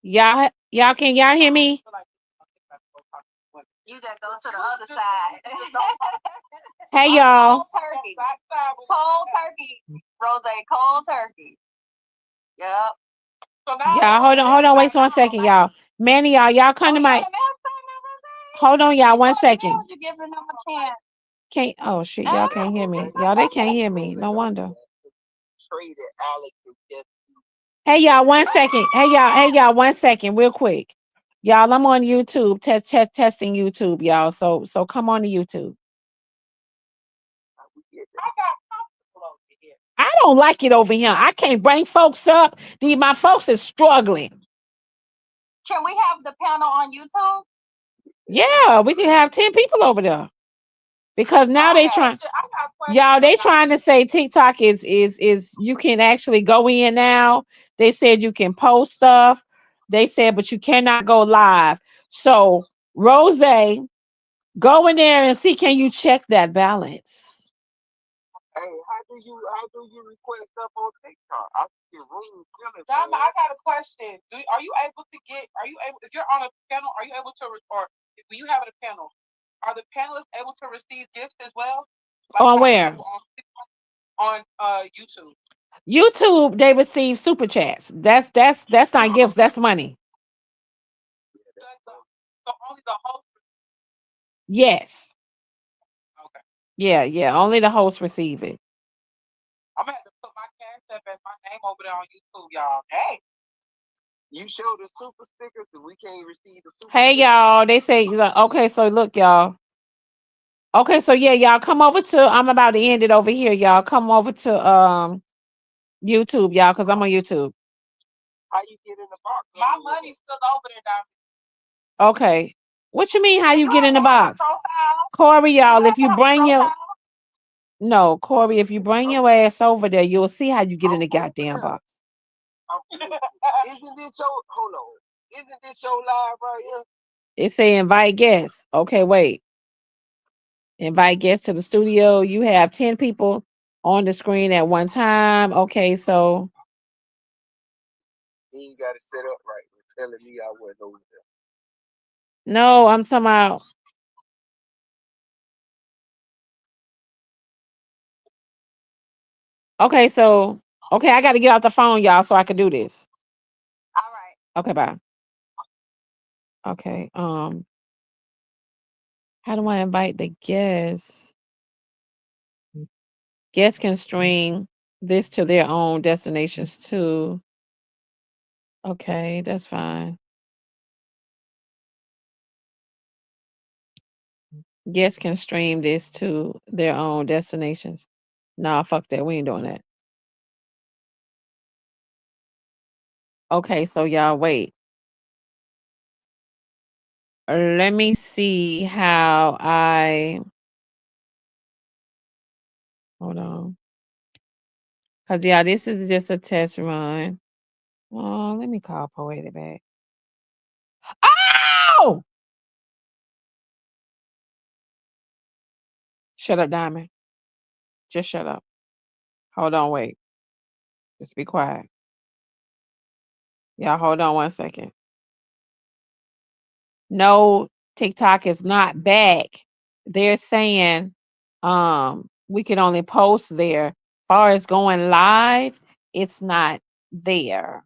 Y'all can y'all hear me? You just go to the other side. Hey y'all. Cold turkey. Cold turkey. Rose, cold turkey. Yep. Y'all hold on, wait 1 second, y'all. Manny, y'all come to my hold on, y'all, 1 second. You giving them a chance. Can't oh shit, y'all can't hear me. Y'all they can't hear me. No wonder. Hey y'all, 1 second. Hey y'all, 1 second, real quick. Y'all, I'm on YouTube, testing YouTube, y'all. So come on to YouTube. I don't like it over here. I can't bring folks up. My folks is struggling. Can we have the panel on YouTube? Yeah, we can have 10 people over there. Because now they trying, y'all, they trying to say TikTok is you can actually go in now. They said you can post stuff. They said, but you cannot go live. So Rose, go in there and see, can you check that balance? Hey, how do you request stuff on TikTok? I see room killing. Dama, I got a question. Are you able to get? Are you able? If you're on a panel, are you able to or when you have a panel, are the panelists able to receive gifts as well? Like on where? On YouTube. YouTube, they receive super chats. That's not gifts. That's money. So only the host. Yes. Okay. Yeah. Only the host receive it. I'm gonna have to put my cash up and my name over there on YouTube, y'all. Hey. You show the super stickers and we can't receive the super Hey stickers. y'all, they say okay, so look, y'all. Okay, so yeah, y'all come over to I'm about to end it over here, y'all. Come over to YouTube, y'all, because I'm on YouTube. How you get in the box? My money's still over there, Dom. Okay. What you mean how you get in the box? Corey, y'all, if you bring your no, Corey, if you bring your ass over there, you'll see how you get in the goddamn box. Isn't this your hold on? Isn't this your live right here? It say invite guests. Okay, wait. Invite guests to the studio. You have 10 people on the screen at one time. Okay, so You got it set up right. You're telling me I wasn't over there. no, I'm talking about. Okay, so okay, I got to get off the phone, y'all, so I can do this. All right. Okay, bye. Okay, how do I invite the guests? Guests can stream this to their own destinations too. Okay, that's fine. Guests can stream this to their own destinations. Nah, fuck that. We ain't doing that. Okay, so y'all wait. Let me see how I hold on. Cause yeah, this is just a test run. Oh, let me call Poetic back. Oh! Shut up, Diamond. Just shut up. Hold on, wait. Just be quiet. Y'all hold on 1 second. No, TikTok is not back. They're saying we can only post there. Far as going live, it's not there.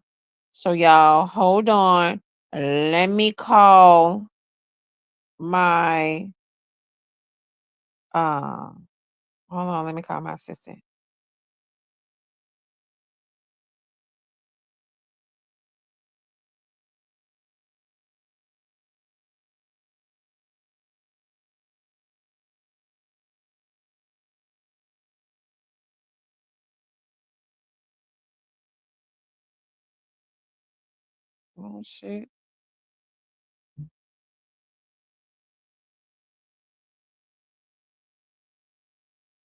So y'all hold on. Let me call my hold on, let me call my assistant. Oh shit.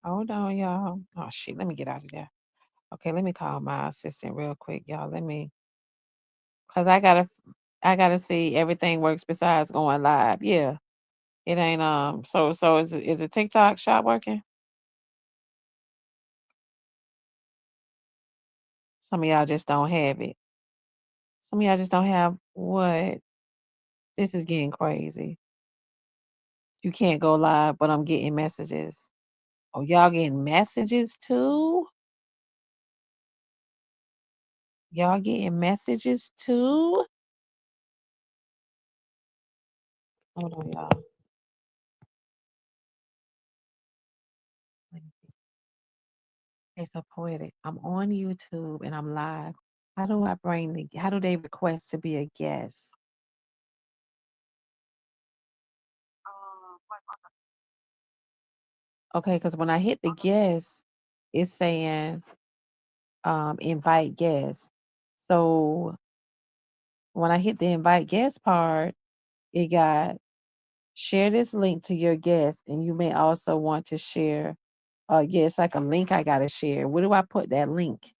Hold on, y'all. Oh shit, let me get out of there. Okay, let me call my assistant real quick, y'all. Let me cause I gotta see everything works besides going live. Yeah. It ain't so is it TikTok shop working? Some of y'all just don't have it. Some of y'all just don't have what? This is getting crazy. You can't go live, but I'm getting messages. Oh, y'all getting messages too? Y'all getting messages too? Hold on, y'all. Okay, so poetic. I'm on YouTube and I'm live. How do I how do they request to be a guest? Okay, because when I hit the guest, it's saying invite guests. So when I hit the invite guest part, it got share this link to your guest, and you may also want to share. Yeah, it's like a link I gotta share. Where do I put that link?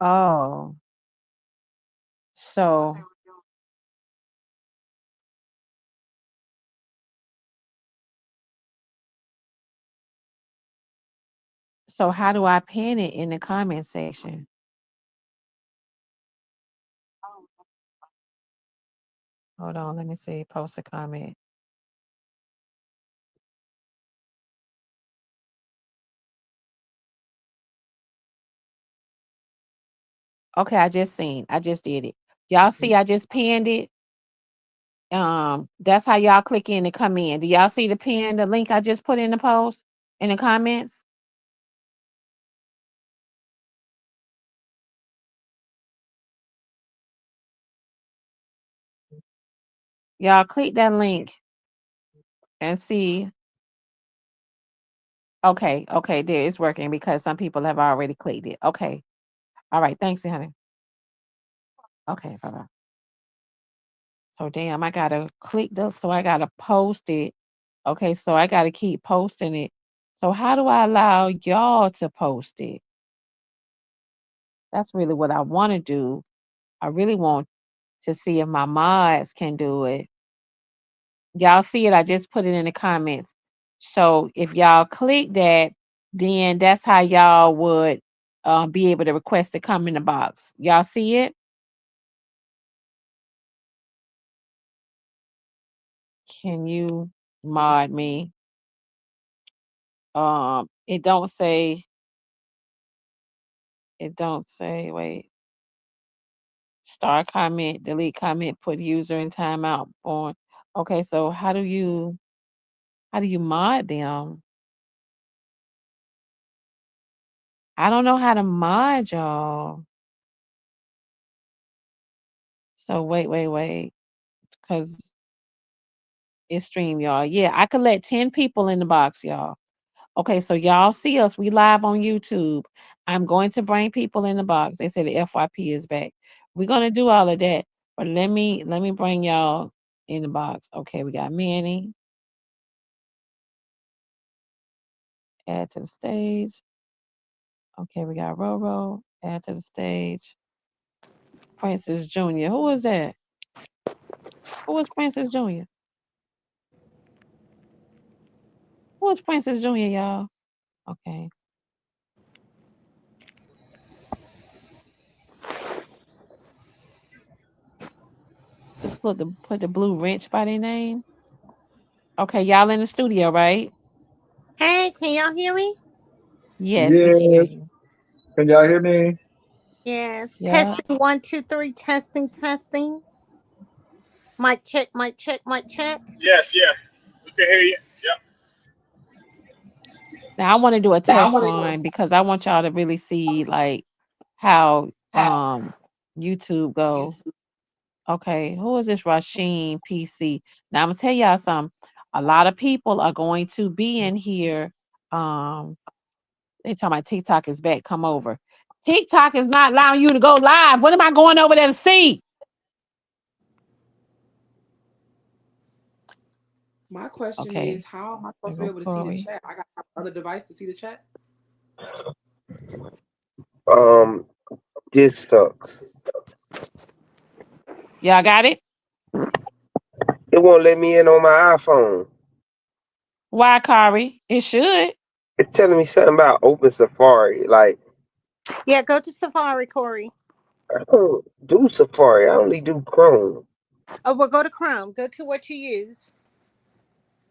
Oh, so how do I pin it in the comment section? Hold on, let me see. Post a comment. Okay, I just did it. Y'all see, I just pinned it. That's how y'all click in and come in. Do y'all see the link I just put in the post in the comments? Y'all click that link and see. Okay, there it's working because some people have already clicked it. Okay. All right, thanks, honey. Okay, bye-bye. So damn, I gotta click this, so I gotta post it. Okay, so I gotta keep posting it. So how do I allow y'all to post it? That's really what I want to do. I really want to see if my mods can do it. Y'all see it? I just put it in the comments. So if y'all click that, then that's how y'all would be able to request to come in the box. Y'all see it? Can you mod me? It don't say. Wait. Start comment, delete comment, put user in timeout on. Okay, so how do you mod them? I don't know how to mod y'all. So wait, because it's stream, y'all. Yeah, I could let 10 people in the box, y'all. Okay, so y'all see us. We live on YouTube. I'm going to bring people in the box. They say the FYP is back. We're gonna do all of that, but let me bring y'all in the box. Okay, we got Manny. Add to the stage. Okay, we got Roro. Add to the stage. Princess Junior. Who is that? Who is Princess Junior? Who is Princess Junior, y'all? Okay. Put the blue wrench by their name. Okay, y'all in the studio, right? Hey, can y'all hear me? Yes, we can hear Yes. you. Can y'all hear me? Yes. Yeah. Testing 1, 2, 3. Testing. Mic check. Mic check. Yes, we can hear you. Yep. Now I want to do a test run because I want y'all to really see like how YouTube goes. Okay, who is this Rasheen PC? Now I'm gonna tell y'all something. A lot of people are going to be in here. They talking about TikTok is back. Come over. TikTok is not allowing you to go live. What am I going over there to see? My question Okay, is, how am I there supposed to be go able to see the Corey. chat? I got another device to see the chat. This sucks. Y'all got it? It won't let me in on my iPhone. Why, Corey? It should. It's telling me something about open Safari. Like, Yeah, go to Safari, Corey. I don't do Safari. I only do Chrome. Oh, well, go to Chrome. Go to what you use.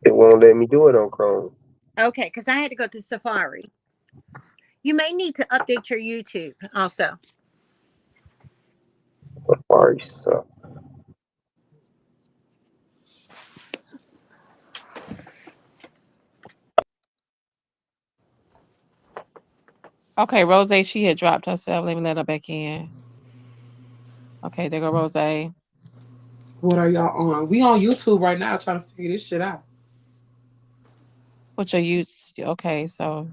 It won't let me do it on Chrome. Okay, because I had to go to Safari. You may need to update your YouTube also. Safari stuff. Okay, Rose, she had dropped herself. Let me let her back in. Okay, there go Rose. What are y'all on? We on YouTube right now trying to figure this shit out. Put your use. Okay, so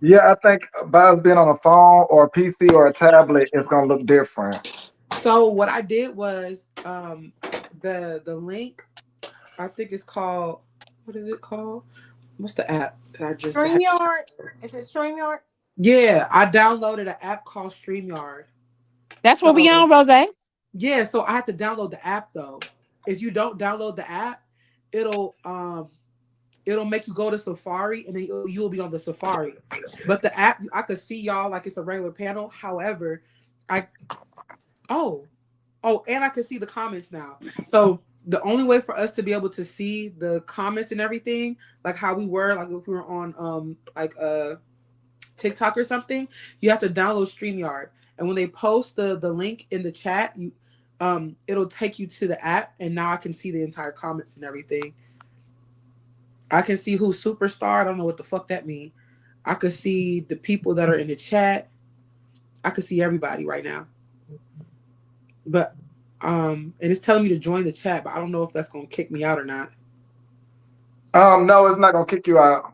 Yeah, I think by us being on a phone or a PC or a tablet, it's gonna look different. So what I did was the link, I think it's called, what is it called? What's the app that I just had? StreamYard. Is it StreamYard? Yeah, I downloaded an app called StreamYard. that's what we So on, Rose. yeah, so I had to download the app though. If you don't download the app, it'll it'll make you go to Safari and then you'll be on the Safari. But the app, I could see y'all like it's a regular panel. However, I oh and I could see the comments now. So the only way for us to be able to see the comments and everything, like how we were, like if we were on TikTok or something, you have to download StreamYard. And when they post the link in the chat, you it'll take you to the app, and now I can see the entire comments and everything. I can see who's superstar. I don't know what the fuck that means. I could see the people that are in the chat. I could see everybody right now. But and it's telling me to join the chat, but I don't know if that's gonna kick me out or not. No, it's not gonna kick you out.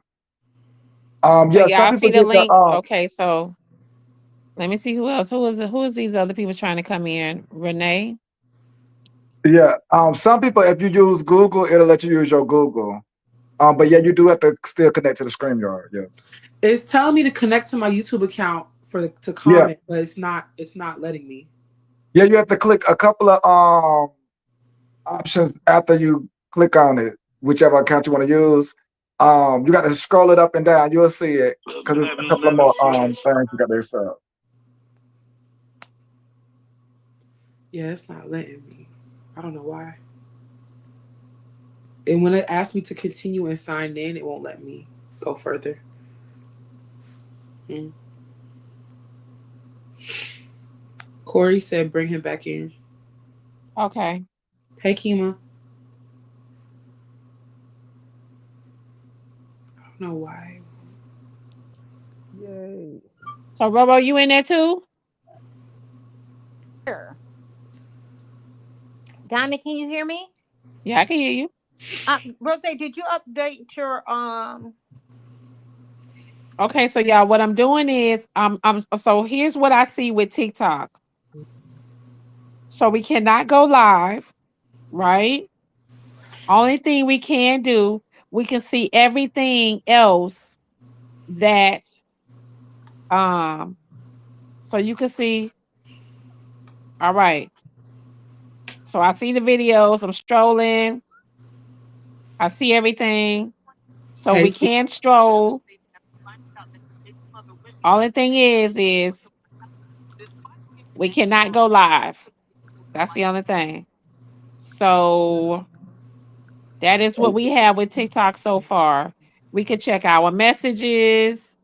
So Yeah, some y'all people see the get the links. Okay, so let me see who else. Who is these other people trying to come in? Renee. yeah. Some people, if you use Google, it'll let you use your Google. But yeah, you do have to still connect to the StreamYard. Yeah. It's telling me to connect to my YouTube account to Yeah. comment, but it's not letting me. Yeah, you have to click a couple of options after you click on it, whichever account you want to use. You got to scroll it up and down. You'll see it because there's a couple of more things you got to set up. Yeah, it's not letting me. I don't know why. And when it asks me to continue and sign in, it won't let me go further. Corey said bring him back in. Okay. Hey, Kima. I don't know why. Yay. So Robo, you in there too? Sure. Diamond, can you hear me? Yeah, I can hear you. Rose, did you update your Okay, so y'all, what I'm doing is so here's what I see with TikTok. So we cannot go live, right? Only thing we can do, we can see everything else that so you can see. All right. So I see the videos, I'm strolling, I see everything. So Hey, we can stroll. Only thing is we cannot go live. That's the only thing. So that is what we have with TikTok so far. We could check our messages.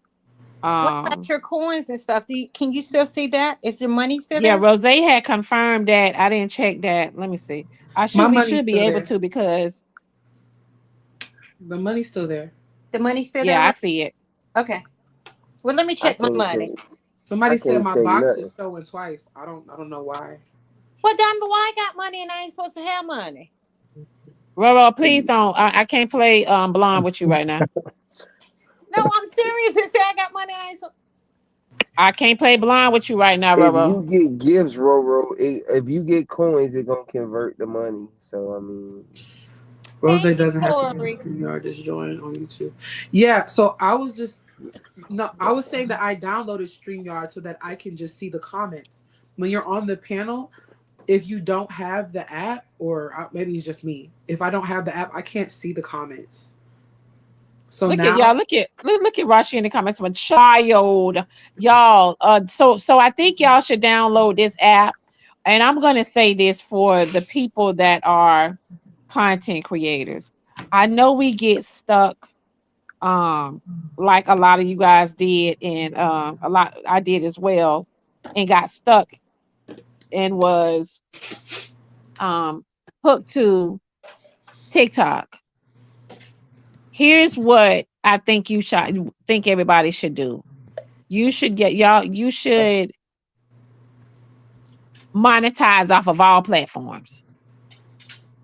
what about your coins and stuff? Can you still see that? Is your money still Yeah, there? Rose had confirmed that. I didn't check that. Let me see. my We money's should be still able there. to because The money's still there. The money's still there, yeah, I right? see it. Okay. Well, let me I check my can't money. change. I Somebody said can't my change box is nothing. showing twice. I don't know why. Well, Diamond, why I got money and I ain't supposed to have money? Roro, please don't. I can't play blonde with you right now. No, I'm serious. It said I got money and I ain't supposed. I can't play blind with you right now, If Roro. you get gifts, Roro, if you get coins, it gonna convert the money. So I mean, Rose Thank you, doesn't have to be on Corey. StreamYard, just join on YouTube. Yeah, so I was just I was saying that I downloaded StreamYard so that I can just see the comments. When you're on the panel, if you don't have the app, or maybe it's just me, if I don't have the app, I can't see the comments. So Look at now, y'all. Look at Rashi in the comments. With child, y'all. So I think y'all should download this app. And I'm gonna say this for the people that are content creators. I know we get stuck, um, like a lot of you guys did, and a lot I did as well, and got stuck and was um hooked to TikTok. Here's what I think you should think everybody should do. You should get y'all. You should monetize off of all platforms.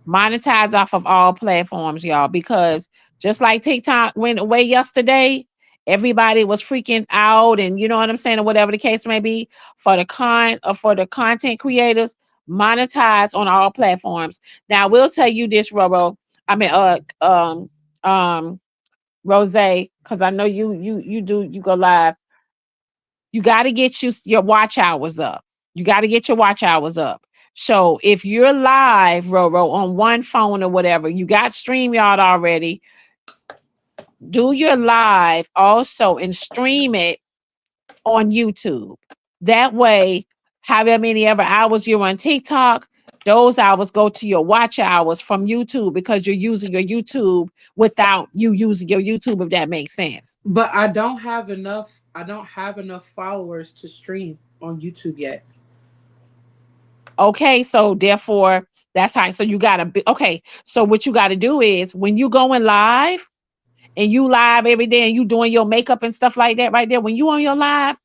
Monetize off of all platforms, y'all, because just like TikTok went away yesterday, everybody was freaking out, and you know what I'm saying, or whatever the case may be. For the content creators, monetize on all platforms. Now, I will tell you this, Roro. I mean, Rose, because I know you go live. You got to get your watch hours up. You got to get your watch hours up. So if you're live, Roro, on one phone or whatever, you got StreamYard already, do your live also and stream it on YouTube. That way, however many ever hours you're on TikTok, those hours go to your watch hours from YouTube because you're using your YouTube without you using your YouTube, if that makes sense. but I don't have enough. I don't have enough followers to stream on YouTube yet. Okay, so therefore, that's how. So you gotta be okay. So what you gotta do is when you going live and you live every day and you doing your makeup and stuff like that, right there. When you on your live,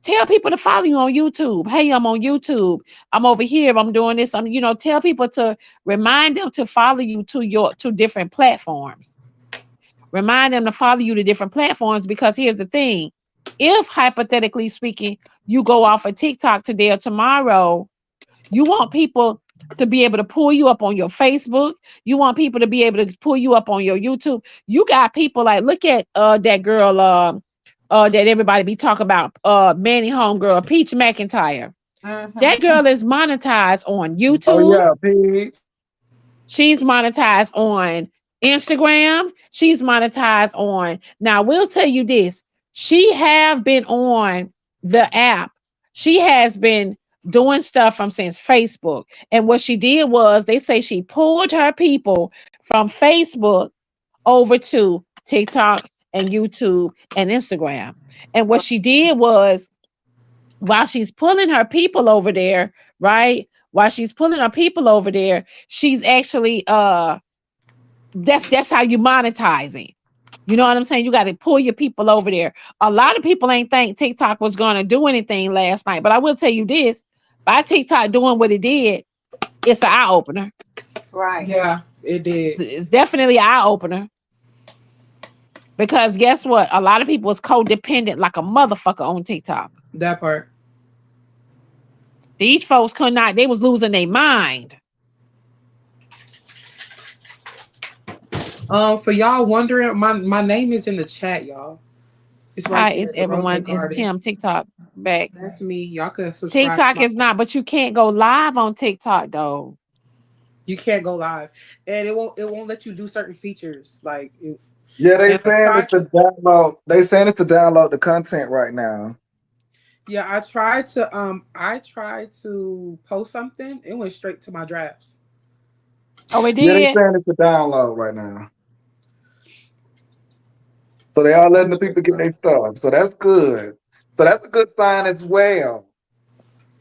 tell people to follow you on YouTube. Hey, I'm on YouTube. I'm over here. I'm doing this. Tell people to remind them to follow you to different platforms. Remind them to follow you to different platforms because here's the thing: if hypothetically speaking, you go off of TikTok today or tomorrow, you want people to be able to pull you up on your Facebook. You want people to be able to pull you up on your YouTube. You got people like, look at that girl that everybody be talking about, Manny Homegirl, Peach McIntyre. That girl is monetized on Oh YouTube. yeah, Pete. She's monetized on Instagram. She's monetized on. Now, we'll tell you this. She have been on the app. She has been doing stuff from since Facebook. And what she did was they say she pulled her people from Facebook over to TikTok and YouTube and Instagram. And what she did was while she's pulling her people over there, right? While she's pulling her people over there, she's actually that's how you monetizing. You know what I'm saying? You got to pull your people over there. A lot of people ain't think TikTok was gonna do anything last night, but I will tell you this: by TikTok doing what it did, it's an eye opener. Right. Yeah, it did. It's definitely an eye opener because guess what? A lot of people was codependent like a motherfucker on TikTok. That part. These folks could not. They was losing their mind. For y'all wondering, my name is in the chat, y'all. It's right Hi, there, it's the Rose everyone. It's Garden. Tim. TikTok back. That's me. Y'all can subscribe to TikTok my. is not, but you can't go live on TikTok though. You can't go live, and it won't let you do certain features like. Yeah, they And I saying tried it's to to. download. They saying it's to download the content right now. Yeah, I tried to post something. It went straight to my drafts. Oh, it Yeah, they did. saying it's to download right now. So they are letting the people get their stuff. So that's good. So that's a good sign as well.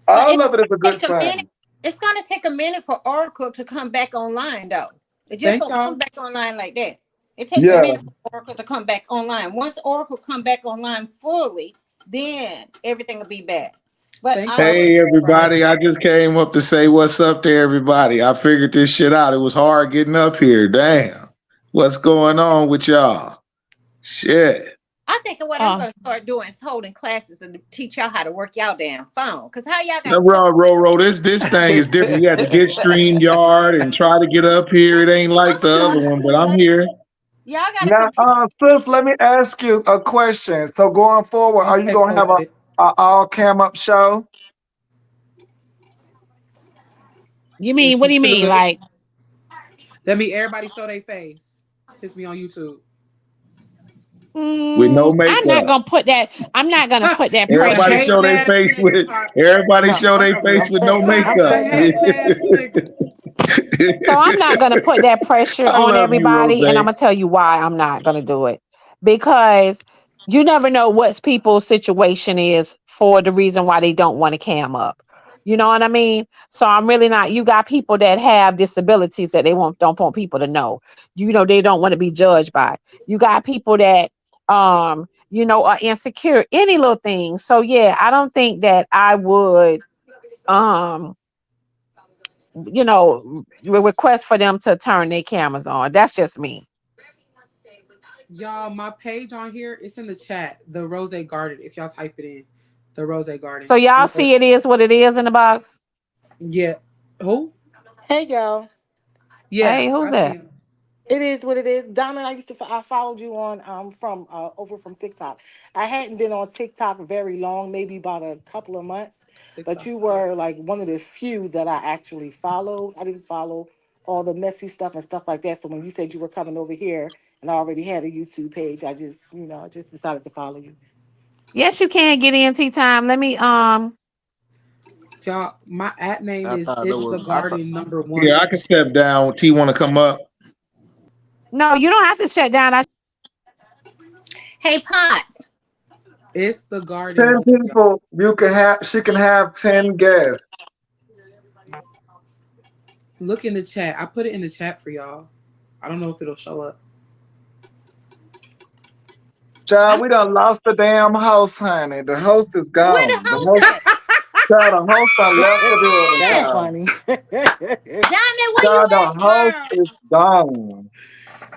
So All it's of it is a gonna good take a minute. sign. It's gonna take a minute for Oracle to come back online, though. It just Thank don't come y'all. back online like that. It takes a Yeah. minute for Oracle to come back online. Once Oracle come back online fully, then everything will be back. But Thank y'all for Hey subscribing. everybody, I just came up to say what's up to everybody. I figured this shit out. It was hard getting up here. Damn. What's going on with y'all? Shit. I think what I'm Oh, gonna start doing is holding classes and teach y'all how to work y'all damn phone. Cause how y'all No, got two, this thing is different. You had to get StreamYard and try to get up here. It ain't like the other one, but I'm here. y'all got a Now, computer. sis, let me ask you a question. So going forward, are you Okay, gonna have poetic. a all cam up show? you If mean what she do you should have mean? been, Like, that mean everybody show their face. Since we on YouTube. with no I'm not makeup. gonna put that. I'm not gonna put that You a Everybody pressure. hating show their ass face nigga, with. Pot. Everybody No, show their face I'm with no saying, Pot I'm is a makeup. saying, hating ass nigga. So I'm not gonna put that pressure I on love you, Rose. everybody, and I'm gonna tell you why I'm not gonna do it. Because you never know what people's situation is for the reason why they don't want to cam up. You know what I mean? So I'm really not. You got people that have disabilities that they don't want people to know. You know, they don't want to be judged by. You got people that are insecure, any little thing. So yeah, I don't think that I would um request for them to turn their cameras on. That's just me. Y'all, my page on here, it's in the chat. The Rose Garden. If y'all type it in, the Rose Garden. So y'all see it is what it is in the box. Yeah. Who? hey y'all, Yeah, Hey, who's I see that? him. it is what it is. Diamond, I followed you on from over from TikTok. I hadn't been on TikTok very long, maybe about a couple of months, but TikTok. you were like one of the few that I actually followed. I didn't follow all the messy stuff and stuff like that. So when you said you were coming over here and I already had a YouTube page, I just decided to follow you. Yes, you can get in tea time. Let me Y'all, my at name I is thought it It's was. the Garden number Yeah, one. I can step down. T want to come up? no, you don't have to shut down. Hey, Potts. It's the Garden 10 one. Y'all. people. She can have 10 guests. Look in the chat. I put it in the chat for y'all. I don't know if it'll show up. Child, we done lost the damn host, honey. The host is Where the gone. The house host, at? child, the host done left the building, That's Diamond! child. funny. Diamond, where you Child, the at, host girl? is gone.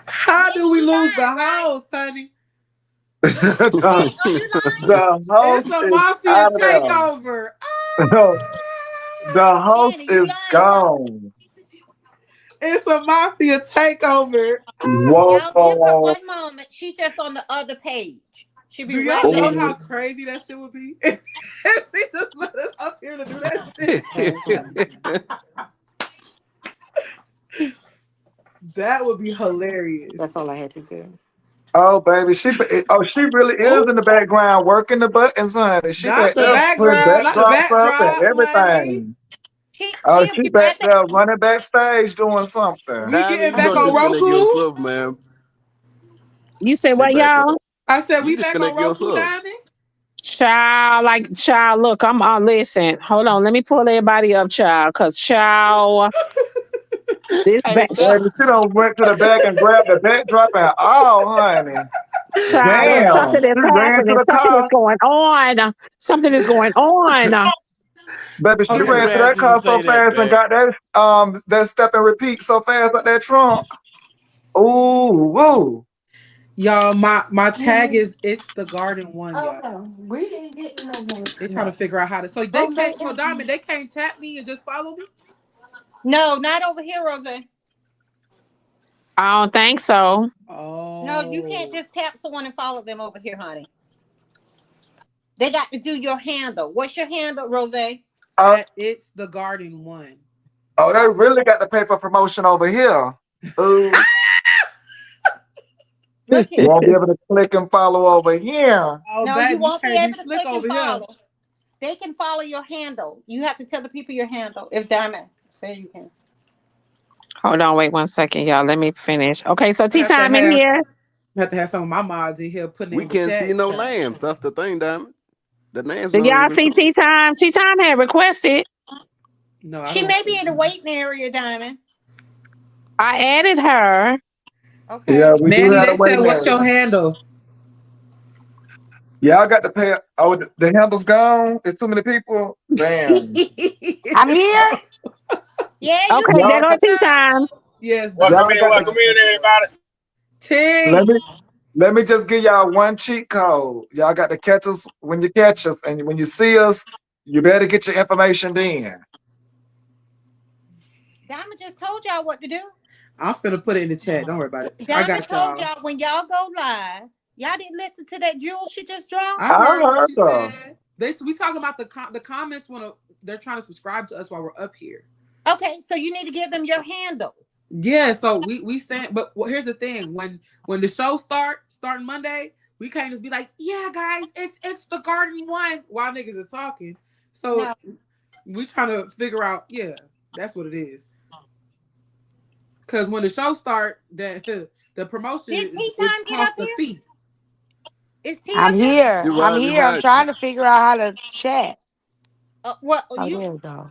How Nigga, do we you lose the lying, right? house, honey? the, Nigga, are you lying? the It's host a is mafia out of takeover. there. The host Danny, you is lying, right? gone. It's a mafia takeover. Y'all give her Whoa. one moment. She's just on the other page. She'll be Do right y'all know back. how crazy that shit would be? If she just let us up here to do that shit. That's funny. That would be hilarious. That's all I had to say. Oh, baby. She really is Oh, in the background working the buttons, honey. She not back the there Yes, putting background, not the backdrops up and backdrop, honey. everything. Oh, she'll she be back right back. there running backstage doing something. We Diamond, getting you back know on disconnect your Roku. stuff, man. You say She what, back up. y'all? I said You we back on disconnect your Roku, stuff. Diamond. Child, look, I'm on. Listen, hold on. Let me pull everybody up, child, because child, this Hey, back, Diamond. Baby, she done went to the back and grabbed the backdrop and honey. child, there's Damn. something that's She ran to happening. the Something is car. going on. Something is going on. Baby, she I'm Okay. ran to glad that you car so say that, fast and man. got that step and repeat so fast like that trunk. Ooh, woo. Y'all, my tag is It's the Garden one, Oh y'all. no, we didn't get no They votes. trying to No. figure out how to. So they can't. So Diamond, they can't tap me and just follow me. No, not over here, Rose. I don't think so. No, you can't Oh, just tap someone and follow them over here, honey. They got to do your handle. What's your handle, Rose? Uh, It's the Garden one. oh, they really got to pay for promotion over here. Ooh, Look here. won't be able to click and follow over here. Oh, No, you baby, you won't be can't be able to slick click and over here. follow. They can follow your handle. You have to tell the people your handle. If Diamond say you can. Hold on, wait 1 second, y'all. Let me finish. Okay, so I tea time in here. have to have some of my mods in here putting it We in the can't see chat. no names. That's the thing, Diamond. The names Do don't y'all even see show. tea time? Tea time had requested. No, I She don't may see be in the it. waiting area, Diamond. I added her. Yeah, Okay. we do Manny, have a they said, waiting "What's your area. handle?" Y'all got to pay. Oh, the handle's gone. It's too many people. Damn. I'm here. Yeah, you Okay, there Y'all go here, got, tea girl. time. Yes, Welcome y'all Diamond. in, got to welcome in, everybody. let T. me let me just give y'all one cheat code. Y'all got to catch us when you catch us, and when you see us, you better get your information then. Diamond just told y'all what to do. I'm finna put it in the chat. Don't worry about it. I Diamond got told y'all. y'all when y'all go live. Y'all didn't listen to that jewel she just dropped? I I heard what heard she her. said. We talking about the comments when they're trying to subscribe to us while we're up here. Okay, so you need to give them your handle. Yeah, so we stand, but here's the thing: when the show starting Monday, We can't just be like, yeah, guys, it's the garden one while niggas is talking. So No. we trying to figure out, yeah, that's what it is. Because when the show start, the promotion Did Tea it Time get up costs a here? fee. Is T I'm up here? here. You I'm Riley here. I'm Hutch. trying to figure out how to chat. Well, Oh, you there we go.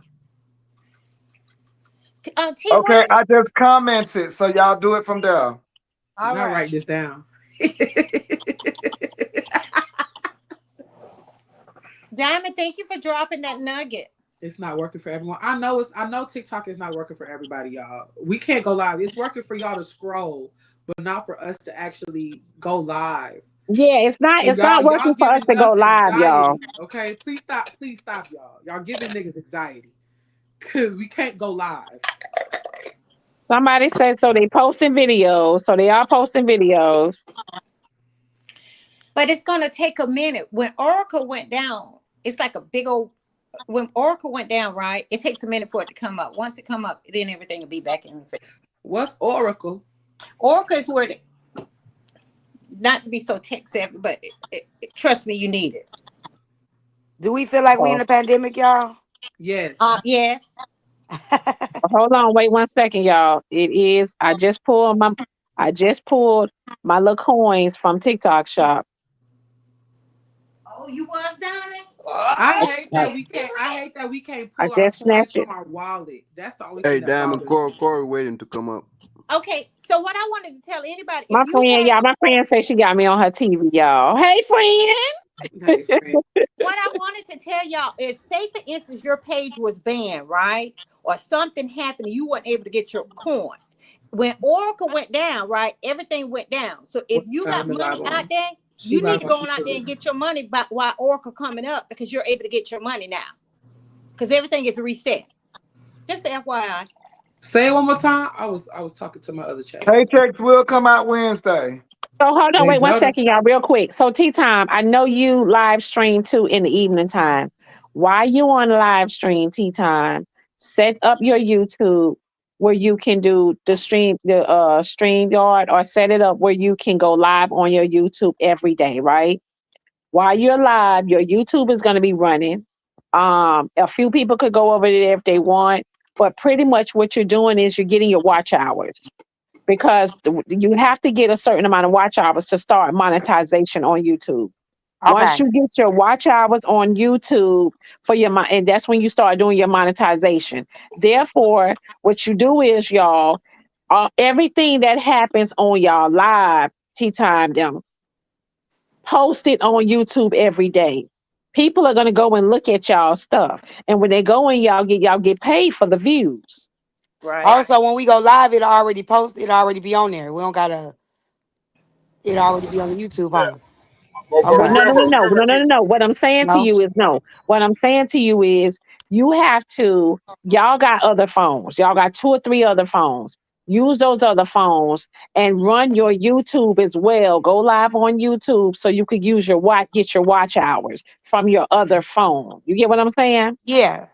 T Okay, what? I just commented, so y'all do it from there. All I'll right. write this down. Diamond, thank you for dropping that nugget. It's not working for everyone. I know TikTok is not working for everybody, y'all. We can't go live. It's working for y'all to scroll, but not for us to actually go live. Yeah, it's not And y'all working for us giving to go us live, y'all. anxiety. Okay, please stop, y'all. Y'all giving niggas anxiety because we can't go live. Somebody said so they posting videos. So they are posting videos. But it's gonna take a minute. When Oracle went down, it's like a big old. When Oracle went down, right? It takes a minute for it to come up. Once it come up, then everything will be back in. What's Oracle? Oracle is where the, not to be so tech savvy, but trust me, you need it. Do we feel like we in Oh, a pandemic, y'all? Yes. Yes. hold on, wait 1 second, y'all. It is. I just pulled my little coins from TikTok shop. Oh, you was Diamond? I Oh, hate I, that we can't. I hate that we can't I pull our just coins snatched from it. our wallet. That's the only Hey, thing that Diamond, bothers me. Corey waiting to come up. okay. So what I wanted to tell anybody, if My you friend, have y'all. My friend said she got me on her TV, y'all. Hey, Hey, friend. friend. what I wanted to tell y'all is, say for instance, your page was banned, right? Or something happened and you weren't able to get your coins. When Oracle went down, right? Everything went down. So if you got I'm money live out on. there, She you need live to on go on out there and YouTube. get your money back while Oracle coming up, because you're able to get your money now. Because everything is reset. Just FYI. Say it one more time. I was talking to my other chat. Paychecks will come out Wednesday. So hold on, They wait 1 better. second, y'all, real quick. So Tea Time, I know you live stream too in the evening time. While you on live stream, Tea Time, set up your YouTube where you can do the stream yard, or set it up where you can go live on your YouTube every day, right? While you're live, your YouTube is going to be running. A few people could go over there if they want, but pretty much what you're doing is you're getting your watch hours, because you have to get a certain amount of watch hours to start monetization on YouTube. Once Okay. you get your watch hours on YouTube for and that's when you start doing your monetization. Therefore, what you do is, y'all, everything that happens on y'all live tea time, them post it on YouTube every day. People are gonna go and look at y'all stuff, and when they go in, y'all get paid for the views. Right. Also, when we go live, it already posted. It already be on there. We don't gotta. It already be on the YouTube, Yeah. huh? But Well, Okay. no, no, no, no, no, remember, no, no, no. What I'm saying to No. you is no. What I'm saying to you is you have to. Y'all got other phones. Y'all got 2 or 3 other phones. Use those other phones and run your YouTube as well. Go live on YouTube so you could use your get your watch hours from your other phone. You get what I'm saying? Yeah.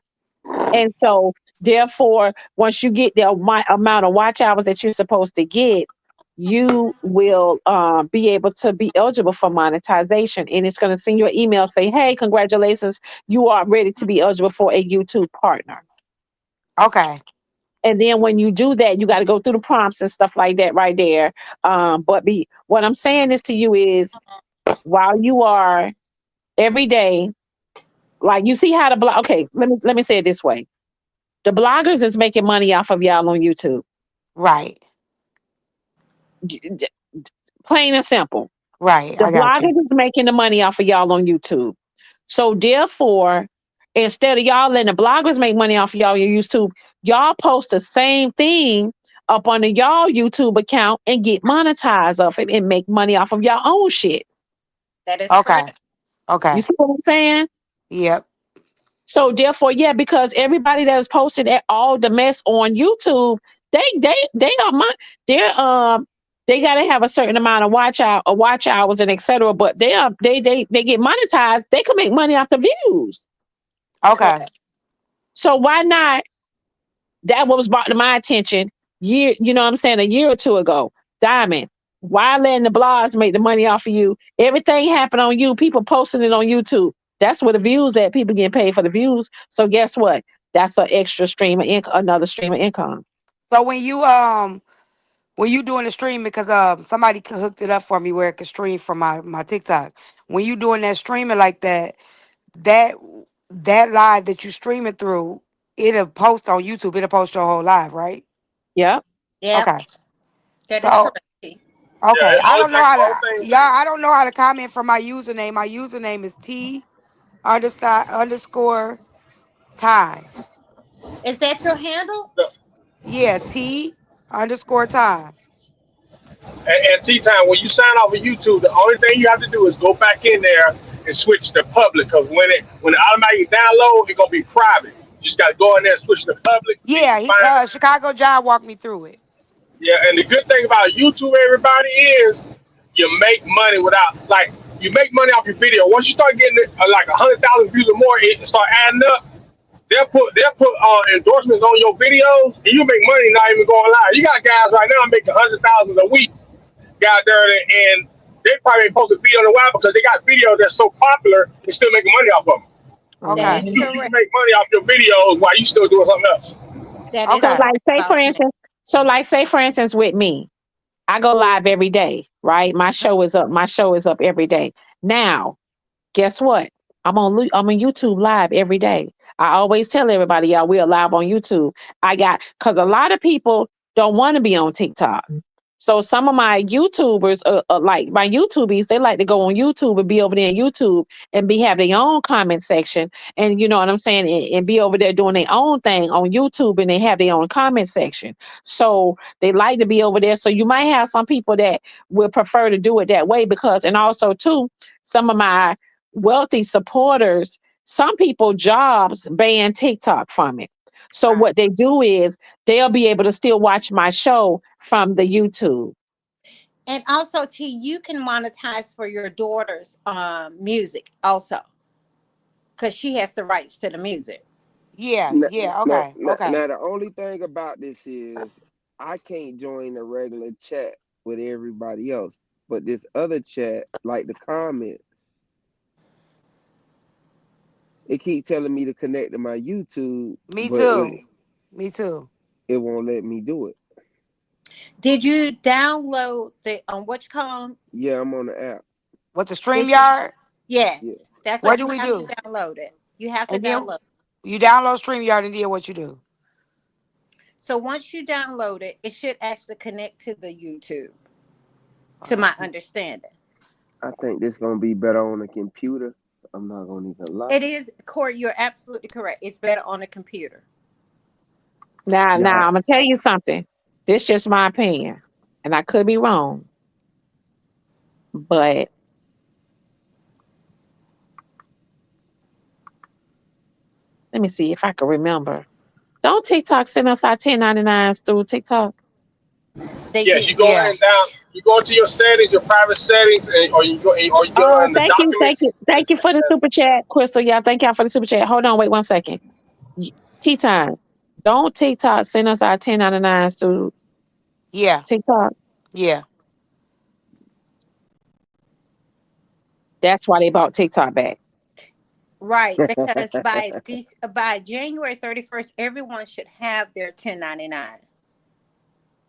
And so, therefore, once you get the amount of watch hours that you're supposed to get, you will be able to be eligible for monetization. And it's going to send you an email say, hey, congratulations, you are ready to be eligible for a YouTube partner. Okay. And then when you do that, you got to go through the prompts and stuff like that right there. But what I'm saying is to you is, while you are every day, like you see how to block. Okay, let me say it this way. The bloggers is making money off of y'all on YouTube. Right. Plain and simple. Right. The I got you. bloggers is making the money off of y'all on YouTube. So therefore, instead of y'all letting the bloggers make money off of y'all on YouTube, y'all post the same thing up on the y'all YouTube account and get monetized off it and make money off of y'all own shit. That is Okay. correct. You Okay. see what I'm saying? Yep. So therefore, yeah, because everybody that is posting all the mess on YouTube, they are they gotta have a certain amount of watch hours and etc. But they get monetized. They can make money off the views. Okay. So why not? That was brought to my attention you know what I'm saying, a year or two ago. Diamond, Why letting the blogs make the money off of you? Everything happen on you. People posting it on YouTube. That's where the views at. People getting paid for the views. So guess what? That's an extra stream of income, another stream of income. So when you doing the stream, because somebody hooked it up for me where it could stream from my TikTok. When you doing that streaming like that, that that live that you streaming through, it'll post on YouTube. It'll post your whole live, right? Yep. Yep, Okay. that is So correct. T. okay, Yeah, I only don't know thing, how only to thing, y'all. I don't know how to comment from my username. My username is T underscore time. Is that your handle? the, Yeah, T underscore time. and Tea Time, when you sign off of YouTube, the only thing you have to do is go back in there and switch to public. Because when it automatically download, it's gonna be private. You just gotta go in there and switch to public. Then you Yeah, can find it. Chicago John walked me through it. Yeah, and the good thing about YouTube, everybody, is you make money without like you make money off your video. Once you start getting like 100,000 views or more, it start adding up. They'll put endorsements on your videos, and you make money not even going live. You got guys right now making 100,000 a week, got there, and they probably ain't posted video in a while because they got videos that's so popular, they still making money off of them. That Okay. is You can correct. make money off your videos while you still doing something else. That is So Okay. correct, like say for boss man. instance, with me, I go live every day, right? My show is up every day. Now, guess what? I'm on YouTube live every day. I always tell everybody, y'all, we're live on YouTube. Because a lot of people don't want to be on TikTok. So some of my YouTubers, like my YouTubies, they like to go on YouTube and be over there on YouTube and have their own comment section, and you know what I'm saying, and be over there doing their own thing on YouTube, and they have their own comment section. So they like to be over there. So you might have some people that will prefer to do it that way because, and also too, some of my wealthy supporters, some people jobs ban TikTok from it. So Right. what they do is they'll be able to still watch my show from the YouTube. And also, T, you can monetize for your daughter's music also, because she has the rights to the music. Yeah. Now, Yeah. now, Okay. now, Okay. now the only thing about this is I can't join a regular chat with everybody else, but this other chat, like the comments, it keep telling me to connect to my YouTube, Me but too. Me too. it won't let me do it. Did you download the what you call 'em? Yeah, I'm on the app. What the Did you? StreamYard? Yeah. Yes, that's What what do you we have to do? download it. You have to And then download. you download StreamYard and then what you do? So once you download it, it should actually connect to the YouTube, to Uh, my understanding. I think this gonna be better on the computer. I'm not gonna even lie. It is, Corey, you're absolutely correct. It's better on a computer. Now Yeah. I'm gonna tell you something. This is just my opinion, and I could be wrong, but let me see if I can remember. Don't TikTok send us our 1099s through TikTok? They Yes, do. you go yeah. in down, you go into your settings, your private settings, or you go Oh, in the documents. thank you for the super chat, Crystal. Yeah, thank y'all for the super chat. Hold on, wait 1 second. Tea time. Don't TikTok send us our 1099s through Yeah. TikTok. Yeah. That's why they bought TikTok back. Right, because by January 31st, everyone should have their 1099.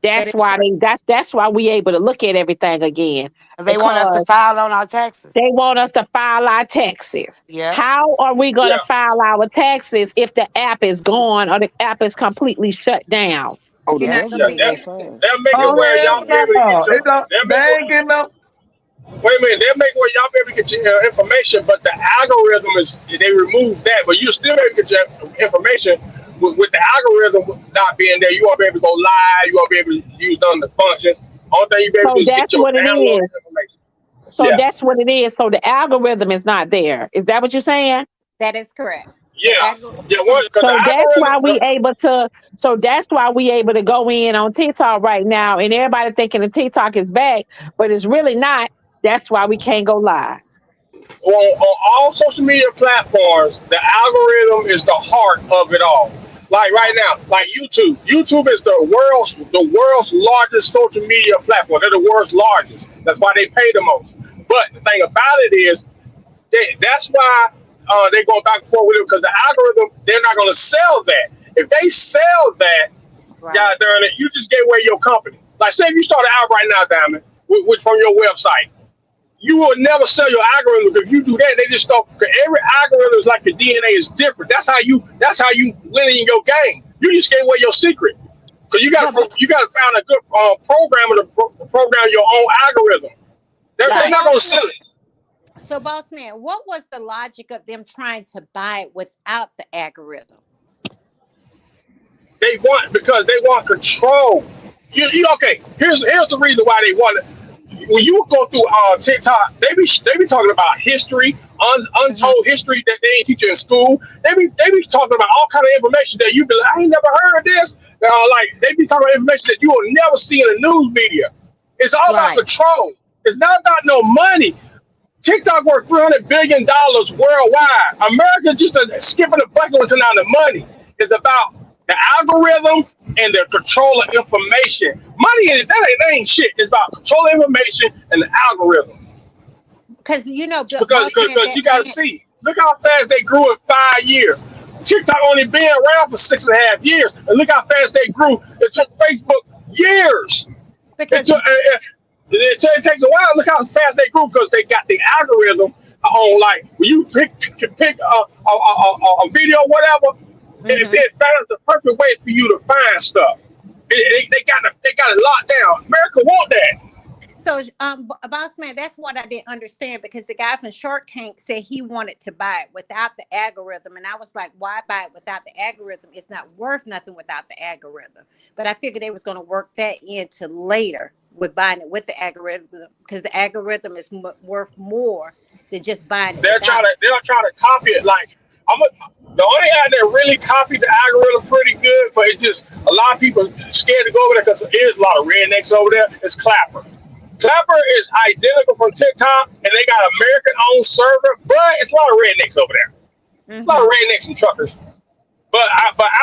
That is correct. That's why we able to look at everything again, They want us to because file on our taxes. they want us to file our taxes. Yeah. How are we going Yeah. to file our taxes if the app is gone or the app is completely shut down? Oh, the You're not devil going to Yeah, be ain't they'll, gonna able to. find. they'll make it Oh where y'all hell be able to get no! your. They'll They make ain't getting up. wait a minute. They'll make where y'all be able to get your information, but the algorithm is they remove that, but you still able to get your information. With the algorithm not being there, you won't be able to go live. You won't be able to use none of the functions. All thing you be able to do So is get that's your what it download is. information. So Yeah, that's what it is. So the algorithm is not there. Is that what you're saying? That is correct. The yeah, agri- yeah. What? Because the So that's why algorithm. we able to. So that's why we able to go in on TikTok right now, and everybody thinking the TikTok is back, but it's really not. That's why we can't go live. On all social media platforms, the algorithm is the heart of it all. Like right now, like YouTube. YouTube is the world's largest social media platform. They're the world's largest. That's why they pay the most. But the thing about it is, that's why they go back and forth with it because the algorithm, they're not going to sell that. If they sell that, Right. God darn it, you just gave away your company. Like, say if you started out right now, Diamond, which from your website, you will never sell your algorithm. If you do that, they just don't. Cause every algorithm is like the DNA is different. That's how you win in your game. You just gave away your secret. So you got But to find a good programmer to program your own algorithm. They're so not going to boss sell man, it. so boss man, what was the logic of them trying to buy it without the algorithm? They want because they want control. Okay? Here's the reason why they want it. When you go through TikTok, they be talking about history, Hmm. untold history that they ain't teach you in school. They be talking about all kind of information that you be like, I ain't never heard of this. Like they be talking about information that you will never see in the news media. It's all about Right. control. It's not about no money. TikTok worth $300 billion worldwide. America just a skip in the bucket when it comes down to money. It's about the algorithm and the control of information. Money that ain't shit. It's about control of information and the algorithm. Because Because boss man, because you got to see, look how fast they grew in 5 years. TikTok only been around for 6.5 years, and look how fast they grew. It took Facebook years. It because took. It takes a while. Look how fast they grew because they got the algorithm on. Like when you pick a video, whatever, hmm it finds the perfect way for you to find stuff. They got it locked down. America want that. so boss man, that's what I didn't understand because the guy from Shark Tank said he wanted to buy it without the algorithm, and I was like, why buy it without the algorithm? It's not worth nothing without the algorithm. But I figured they was going to work that into later with buying it with the algorithm because the algorithm is worth more than just buying it without. They'll try to copy it. Like the only ad that really copied the algorithm pretty good, but it's just a lot of people scared to go over there because there's a lot of rednecks over there. It's Clapper. Clapper is identical from TikTok, and they got American-owned server, but it's a lot of rednecks over there. A lot of Hmm. rednecks and truckers. But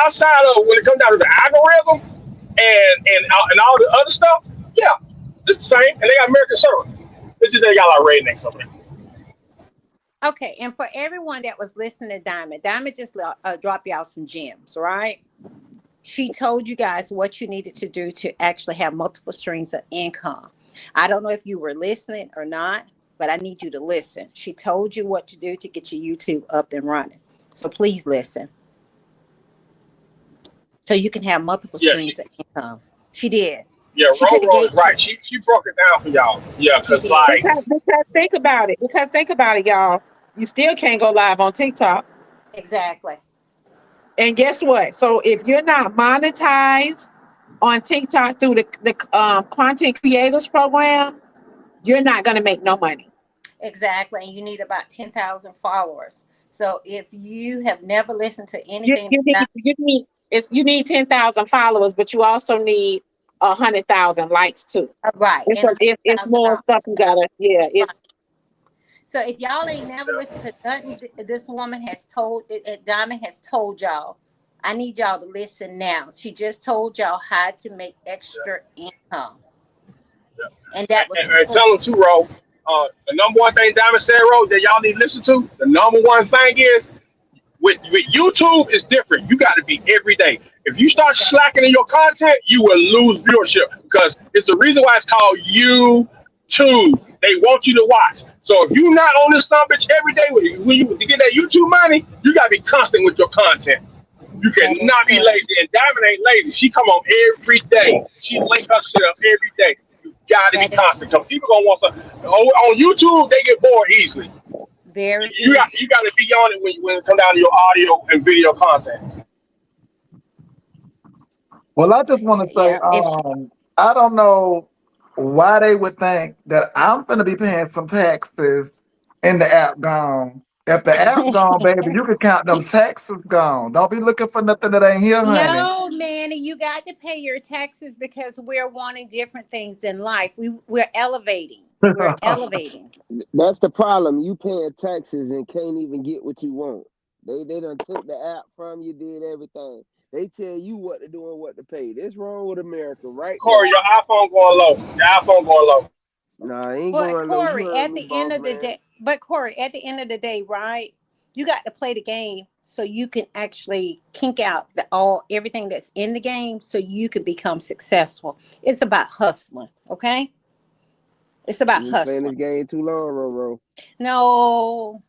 outside of when it comes down to the algorithm and all the other stuff, yeah, it's the same. And they got American server. It's just they got a lot of rednecks over there. Okay, and for everyone that was listening to Diamond just dropped y'all some gems, right? She told you guys what you needed to do to actually have multiple streams of income. I don't know if you were listening or not, but I need you to listen. She told you what to do to get your YouTube up and running. So please listen so you can have multiple Yeah, streams of income. She did. yeah, She could have Roro gave is right. She broke it down for y'all. Yeah, she cause did. like Because think about it. Because think about it, y'all. You still can't go live on TikTok. Exactly. And guess what? So if you're not monetized on TikTok through the content creators program, you're not gonna make no money. Exactly. And you need about 10,000 followers. So if you have never listened to You anything you need that you need 10,000 followers, but you also need 100,000 likes too. right, It's and it's more $100,000. stuff you gotta. Yeah, Right. it's So if y'all ain't never listened to nothing this woman has told, Diamond has told y'all, I need y'all to listen now. She just told y'all how to make extra income, and that was and free. tell them too, Ro. The number one thing Diamond said, Ro, that y'all need to listen to. The number one thing is with YouTube is different. You got to be every day. If you start slacking in your content, you will lose viewership because it's the reason why it's called YouTube. They want you to watch. So if you're not on this son bitch every day, when you to get that YouTube money, you got to be constant with your content. You That is cannot be correct. lazy. And Diamond ain't lazy. She come on every day. She link her shit up every day. You got to be That is constant because people gonna want something. On YouTube, they get bored easily. very You got easy. you got to be on it when it comes down to your audio and video content. Well, I just want to say, Yeah. If I don't know why they would think that I'm going to be paying some taxes in the app gone. If the app gone, baby, you can count them taxes gone. Don't be looking for nothing that ain't here, honey. no, Manny, you got to pay your taxes because we're wanting different things in life. We're elevating. We're elevating. That's the problem. You paying taxes and can't even get what you want. They done took the app from you, did everything. They tell you what to do and what to pay. That's wrong with America right there. Corey, your iPhone going low. Your iPhone going low. Nah, I ain't But going low. You Corey, heard at me, the end boss of the man. day, right? You got to play the game so you can actually kink out everything that's in the game so you can become successful. It's about hustling, okay? It's about You been playing hustling. this game too long, Roro. No,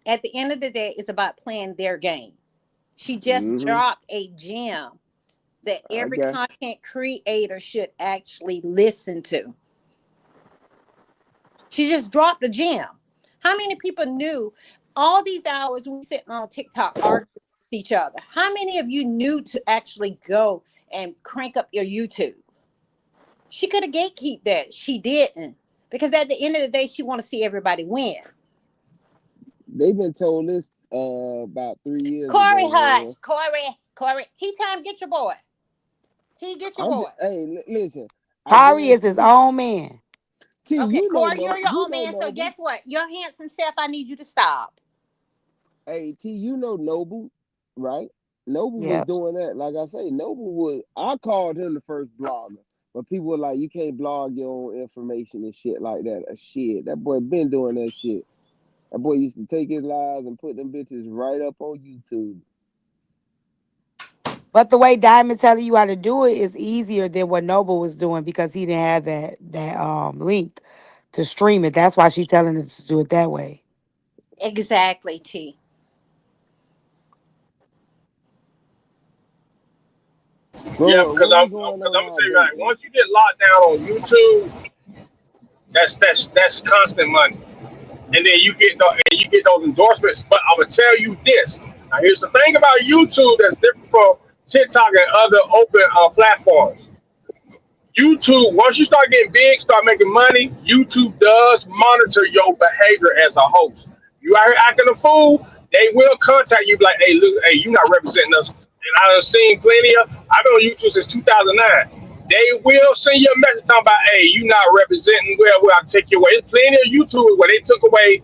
at the end of the day, it's about playing their game. She just Mm-hmm. dropped a gem that I every got content creator should actually listen to. She just dropped a gem. How many people knew all these hours we sitting on TikTok arguing with each other? How many of you knew to actually go and crank up your YouTube? She could have gatekept that. She didn't. Because at the end of the day, she want to see everybody win. They've been told this about 3 years ago, Corey Roro. Hush. Corey. Tea time, get your boy. T, get your I'm boy. just listen. I Corey is his guarantee own man. T, Okay, you know Corey, you're your you own know man. So Noble. guess what? Your handsome self, I need you to stop. Hey T, you know Noble, right? Noble was Yep. doing that. Like I say, I called him the first blogger. But people were like, you can't blog your own information and shit like that. Shit. That boy been doing that shit. That boy used to take his lives and put them bitches right up on YouTube. But the way Diamond telling you how to do it is easier than what Noble was doing because he didn't have that link to stream it. That's why she's telling us to do it that way. Exactly, T. Yeah, Bro, because what I'm we going because on I'm gonna our tell you break, right. man? Once you get locked down on YouTube, that's constant money. And then you get those endorsements. But I'm gonna tell you this. Now here's the thing about YouTube that's different from TikTok and other open platforms. YouTube, once you start getting big, start making money, YouTube does monitor your behavior as a host. You out here acting a fool, they will contact you like, hey, look, hey, you're not representing us. And I done seen plenty of, I've been on YouTube since 2009. They will send you a message talking about, hey, you not representing, well, I'll take you away. There's plenty of YouTubers where they took away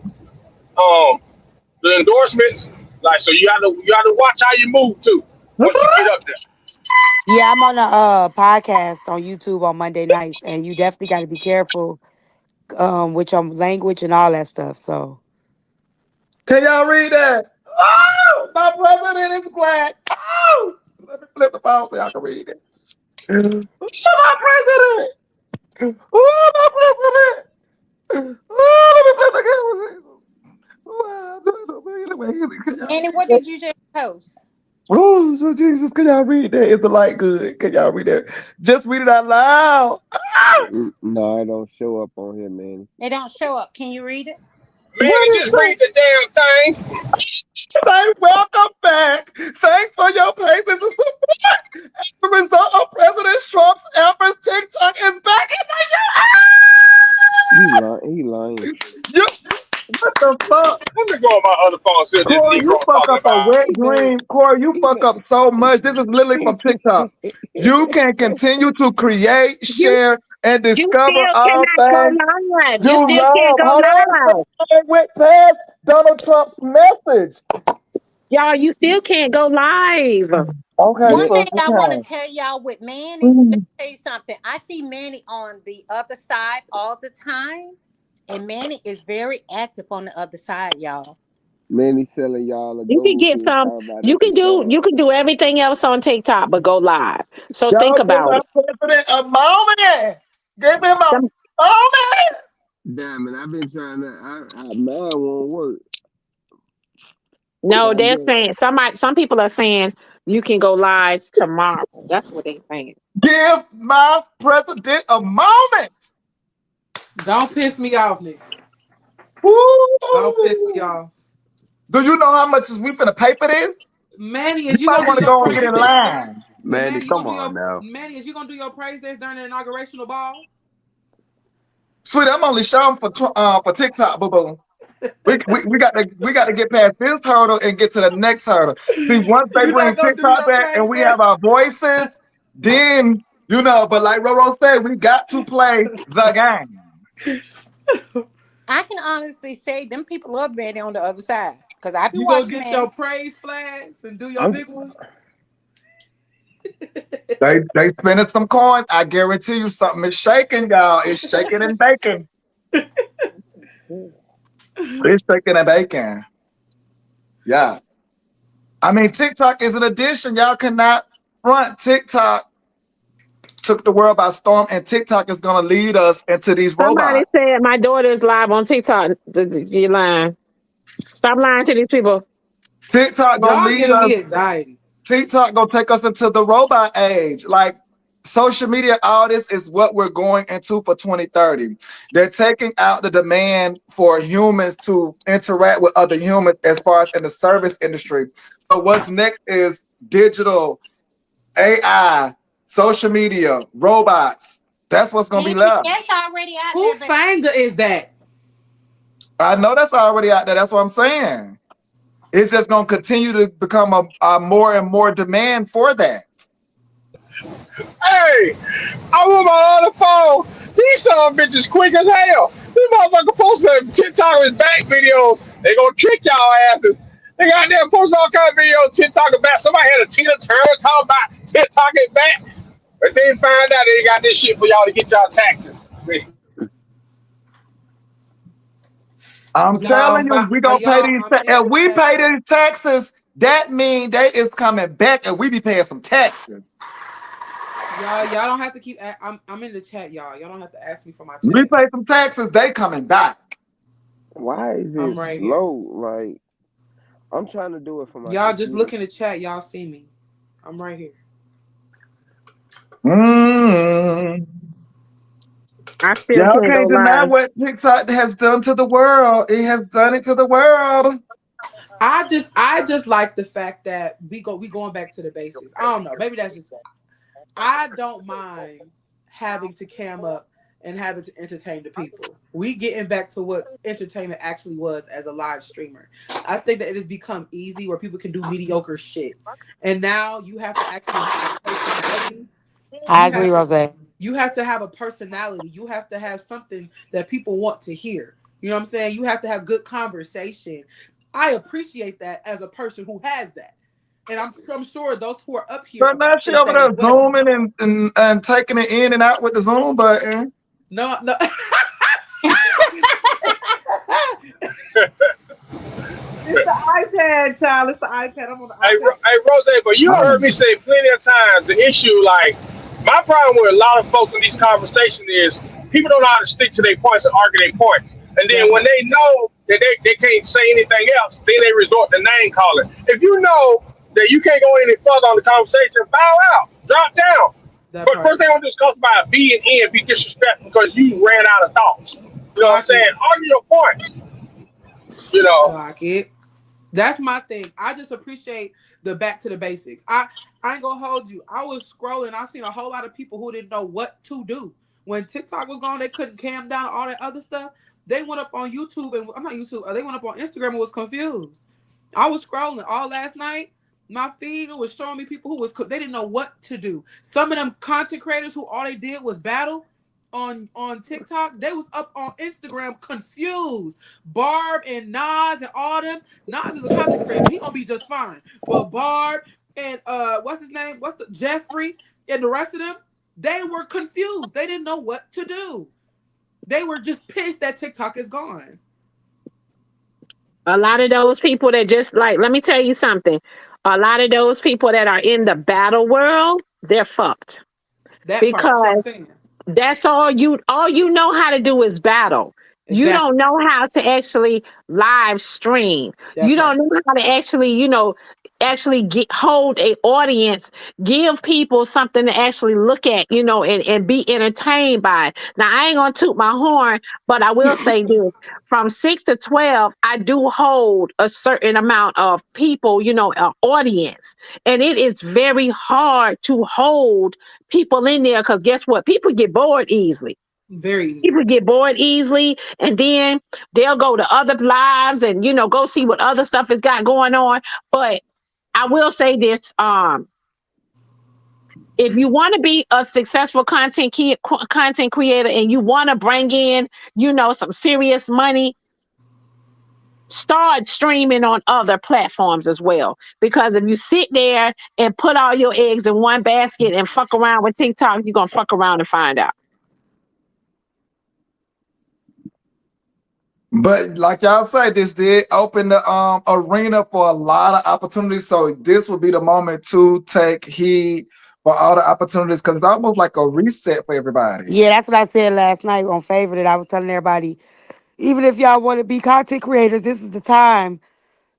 the endorsements. Like, so you have to watch how you move too once you get up there. Yeah, I'm on a podcast on YouTube on Monday nights, and you definitely got to be careful with your language and all that stuff. So Can y'all read that? Oh, my president is black. Oh, let me flip the phone so y'all can read it. Oh, my president. Oh, my president. Oh, let me flip the camera. Can y'all Manny, read what that? did you just post? Oh, so Jesus, can y'all read that? Is the light good? Can y'all read that? Just read it out loud. Oh, No, I don't show up on here, man. They don't show up. Can you read it? what Man, is just that? read the damn thing. Say, welcome back. Thanks for your patience and support. As a result of President Trump's efforts, TikTok is back He lying. in the what the fuck? Let me go on my other phone and see what this Corey, you Negro fuck talking up a about. wet He made dream. Corey, you he fuck made up so much. This is literally from TikTok. You can continue to create, You share, and you discover still all cannot go things live. You you still can't love. go Hold on. live. I went past Donald Trump's message. Y'all, you still can't go live. Okay, One man. so thing I want to okay. tell y'all with Manny, let me tell you something. I see Manny on the other side all the time, and Manny is very active on the other side, y'all. Man, he's selling y'all a You can gold get fish some. talking about You that's a can do. You song. can do everything else on TikTok, but go live. So think Y'all give about our it. president a moment. Give him a Some- moment. Damn it, I've been trying to mine won't work. So No, I they're guess saying some people are saying you can go live tomorrow. That's what they're saying. Give my president a moment. Don't piss me off, nigga. Don't piss me Woo. off. Do you know how much is we finna pay for this? Manny, You is you might gonna do want to your go and get praise in dance during line. Manny, Manny, you come gonna do on your now. Manny, is you gonna do your praise dance during the inaugurational ball? Sweet, I'm only showing for TikTok, boo boo. We got to get past this hurdle and get to the next hurdle. See, once they You bring not gonna do TikTok your back and praise we dance? have our voices, then But like Roro said, we got to play the game. I can honestly say them people love Manny on the other side because I be You gonna watching get Manny. your praise flags and do your I'm big one? They spending some coin. I guarantee you something is shaking, y'all. It's shaking and baking. It's shaking and baking. Yeah. I mean, TikTok is an addition. Y'all cannot front. TikTok took the world by storm, and TikTok is going to lead us into these Somebody robots. said my daughter is live on TikTok. You lying. Stop lying to these people. TikTok going to Y'all lead giving us. me anxiety. TikTok going to take us into the robot age. Like, social media, all this is what we're going into for 2030. They're taking out the demand for humans to interact with other humans as far as in the service industry. So what's next is digital, AI, social media, robots. That's what's going to be left. That's already out Whose there. finger is that? I know that's already out there. That's what I'm saying. It's just going to continue to become a more and more demand for that. Hey, I'm on my other phone. These son of bitches quick as hell. These motherfuckers posting TikTok with back videos. They gonna trick y'all asses. They got there posting all kind of videos TikTok back. Somebody had a Tina Turner talking about TikTok back. But they find out they got this shit for y'all to get y'all taxes. I'm telling you, we gonna pay Y'all, these. I'm in If the we chat. pay these taxes, that means they is coming back, and we be paying some taxes. Y'all don't have to keep. I'm in the chat, y'all. Y'all don't have to ask me for my We text. pay some taxes, they coming back. Why is it I'm right here. slow? Like, I'm trying to do it for my Y'all just computer. look in the chat. Y'all see me. I'm right here. I still Y'all can't go can't deny live. what TikTok has done to the world. It has done it to the world. I just like the fact that we going back to the basics. I don't know. Maybe that's just. I don't mind having to cam up and having to entertain the people. We getting back to what entertainment actually was as a live streamer. I think that it has become easy where people can do mediocre shit, and now you have to actually have a personality. I agree, Rose. You have to have a personality. You have to have something that people want to hear. You know what I'm saying? You have to have good conversation. I appreciate that as a person who has that. And I'm sure those who are up here But now she appreciate over that as there well. zooming and taking it in and out with the zoom button. No. It's the iPad, child. It's the iPad. I'm on the iPad. Hey, Rose, but you heard me say plenty of times the issue, like, my problem with a lot of folks in these conversations is people don't know how to stick to their points and argue their points. And then when they know that they can't say anything else, then they resort to name calling. If you know that you can't go any further on the conversation, bow out, drop down. That But part. first thing I want to discuss about being in, be disrespectful because you ran out of thoughts. You know what I'm Clock saying? it. Argue your points. You know. Clock it. That's my thing. I just appreciate the back to the basics. I ain't gonna hold you. I was scrolling. I seen a whole lot of people who didn't know what to do when TikTok was gone. They couldn't cam down all that other stuff. They went up on YouTube and I'm not YouTube. They went up on Instagram and was confused. I was scrolling all last night. My feed was showing me people who was they didn't know what to do. Some of them content creators who all they did was battle on TikTok, they was up on Instagram confused. Barb and Nas and all them. Nas is a content creator. He gonna be just fine. But Barb and what's his name? What's the Jeffrey and the rest of them? They were confused. They didn't know what to do. They were just pissed that TikTok is gone. A lot of those people that just like, let me tell you something. A lot of those people that are in the battle world, they're fucked That part. That's what I'm because saying. that's all you know how to do is battle. You don't Exactly. know how to actually live stream. That You don't part. know how to actually, actually hold a audience, give people something to actually look at, and be entertained by. Now I ain't gonna toot my horn, but I will say this: from 6 to 12, I do hold a certain amount of people, an audience, and it is very hard to hold people in there because guess what? People get bored easily. Very easily. People get bored easily, and then they'll go to other lives and go see what other stuff has got going on. But I will say this: if you want to be a successful content creator and you want to bring in some serious money, start streaming on other platforms as well. Because if you sit there and put all your eggs in one basket and fuck around with TikTok, you're gonna fuck around and find out. But like y'all say, this did open the arena for a lot of opportunities. So this would be the moment to take heed for all the opportunities because it's almost like a reset for everybody. Yeah, that's what I said last night on Favorite. I was telling everybody, even if y'all want to be content creators, this is the time.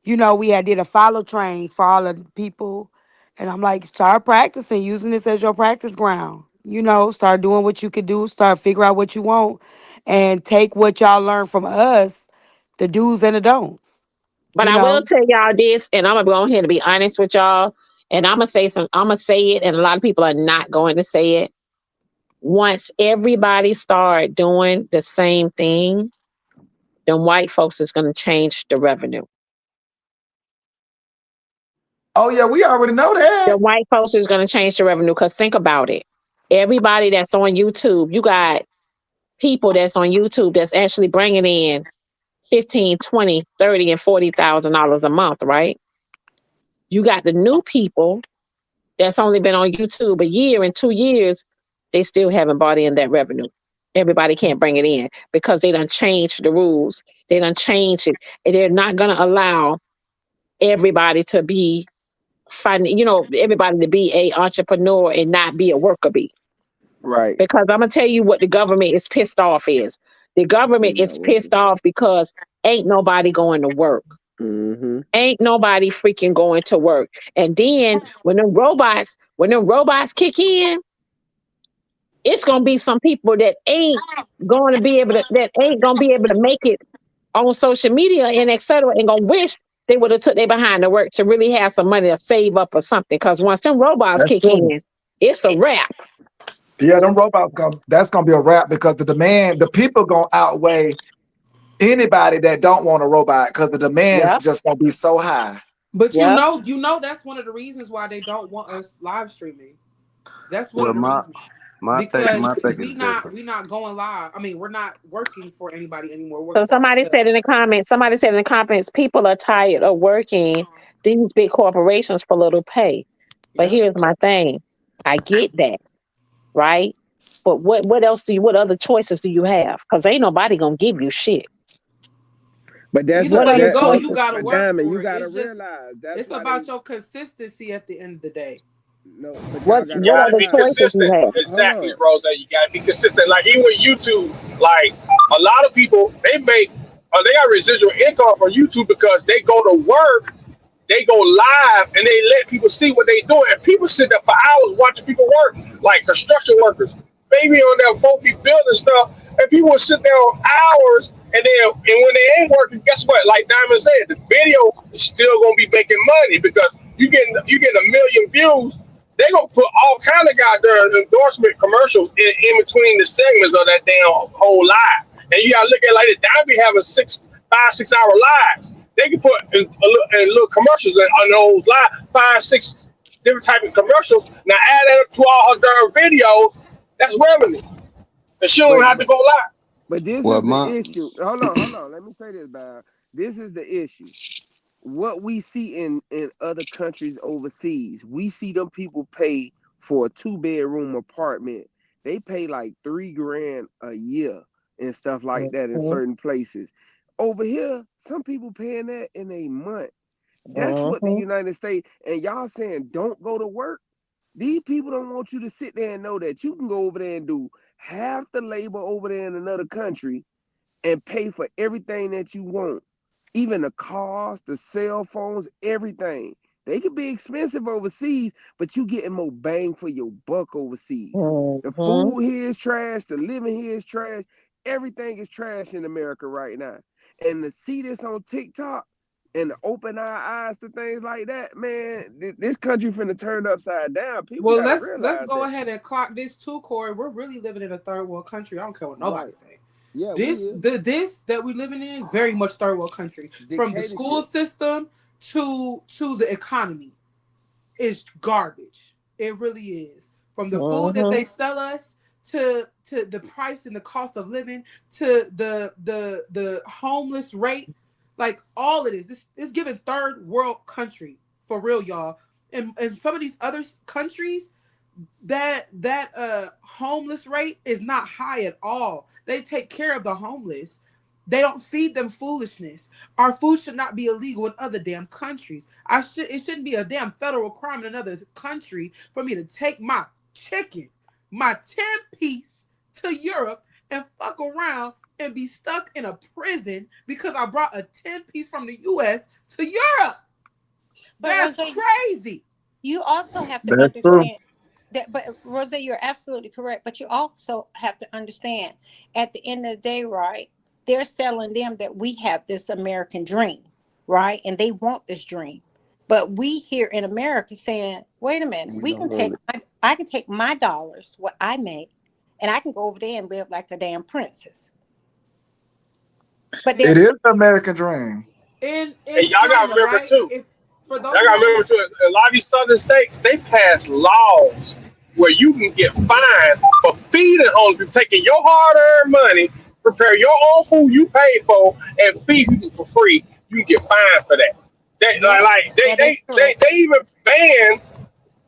You know, we had did a follow train for all of the people. And I'm like, start practicing, using this as your practice ground. You know, start doing what you could do, start figure out what you want, and take what y'all learn from us, the do's and the don'ts. But You I will know? tell y'all this, and I'm gonna go ahead and be honest with y'all. And I'm gonna say it, and a lot of people are not going to say it. Once everybody start doing the same thing, then white folks is gonna change the revenue. Oh yeah, we already know The that. white folks is gonna change the revenue because think about it. Everybody that's on YouTube, you got people that's on YouTube that's actually bringing in 15, 20, 30, and $40,000 a month, right? You got the new people that's only been on YouTube a year and 2 years, they still haven't bought in that revenue. Everybody can't bring it in because they done changed the rules. They done changed it. And they're not gonna allow everybody to be everybody to be a entrepreneur and not be a worker bee. Right. Because I'm gonna tell you what the government is pissed off is. The They government is not pissed working. off because ain't nobody going to work. Mm-hmm. Ain't nobody freaking going to work. And then when them robots kick in, it's gonna be some people that ain't gonna be able to make it on social media and etc. and gonna wish they would have took their behind the work to really have some money to save up or something. Because once them robots That's kick true. in, it's a wrap. Yeah, them robots that's gonna be a wrap because the demand, the people gonna outweigh anybody that don't want a robot because the demand is Yep, just gonna be so high. But yep. you know that's one of the reasons why they don't want us live streaming. That's one Well, of the my reasons my thing because my thing is we this. not going live. I mean, we're not working for anybody anymore. We're So working for ourselves. somebody said in the comments, people are tired of working these big corporations for little pay. But Yep. here's my thing. I get that, right? But what other choices do you have? Because ain't nobody gonna give you shit. But that's Either What what way you other that go, but you choices? gotta but work Diamond, you for it. gotta It's just realize that's it's why they about your consistency at the end of the day. no, but What y'all You gotta what gotta other be realize. choices you consistent. have? Hold Exactly, on. Rose. You gotta be consistent. Like even with YouTube, like a lot of people, they got residual income from YouTube because they go to work, they go live, and they let people see what they doing. And people sit there for hours watching people work, like construction workers, maybe on their folky building stuff, and people will sit there on hours. And when they ain't working, guess what? Like Diamond said, the video is still gonna be making money because you getting 1 million views. They gonna put all kind of goddamn endorsement commercials in between the segments of that damn whole live. And you gotta look at it like that. Diamond having 5 6 hour lives. They can put in little commercials on those live, 5 6 different type of commercials. Now add that up to all her darn videos. That's revenue. And she don't But even have to go live. but this Well, is the my issue. Hold on. Let me say this, Bob. This is the issue. What we see in other countries overseas, we see them people pay for a 2 bedroom apartment. They pay like 3 grand a year and stuff like that in Mhm, certain places. Over here, some people paying that in a month. That's what the mhm. United States and y'all saying don't go to work. These people don't want you to sit there and know that you can go over there and do half the labor over there in another country and pay for everything that you want, even the cars, the cell phones, everything. They could be expensive overseas, but you getting more bang for your buck overseas. The Mhm. food here is trash. The living here is trash. Everything is trash in America right now. And to see this on TikTok and to open our eyes to things like that, man, this country finna turn upside down. People Well, gotta let's realize go that. ahead and clock this too, Corey. We're really living in a third world country. I don't care what nobody Right. say. Yeah, we is. This that we living in very much third world country. From the school Dictatorship. system to the economy is garbage. It really is. From the food that Mhm. they sell us to the price and the cost of living to the homeless rate Like all it is, it's giving third world country for real, y'all. And some of these other countries, that homeless rate is not high at all. They take care of the homeless. They don't feed them foolishness. Our food should not be illegal in other damn countries. It shouldn't be a damn federal crime in another country for me to take my chicken, my 10-piece to Europe and fuck around and be stuck in a prison because I brought a 10-piece from the US to Europe. But That's Rose, crazy. you also have to That's true. understand that, but Rose, you're absolutely correct. But you also have to understand at the end of the day, right? They're selling them that we have this American dream, right? And they want this dream. But we here in America saying, wait a minute, We don't want it. I can take my dollars, what I make, and I can go over there and live like a damn princess. But It there's is the American dream. In And y'all gotta China, remember right? too. If for those Y'all who gotta don't know, remember too. A lot of these southern states, they pass laws where you can get fined for feeding homeless people, taking your hard-earned money, prepare your own food you paid for, and feed people for free. You can get fined for that. They yep. like that is correct. they even ban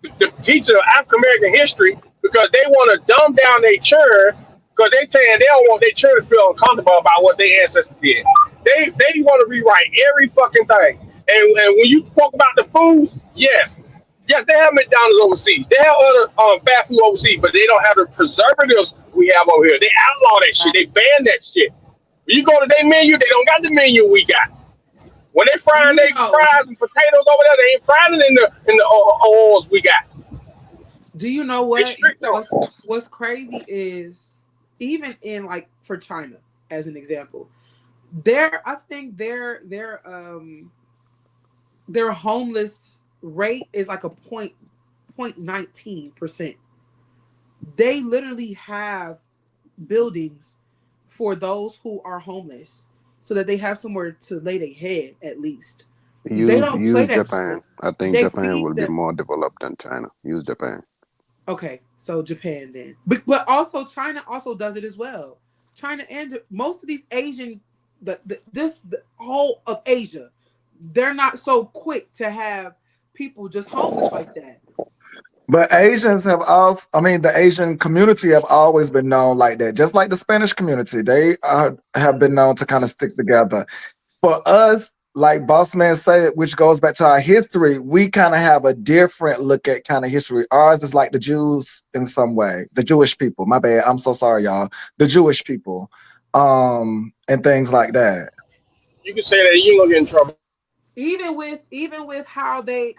the teaching of African American history because they want to dumb down their children because they saying they don't want their children to feel uncomfortable about what their ancestors did. They want to rewrite every fucking thing. And when you talk about the foods, yes, they have McDonald's overseas. They have other fast food overseas, but they don't have the preservatives we have over here. They outlaw that shit. Right. They ban that shit. When you go to their menu, they don't got the menu we got. When they Do frying you their know? fries and potatoes over there, they ain't frying it in the oils we got. Do you know They what? strict on it. What's crazy is even in like for China, as an example, I think their homeless rate is like a 0.19%. They literally have buildings for those who are homeless so that they have somewhere to lay their head at least. They don't play Use that Japan. shit. I think They Japan feed will be them. more developed than China. Use Japan. Okay, so Japan then, but also China also does it as well. China and most of these Asian, the whole of Asia, they're not so quick to have people just homeless like that. But Asians have also, I mean, the Asian community have always been known like that. Just like the Spanish community, they have been known to kind of stick together. For us, like Boss Man said, which goes back to our history, we kind of have a different look at kind of history. Ours is like the Jews in some way, the Jewish people. My bad. I'm so sorry, y'all. The Jewish people, and things like that. You can say that you ain't gonna get in trouble. Even with how they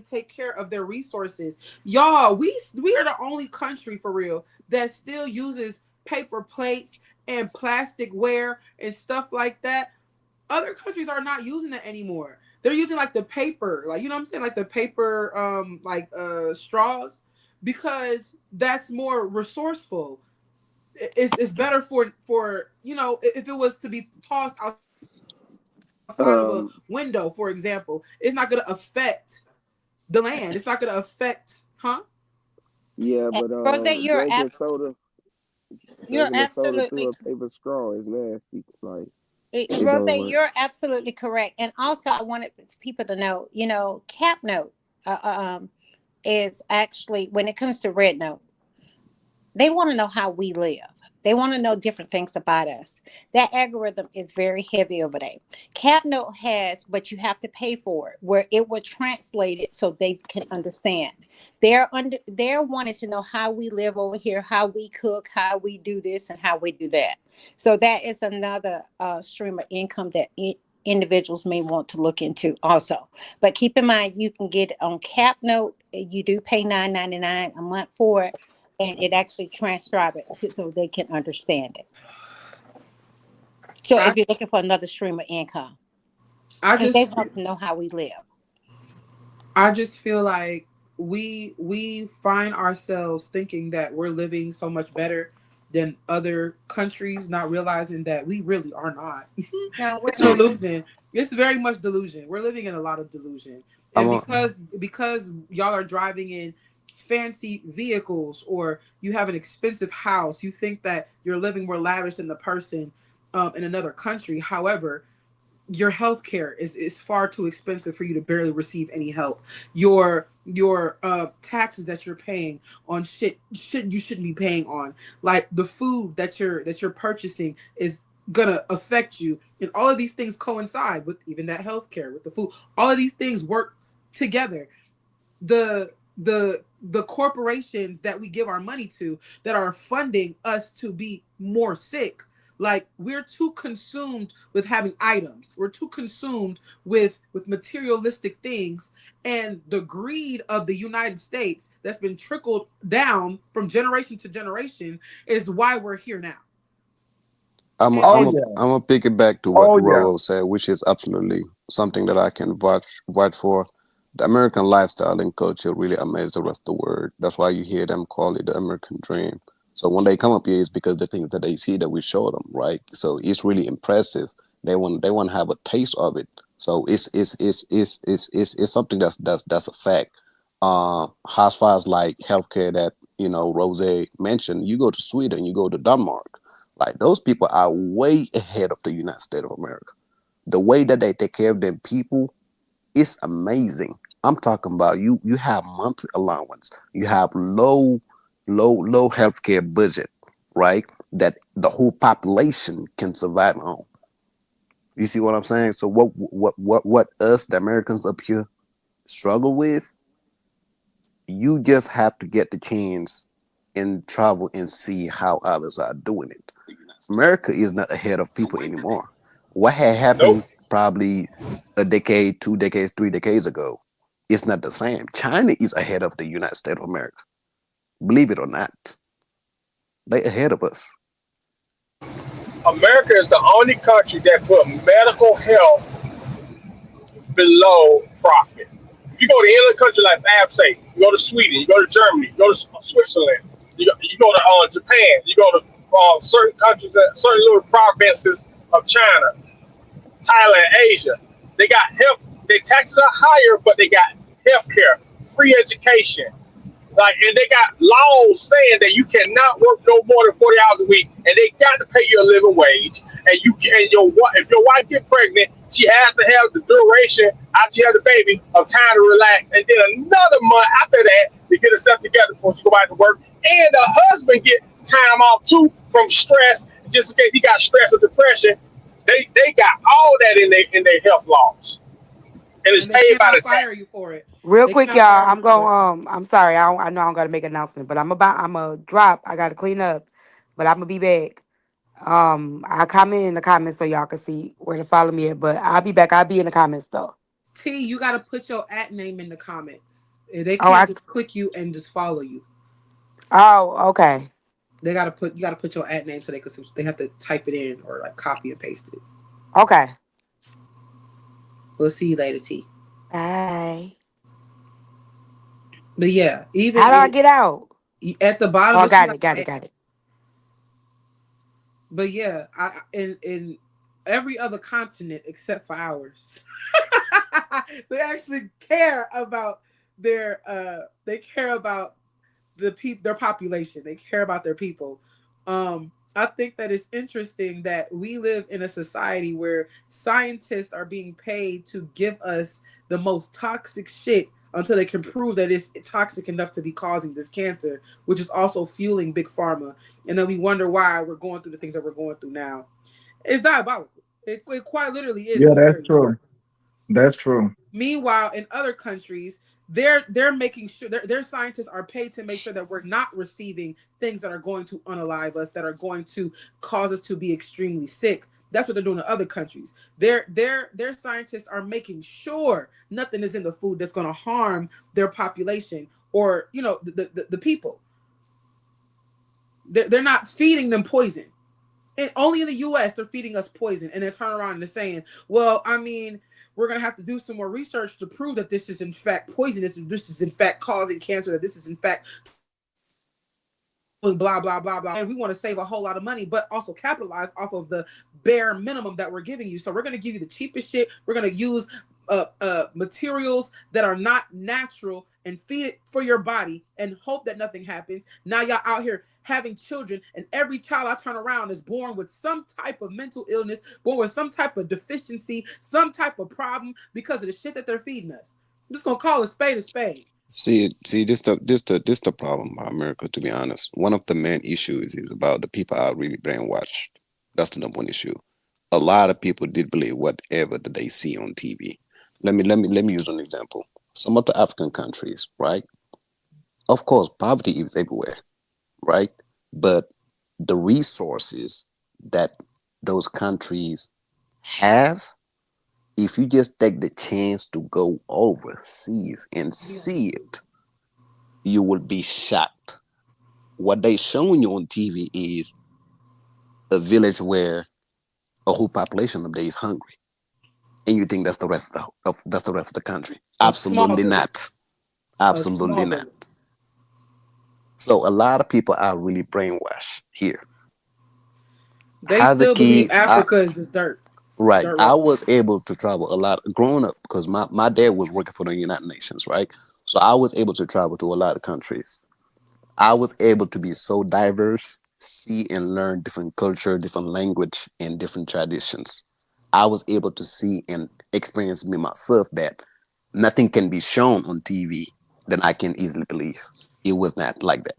take care of their resources, y'all, we are the only country for real that still uses paper plates and plastic ware and stuff like that. Other countries are not using that anymore. They're using like the paper, like, you know what I'm saying, like the paper straws, because that's more resourceful. It's better for if it was to be tossed outside of a window, for Um, example, it's not going to affect the land. It's not going to affect, yeah, And but Rose, you're drinking the soda through absolutely a paper straw is nasty. Like it Rose, don't work. you're absolutely correct. And also, I wanted people to know, Cap Note is actually, when it comes to Red Note, they want to know how we live. They want to know different things about us. That algorithm is very heavy over there. CapNote has, but you have to pay for it, where it will translate it so they can understand. They're wanting to know how we live over here, how we cook, how we do this, and how we do that. So that is another stream of income that individuals may want to look into also. But keep in mind, you can get it on CapNote. You do pay $9.99 a month for it, and it actually transcribe it so they can understand it. So I if you're looking for another stream of income, I because they just want to know how we live. I just feel like we find ourselves thinking that we're living so much better than other countries, not realizing that we really are not. No, we're It's So not. delusion. It's very much delusion. We're living in a lot of delusion. I'm And a, because y'all are driving in fancy vehicles, or you have an expensive house, you think that you're living more lavish than the person in another country. However, your health care is far too expensive for you to barely receive any help. Your taxes that you're paying on shit you shouldn't be paying on. Like the food that you're purchasing is gonna affect you. And all of these things coincide with even that health care, with the food. All of these things work together. The corporations that we give our money to that are funding us to be more sick, like we're too consumed with having items, we're too consumed with materialistic things, and the greed of the United States that's been trickled down from generation to generation is why we're here now. I'm And, a, I'm Oh a, and yeah. I'm a pick it back to what Oh yeah. Roro said, which is absolutely something that I can vouch for. The American lifestyle and culture really amaze the rest of the world. That's why you hear them call it the American dream. So when they come up here, it's because the things that they see that we show them, right? So it's really impressive. They want to have a taste of it. So it's something that's a fact. As far as like healthcare that Rose mentioned, you go to Sweden, you go to Denmark, like those people are way ahead of the United States of America. The way that they take care of them people is amazing. I'm talking about you have monthly allowance, you have low healthcare budget, right? That the whole population can survive on. You see what I'm saying? So what us the Americans up here struggle with, you just have to get the chance and travel and see how others are doing it. America is not ahead of people anymore. What had Nope. happened probably a decade, 2 decades, 3 decades ago, it's not the same. China is ahead of the United States of America. Believe it or not, they ahead of us. America is the only country that put medical health below profit. If you go to any other country like Fab say, you go to Sweden, you go to Germany, you go to Switzerland, you go to Japan, you go to certain countries, certain little provinces of China, Thailand, Asia. They got health. Their taxes are higher, but they got health care, free education. Like, and they got laws saying that you cannot work no more than 40 hours a week, and they got to pay you a living wage. And if your wife get pregnant, she has to have the duration after you have the baby of time to relax, and then another month after that to get herself together before she go back to work. And the husband get time off too from stress, just in case he got stress or depression. They got all that in their health laws, and it's they paid by the cannot fire tax. you for it. Real They quick, cannot fire y'all. you I'm for it. going. I'm sorry. I know I'm gonna make an announcement, but I'm gonna drop. I gotta clean up, but I'm gonna be back. I'll comment in the comments so y'all can see where to follow me at. But I'll be back. I'll be in the comments though. T, you got to put your at name in the comments. They Oh, can't just click you and just follow you. Oh, okay. You got to put your at name so they have to type it in or like copy and paste it. Okay. We'll see you later, T. Bye. But yeah, even How do I get out? at the Oh, bottom, I you'll see got like it. Got it. an. Got it. But yeah, in every other continent except for ours, they actually care about they care about their population. They care about their people. I think that it's interesting that we live in a society where scientists are being paid to give us the most toxic shit until they can prove that it's toxic enough to be causing this cancer, which is also fueling big pharma. And then we wonder why we're going through the things that we're going through now. It's diabolical. It quite literally is Yeah, that's nefarious. true. That's true. Meanwhile, in other countries, they're making sure their scientists are paid to make sure that we're not receiving things that are going to unalive us, that are going to cause us to be extremely sick. That's what they're doing in other countries. Their scientists are making sure nothing is in the food that's going to harm their population or the people. They're not feeding them poison. And only in the U.S. they're feeding us poison, and then turn around and they're saying, "Well, I mean, we're gonna have to do some more research to prove that this is in fact poisonous. This is in fact causing cancer. That this is in fact blah blah blah blah." And we want to save a whole lot of money, but also capitalize off of the bare minimum that we're giving you. So we're gonna give you the cheapest shit. We're gonna use materials that are not natural and feed it for your body and hope that nothing happens. Now y'all out here having children, and every child I turn around is born with some type of mental illness, born with some type of deficiency, some type of problem because of the shit that they're feeding us. I'm just gonna call a spade a spade. See, this the problem about America. To be honest, one of the main issues is about the people are really brainwashed. That's the number one issue. A lot of people did believe whatever that they see on TV. Let me use an example. Some of the African countries, right? Of course, poverty is everywhere, right? But the resources that those countries have, if you just take the chance to go overseas and see it, you will be shocked. What they showing you on TV is a village where a whole population of there is hungry, and you think that's the rest that's the rest of the country. A small Absolutely village. not. A Absolutely small not. village. So a lot of people are really brainwashed here. They As a still believe kid, Africa is just dirt. right, Dirt I rock. was able to travel a lot growing up because my dad was working for the United Nations, right? So I was able to travel to a lot of countries. I was able to be so diverse, see and learn different culture, different language, and different traditions. I was able to see and experience me myself that nothing can be shown on TV that I can easily believe. It was not like that.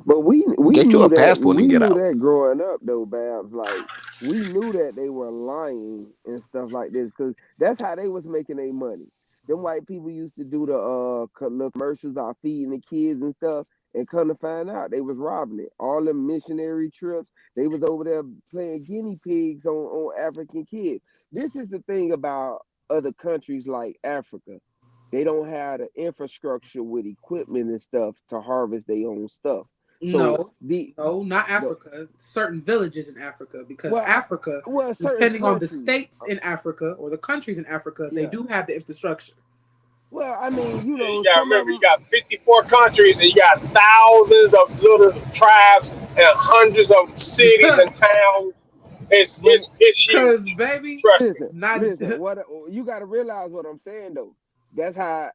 But we Get you knew a that passport and we get knew out. that growing up though, Babs. Like we knew that they were lying and stuff like this because that's how they was making their money. Them white people used to do the little commercials about feeding the kids and stuff, and come to find out they was robbing it. All them missionary trips, they was over there playing guinea pigs on African kids. This is the thing about other countries like Africa. They don't have the infrastructure with equipment and stuff to harvest their own stuff. So No, the no, not no, Africa. Certain villages in Africa, because well, Africa, well, certain depending on the countries. states in Africa or the countries in Africa, they Yeah. do have the infrastructure. Well, I mean, You gotta some of remember, you them. got 54 countries and you got thousands of little tribes and hundreds of cities and towns. But It's Cause huge. baby, Trust me. not listen. What you got to realize what I'm saying though. That's how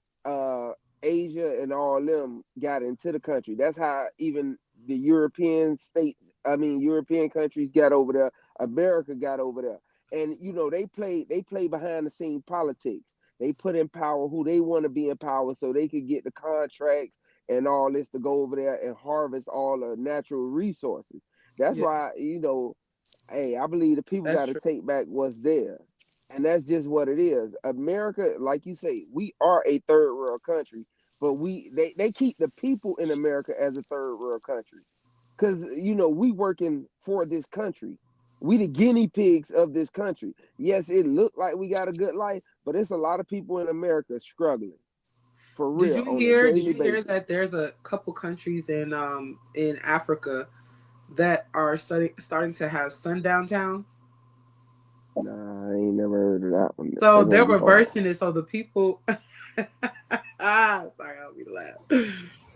Asia and all them got into the country. That's how even the European states, I mean European countries got over there. America got over there, and they play behind the scene politics. They put in power who they want to be in power, so they could get the contracts and all this to go over there and harvest all the natural resources. That's yeah, why hey, I believe the people that's got to true. take back what's theirs. And that's just what it is. America, like you say, we are a third world country, but they keep the people in America as a third world country. Cause we working for this country. We the guinea pigs of this country. Yes, it looked like we got a good life, but it's a lot of people in America struggling for Did real you on a hear? Did daily you hear basis. that there's a couple countries in Africa that are starting to have sundown towns? Nah, I ain't never heard of that one. So They're gonna they're be hard. reversing it. So the people, sorry, I'll be laugh.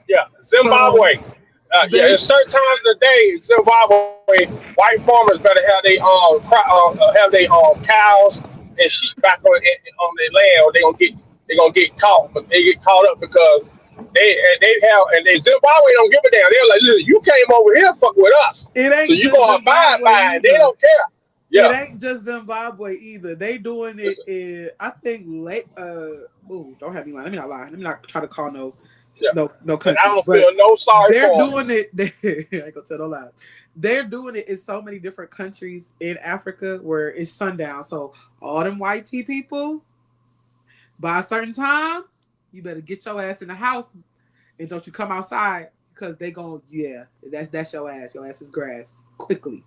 Yeah, So Zimbabwe. Yeah, they at certain times of the day, in Zimbabwe, white farmers better have their cows and sheep back on their land, or they gonna get caught. But they get caught up because Zimbabwe don't give a damn. They're like, listen, you came over here fuck with us, it so ain't you just gonna abide Zimbabwe by it. They either. don't care. It Yeah, ain't just Zimbabwe either. They doing it listen, in, I think, late. Ooh, don't have me lying. Let me not lie. Let me not try to call yeah, no and I countries. don't But feel no sorry they're for them. doing it. I ain't gonna tell no lies. They're doing it in so many different countries in Africa where it's sundown. So all them white tea people, by a certain time, you better get your ass in the house and don't you come outside because they gon' yeah, that's your ass. Your ass is grass quickly.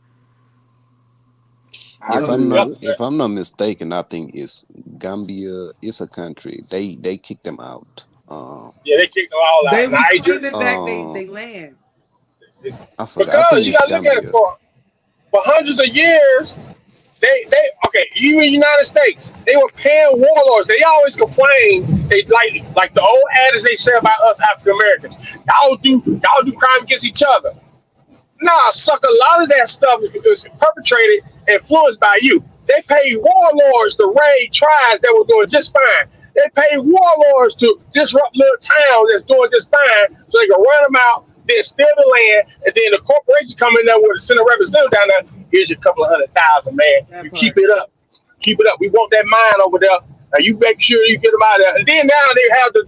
I So Yep. believe it. If I'm not mistaken, I think it's Gambia. It's a country. They kicked them out. Yeah, they kicked them all they out. Niger. reclaiming back Um, they land. I forgot. I Because think you it's gotta look at it Gambia. for hundreds of years. They okay. Even the United States, they were paying warlords. They always complain. They like the old adage they say about us African Americans. Y'all do crime against each other. Nah, suck. A lot of that stuff is perpetrated, influenced by you. They paid warlords to raid tribes that were doing just fine. They pay warlords to disrupt little towns that's doing just fine, so they can run them out, then steal the land, and then the corporation come in there with a center representative down there. Here's your couple of 100,000, man. That You part. keep it up. Keep it up. We want that mine over there. Now you make sure you get them out of there. And then now they have the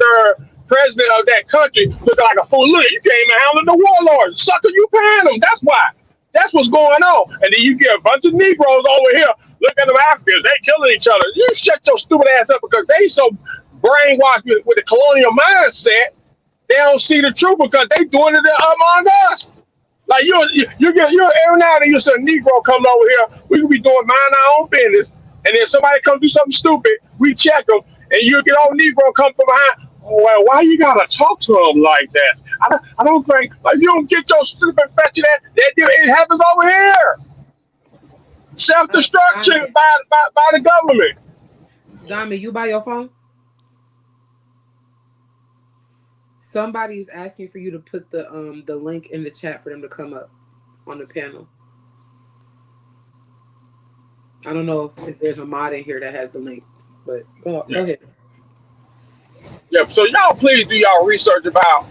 president of that country looking like a fool. Look, you can't even handle the warlords. Sucker, you paying them. That's why. That's what's going on. And then you get a bunch of Negroes over here. Look at them Africans. They killing each other. You shut your stupid ass up because they so brainwashed with the colonial mindset. They don't see the truth because they doing it among us. Like you get every now and then you see a Negro coming over here. We could be doing mind our own business, and then somebody come do something stupid. We check them, and you get old Negro come from behind. Oh, well, why you gotta talk to them like that? I don't think like you don't get your stupid fetching that it happens over here. Self destruction by the government. Diamond, you by your phone? Somebody's asking for you to put the link in the chat for them to come up on the panel. I don't know if there's a mod in here that has the link, but go ahead. Yeah, so y'all please do y'all research about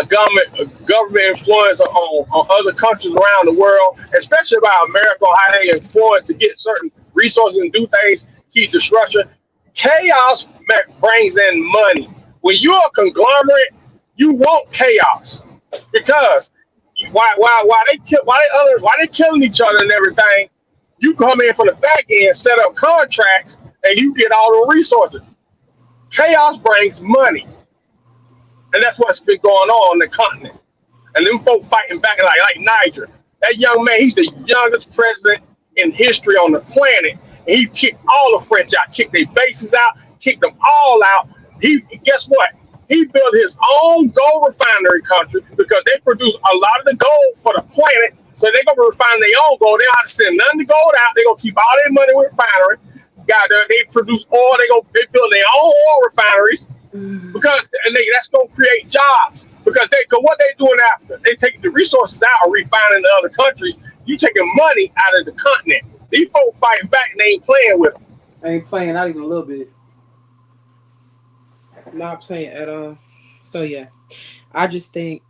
government influence on other countries around the world, especially about America, how they influence to get certain resources and do things, keep destruction. Chaos brings in money. When you're a conglomerate, you want chaos because why they killing each other and everything. You come in from the back end, set up contracts, and you get all the resources. Chaos brings money. And that's what's been going on the continent. And them folk fighting back like Niger. That young man, he's the youngest president in history on the planet. And he kicked all the French out, kicked their bases out, kicked them all out. Guess what? He built his own gold refinery country because they produce a lot of the gold for the planet. So they're gonna refine their own gold. They don't have to send none of the gold out. They're gonna keep all their money with refinery. They produce oil, they build their own oil refineries. Because that's gonna create jobs. Because what they doing after? They take the resources out and refining the other countries. You taking money out of the continent. These folks fighting back and they ain't playing with them. I ain't playing not even a little bit. Not playing at all. So yeah, I just think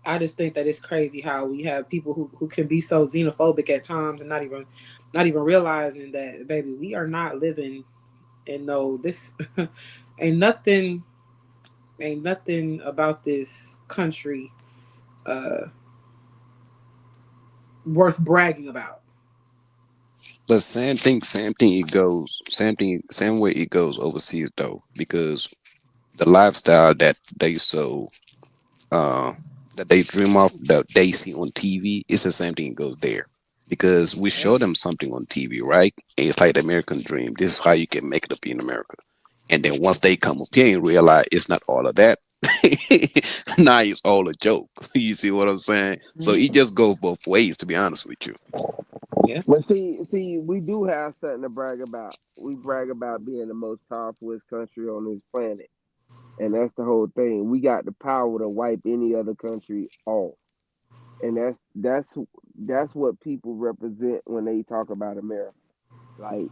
that it's crazy how we have people who can be so xenophobic at times and not even realizing that, baby, we are not living in this ain't nothing about this country worth bragging about. But same way it goes overseas though, because the lifestyle that they that they dream of, that they see on TV, it's the same thing goes there. Because we show them something on TV, right? And it's like the American dream. This is how you can make it up in America. And then once they come up here and realize it's not all of that, now it's all a joke. You see what I'm saying? So it just goes both ways, to be honest with you. Yeah. But see, we do have something to brag about. We brag about being the most powerful country on this planet. And that's the whole thing. We got the power to wipe any other country off. And that's what people represent when they talk about America. Like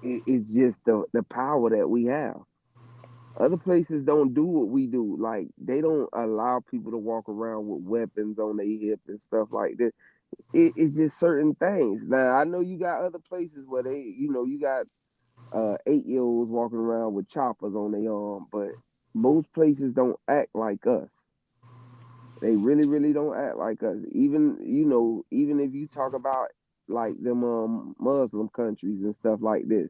it's just the power that we have. Other places don't do what we do. Like they don't allow people to walk around with weapons on their hip and stuff like that. It's just certain things. Now I know you got other places where you got 8-year-olds walking around with choppers on their arm, but most places don't act like us. They really, really don't act like us. Even even if you talk about like them Muslim countries and stuff like this.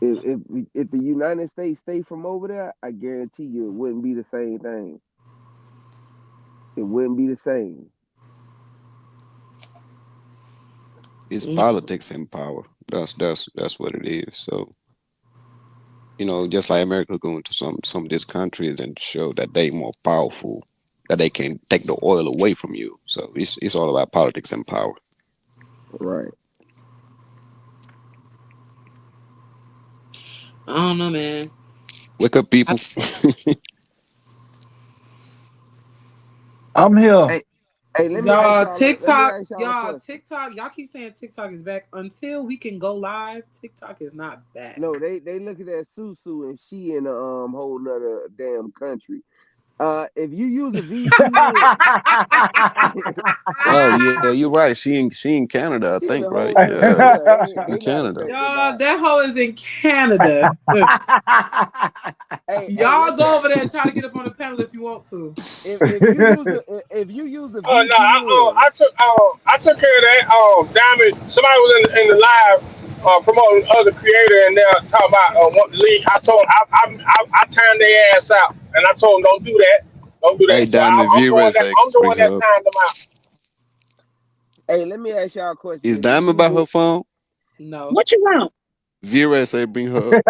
If the United States stay from over there, I guarantee you it wouldn't be the same thing. It wouldn't be the same. It's politics and power. That's what it is. So just like America going to some of these countries and show that they more powerful, that they can take the oil away from you. So it's all about politics and power. Right. I don't know, man. Wake up, people. I'm here. Hey, Hey, let me Y'all, ask TikTok, y'all a y'all, question. TikTok, y'all keep saying TikTok is back. Until we can go live, TikTok is not back. No, they looking at Susu and she in a whole nother damn country. If you use a VPN, Oh yeah, you're right. She in Canada, I she in a think, whole right? nother. Yeah, Yeah, in they not Canada. affected Y'all, by. that hoe is in Canada. Hey, Y'all let me. go over there and try to get up on the panel if you want to. If you use a Oh no, VPN, I took care of that. Diamond, somebody was in the live promoting other creator, and they're talking about what the league. I told I timed their ass out, and I told them don't do that, don't do Hey, that. So Diamond, I'm Vera doing that. say I'm doing bring that. her up. Timed them out. hey, let me ask y'all a question. Is If you Diamond use by her phone? No. What you want? Vera say bring her up.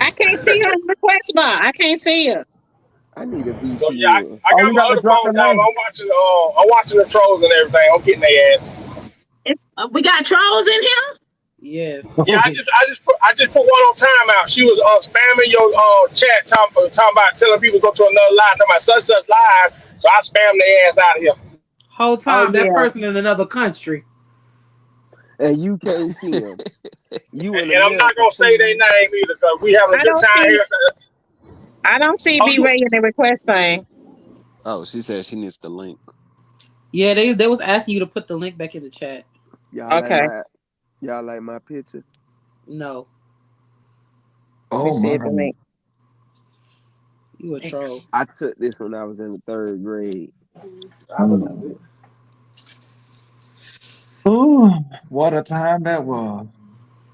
I can't see her in the request bar. I can't see her. I need a So yeah, VPN. I Oh, got you my got to other drop the phone down. link. I'm watching the trolls and everything. I'm getting their ass. We got trolls in here. Yes. Yeah, I just put one on timeout. She was spamming your chat, talking about telling people to go to another live, talking about such live. So I spammed their ass out of here. Whole Oh time that yeah. person in another country. And you can't see them. You in And I'm not America, gonna say their fool. name either because we having a I good don't time see. here. I don't see Oh, B you? Ray in the request thing. Oh, she said she needs the link. Yeah, they was asking you to put the link back in the chat. Y'all like Okay. my y'all like my picture. No, Let me Oh see my if the God. link. you a troll. I took this when I was in the 3rd grade. I believe it. Ooh, what a time that was.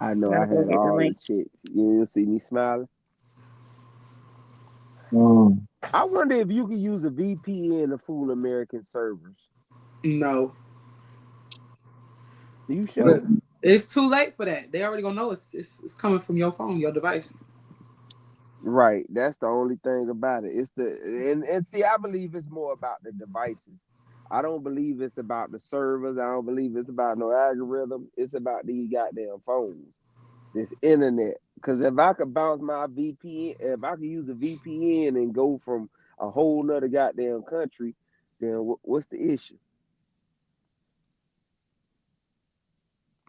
I know I Gotta go had get the all the link. chicks. You didn't see me smiling. Mm. I wonder if you could use a VPN to fool American servers. No, You but sure? it's too late for that. They already gonna know it's coming from your phone, your device. Right. That's the only thing about it. It's and see, I believe it's more about the devices. I don't believe it's about the servers. I don't believe it's about no algorithm. It's about these goddamn phones, this internet. Because if I could bounce my VPN, if I could use a VPN and go from a whole nother goddamn country, then what's the issue?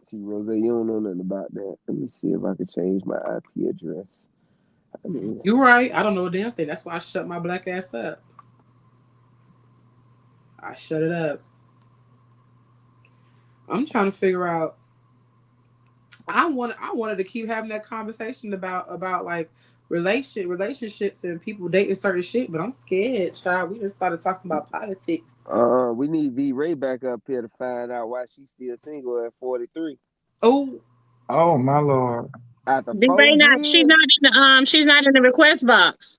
See, Rose, you don't know nothing about that. Let me see if I can change my IP address. I mean, You're right. I don't know a damn thing. That's why I shut my black ass up. I shut it up. I'm trying to figure out. I wanted to keep having that conversation about like relationships and people dating certain shit, but I'm scared, child. We just started talking about politics. we need V Ray back up here to find out why she's still single at 43. Oh, Oh my Lord. After B four Ray not. She's years, not in the She's not in the request box.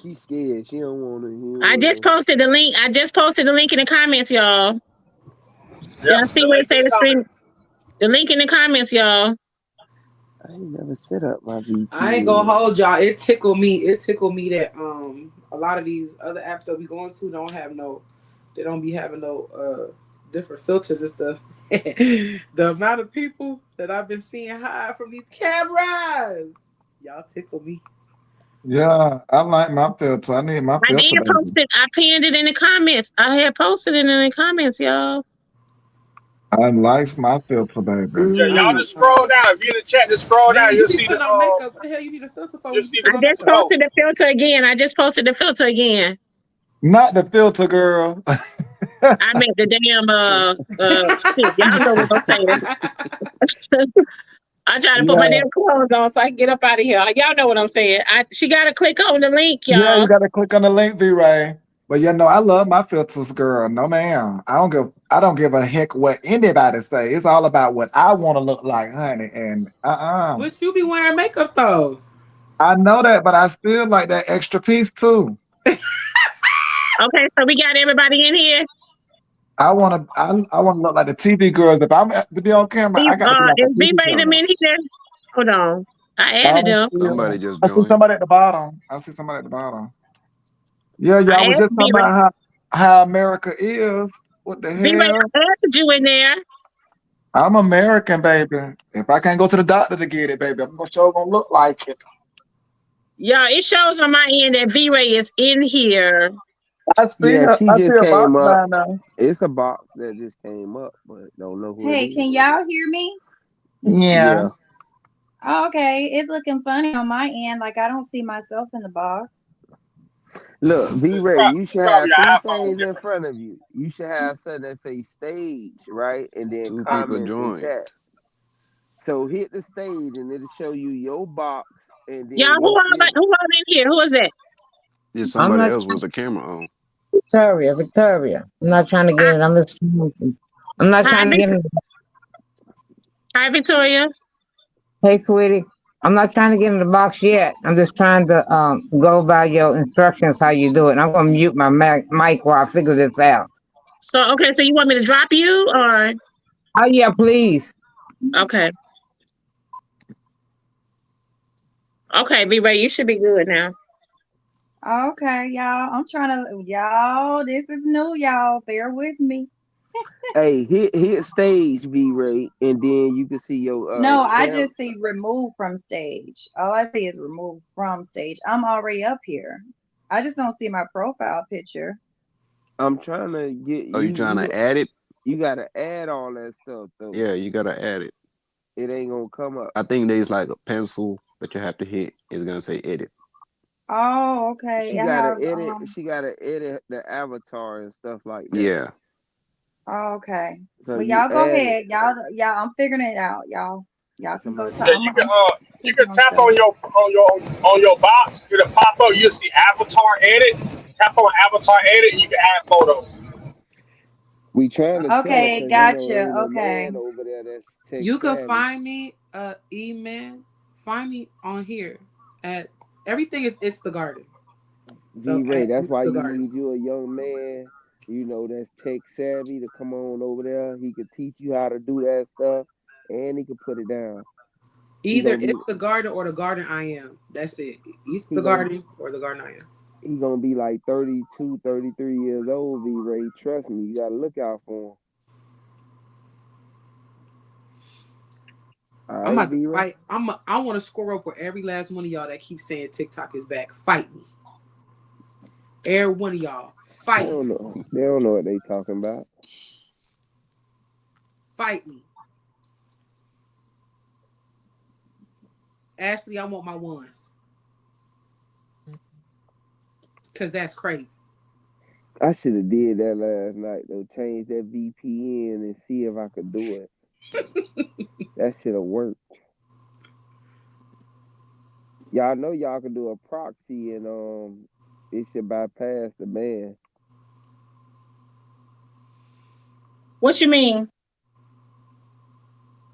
she's scared. She don't want to. I just posted the link. I just posted the link in the comments, y'all. Yep, Y'all see the where it link in say the the stream? comments. The link in the comments, y'all. I ain't never set up my I ain't gonna VPN. hold y'all. It tickled me. It tickled me that a lot of these other apps that we going to don't have no. They don't be having no different filters and stuff. The amount of people that I've been seeing hide from these cameras, y'all tickle me. Yeah, I like my filter. I need my I did filter, post baby. it. I pinned it in the comments. I had posted it in the comments, y'all. I like my filter, baby. Yeah, I y'all don't just know. scroll down. If you in the chat, just scroll down. Nigga, you You'll be see the putting on makeup. What the hell you need a filter for you'll when you see be the I putting on just makeup? oh posted the filter again. I just posted the filter again. Not the filter, girl. I meant the damn shit. Y'all know what I'm saying. I try to put my Yeah, damn clothes on so I can get up out of here. Y'all know what I'm saying. She gotta click on the link, yeah, you y'all. gotta click on the link, V-Ray. But you know, I love my filters, girl. No ma'am. I don't give a heck what anybody say. It's all about what I want to look like, honey. And But you be wearing makeup though. I know that, but I still like that extra piece too. Okay, so we got everybody in here. I wanna look like the TV girls. If I'm to be on camera, I got to be like a Is B TV Ray them girl. in here? Hold on. I I added don't them. see, Somebody just I see joined. somebody at the bottom. I see somebody at the bottom. Yeah, I y'all was just added talking about how America is. What the B Ray. hell? I added you in there. I'm American, baby. If I can't go to the doctor to get it, baby, I'm gonna look like it. Yeah, it shows on my end that V Ray is in here. I see Yeah, her. she I see just a box came up. down now. It's a box that just came up, but don't know who it Hey, is. can y'all hear me? Yeah. Yeah. Oh, okay, it's looking funny on my end. Like I don't see myself in the box. Look, V Ray, you It's should probably have your three iPhone things in different. front of you. You should have something that say stage, right? And then 2 people comments and join. chat. So hit the stage and it'll show you your box and Y'all, then who what's all in it. who all in here? Who is that? There's I'm somebody not else with the camera on. Victoria. I'm not trying to get it. I'm not Hi, trying to get it. Hi, Victoria. Hey, sweetie. I'm not trying to get in the box yet. I'm just trying to go by your instructions how you do it. And I'm gonna mute my mic while I figure this out. So okay, so you want me to drop you or Oh yeah, please. okay. Okay, B Ray, you should be good now. Okay, y'all. I'm trying to y'all. This is new, y'all. Bear with me. Hey, hit stage, V Ray, and then you can see your No, I cam. just see remove from stage. All I see is remove from stage. I'm already up here. I just don't see my profile picture. I'm trying to get Are you trying you. to add it? You gotta add all that stuff though. Yeah, you gotta add it. It ain't gonna come up. I think there's like a pencil that you have to hit. It's gonna say edit. Oh, okay. She I gotta have edit. She gotta edit the avatar and stuff like that. Yeah. oh, okay. So Well, you y'all go add it. ahead. Y'all, I'm figuring it out, y'all. Y'all can go Somebody. talk. Yeah, I'm you clicking can on tap stuff. on your box. It'll pop up. You'll see avatar edit. Tap on avatar edit, and you can add photos. We trying to tell her Okay, because gotcha. ain't no Okay. man over there that's tech You could savvy. find me, E-Man. Find me on here at everything is It's the Garden. V So Ray, at that's It's why the you Garden. need you a young man, that's tech savvy to come on over there. He could teach you how to do that stuff and he could put it down. He Either gonna be It's the Garden or the Garden I Am. That's it. It's he the gonna Garden or the Garden I Am. he gonna be like 32, 33 years old, V Ray. Trust me, you gotta look out for him. All I'm right, about to V Ray. fight. I want to score up with every last one of y'all that keeps saying TikTok is back. Fight me. Every one of y'all. They Fight me. don't know. They don't know what they talking about. Fight me. Ashley, I want my ones. Cause that's crazy. I should have did that last night though. Change that VPN and see if I could do it. That should have worked. Y'all know y'all can do a proxy and it should bypass the ban. What you mean?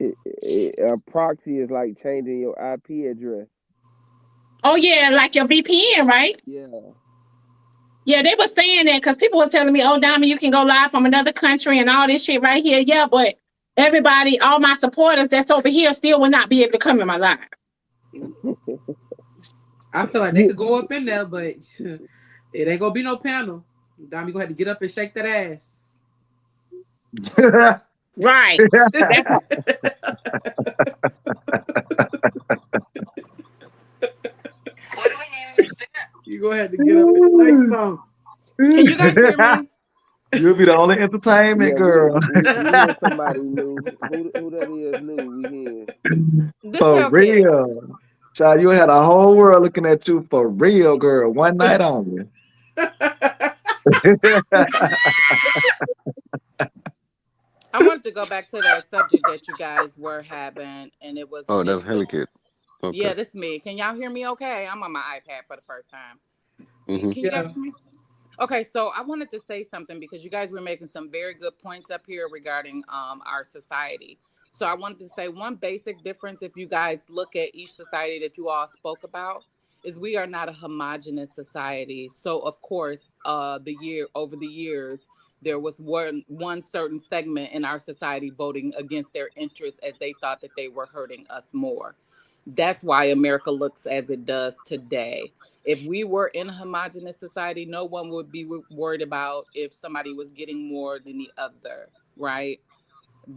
A proxy is like changing your IP address. Oh yeah, like your VPN, right? Yeah. Yeah, they were saying that because people were telling me, "Oh, Diamond, you can go live from another country and all this shit right here." Yeah, but everybody, all my supporters that's over here, still will not be able to come in my live. I feel like they Yeah. could go up in there, but it ain't gonna be no panel. Dom, you gonna have to get up and shake that ass. Right. That's You gonna have to get up and shake some. Can you guys hear me? You'll be the only entertainment Yeah, girl. we hear somebody new. Who that is new? We hear. This For Hellcat. real. Child, you had a whole world looking at you for real, girl. One night only. I wanted to go back to that subject that you guys were having, and it was Oh, that's just with Helikit. Okay. yeah, this is me. Can y'all hear me okay? I'm on my iPad for the first time. Mm-hmm. Can you guys Yeah. hear me? Okay, so I wanted to say something because you guys were making some very good points up here regarding our society. So I wanted to say one basic difference if you guys look at each society that you all spoke about is we are not a homogenous society. So of course, over the years there was one certain segment in our society voting against their interests as they thought that they were hurting us more. That's why America looks as it does today. If we were in a homogenous society, no one would be worried about if somebody was getting more than the other, right?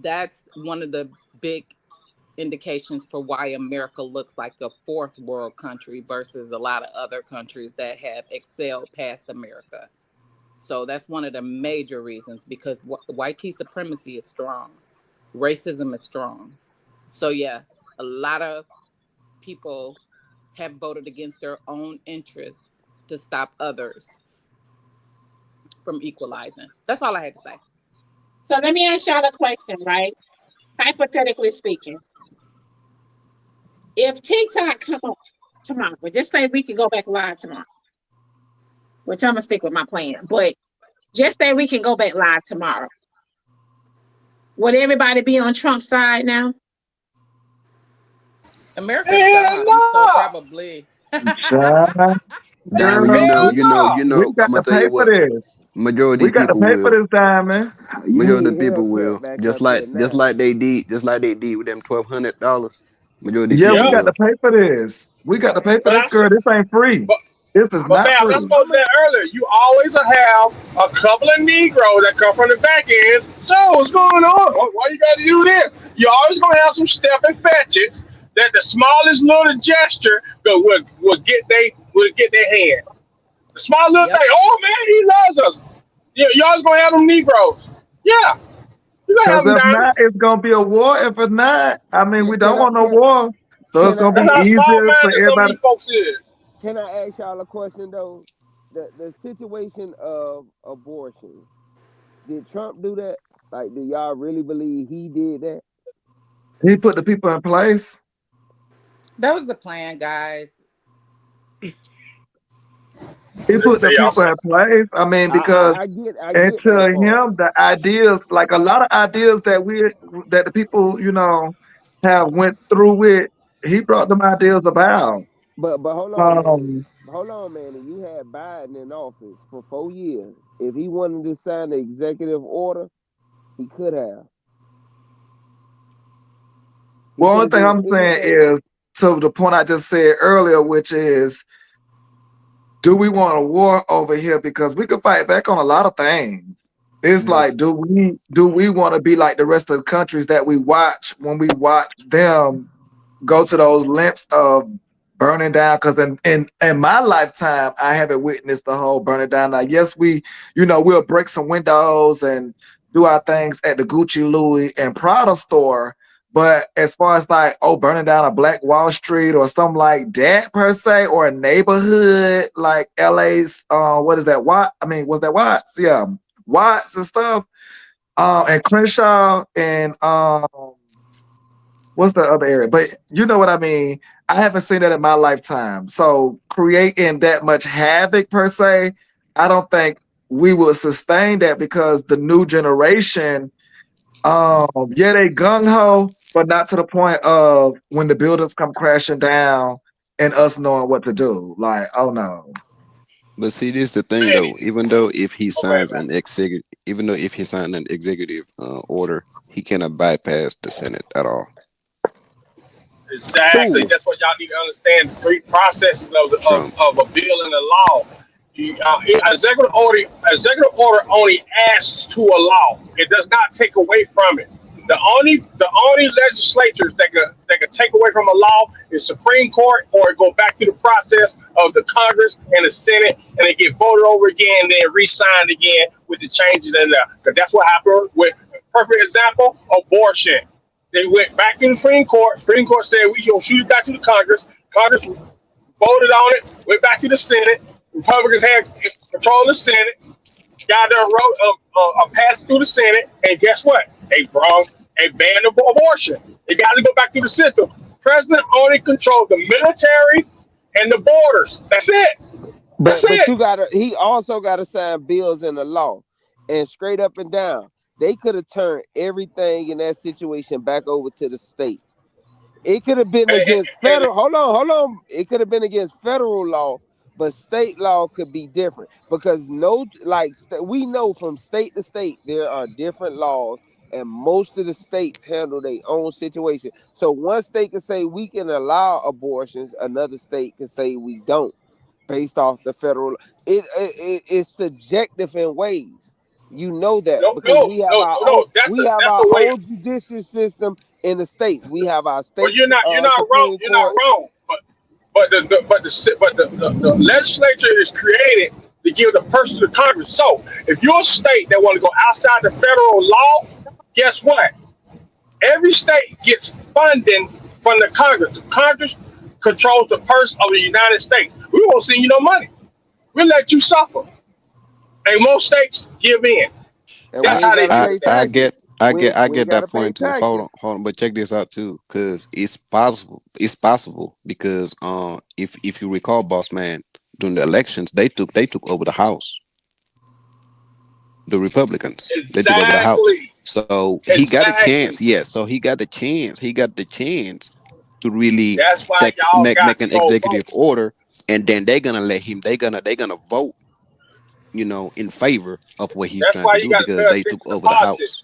That's one of the big indications for why America looks like a fourth world country versus a lot of other countries that have excelled past America. So that's one of the major reasons, because white supremacy is strong, racism is strong. So yeah, a lot of people have voted against their own interests to stop others from equalizing. That's all I had to say. So let me ask y'all a question, right? Hypothetically speaking, if TikTok come up tomorrow, but just say we can go back live tomorrow, which I'm gonna stick with my plan, but just say we can go back live tomorrow. Would everybody be on Trump's side now? America's Hell dumb, so no! probably. Child, Diamond, girl, Hell we I'm got gonna to tell pay you for what. this. Majority We of got to people pay for will. this, Diamond. no! You Majority of need people Hellcat will. back Just up like here now. they did with them $1,200. Majority of Yeah, we people no! got Yep. to will. pay for this. We got to pay for But this, I girl. said, This ain't free. but This is But not Bam, that's free. what I said earlier. You always have a couple of Negroes that come from the back end. So what's going on? Why you got to do this? You always gonna have some step and fetches that the smallest little gesture will get their hand. The small little thing. Yep. Oh man, he loves us. You always gonna have them Negroes. Yeah, you gonna Because have them if diamonds. not, it's gonna be a war. If it's not, I mean, we don't Can I want no war. So it's can I gonna be That's how ask small easier for minded some of everybody. these folks is. can I ask y'all a question though? The situation of abortions. Did Trump do that? Like, do y'all really believe he did that? He put the people in place. That was the plan, guys. He Let me put tell the y'all people in something. place. I mean, because I and get to that part. him, the ideas, like a lot of ideas that the people, have went through with, he brought them ideas about. But hold on, Manny. Um, Hold on, Manny. You had Biden in office for 4 years. If he wanted to sign the executive order, he could have. He well, could one have thing did I'm saying anything. is to the point I just said earlier, which is, do we want a war over here? Because we could fight back on a lot of things. It's like, But do we want to be like the rest of the countries that we watch when we watch them go to those lengths of burning down? Because in my lifetime, I haven't witnessed the whole burning down. Now, yes, we'll break some windows and do our things at the Gucci, Louis, and Prada store. But as far as like, burning down a Black Wall Street or something like that per se, or a neighborhood like LA's, what is that? Was that Watts? Yeah, Watts and stuff. And Crenshaw and what's the other area? But you know what I mean. I haven't seen that in my lifetime. So creating that much havoc per se, I don't think we will sustain that because the new generation, yeah, they gung ho, but not to the point of when the buildings come crashing down and us knowing what to do. Like, oh no. see, this the thing Man, though. Even though if he okay, signs an executive, even though if he signed an executive order, he cannot bypass the Senate at all. exactly. Who? That's what y'all need to understand. The three processes Trump. of a bill and a law. Executive order only adds to a law. It does not take away from it. The only legislatures that can take away from a law is Supreme Court, or it go back to the process of the Congress and the Senate, and it get voted over again, and then re-signed again with the changes in there. Because that's what happened with, perfect example, abortion. They went back to the Supreme Court. Supreme Court said we gonna shoot it back to the Congress. Congress voted on it. Went back to the Senate. Republicans had control of the Senate. Got there, wrote passed through the Senate, and guess what? They brought a ban of abortion. They got to go back to the system. President only controls the military and the borders. That's it. That's But it. he also gotta sign bills in the law. And straight up and down, they could have turned everything in that situation back over to the state. It could have been against And federal. Hold on. It could have been against federal law, but state law could be different because we know from state to state there are different laws, and most of the states handle their own situation. So one state can say we can allow abortions, another state can say we don't, based off the federal. It's subjective in ways. You know that no, because no, no, no, no. That's we have a our way. own judicial system in the states. We have our Well, states you're not wrong. Supreme You're not Court. wrong. But the legislature is created to give the person to Congress. So if you're a state that want to go outside the federal law, guess what? Every state gets funding from the Congress. The Congress controls the purse of the United States. We won't send you no money. We'll let you suffer. And most states give in. And we That's I ain't how they gotta do I pay it. I taxes. get I get I We ain't get that gotta pay point too. Hold taxes. on, hold on. But check this out too, because it's possible. It's possible because if you recall, boss man, during the elections, they took over the House. The Republicans, they took over the House. Exactly. So he got a chance. Exactly. Yes. So he got the chance. He got the chance to really That's why take, y'all make got an to go vote. executive order, and then they're gonna let him. They're gonna vote, in favor of what he's That's trying why to you do got to pay because they took attention to over the House. politics.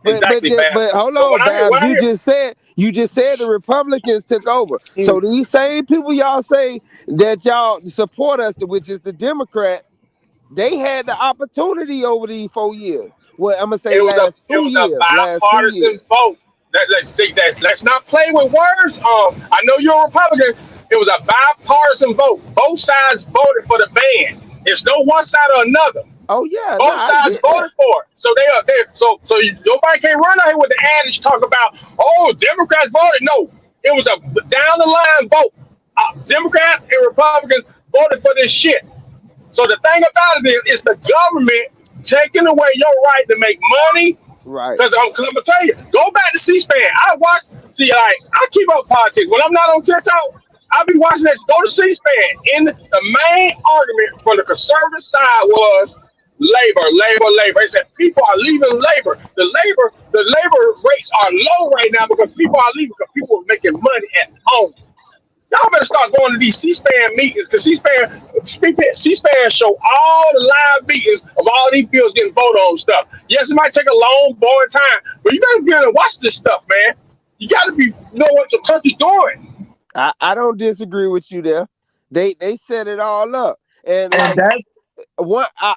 Exactly, Babs. But hold But on, when Babs. I hear, You just said the Republicans took over. Mm. So these same people y'all say that y'all support us, which is the Democrats, they had the opportunity over these 4 years. Well, I'm gonna say it was a last two bipartisan years. vote. Let's not play with words. I know you're a Republican. It was a bipartisan vote. Both sides voted for the ban. It's no one side or another. Oh yeah, no, Both I sides get that. voted for it. So they are there. Nobody can run out here with the adage talk about, oh, Democrats voted. No, it was a down the line vote. Democrats and Republicans voted for this shit. So the thing about it is the government taking away your right to make money. Right. Because I'm gonna tell you, go back to C-SPAN. I keep up politics. When I'm not on TikTok, I'll be watching this. Go to C-SPAN. And the main argument from the conservative side was labor, labor, labor. They said people are leaving labor. The labor rates are low right now because people are leaving because people are making money at home. Y'all better start going to these C-SPAN meetings because C-SPAN show all the live meetings of all these bills getting voted on stuff. Yes, it might take a long, boring time, but you gotta get and watch this stuff, man. You gotta know what the country's doing. I don't disagree with you there. They set it all up. And And like that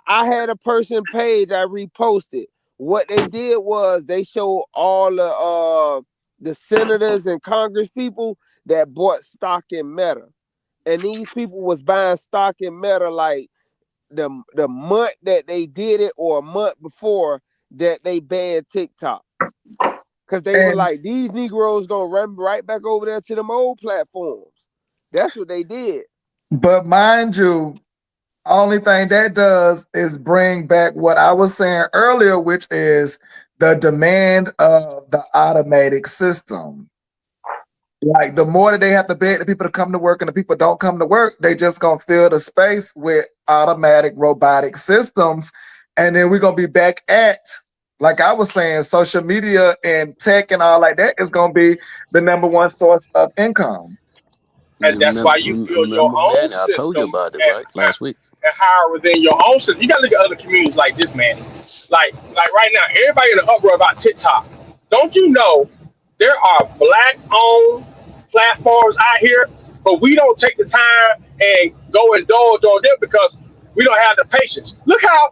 I had a person page I reposted. What they did was they showed all the senators and Congress people that bought stock in Meta. And these people was buying stock in Meta like the month that they did it or a month before that they banned TikTok. Cause they were and like, these Negroes gonna run right back over there to them old platforms. That's what they did. but mind you, only thing that does is bring back what I was saying earlier, which is the demand of the automatic system. Like the more that they have to beg the people to come to work and the people don't come to work, they just gonna fill the space with automatic robotic systems. And then we're gonna be back at, like I was saying, social media and tech and all like that is gonna be the number one source of income. And that's why you build your Remember, own man, I told you system about it, and, right? Last week. and hire within your own system. You gotta look at other communities like this, man. Like right now, everybody in the uproar about TikTok. Don't you know there are black-owned platforms out here, but we don't take the time and go indulge on them because we don't have the patience. Look how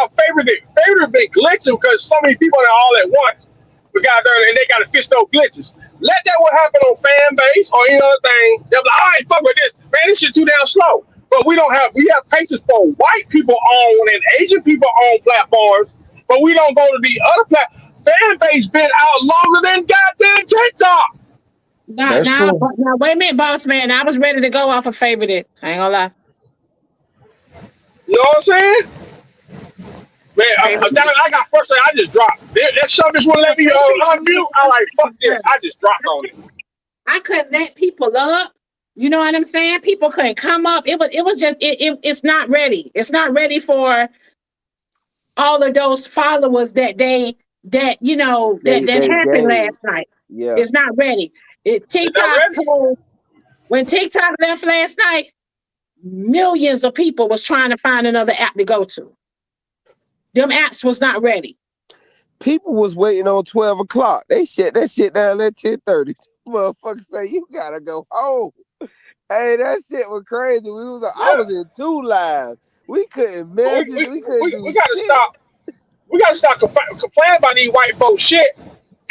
favorite been glitching because so many people are all at once. We got there and they got to fix those glitches. Let that what happen on fan base or any other thing. They'll be like, all right, fuck with this. Man, this shit too damn slow. But we have patience for white people on and Asian people on platforms, but we don't go to the other platforms. Fan base been out longer than goddamn TikTok. That's true. Now, wait a minute, boss man. I was ready to go off a favorite. I ain't gonna lie. You know what I'm saying? Man, Favorite. I got frustrated. I just dropped. That show just wouldn't let me unmute. I like, fuck this. I just dropped on it. I couldn't let people up. You know what I'm saying? People couldn't come up. It's not ready. It's not ready for all of those followers that They happened gained. last night. Yeah. It's not ready. They're not TikTok ready. when TikTok left last night, millions of people was trying to find another app to go to. Them apps was not ready. People was waiting on 12 o'clock. They shut that shit down at 10:30. Motherfuckers say you gotta go home. Hey, that shit was crazy. I Yeah. was in 2 lives. We couldn't But message, we couldn't we do gotta shit. stop. We gotta stop complaining about these white folks shit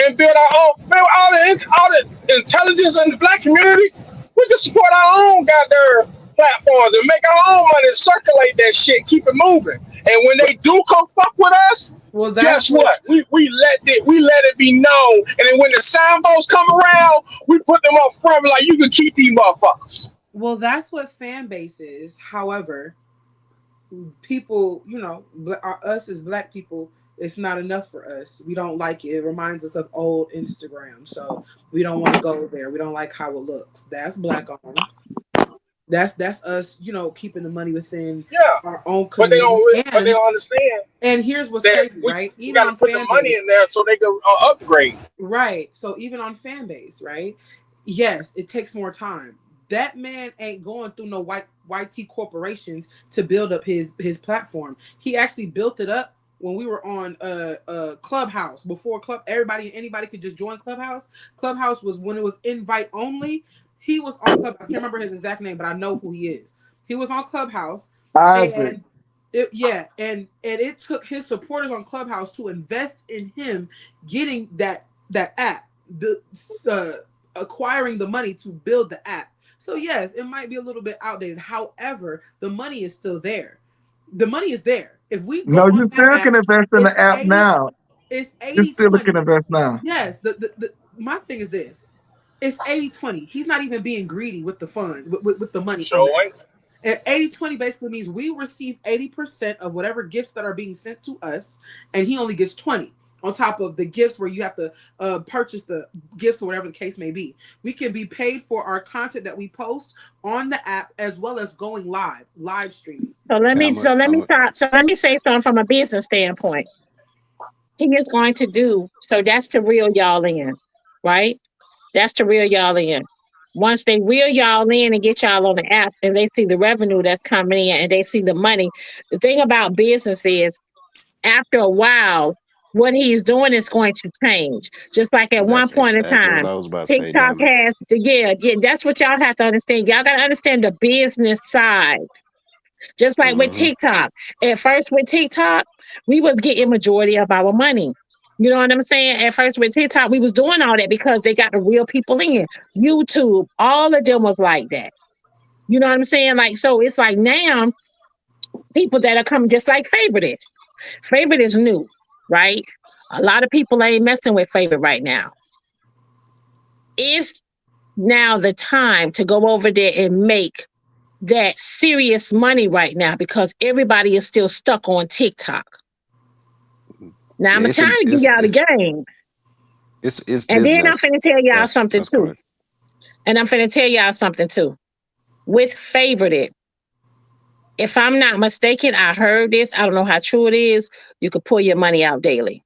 and build our own. Man, all the intelligence in the black community, we just support our own goddamn platforms and make our own money and circulate that shit, keep it moving. And when they do come fuck with us, Well, that's guess what? We let it be known. And then when the signposts come around, we put them up front like you can keep these motherfuckers. Well, that's what fan base is. However, people, us as Black people, it's not enough for us. We don't like it. It reminds us of old Instagram, so we don't want to go there. We don't like how it looks. That's Black owned. That's us, keeping the money within our own community. But they don't understand. And here's what's that crazy, right? You got to put the money in there so they can upgrade. Right. So even on fan base, right? Yes, it takes more time. That man ain't going through no YT corporations to build up his platform. He actually built it up when we were on Clubhouse. Before anybody could just join Clubhouse. Clubhouse was when it was invite only. He was on Clubhouse. I can't remember his exact name, but I know who he is. He was on Clubhouse. Isaac. And it took his supporters on Clubhouse to invest in him getting that app, acquiring the money to build the app. So yes, it might be a little bit outdated. However, the money is still there. The money is there. If we go you still can invest in the app now. It's 80-20. You still can invest now. Yes. My thing is this. It's 80-20. He's not even being greedy with the funds, with the money. And 80-20 basically means we receive 80% of whatever gifts that are being sent to us, and he only gets 20 on top of the gifts where you have to purchase the gifts or whatever the case may be. We can be paid for our content that we post on the app as well as going live streaming. So let me say something from a business standpoint. He is going to do so. That's to reel y'all in, right? That's to reel y'all in. Once they reel y'all in and get y'all on the apps and they see the revenue that's coming in and they see the money, the thing about business is after a while, what he's doing is going to change. Just like at one point in time, TikTok has that's what y'all have to understand. Y'all got to understand the business side. Just like with TikTok. At first with TikTok, we was getting majority of our money. You know what I'm saying? At first with TikTok, we was doing all that because they got the real people in. YouTube, all of them was like that. You know what I'm saying? Like, so it's like now, people that are coming just like Favorite is. Favorite is new, right? A lot of people ain't messing with Favorite right now. It's now the time to go over there and make that serious money right now because everybody is still stuck on TikTok. Now I'm trying to give y'all the game. And then I'm finna tell y'all something too. Correct. And I'm finna tell y'all something too. With Favorite, if I'm not mistaken, I heard this. I don't know how true it is. You could pull your money out daily.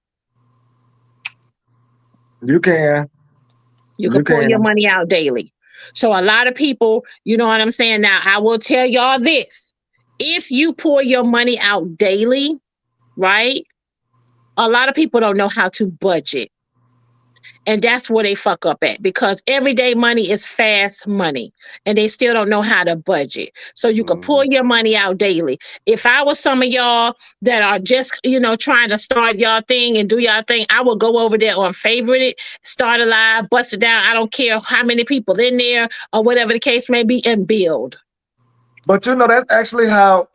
You can. You can pull your money out daily. So a lot of people, you know what I'm saying? Now, I will tell y'all this. If you pull your money out daily, right? A lot of people don't know how to budget. And that's where they fuck up at because everyday money is fast money and they still don't know how to budget. So you can pull your money out daily. If I was some of y'all that are just, trying to start y'all thing and do y'all thing, I will go over there on Favorite, start a live, bust it down. I don't care how many people in there or whatever the case may be and build. But that's actually how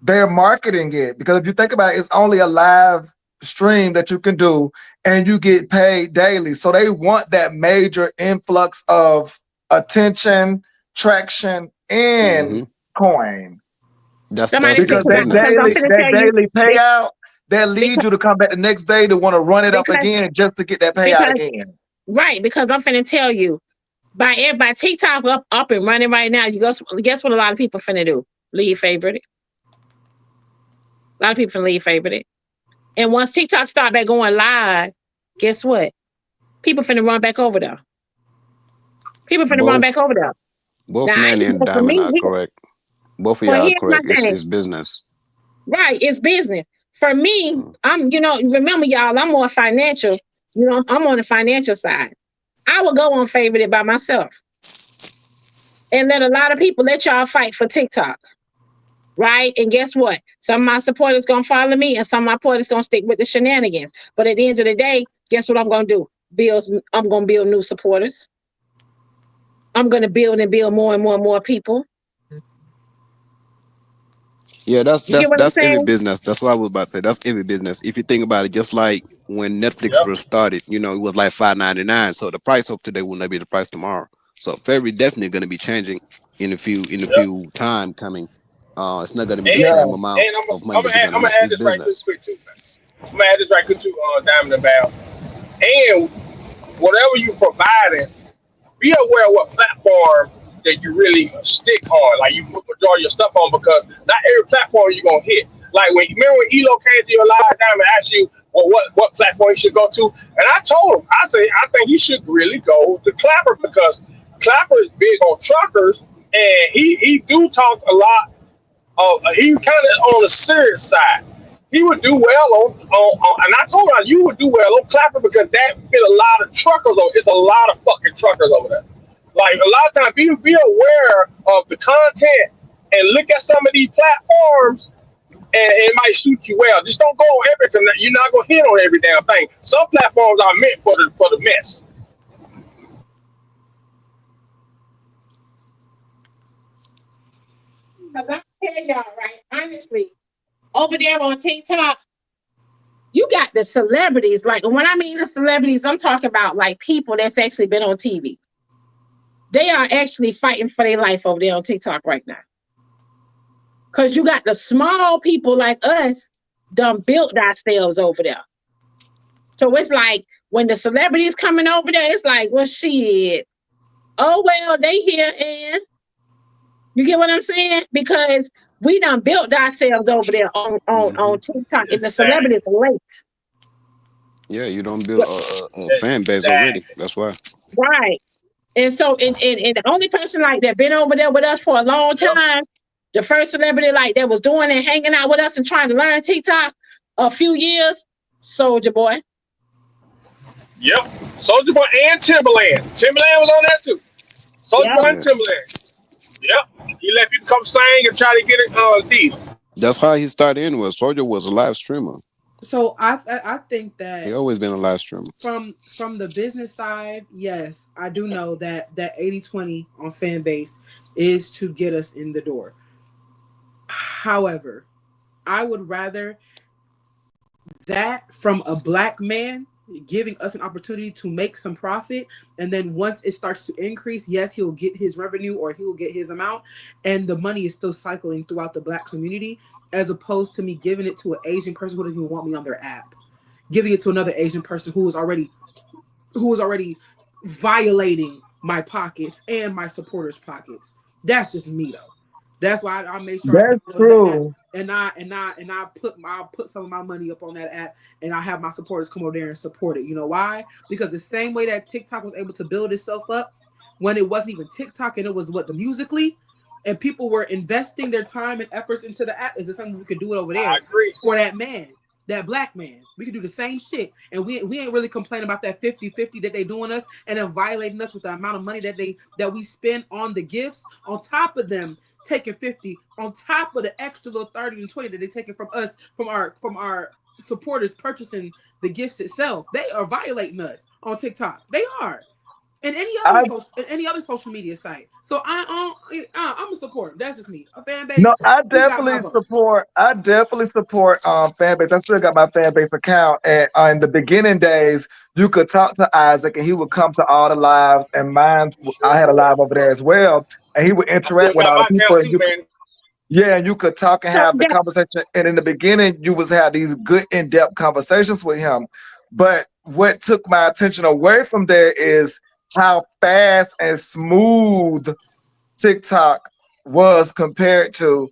they're marketing it. Because if you think about it, it's only a live stream that you can do and you get paid daily. So they want that major influx of attention, traction, and coin. That's because that daily payout that leads you to come back the next day to want to run it up again just to get that payout again. Right, because I'm finna tell you, by TikTok up and running right now, guess what a lot of people finna do? Leave Favorite. A lot of people finna leave Favorite. And once TikTok start back going live, guess what? People finna run back over there. Run back over there. Both Manny and Diamond are correct. Both of y'all are correct. It's business. Right, it's business. For me, I'm, remember y'all, I'm more financial. I'm on the financial side. I would go on Favorite by myself. And let a lot of people let y'all fight for TikTok. Right? And guess what? Some of my supporters going to follow me and some of my supporters going to stick with the shenanigans. But at the end of the day, guess what I'm going to do? I'm going to build new supporters. I'm going to build and build more and more and more people. Yeah, that's You get that's what I'm that's every saying? business. That's what I was about to say. That's every business. If you think about it, just like when Netflix Yep. first started, it was like $5.99. So the price of today will not be the price tomorrow. So very definitely going to be changing in a Yep. few time coming. It's not going to be the And same Yeah. amount and of money I'm that gonna they're add, going to I'm gonna make. add It's this right business. quick too. I'm gonna add this right quick too, Diamond and Val. And whatever you're providing, be aware of what platform that you really stick on. Like you put majority of your stuff on because not every platform you're gonna hit. Like remember when Elo came to your live time and asked you, well, what platform you should go to, and I told him, I said I think he should really go to Clapper because Clapper is big on truckers and he do talk a lot. He kind of on the serious side. He would do well and I told him you would do well on Clapper because that fit a lot of truckers. It's a lot of fucking truckers over there. Like a lot of times, be aware of the content and look at some of these platforms, and it might suit you well. Just don't go on everything. You're not gonna hit on every damn thing. Some platforms are meant for the mess. Because I'm telling y'all, right, honestly, over there on TikTok, you got the celebrities. Like, when I mean the celebrities, I'm talking about like people that's actually been on TV. They are actually fighting for their life over there on TikTok right now. Because you got the small people like us done built ourselves over there. So it's like when the celebrities coming over there, it's like, well, shit. Oh, well, they here, and you get what I'm saying? Because we done built ourselves over there on TikTok, and the Exactly. celebrities are late. Yeah, you don't build But- a fan base already. Exactly. That's why. right. And so, and the only person like that been over there with us for a long Yep. time, the first celebrity like that was doing and hanging out with us and trying to learn TikTok a few years, Soldier Boy. Yep. Soldier Boy and Timberland. Timberland was on that too. Soldier Yeah. Boy and Yeah, Timberland. Yep. He let people come sing and try to get it deal. that's how he started anyway. Soldier was a live streamer. So I think He that always been a live streamer. from the business side, yes, I do know that 80-20 on fan base is to get us in the door. However, I would rather that from a black man giving us an opportunity to make some profit, and then once it starts to increase, yes, he'll get his revenue or he will get his amount, and the money is still cycling throughout the black community, as opposed to me giving it to an Asian person who doesn't even want me on their app, giving it to another Asian person who is already violating my pockets and my supporters' pockets. That's just me though. That's why I made sure I That's downloaded the app, true. I'll put some of my money up on that app, and I have my supporters come over there and support it. You know why? Because the same way that TikTok was able to build itself up when it wasn't even TikTok and it was the Musically, and people were investing their time and efforts into the app, is the same we could do it over I there agree. for that man. That black man, we could do the same shit, and we ain't really complaining about that 50-50 that they doing us, and then violating us with the amount of money that we spend on the gifts, on top of them taking 50, on top of the extra little 30 and 20 that they taking from us, from our supporters purchasing the gifts itself. They are violating us on TikTok. They are. And I any other social media site. So I'm a support. That's just me. A fan base. no, I You got my definitely vote. support. I definitely support fan base. I still got my fan base account, and in the beginning days, you could talk to Isaac, and he would come to all the lives. And mine, I had a live over there as well, and he would I still interact with got all the my people, account and too, you could, man. yeah, and you could talk and So have the that conversation. And in the beginning, you was have these good in depth conversations with him. But what took my attention away from there is how fast and smooth TikTok was compared to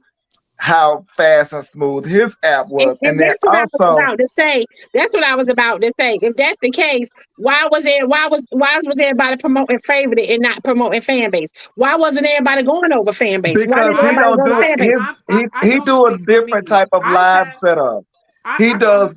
how fast and smooth his app was. and And then that's what I was also about to say. That's what I was about to say. If that's the case, why was everybody promoting favorite and not promoting fan base? Why wasn't everybody going over fan base? Why because didn't he everybody don't go to do it, fan base? I he can only do a speak for different me. type of live setup. He I can does only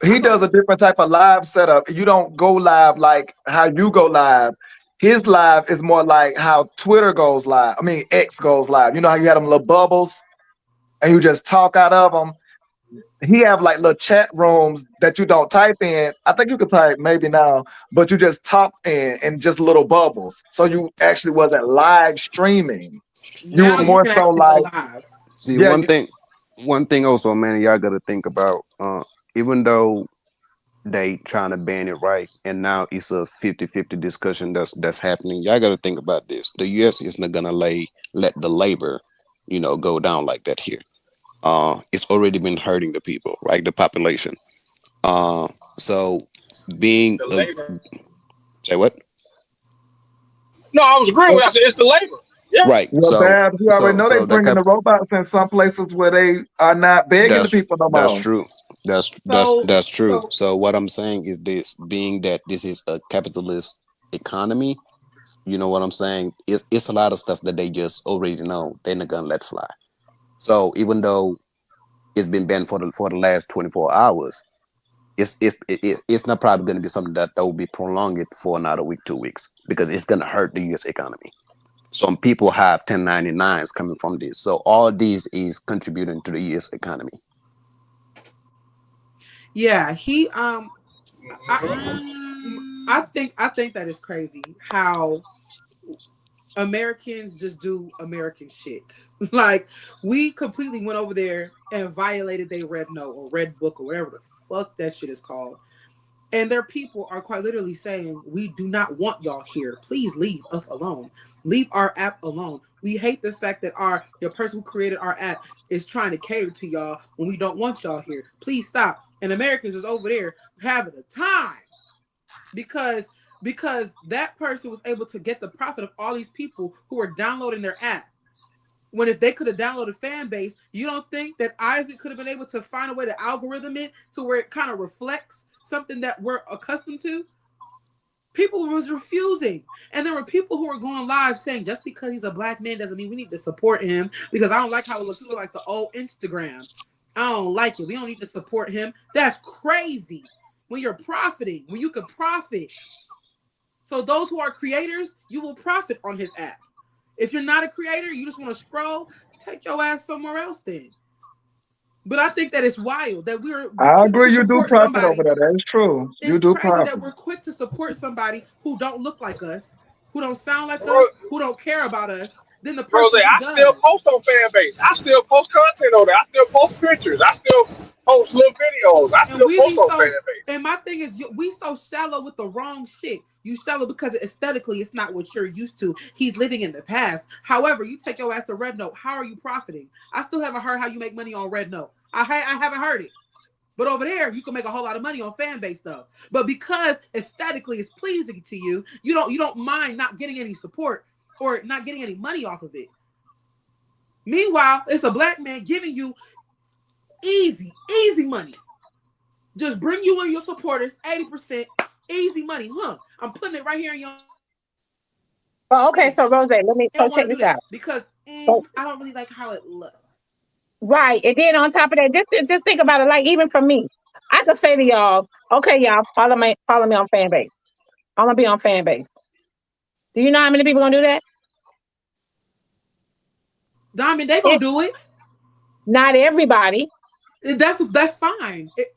he I go does a ahead. different type of live setup. You don't go live like how you go live. His live is more like how Twitter goes live. I mean X goes live. You know how you had them little bubbles and you just talk out of them. He have like little chat rooms that you don't type in. I think you could type maybe now, but you just talk in just little bubbles. So you actually wasn't live streaming. You were Now you more can so actually go like, live. See, Yeah, one thing also, man, y'all got to think about. Even though they trying to ban it, right, and now it's a 50-50 discussion that's happening. Y'all got to think about this. The U.S. is not gonna let the labor, go down like that here. It's already been hurting the people, right, the population. Uh, so being The a labor. say what? No, I was agreeing with that. I said it's the labor. Yeah. Right. well, Bab, you already know they So the bringing the robots in some places where they are not begging the that's people no that's more. true. So That's true. so So what I'm saying is this: being that this is a capitalist economy, you know what I'm saying? It's a lot of stuff that they just already know they're not gonna let fly. So even though it's been banned for the last 24 hours, it's not probably going to be something that will be prolonged for another week, 2 weeks, because it's going to hurt the U.S. economy. Some people have 1099s coming from this, so all these is contributing to the U.S. economy. yeah, I I think that is crazy how Americans just do American shit. Like we completely went over there and violated their red note or red book or whatever the fuck that shit is called. And their people are quite literally saying, we do not want y'all here. Please leave us alone. Leave our app alone. We hate the fact that the person who created our app is trying to cater to y'all when we don't want y'all here. Please stop. And Americans is over there having a time because that person was able to get the profit of all these people who are downloading their app. When if they could have downloaded fan base, you don't think that Isaac could have been able to find a way to algorithm it to where it kind of reflects something that we're accustomed to? People was refusing. And there were people who were going live saying just because he's a black man doesn't mean we need to support him because I don't like how it looks. It looks like the old Instagram. I don't like it. We don't need to support him. That's crazy. When you're profiting, when you can profit. So those who are creators, you will profit on his app. If you're not a creator, you just want to scroll, take your ass somewhere else then. But I think that it's wild that we're I quick to agree, you do support profit over somebody. there. That is true. You It's do crazy profit. that we're quick to support somebody who don't look like us, who don't sound like us, Ro- who don't care about us, than the Rose, person who I still does. post on fan base. I still post content on there. I still post pictures. I still post little videos. I And still we be post on fan so, base. and my thing is, we so shallow with the wrong shit. You shallow because aesthetically, it's not what you're used to. He's living in the past. However, you take your ass to Red Note. How are you profiting? I still haven't heard how you make money on Red Note. I haven't heard it. But over there, you can make a whole lot of money on fan base though. But because aesthetically it's pleasing to you, you don't mind not getting any support or not getting any money off of it. Meanwhile, it's a black man giving you easy money. Just bring you and your supporters 80% easy money, huh? I'm putting it right here in your Well, okay, hand. so Rose, let me They so don't check want to this do that out. because So, I don't really like how it looks. right, and then on top of that, just think about it. Like even for me, I could say to y'all, okay, y'all follow me on fan base. I'm gonna be on fan base. Do you know how many people gonna do that? Diamond, they gonna It, do it. not everybody. That's fine. If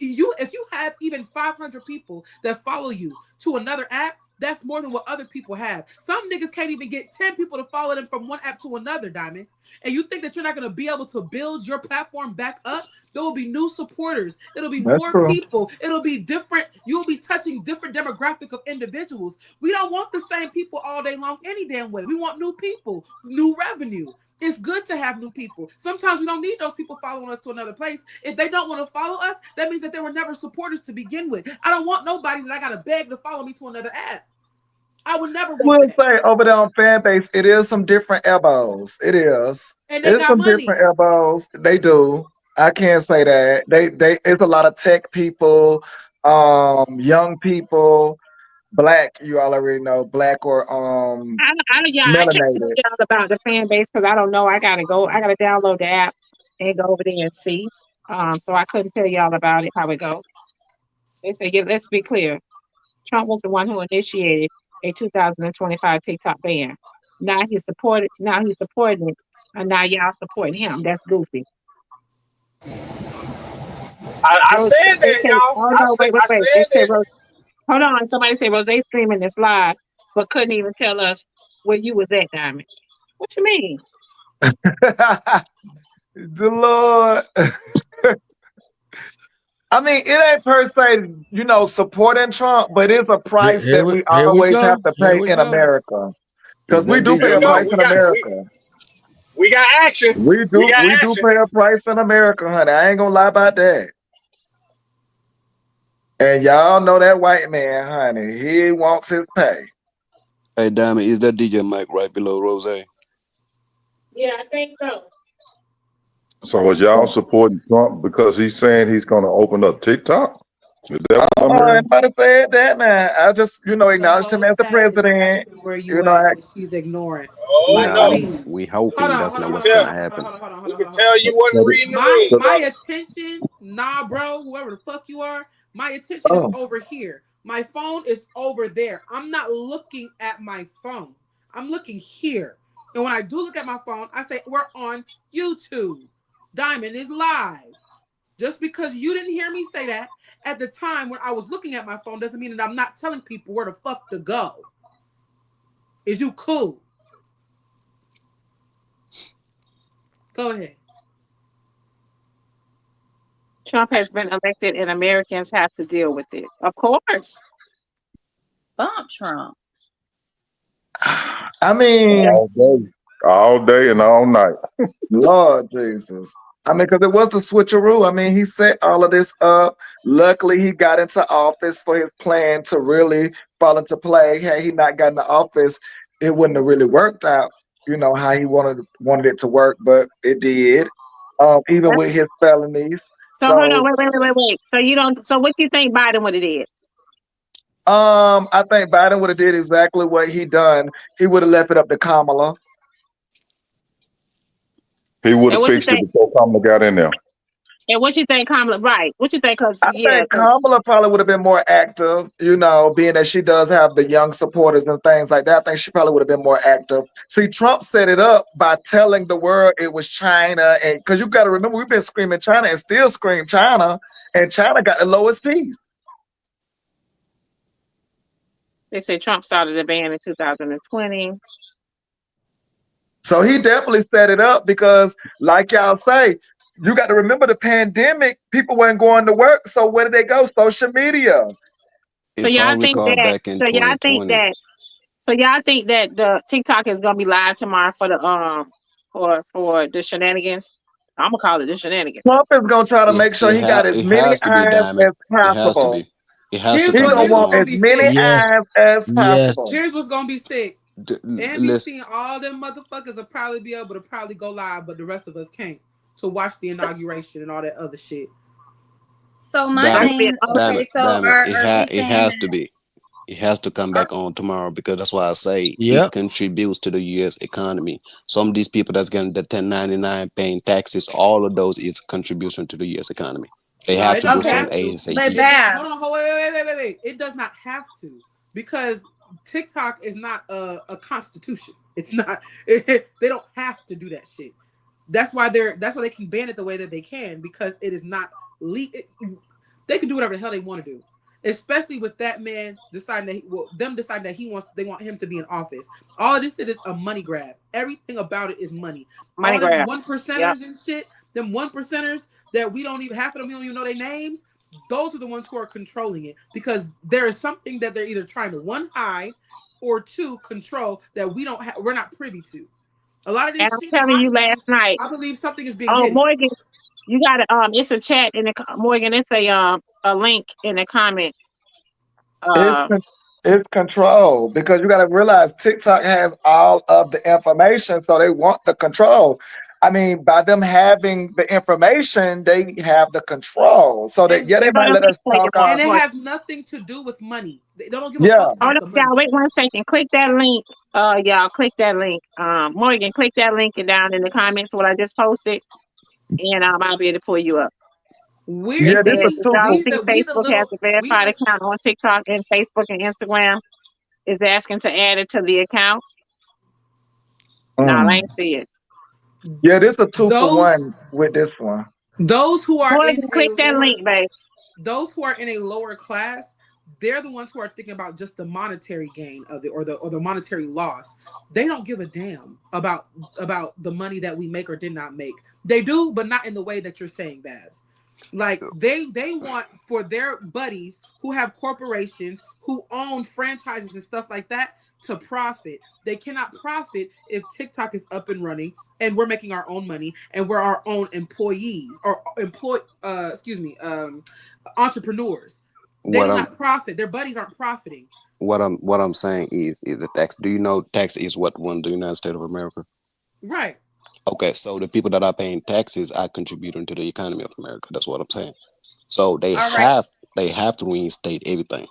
you have even 500 people that follow you to another app, that's more than what other people have. Some niggas can't even get 10 people to follow them from one app to another, Diamond. And you think that you're not going to be able to build your platform back up? There will be new supporters. It'll be That's more true. people. It'll be different. You'll be touching different demographic of individuals. We don't want the same people all day long any damn way. We want new people, new revenue. It's good to have new people. Sometimes we don't need those people following us to another place. If they don't want to follow us, that means that they were never supporters to begin with. I don't want nobody that I got to beg to follow me to another app. I would never I want will that. say over there on fan base, it is some different elbows. It is. And they It's got some different money. elbows. They do. I can't say that. They it's a lot of tech people, young people, black, you already know, black or Yeah, I can't tell melanated. y'all about the fan base because I don't know. I gotta go. I gotta download the app and go over there and see. So I couldn't tell y'all about it how it goes. They say, yeah, let's be clear. Trump was the one who initiated a 2025 TikTok ban. Now he's supporting it, and now y'all supporting him. That's goofy. I Rose, said they that, say, y'all. oh no, I wait. They said say that. Rose. Hold on. Somebody say Rose streaming this live, but couldn't even tell us where you was at, Diamond. What you mean? The Lord. I mean, it ain't per se, supporting Trump, but it's a price that we Here we always have go. to Here pay we in go. America. Is Because we that do pay Here DJ we a go. price Mike? in America. We got action. We We do got we do action. pay a price in America, honey. I ain't gonna lie about that. And y'all know that white man, honey. He wants his pay. Hey, Diamond, is that DJ Mike right below Rose? Yeah, I think so. So is y'all supporting Trump because he's saying he's going to open up TikTok? Is that what I'm hearing? Anybody said that, man. I just, The acknowledged him whole as the chat is president. asking where You you know, at, and she's ignoring. Oh Like, Nah, no. please. we Hold hoping on, that's hold on, not hold what's on, hold gonna on, Yeah. hold on, happen. hold on, hold on, hold We on, can hold on. tell you wasn't reading the room. My attention, nah, bro, whoever the fuck you are, my attention is over here. My phone is over there. I'm not looking at my phone. I'm looking here. And when I do look at my phone, I say, we're on YouTube. Diamond is live. Just because you didn't hear me say that at the time when I was looking at my phone doesn't mean that I'm not telling people where the fuck to go. Is you cool? Go ahead. Trump has been elected and Americans have to deal with it. Of course. Bump Trump. I mean, All day and all night. Lord Jesus. I mean, because it was the switcheroo. I mean, he set all of this up. Luckily, he got into office for his plan to really fall into play. Had he not gotten to office, it wouldn't have really worked out, how he wanted it to work, but it did. Even with his felonies. So hold on, So wait. So you don't. So what do you think Biden would have did? I think Biden would have did exactly what he done. He would have left it up to Kamala. He would And have what you fixed it think? before Kamala got in there. And what you think, Kamala? Right? What you think? Because I think Kamala probably would have been more active, being that she does have the young supporters and things like that. I think she probably would have been more active. See, Trump set it up by telling the world it was China, and because you got to remember, we've been screaming China and still scream China, and China got the lowest peace. they say Trump started the ban in 2020. So he definitely set it up because, like y'all say, you got to remember the pandemic. People weren't going to work, so where did they go? Social media. So If I y'all think recall that? back in So y'all think 2020, that? So y'all think that the TikTok is gonna be live tomorrow for the for the shenanigans? I'm gonna call it the shenanigans. Trump is gonna try to it make sure he got as it many has to be eyes Diamond. as It has to possible. be. It has to come He back gonna Here's what's want gonna as on. be many sick. Yes. eyes as Yes. possible. Here's what's gonna be sick. Listen, NBC and all them motherfuckers will probably be able to probably go live, but the rest of us can't to watch the inauguration and all that other shit. So my Diamond, thing, okay, so Diamond. are we It saying has that? to be. It has to come back on tomorrow because that's why I say it Yep. contributes to the U.S. economy. Some of these people that's getting the 1099 paying taxes, all of those is contribution to the U.S. economy. They No, have it to do don't Okay, something have to. but ASAP. Bab, Hold on, wait. It does not have to because TikTok is not a constitution. It's not. They don't have to do that shit. That's why they can ban it the way that they can because it is not they can do whatever the hell they want to do. Especially with that man deciding that they want him to be in office. All of this is a money grab. Everything about it is money. Money All them grab. one Yep. percenters and shit, them one percenters that we don't even half of them we don't even know their names. Those are the ones who are controlling it because there is something that they're either trying to one hide or two control that we're not privy to. A lot of And this I'm shit, telling you, last night. I believe something is being Oh, hidden. Morgan, you got to it's a chat in the Morgan. It's a link in the comments. It's Uh, con- it's control because you got to realize TikTok has all of the information, so they want the control. I mean, by them having the information, they have the control. So that And yeah, they they're might gonna let us replay it talk more. our and it More. has nothing to do with money. They don't give a yeah. fuck Hold about up, the money. y'all. Wait 1 second. Click that link. Y'all click that link. Morgan, click that link and down in the comments what I just posted, and I'll be able to pull you up. They Yeah, We're this said a we if two y'all for we see the we the Facebook has little a we verified the account on TikTok and Facebook and Instagram is asking to add it to the account. No, I mm. ain't see it. Yeah, this a two for those one with this one. those who are in Morgan, a click that link, babe. those who are in a lower class, they're the ones who are thinking about just the monetary gain of it, or the monetary loss. They don't give a damn about the money that we make or did not make. They do, but not in the way that you're saying, Babs. Like they want for their buddies who have corporations, who own franchises and stuff like that, to profit. They cannot profit if TikTok is up and running and we're making our own money and we're our own employees or entrepreneurs. They What do I'm not profit. Their buddies aren't profiting. what I'm saying is the tax. Do you know tax is what won the United States of America? Right. Okay, so the people that are paying taxes are contributing to the economy of America. That's what I'm saying. So they All right. have to reinstate everything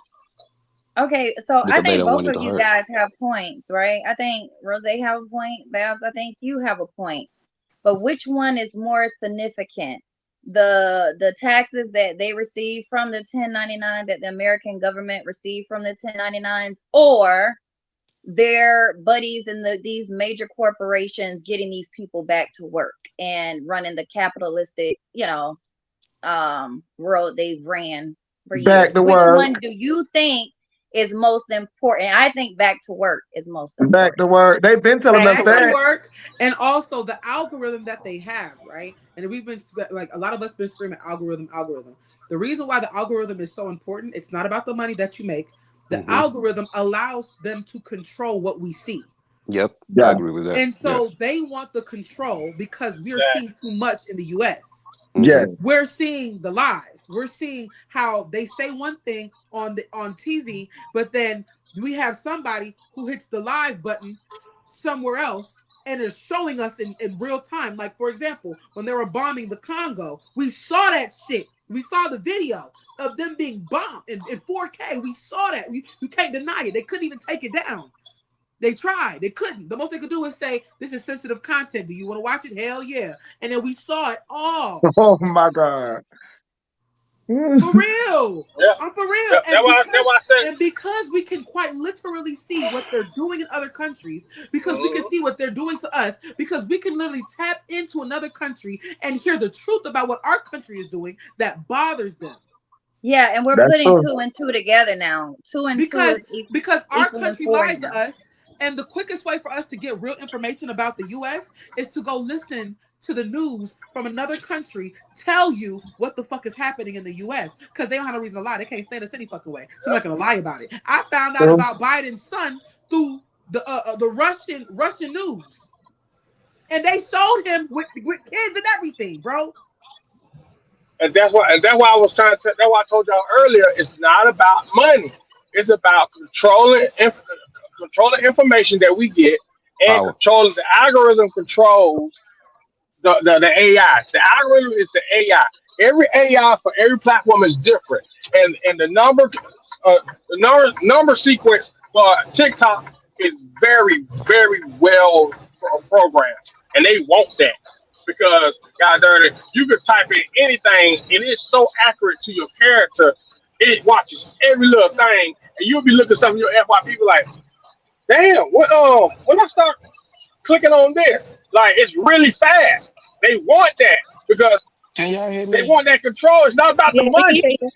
Okay, so I because they think don't both want it of to you hurt. guys have points, right? I think Rose have a point, Babs. I think you have a point. But which one is more significant? The taxes that they receive from the 1099, that the American government received from the 1099s, or their buddies in these major corporations getting these people back to work and running the capitalistic, world they've ran for Back years? to Which one work. do you think is most important? I think back to work is most Back to important. work. They've been telling us Back to that. work, and also the algorithm that they have, right? And we've been like, a lot of us been screaming algorithm. The reason why the algorithm is so important, it's not about the money that you make. The Hmm. algorithm allows them to control what we see. Yep, I Yeah. agree with that. And Yeah. so they want the control because we're Exactly. seeing too much in the US. Yes. We're seeing the lies. We're seeing how they say one thing on TV, but then we have somebody who hits the live button somewhere else and is showing us in real time. Like, for example, when they were bombing the Congo, we saw that shit. We saw the video of them being bombed in 4K. We saw that. You can't deny it. They couldn't even take it down. They tried. They couldn't. The most they could do is say, this is sensitive content. Do you want to watch it? Hell yeah. And then we saw it all. Oh my God. For real. Yeah. I'm for real. That's why I said. And because we can quite literally see what they're doing in other countries, because we can see what they're doing to us, because we can literally tap into another country and hear the truth about what our country is doing that bothers them. Yeah, and we're That's putting true. 2 and 2 together now. 2 and 2 Because is our equaling country 4 lies now. to us, and the quickest way for us to get real information about the US is to go listen to the news from another country tell you what the fuck is happening in the US, because they don't have no reason to lie. They can't stand us any fucking way, so I'm not gonna lie about it. I found out True. about Biden's son through the Russian news, and they showed him with kids and everything, bro. And that's why I was trying to. That's why I told y'all earlier. It's not about money. It's about controlling information that we get, and Power. controlling the algorithm controls the AI. The algorithm is the AI. Every AI for every platform is different, and the number sequence for TikTok is very very well programmed, and they want that because God darn it, you could type in anything, and it's so accurate to your character. It watches every little thing, and you'll be looking stuff in your FYP, be like, damn, what? When I start clicking on this, like it's really fast. They want that because Can y'all hear they me? want that control. It's not about the Yeah, we can money. hear you.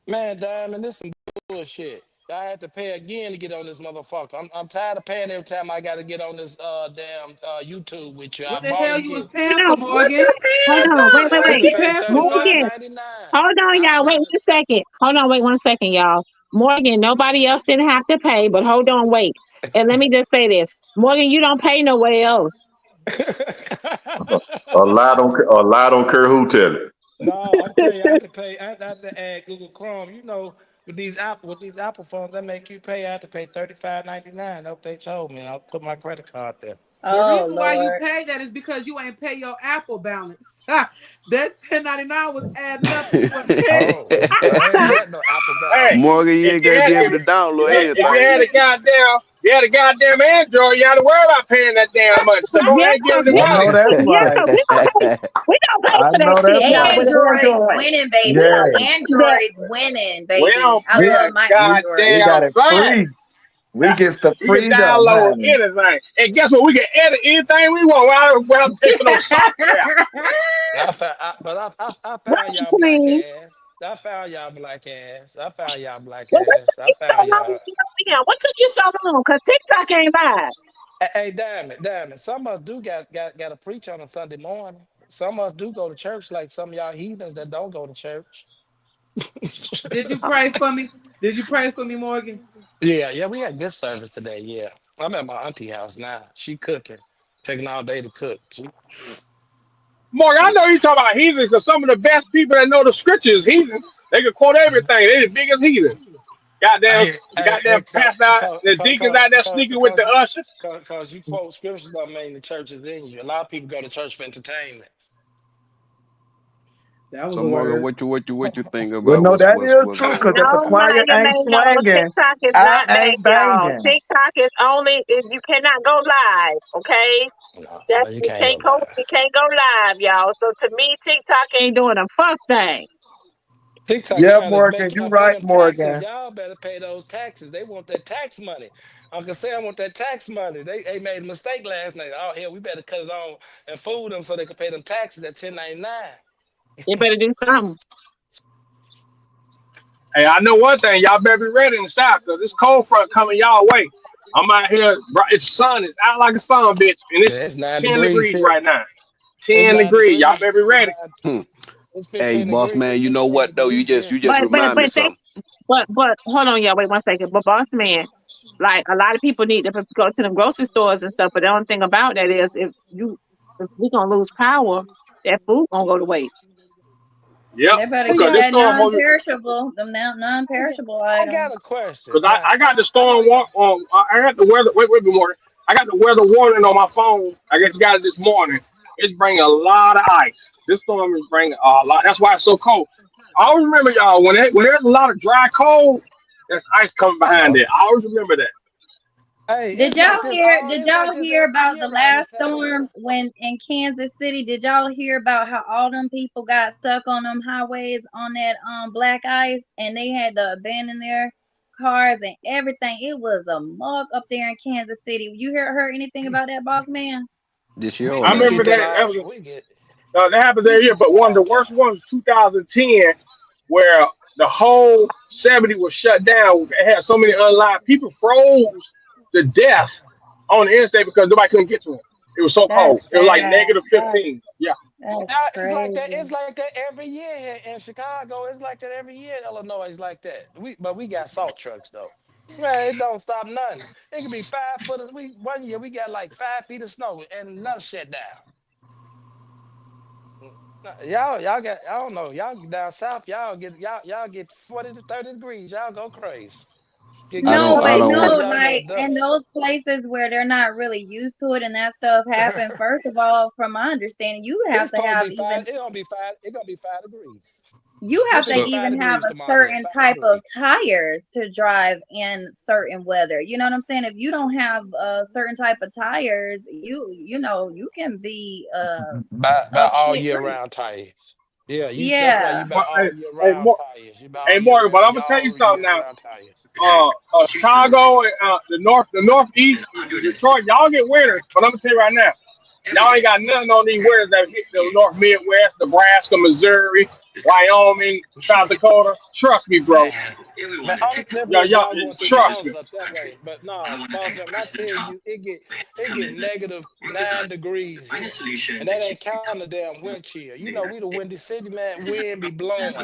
Man, Diamond, this some bullshit. I had to pay again to get on this motherfucker. I'm tired of paying every time I got to get on this damn YouTube with you. I What the bought it hell you was again. paying Hold for, on. What Morgan? you Hold paying on. Wait, for, wait, I had What to wait. you pay Morgan? paying for, Morgan. Morgan? $35.99. Hold on, I y'all. Wait bought 1 second. Hold on. Wait 1 second, y'all. Morgan, nobody else didn't have to pay, but hold on, wait. And let me just say this. Morgan, you don't pay nowhere else. A lie don't care who tell it. No, I'm telling you, I had to pay. I had to add Google Chrome. You know, with these Apple phones, they make you pay. I had to pay $35.99. That's what they told me. I'll put my credit card there. The Oh reason why you Lord. pay that is because you ain't pay your Apple balance. That 1099 was adding up, and you wasn't paying. Oh, I ain't got no Apple Hey, balance. Morgan, you if ain't you gonna had be able if to download if you everything had a either. goddamn Android, you had to worry about paying that damn much. So go Yeah, ahead and give them the I yeah, know money. that's yeah. right. We don't pay. We don't pay I for that know shit, that's y'all. right. With an Android's Android, winning, we baby. don't Yes. pay for that. Android's winning, We baby. don't I pay We love a my we Android. got goddamn it thing. free. We gets the We can freedom, download honey. anything, and guess what? We can edit anything we want without paying for no software. I found, I, but I found Right, y'all black Queen? ass. I found y'all black ass. I found y'all black Well, what ass. took I you so found long y'all. to get on here? What took you so long? Because TikTok ain't live. Hey, damn it. Some of us do got to preach on a Sunday morning. Some of us do go to church, like some of y'all heathens that don't go to church. Did you pray for me? Did you pray for me, Morgan? Yeah, we had good service today. Yeah, I'm at my auntie house now. She cooking, taking all day to cook. Mark, I know you talk about heathens because some of the best people that know the scriptures, heathens, they can quote everything. They the biggest heathens. Goddamn, goddamn pastor out, the deacons out there sneaking with the ushers. Cause you quote scriptures don't mean the church is in you. A lot of people go to church for entertainment. That was So a Morgan, word. what you think Well, about no, that is what's true, going because if the No, on? choir ain't no, swinging, TikTok is I not back, ain't y'all. banging. TikTok is only you cannot go live. Okay, No, that's you you can't go can't go live. you can't go live, y'all. So to me, TikTok ain't doing a fuck thing. TikTok Yeah, trying to Morgan, make you y'all pay right, them taxes. Morgan. Y'all better pay those taxes. They want that tax money. Uncle Sam want that tax money. They made a mistake last night. Oh, hell, we better cut it on and fool them so they can pay them taxes at 1099. They better do something. Hey, I know one thing. Y'all better be ready in the south because this cold front coming y'all way. I'm out here, bro. It's sun. It's out like a sun, bitch. And Yeah, it's it's 9 10 degrees degrees here. right now. It's 10 9 degrees. Y'all degrees. better be It's ready. 9. Hmm. It's Hey, 15 boss degrees. man, you It's know 15 what though? degrees here. You just remind me of something. But hold on, y'all. Wait 1 second. But boss man, like a lot of people need to go to them grocery stores and stuff. But the only thing about that is if we gonna lose power, that food gonna go to waste. Yep. They better Hey, Because get this y'all, that storm on non-perishable, them I got, non-perishable I got a items. question. because Now, I got the I know storm y'all. walk on. I got the weather. Wait, more. I got the weather warning on my phone. I guess you got it this morning. It's bringing a lot of ice. This storm is bringing a lot. That's why it's so cold. I always remember y'all when there's a lot of dry cold, there's ice coming behind Uh-huh. it. I always remember that. Hey, it's like this. Did It's like y'all this hear every about the year around this last time of year. storm when in Kansas City? Did y'all hear about how all them people got stuck on them highways on that black ice and they had to abandon their cars and everything? It was a mug up there in Kansas City. You heard anything about that, boss man? This year We or I we remember get last? that that. That all. was We get that happens we every year. get But that one of all the the worst time. ones, 2010, where the whole 70 was shut down. It had so many unlined people froze to death on the interstate because nobody couldn't get to them. It was so That's cold. It was like sad. negative 15. Yeah. That's Yeah, it's like that. crazy. It's like that every year here in Chicago. It's like that every year in Illinois. It's like that. But we got salt trucks though. Man, it don't stop nothing. It could be 5 foot. We 1 year we got like 5 feet of snow and none shut down. Y'all got. I don't know. Y'all down south. Y'all get 40 to 30 degrees. Y'all go crazy. I Get No, don't I but 30 don't no, degrees. Y'all go to like in dust. those places where they're not really used to it and that stuff happen, first of all, from my understanding, you It's have to supposed to have be five. even It gonna be five. It gonna be 5 degrees. you It's have to supposed to be so five even have degrees a tomorrow day. certain Five type of degrees. tires to drive in certain weather. You know what I'm saying? If you don't have a certain type of tires, you know, you can be Buy up all shit year creek. round tires. Yeah, that's why Yeah. you buy But, all year hey, round tires. You buy hey, all year Morgan, but round, I'm gonna tell you all something year now. round tires. Chicago, the northeast, Detroit, y'all get winters. But I'm gonna tell you right now, y'all ain't got nothing on these winters that hit the North Midwest, Nebraska, Missouri, Wyoming, South Dakota. Trust me, bro. Man, man, only difference is Y'all y'all going through the trust me. mountains up that way. But no, boss man, when I tell you it get negative 9 degrees here. And that ain't counting the damn wind chill. You know, we the windy city, man. Wind be blowing.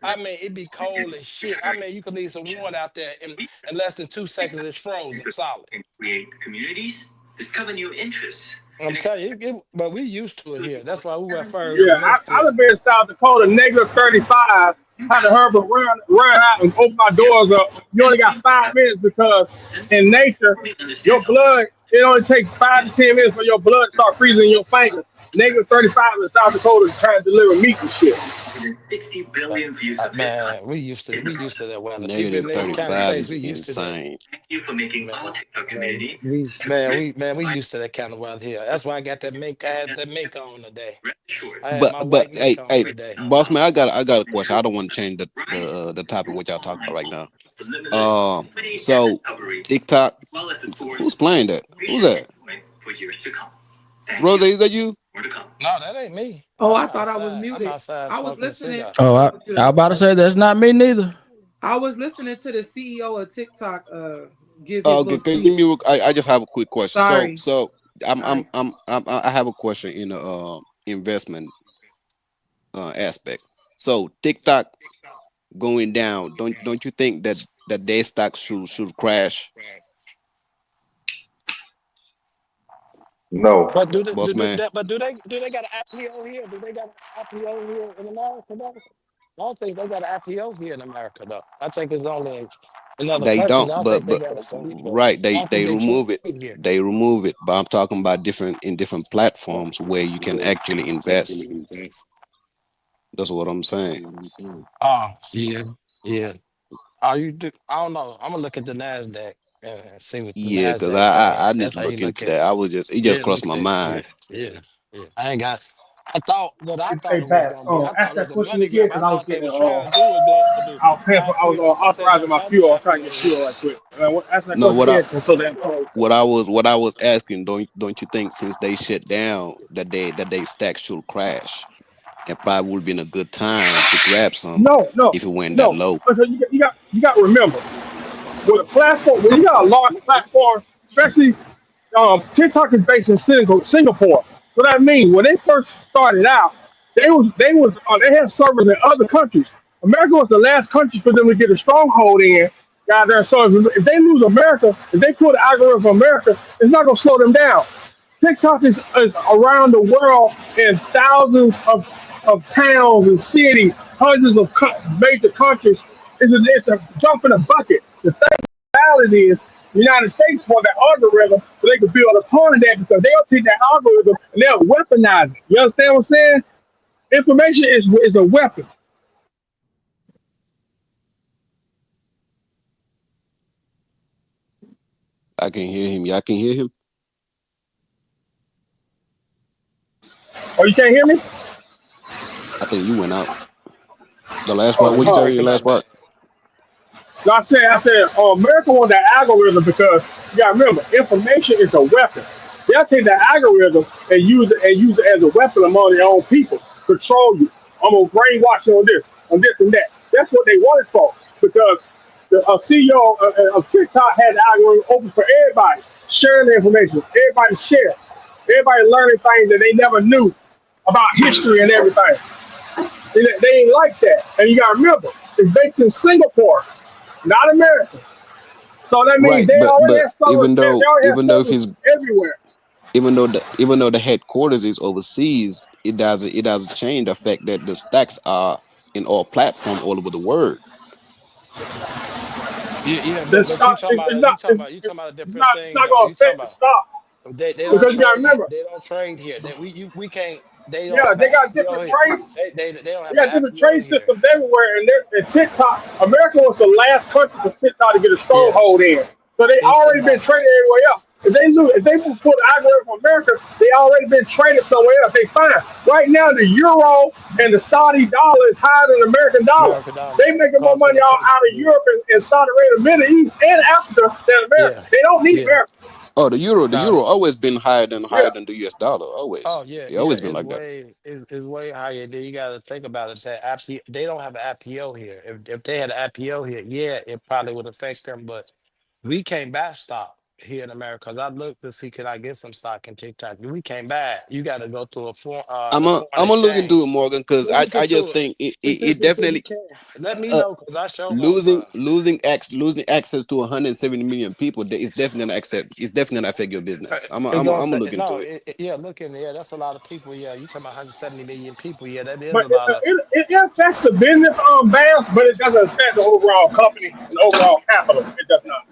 I mean, it be cold as shit. I mean, you can leave some water out there in less than 2 seconds, it's frozen solid. I'm telling you, but we used to it here. That's why we wear furs Yeah, and mink I here. live in South Dakota, negative 35. Had to hurry run out and open my doors up. You only got 5 minutes because in nature, your blood, it only takes 5 to 10 minutes for your blood to start freezing in your fingers. Negative 35 in South Dakota trying to deliver meat and shit. Man, we used to that weather. People in negative the county 35 states, is we used to that. insane. Man, we used to that kind of weather here. That's why I got that mink. I had that mink on today. I had my But white mink on hey, today. boss man, I got a question. I don't want to change the topic what y'all talking about right now. So TikTok, who's playing that? Who's that? Rose, is that you? No, that ain't me. Oh, I I'm thought I was outside. I'm muted. outside I was smoking a listening. cigar. Oh, I was about to say that's not me neither. I was listening to the CEO of TikTok give his little Can you speech. mute? I just have a quick question. Sorry. I'm Sorry. I have a question in the investment aspect. So TikTok going down, don't you think that their stock should crash, No. But do they boss man? do they got an IPO here? Do they got an IPO here in America though? I don't think they got an IPO here in America though. I think it's only in other They countries. don't, I don't but think they got it here. right, I don't think they they remove trade it. here. They remove it. But I'm talking about different platforms where you can actually invest. That's what I'm saying. Oh, yeah, yeah. Oh, you do? I don't know. I'm gonna look at the Nasdaq and see what the Yeah, because Nasdaq saying. I need That's to how you look look into at. that. It just Yeah, crossed look my at. Yeah, mind. yeah, yeah. I ain't got. I thought what I Hey, thought it was Bab, gonna be. I ask thought it was that a question money again, grab. because I I was thought they getting, was trying to do a global I IPO. was I thought they authorizing was my trying to do fuel. I an was trying to get IPO. fuel right quick. Ask that No, question again, so that. what I was asking, don't you think since they shut down that they stack should crash? And probably would have been a good time to grab some No, no, if it went that no. low. Because you got to remember, with a platform, when you got a large platform, especially TikTok is based in Singapore. So that means when they first started out, they had servers in other countries. America was the last country for them to get a stronghold in. Down there. So if they lose America, if they pull the algorithm from America, it's not going to slow them down. TikTok is around the world in thousands of towns and cities, hundreds of major countries. It's a jump in a bucket. The reality is the United States want that algorithm so they can build upon that because they'll take that algorithm and they'll weaponize it. You understand what I'm saying? Information is a weapon. I can hear him. Y'all can hear him. Oh, you can't hear me? I think you went out. The last part. Oh, What you say in your Breaking last up bad. part? no, I said, America want that algorithm because you got to remember, information is a weapon. They'll take that algorithm and use it as a weapon among their own people, control you. I'm gonna brainwash you on this and that. That's what they want it for because the CEO of TikTok had the algorithm open for everybody, sharing the information. Everybody share. Everybody learning things that they never knew about history and everything. They ain't like that. And you got to remember, it's based in Singapore, not America. So that means Right, they already but have servers. They already have if servers he's everywhere. even though the headquarters is overseas, it doesn't change the fact that the stacks are in all platform all over the world. Yeah, yeah, The but you stock talking about you talking about a it's different not it's thing not though. going to You talking affect the about stock they don't because you got to trade here. remember, They don't trade here. That we can't. They don't yeah, have an they got IPO different here. trades. They don't They have an got different IPO trade here. systems everywhere, and TikTok, America was the last country for TikTok to get a Yeah, stronghold in. So they it's already been about traded everywhere else. If they pull the algorithm from America, they already been traded somewhere else. They fine. Right now, the euro and the Saudi dollar is higher than the American dollar. American dollar They making more cost of money the country. out of Yeah, Europe and Saudi Arabia, Middle East, and Africa than America. yeah, They don't need yeah. America. Oh, the Nah, euro always been Yeah. higher than the US dollar. oh Always. yeah, It yeah. always been It's like that. way it's way higher. Then you got to think about it. That IPO, they don't have an IPO here. If they had an IPO here, yeah, it probably would affect them. But we can't buy stock here in America. 'Cause I looked to see could I get some stock in TikTok. We can't buy it. You got to go through the foreign I'm gonna look into it, exchange. Morgan, because You look I into just it. think Just it to see if you definitely can. Let me uh, know because I show want some. losing access to 170 million people is definitely gonna accept. It's definitely gonna affect your business. It's gonna I'm gonna say look into no. it. Yeah, look in there. That's a lot of people. Yeah, you talking about 170 million people. Yeah, that is But a lot of. it affects the business balance, but it doesn't affect the overall company and the overall capital. It does not.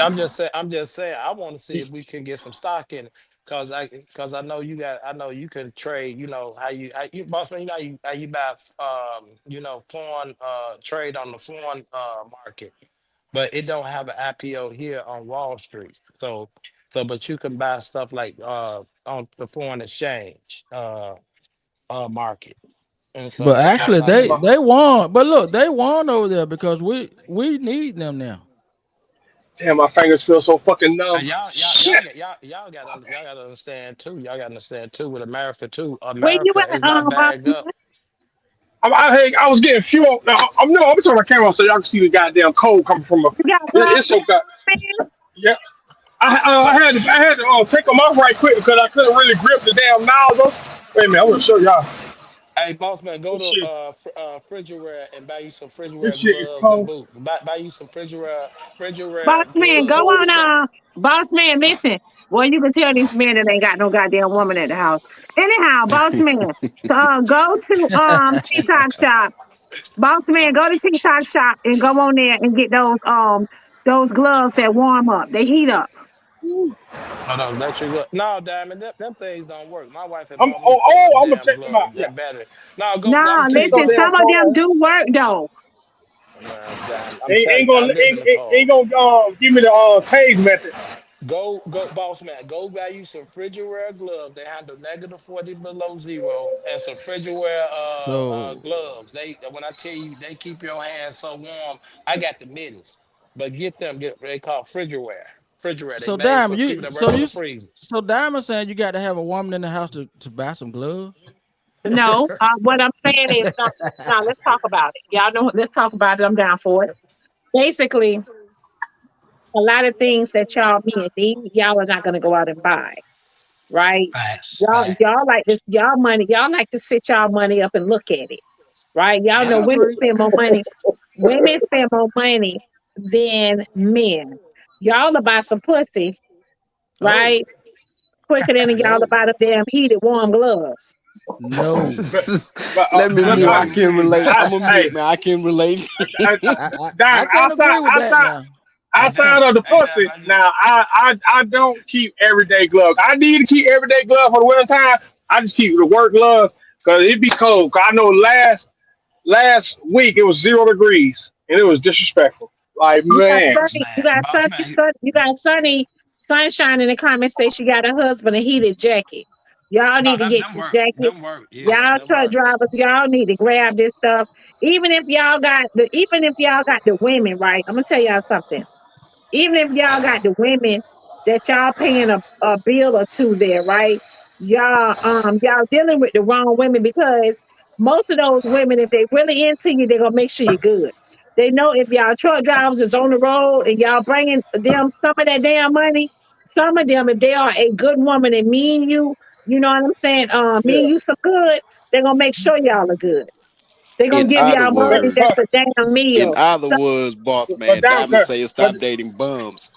I'm just saying. I'm just saying. I want to see if we can get some stock in it, cause I know you got. I know you can trade. You know how you boss man. You know how you buy foreign trade on the foreign market, but it don't have an IPO here on Wall Street. But you can buy stuff like on the foreign exchange market, and so But that's all actually, I they mean. they won. But look, they won over there because we need them now. Damn, my fingers feel so fucking numb. Y'all, y'all, Shit. y'all got to understand too. Y'all got to understand too. With America too, Where you America is at, not boss bagged man? up. Hey, I was getting fuel. Now, I'm no, I'm turning my camera on so y'all can see the goddamn cold coming from a. You got gloves It's so good. on, Yeah, I had to take them off right quick because I couldn't really grip the damn nozzle. Wait a minute, I'm gonna show y'all. Hey, boss man, go This to shit, Frigidaire and buy you some this Frigidaire shit is gloves and cold. boots. Buy you some Frigidaire boss man, go gloves and on, stuff. boss man, listen. Well, you can tell these men that ain't got no goddamn woman at the house. Anyhow, boss man, go to TikTok shop. Boss man, go to TikTok shop and go on there and get those gloves that warm up. They heat up. Oh no, electric glove. No, Diamond, them things don't work. My wife had I'm bought me some of them I'm gonna damn check them out. gloves, Yeah, that battery. No, go. No, I'm check telling those listen, you, damn some of cold them out. do work though. man, damn, I'm telling Ain't you, I gonna live in the ain't cold. gonna give me the tage method. Boss man. Go buy you some Frigidaire gloves. They handle -40 below zero, and some Frigidaire So gloves. When I tell you, they keep your hands so warm. I got the mittens, but they call Frigidaire. Frigidaire. They so made Diamond, for people that work on the freezers. so Diamond saying you got to have a woman in the house to buy some gloves. No, what I'm saying is, no, now let's talk about it. Y'all know, let's talk about it. I'm down for it. Basically, a lot of things that y'all men need, y'all are not going to go out and buy, right? Facts, Y'all facts. like this, y'all money, y'all like to sit y'all money up and look at it, right? Y'all know I Yep. women agree. spend more money. Women spend more money than men. Y'all will buy some pussy, Oh right? Quicker than y'all no, about a damn heated warm gloves. no. But but Let me but mute. I No, can relate. I I'm a hey mute, man. I can relate. I Diamond can't agree with that now. ain't outside that, of the ain't that, pussy. Now I don't keep everyday gloves. I need to keep everyday gloves for the winter time. I just keep the work gloves because it be cold. 'Cause I know last week it was 0 degrees and it was disrespectful. Like You got man, sunny, you got boss sunny, man. you got sunny sunshine in the comments say she got a husband a heated jacket. Y'all No, need to get them these work. Them jackets. work. Yeah, Y'all them truck work. drivers, y'all need to grab this stuff. Even if y'all got the women, right? I'm gonna tell y'all something. Even if y'all got the women that y'all paying a bill or two there, right? Y'all dealing with the wrong women because most of those women, if they really into you, they're gonna make sure you're good. They know if y'all truck drivers is on the road and y'all bringing them some of that damn money, some of them, if they are a good woman and mean you, you know what I'm saying? Mean yeah. you some good, they're gonna make sure y'all are good. They're gonna In give other y'all more than words, just a damn in meal. other So, words, boss But man, damn, Diamond say but stop dating bums.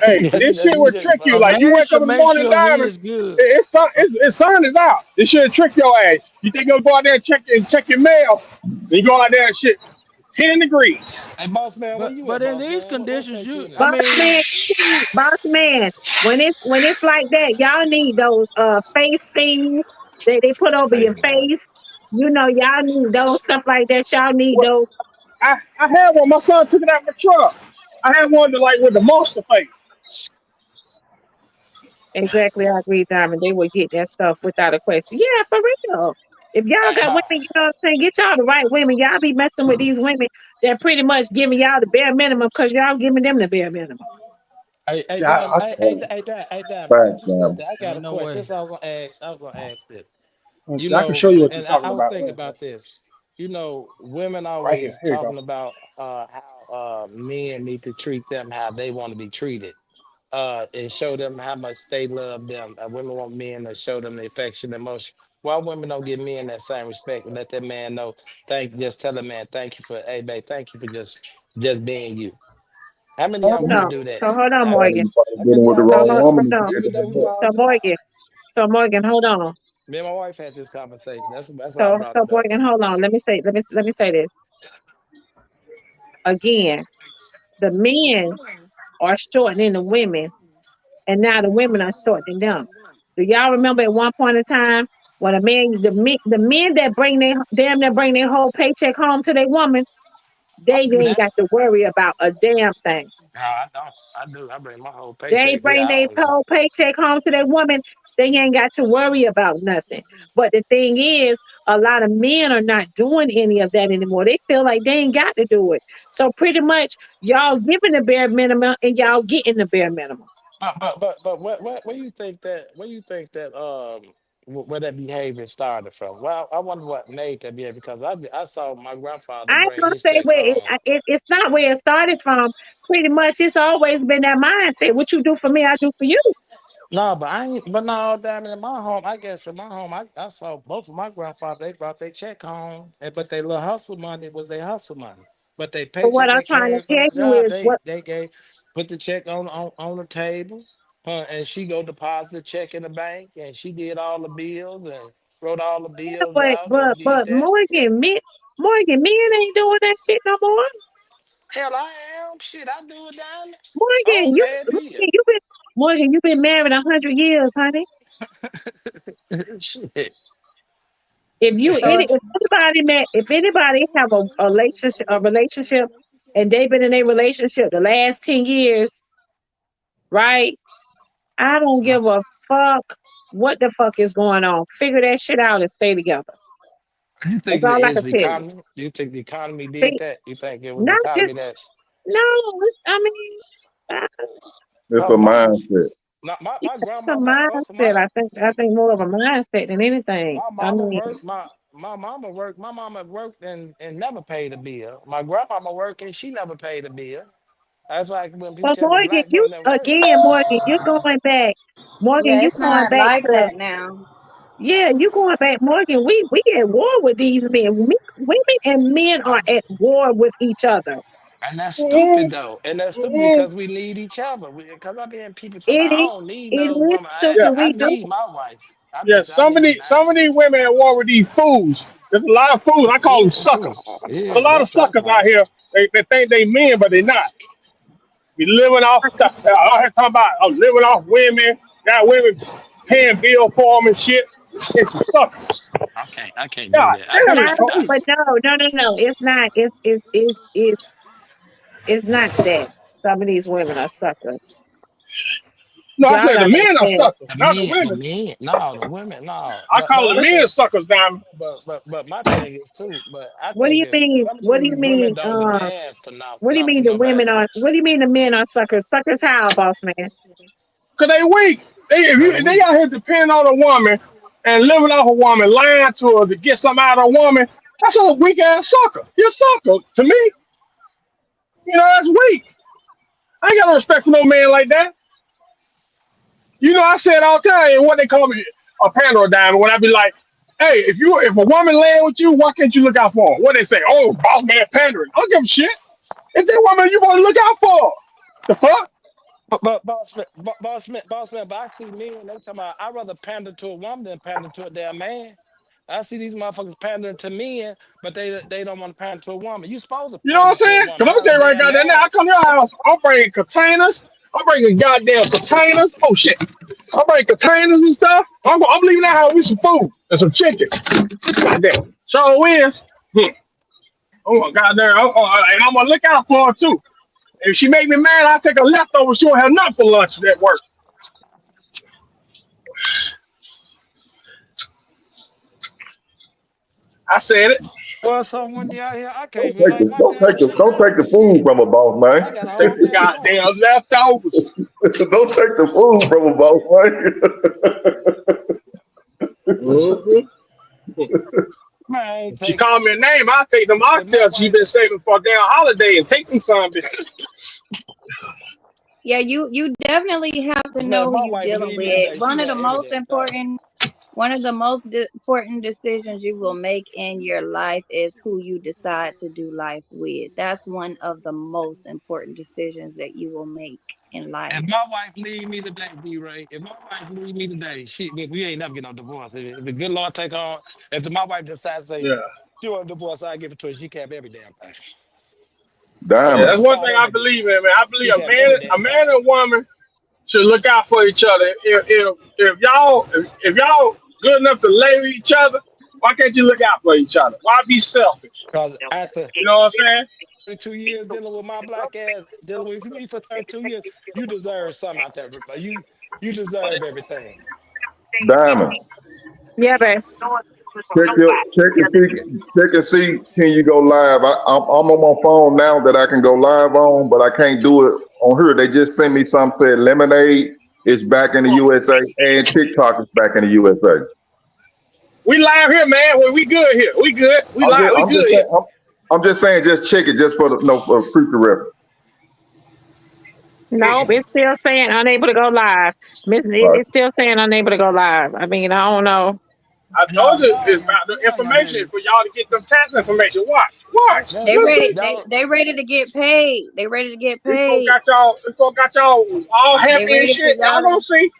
hey, Yeah, this shit you would just trick you. A Like fucking. you man wake up should in the make morning, sure he diamond. is good. It's sun is out. This shit trick your ass. You think you'll go out there and check your mail? Then you go out there and shit. 10 degrees. Hey, boss man, where you But at, in boss these man? What conditions, state you in? I boss man, mean, boss man. When it's like that, y'all need those face things that they put over Face your guard. face. You know, y'all need those stuff like that. Y'all need What? those. I had one. My son took it out of my truck. I had one that like with the monster face. Exactly, I agree, Diamond. They will get that stuff without a question. Yeah, for real. If y'all Hey, got women, boss. you know what I'm saying, get y'all the right women. Y'all be messing with these women that pretty much giving y'all the bare minimum because y'all giving them the bare minimum. Hey, See, damn, damn. Since Facts, you said man. that, I got a ain't no question. way. This I was gonna ask. I was gonna ask this. see, I can show you what you're And talking I was about. thinking about this. Women Right here. always Here you go. talking about how men need to treat them how they want to be treated. And show them how much they love them. Women want men to show them the affection, emotion. Why women don't give men that same respect and let that man know? Just tell a man, thank you for, hey babe, thank you for just being you. How many of y'all Hold women on. do that? So hold on, How Right, many? Morgan. you probably How dealing many of with the y'all So wrong hold, women? woman hold if you on. Even did though we do that. our So job. Morgan. So Morgan, hold on. Me and my wife had this conversation. That's why I So brought so it up. Morgan, hold on. Let me say this again. The men are shortening the women, and now the women are shortening them. Do y'all remember at one point in time when the men that bring their whole paycheck home to their woman, I they do ain't that. got to worry about a damn thing. No, I don't. I do. I bring my whole They paycheck. bring Yeah, I their don't. whole paycheck home to their woman. They ain't got to worry about nothing. But the thing is, a lot of men are not doing any of that anymore. They feel like they ain't got to do it. So pretty much y'all giving the bare minimum and y'all getting the bare minimum. But where you think that where that behavior started from? Well, I wonder what made that behavior, because I saw my grandfather I ain't bring gonna his say check where home. it's not where it started from. Pretty much, it's always been that mindset. What you do for me, I do for you. No, but I ain't. But no, damn it, in my home, I guess in my home, I saw both of my grandfather. They brought their check home, and but their little hustle money was their hustle money. But they But what paycheck I'm they trying to came from tell the you job, is what they gave put the check on the table, and she go deposit the check in the bank, and she did all the bills and wrote all the bills out and did that. Morgan, men ain't doing that shit no more. Hell, I am. Shit, I do it down there. I Morgan, don't you pay a bill. Morgan, you been Morgan, you been married 100 years, honey. Shit. So If anybody have a relationship and they've been in a relationship the last 10 years, right? I don't give a fuck what the fuck is going on. Figure that shit out and stay together. You That's think all that I is can the tell you. economy? You think the economy did See, that? You think it was the not economy just that? no. I mean, uh, It's a Both. mindset. Not my it's a grandma, both of mindset. I think more of a mindset than anything. my I mama mean, worked. My mama worked. My mama worked and never paid a bill. My grandmama worked and she never paid a bill. That's why when people but tell me Morgan, black women work, You're going back. Morgan, yeah, you it's going not back like to that now. yeah, you going back, Morgan. We at war with these men. Women and men are at war with each other. and that's Mhm. stupid though. And that's stupid Mhm. because we need each other. Because I been people tell me It I is don't need it no is woman. Yeah, stupid. I We do. need my wife. yeah. I need that. Some of these women at war with these fools. There's a lot of fools. I call them Yeah, suckers. fools. There's a Yeah, lot of that's what I suckers call out it. here. They think they men, but they not. Be living off. Out here talking about living off women. Got women paying bill for them and shit. It's some suckers. I can't do God that. But damn I it, don't. Coach. I But no. It's not. It's not that. Some of these women are suckers. No, I Y'all said the don't men are understand. suckers, not the the women. men, no, the women, no. I call the men suckers, Diamond. But my thing is too. But I What do think you if mean? some of What do you these women mean? don't demand for What do you not for mean the nobody. women are? What do you mean the men are suckers? Suckers how, boss man? Cause they weak. They If they weak. out here depending on a woman and living off a woman, lying to her to get something out of a woman, that's a weak ass sucker. You're a sucker to me. That's weak. I ain't got no respect for no man like that. I say it all the time. And what they call me a pandora diamond. When I be like, hey, if a woman laying with you, why can't you look out for her? What they say? Oh, boss man pandering. I don't give a shit. It's that woman you want to look out for. The fuck? But boss man. But I see men. They talking about I rather pander to a woman than pander to a damn man. I see these motherfuckers pandering to men, but they don't want to pander to a woman. You supposed to You know what pander I'm to a saying? woman, Cause I'm gonna not a tell you right damn goddamn now. man. I come to your house. I'm bringing containers. I'm bringing goddamn containers. Oh shit. I'm bringing containers and stuff. I'm leaving that house with some food and some chicken. Goddamn. So is. Oh goddamn. And I'm gonna look out for her too. If she make me mad, I'll take a leftover. She won't have nothing for lunch at work. I said it. Well, so one day out here, I Don't can't even take like the my don't damn take the don't chicken. take the food Shit, from a boss I man. got a Take whole the damn goddamn torch. leftovers. Don't take the food from a boss hmm Man, I ain't If she take called me a name, I'll take them if my oxtails she wife. been saving for a damn holiday and take them some. Yeah, you definitely have to Man, know if who my you wife dealing leave me with. today, she got every damn thing. One of the most important decisions you will make in your life is who you decide to do life with. That's one of the most important decisions that you will make in If life. my wife leave me today, D-Ray, if my wife leave me today, we ain't never get no divorce. If the good Lord take on, if my wife decides to say Yeah. she want a divorce, I give it to her. She can have every damn thing. Yeah, Diamond. that's That's one all thing I I ever did. believe in, man. I believe She can have every a damn man thing. and a woman should look out for each other. If y'all good enough to lay with each other, why can't you look out for each other? Why be selfish? Because after You know what I'm saying? 2 years dealing with my black ass, dealing with me for 32 years, you deserve something out there. But you deserve everything. Diamond. Yeah, babe. Check and see. Can you go live? I'm on my phone now that I can go live on, but I can't do it on here. They just sent me something said Lemonade is back in the USA and TikTok is back in the USA. We live here, man. Well, we good here. We good. We I'm live. just, We I'm good just here. saying. I'm just saying. Just check it, just for the for future reference. No, it's still saying unable to go live. Right. It's still saying unable to go live. I mean, I don't know. I told Y'all, you y'all it's ain't about the y'all ain't gonna be information able. for y'all to get them tax information. Watch, They That's listen. ready. y'all. They ready to get paid. They ready to get This one paid. got y'all. This one got y'all all They happy and ready for shit. Y'all y'all gonna to see.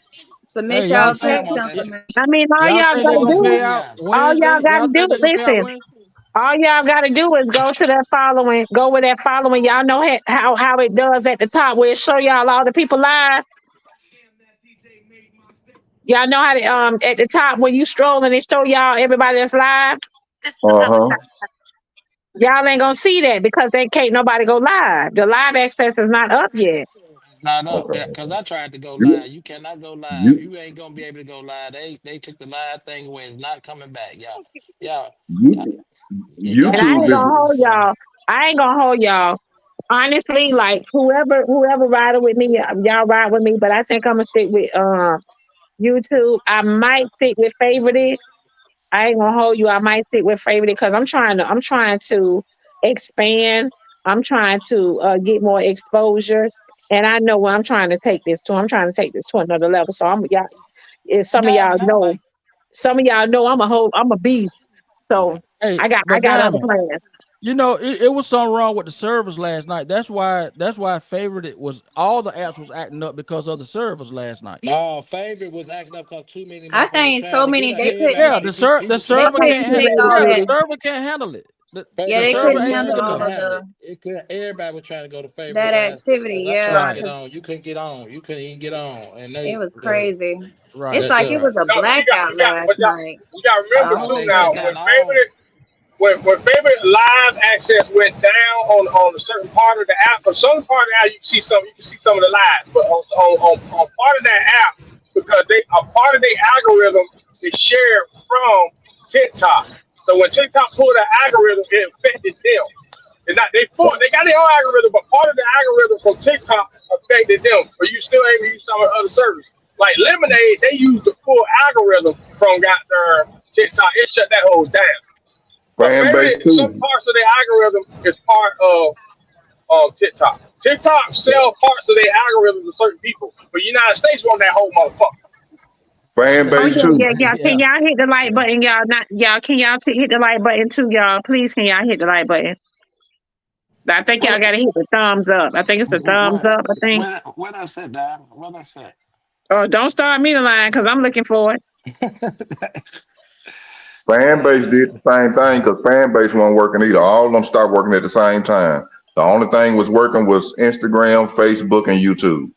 submit Hey, They y'all y'all say think tax about that. I information. mean, all y'all y'all think they gotta gonna do, pay out $2 million. all y'all Wednesday? gotta Y'all do, think they gonna pay out listen, Wednesday? all y'all gotta do is go to that following, go with that following. Y'all know how it does at the top where it show y'all all the people live. Y'all know how to, at the top when you stroll and it show y'all everybody that's live. Uh-huh. Y'all ain't gonna see that because they can't nobody go live. The live access is not up yet. It's not up. Okay. Yeah, because I tried to go You live. You cannot go live. you You ain't gonna be able to go live. They took the live thing away. It's not coming back. Y'all, y'all, you And I y'all YouTube ain't gonna is hold missing y'all. I ain't gonna hold y'all. Honestly, like whoever riding with me, y'all ride with me. But I think I'm gonna stick with YouTube. I might stick with favorite it. I ain't gonna hold you. I might stick with favorite it because I'm trying to expand. I'm trying to get more exposure. And I know where I'm trying to take this to. I'm trying to take this to another level. So I'm y'all. If something. some of y'all Diamond, I know, like. I'm a beast. So Hey, I but got other Diamond, plans. you know, it was something wrong with the servers last night. That's why favorite it was all the apps was acting up because of the servers last night. No, favorite was acting up because too many I motherfuckers think trying so to get many her. they Everybody, couldn't Yeah, people the they trying server to get couldn't can't her. take all the that. server can't handle it. Yeah, The they Server server couldn't ain't server handle picking all couldn't up. of handle it. the It could. Everybody was trying to go to favorite that last night because activity. I tried to Yeah, Right, get 'cause on. You couldn't get on. You couldn't even get on, and it they was crazy. It's right. like it the was a No, blackout last but night. you got to The remember because too whole they shut now thing. down all. when favorite live access went down on a certain part of the app, for some part of the app you can see some of the live, but on part of that app because they a part of their algorithm is shared from TikTok. So when TikTok pulled the algorithm, it affected them. It's not they got their own algorithm, but part of the algorithm from TikTok affected them. But you still able to use some of the other services. Like Lemonade, they use the full algorithm from got their TikTok. It shut that whole down. But fan base favorite, some too. parts of their algorithm is part of TikTok. TikTok sell parts of their algorithm to certain people, but United States want that whole motherfucker. Fan Oh base yeah, too. yeah. Can Yeah. y'all hit the like Yeah. button, y'all? Not y'all. Can y'all hit the like button too, y'all? Please, can y'all hit the like button? I think y'all What gotta hit the thumbs up. I think it's the thumbs what up. I think. what I said, Dad? What I said? Oh, don't start me the line because I'm looking for it. Fan base did the same thing because fan base wasn't working either. All of them stopped working at the same time. The only thing was working was Instagram, Facebook, and YouTube.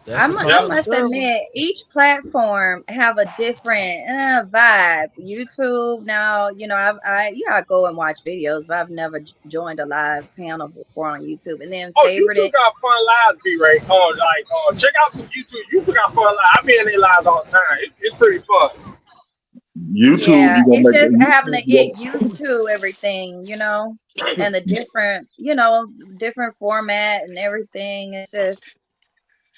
That's because Yep. I of the must server. admit, each platform have a different vibe. YouTube now, I go and watch videos, but I've never joined a live panel before on YouTube. And then Oh, favorite YouTube it. got fun lives, B-Ray. Check out some YouTube. YouTube got fun lives. I be in their lives all the time. It's pretty fun. YouTube, Yeah, you gonna it's make just it. having to get used to everything, and the different format and everything. It's just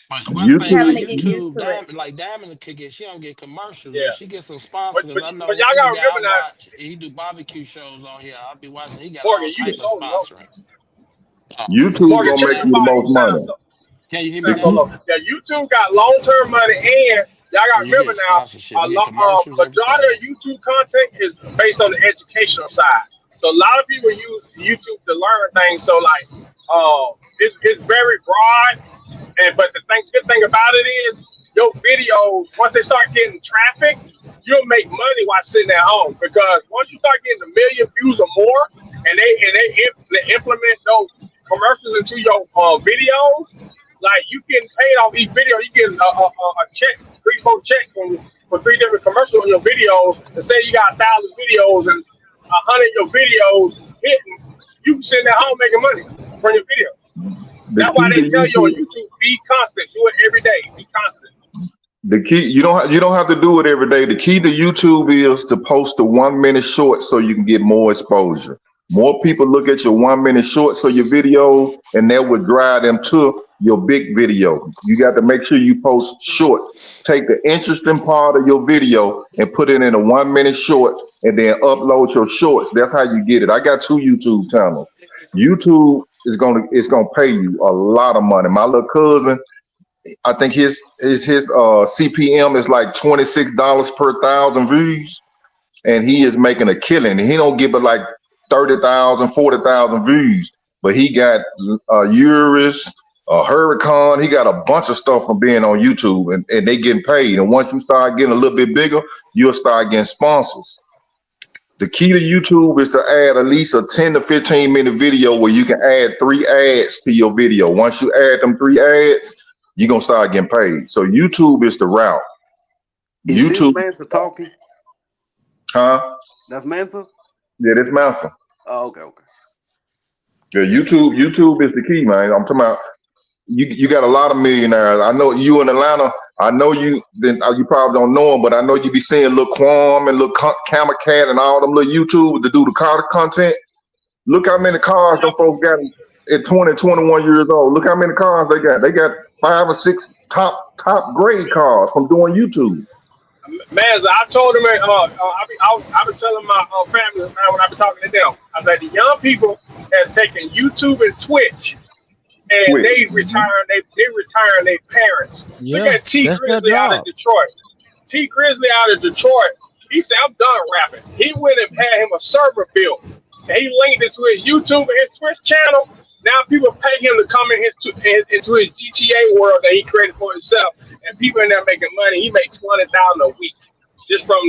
But one thing YouTube, about having to get used YouTube, to it. Diamond could get, she don't get commercials, but Yeah. she gets some But, sponsors. but, I but know y'all it's a got to guy remember I now, watch. He do barbecue shows on here. I'll be watching. He got Morgan, all you type of so low. sponsoring. But YouTube Morgan, gonna check make your you the volume. You most sound money. so. can you You hear me sound so now? low. Yeah, YouTube got long-term money, and y'all got And to you remember get now, sponsorship. You get commercials, majority of everything. YouTube content is based on the educational side. So a lot of people use YouTube to learn things. So like, it's very broad. But good thing about it is your videos, once they start getting traffic, you'll make money while sitting at home. Because once you start getting a million views or more, and they implement those commercials into your videos, like you getting paid off each video. You get a check, 3, 4 checks for 3 different commercials on your videos. And say you got 1,000 videos and 100 of your videos hitting, you sitting at home making money from your videos. The That's why key they to tell you on YouTube, YouTube, be constant. Do it every day. Be constant. The key, you don't have to do it every day. The key to YouTube is to post the 1 minute short so you can get more exposure. More people look at your 1 minute shorts or your video, and that would drive them to your big video. You got to make sure you post shorts. Take the interesting part of your video and put it in a 1 minute short, and then upload your shorts. That's how you get it. I got 2 YouTube channels. YouTube is gonna pay you a lot of money. My little cousin, I think his CPM is like $26 per 1,000 views, and he is making a killing. He don't give it like 30,000, 40,000 views, but he got Urus, Hurricane. He got a bunch of stuff from being on YouTube, and they getting paid. And once you start getting a little bit bigger, you'll start getting sponsors. The key to YouTube is to add at least a 10 to 15 minute video where you can add 3 ads to your video. Once you add them 3 ads, you're going to start getting paid. So YouTube is the route. Is YouTube. this Mansa talking? Huh? That's Mansa? Yeah, this Mansa. Oh, okay. Yeah, YouTube is the key, man. I'm talking about, you got a lot of millionaires. I know you in Atlanta. I know you probably don't know them, but I know you be seeing Lil Quam and Lil Camera Cat and all them little YouTubers to do the car content. Look how many cars them folks got at 20, 21 years old. Look how many cars they got. They got 5 or 6 top grade cars from doing YouTube. Man, I told them, I been telling my family when I be talking to them, I was like, the young people have taken YouTube and Twitch, and they retire their parents. Yeah, look at T Grizzly out of Detroit. T Grizzly out of Detroit. He said, I'm done rapping. He went and had him a server built, and he linked it to his YouTube and his Twitch channel. Now people pay him to come into his GTA world that he created for himself, and people in there making money. He makes $20,000 a week just from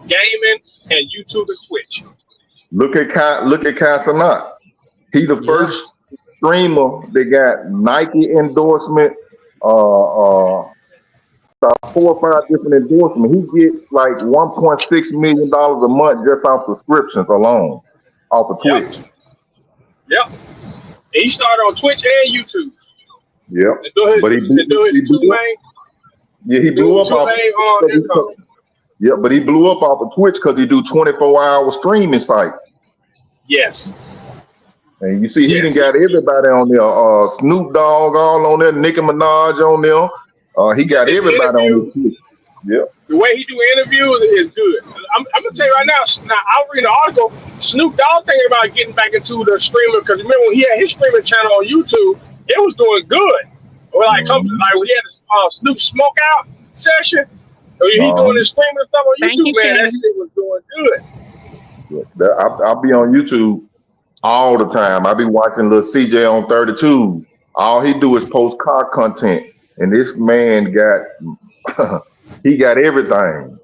gaming and YouTube and Twitch. Look at Casanat. He the first streamer that got Nike endorsement, 4 or 5 different endorsements. He gets like $1.6 million a month just off subscriptions alone, off of Twitch. Yep. He started on Twitch and YouTube. Yep. But he blew up off. Yeah, but he blew up off of Twitch because he do 24-hour streaming sites. Yes. And you see, he done got everybody on there. Snoop Dogg all on there. Nicki Minaj on there. He got everybody on there. Yeah. The way he do interviews is good. I'm gonna tell you right now. Now I'll read an article. Snoop Dogg thinking about getting back into the streaming because remember when he had his streaming channel on YouTube, it was doing good. Or like when he had a Snoop Smoke Out session. He doing his streaming stuff on YouTube, man. That shit was doing good. Yeah, I'll be on YouTube all the time. I be watching little CJ on 32. All he do is post car content, and this man got he got everything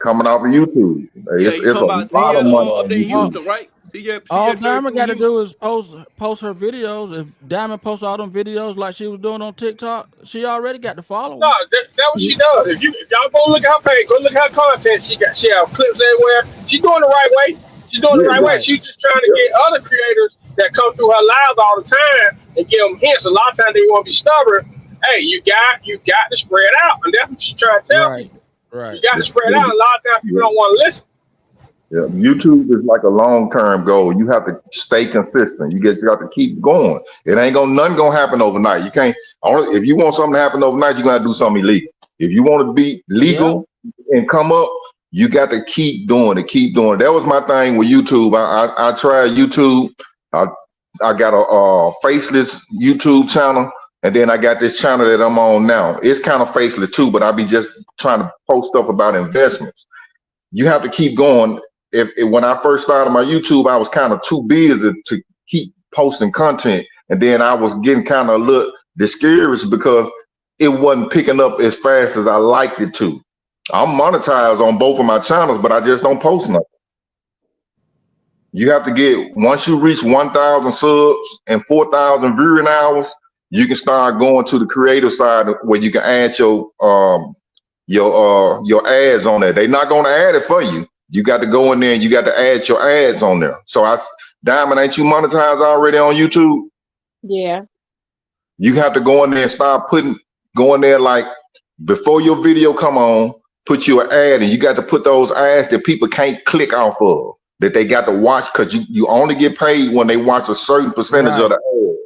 coming off of YouTube. It's a lot of money on YouTube. Houston, right? All Diamond got to do is post her videos. If Diamond posts all them videos like she was doing on TikTok, she already got the following. No, that's what she does. If y'all go look at her page, go look at her content. She have clips everywhere. She's doing the right way. She's doing the right way. She's just trying to get other creators that come through her lives all the time and give them hints. A lot of times they want to be stubborn. Hey, you got to spread out, and that's what she's trying to tell people. Right. You got to spread out. A lot of times people don't want to listen. Yeah, YouTube is like a long-term goal. You have to stay consistent. You got to keep going. It ain't nothing gonna happen overnight. You can't. If you want something to happen overnight, you're gonna do something illegal. If you want to be legal and come up, you got to keep doing it. Keep doing it. That was my thing with YouTube. I tried YouTube. I got a faceless YouTube channel, and then I got this channel that I'm on now. It's kind of faceless too, but I be just trying to post stuff about investments. You have to keep going. If when I first started my YouTube, I was kind of too busy to keep posting content, and then I was getting kind of a little discouraged because it wasn't picking up as fast as I liked it to. I'm monetized on both of my channels, but I just don't post nothing. You have to get, once you reach 1,000 subs and 4,000 viewing hours, you can start going to the creative side where you can add your ads on there. They're not going to add it for you. You got to go in there and you got to add your ads on there. So Diamond, ain't you monetized already on YouTube? Yeah. You have to go in there and start going there like before your video come on, put you an ad, and you got to put those ads that people can't click off of, that they got to watch, because you only get paid when they watch a certain percentage of Right. the ad.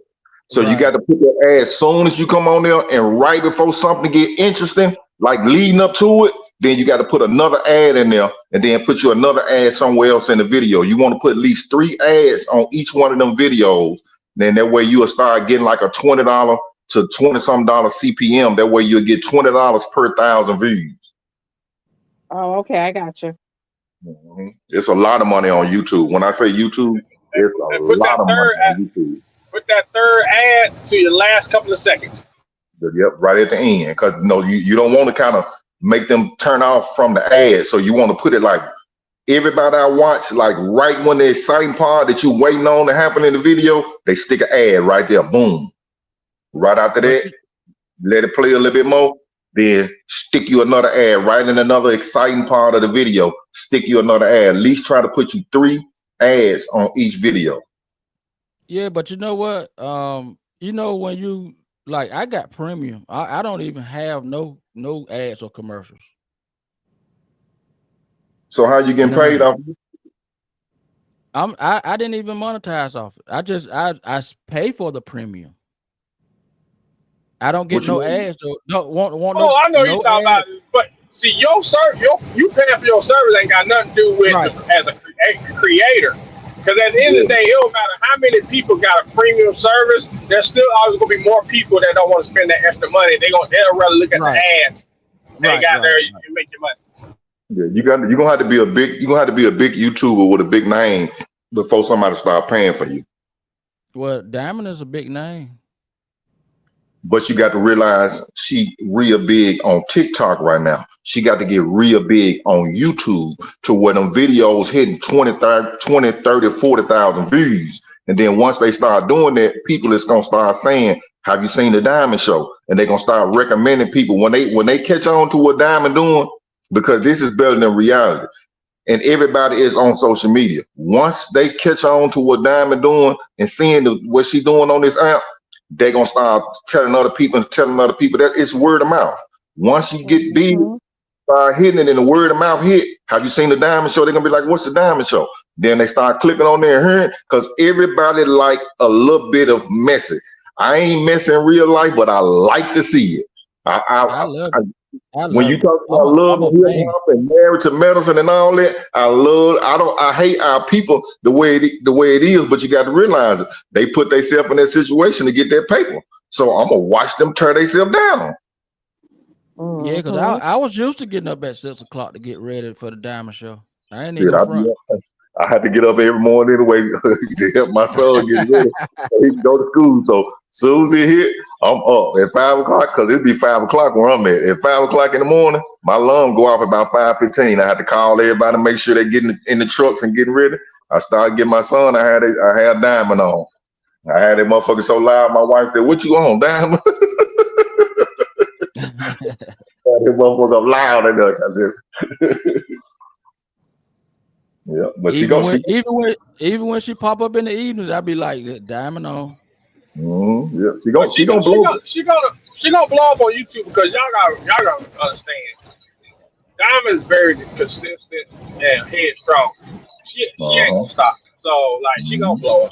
So you Right. got to put that ad as soon as you come on there, and right before something get interesting, like leading up to it, then you got to put another ad in there, and then put you another ad somewhere else in the video. You want to put at least 3 ads on each one of them videos. Then that way you'll start getting like a $20 to $20-some CPM. That way you'll get $20 per 1,000 views. Oh, okay, I got you. It's a lot of money on YouTube. When I say YouTube, it's a And put lot that of money third on ad, YouTube. put that third ad to your last couple of seconds. Yep, right at the end, because you don't want to kind of make them turn off from the ad. So you want to put it like everybody I watch, like right when the exciting part that you waiting on to happen in the video, they stick an ad right there. Boom. Right after But that, let it play a little bit more. Then stick you another ad right in another exciting part of the video. Stick you another ad. At least try to put you 3 ads on each video. yeah, but you know what? You know, when you like, I got premium. I don't even have no ads or commercials. So how you getting paid off? I didn't even monetize off it. I pay for the premium. I don't get What you no mean? ads. So no want Oh, I know you no talking about, ad. but see, you paying for your service ain't got nothing to do with Right. as a creator. Because at the end of the Yeah. day, it don't matter how many people got a premium service. There's still always gonna be more people that don't want to spend that extra money. They'll rather look at Right. the ads they Right. got there Right. and make your money. Yeah, you're gonna have to be a big YouTuber with a big name before somebody start paying for you. Well, Diamond is a big name. But you got to realize she real big on TikTok right now. She got to get real big on YouTube to where them videos hitting 20, 30, 40,000 views. And then once they start doing that, people is gonna start saying, "Have you seen the Diamond Show?" And they're gonna start recommending people when they catch on to what Diamond doing, because this is better than reality. And everybody is on social media. Once they catch on to what Diamond doing and seeing what she doing on this app, they're gonna start telling other people that it's word of mouth. Once you get big, start hitting it and the word of mouth hit, have you seen the Diamond Show? They're gonna be like, "What's the Diamond Show?" Then they start clicking on there and hearing, because everybody like a little bit of messy. I ain't messy in real life, but I like to see it. I love it. When you talk about I'm love a and hip fan. hop and married to medicine and all that, I hate our people the way it is, but you got to realize it. They put themselves in that situation to get that paper. So I'm gonna watch them tear themselves down. Yeah, because I was used to getting up at 6 o'clock to get ready for the Diamond Show. I ain't even Dude, gonna front. I had to get up every morning anyway to help my son get ready so he can go to school. So soon as it hit, I'm up at 5 o'clock, because it'd be 5 o'clock where I'm at. At 5 o'clock in the morning, my alarm go off about 5:15. I had to call everybody to make sure they're getting in the trucks and getting ready. I started getting my son. I had Diamond on. I had that motherfucker so loud. My wife said, "What you on, Diamond?" That motherfucker up loud and yeah, but even when she pop up in the evenings, I'd be like, Diamond on. Yeah, she But gonna blow. she gonna blow up on YouTube because y'all gotta understand. Diamond's very consistent and headstrong. She ain't gonna stop. So like she gonna blow up.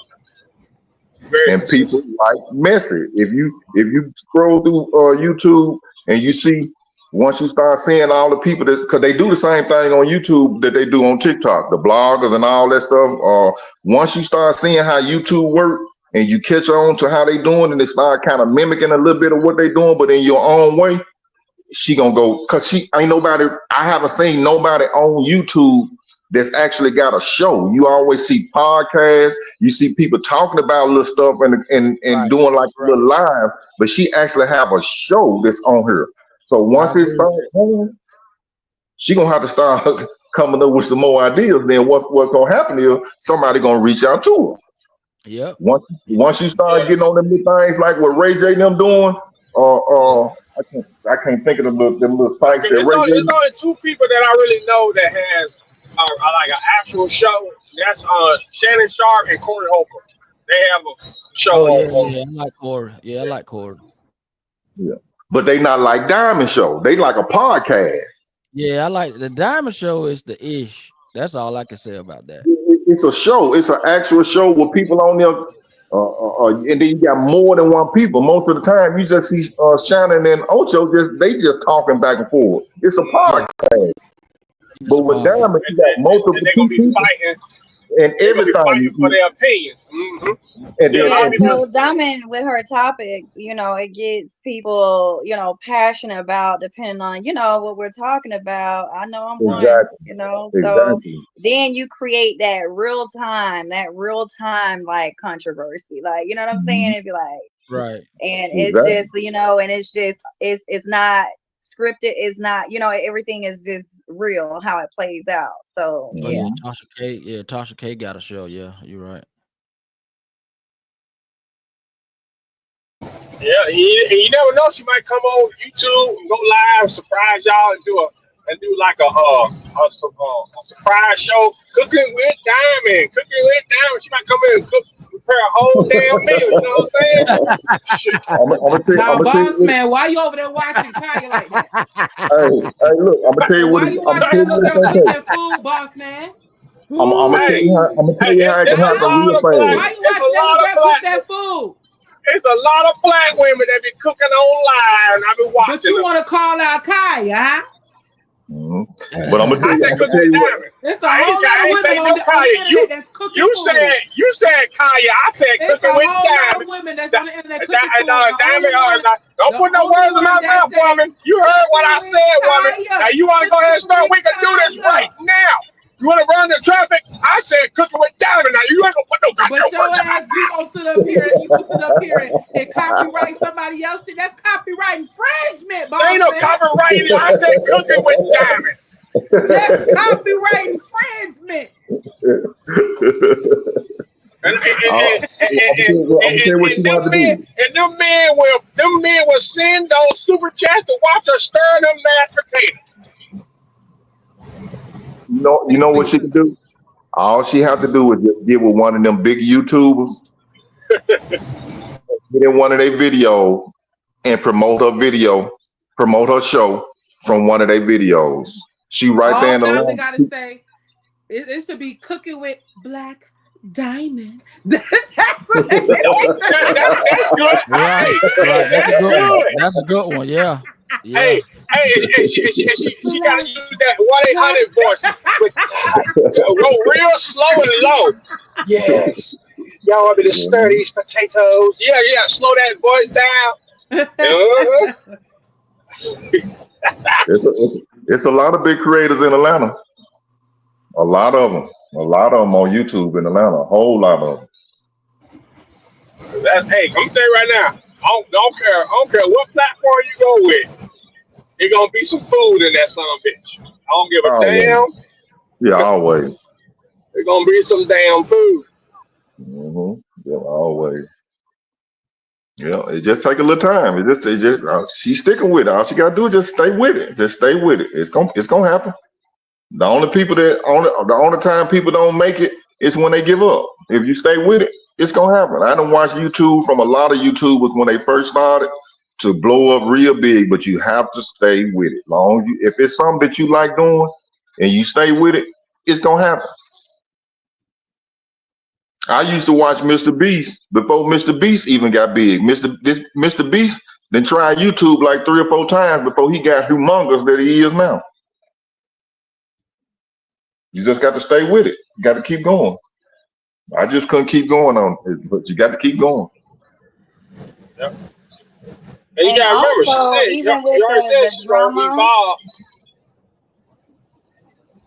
Very And people consistent. like messy. If you scroll through YouTube and you see, once you start seeing all the people that, because they do the same thing on YouTube that they do on TikTok, the bloggers and all that stuff. Once you start seeing how YouTube work and you catch on to how they doing, and they start kind of mimicking a little bit of what they doing, but in your own way, she gonna go, because she ain't nobody. I haven't seen nobody on YouTube that's actually got a show. You always see podcasts, you see people talking about little stuff and doing like a little live, but she actually have a show that's on her. So once it starts going, she gonna have to start coming up with some more ideas. Then what's gonna happen is somebody gonna reach out to her. Yep. Once you start getting on them little things like what Ray J them doing, I can't think of them little sites that It's Ray only, J. it's only 2 people that I really know that has like an actual show. That's Shannon Sharp and Corey Holcomb. They have a show Oh on. yeah, I like Corey. Yeah, I like Corey. Yeah. but they not like Diamond Show. They like a podcast. Yeah, I like the Diamond Show is the ish. That's all I can say about that. It's a show. It's an actual show with people on there. And then you got more than one people. Most of the time, you just see Shannon and Ocho they just talking back and forth. It's a Yeah, podcast. it's But a with podcast. Diamond, you got multiple And they're gonna be people fighting. and They're gonna be fighting everything. for their opinions. And Yeah, a lot Yeah, of people. so Diamond with her topics, it gets people, passionate about depending on, what we're talking about. I know I'm one, exactly, so exactly. then you create that real time like controversy. Like, you know what I'm saying? Mhm. It'd be like, Right. and it's Exactly. just, and it's just it's not scripted, it's not, everything is just real how it plays out. So Oh yeah. yeah, Mhm. Tasha K. Yeah, Tasha K got a show. Yeah, you're right. Yeah, you never know. She might come on YouTube and go live, surprise y'all, and do like a surprise show, cooking with Diamond, cooking with Diamond. She might come in and prepare a whole damn meal. You know what I'm saying? Shit. I'm gonna Now, tell boss you. man, why you over there watching Kaya like that? Hey, look, I'm gonna tell you And what. why you I'm gonna watching tell that you little what it's girl gonna cook take. that food, boss man? I'm gonna tell Hey, you how. I'm gonna tell you how it can it's a happen lot real of black. Why fast. you It's a watching that lot little of girl cook black. that food? It's a lot of black women that be cooking online, and I be But watching you them. want to call out Kaya, huh? Mhm. But I'm gonna I said tell cooking you with what. Diamond. It's a I whole lot of ain't women say no on the Kaya. internet that's cooking You food. said Kaya. I said It's cooking a with whole lot of Diamond. women that's That, on the internet that, cooking food. And Diamond, don't the put no only words in one my that mouth, said woman. You heard what I cooking with said, woman. Now Kaya. you want to go ahead and Cooking start? with We can do this right Kaya. now. You want to run the traffic? I said cooking with Diamond. Now you ain't gonna put no But goddamn your words in my ass, you gonna sit up here, and copyright somebody else shit. That's copyright infringement, There boss ain't no man. copyright. I said cooking with Diamond. That's copyright infringement. And, and, and, I'm and, and, gonna tell you what you gonna have to do. them men will send those super chats to watch us stir them mashed potatoes. You know what she can do? All she have to do is just get with one of them big YouTubers, get in one of their videos, and promote her show from one of their videos. She right there All in the Diamond line. gotta say, it should be cooking with Black Diamond. That's what they That's good. Right, right. That's a That's good one. good. That's a good one. Yeah, yeah. And she got to Black use that 1-800 Diamond. voice with go real slow and low. Yes, y'all want me to stir these potatoes? Yeah. Slow that voice down. Uh-huh. It's a lot of big creators in Atlanta. A lot of them. A lot of them on YouTube in Atlanta. A whole lot of them. Hey, I'm gonna tell you right now. I don't care what platform you go with. It's gonna be some food in that son of a bitch. I don't give a Always. damn. Yeah, always. It's gonna be some damn food. Yeah, always. Yeah, it just take a little time. She's sticking with it. All she gotta do is just stay with it. Just stay with it. It's gonna happen. The only time people don't make it is when they give up. If you stay with it, it's gonna happen. I done watched YouTube from a lot of YouTubers when they first started to blow up real big, but you have to stay with it. If it's something that you like doing and you stay with it, it's gonna happen. I used to watch Mr. Beast before Mr. Beast even got big. Mr. Beast then tried YouTube like 3 or 4 times before he got humongous that he is now. You just got to stay with it. You got to keep going. I just couldn't keep going on it, but you got to keep going. Yep. And you And gotta remember, also, even with you already said the she's gonna drama, evolve.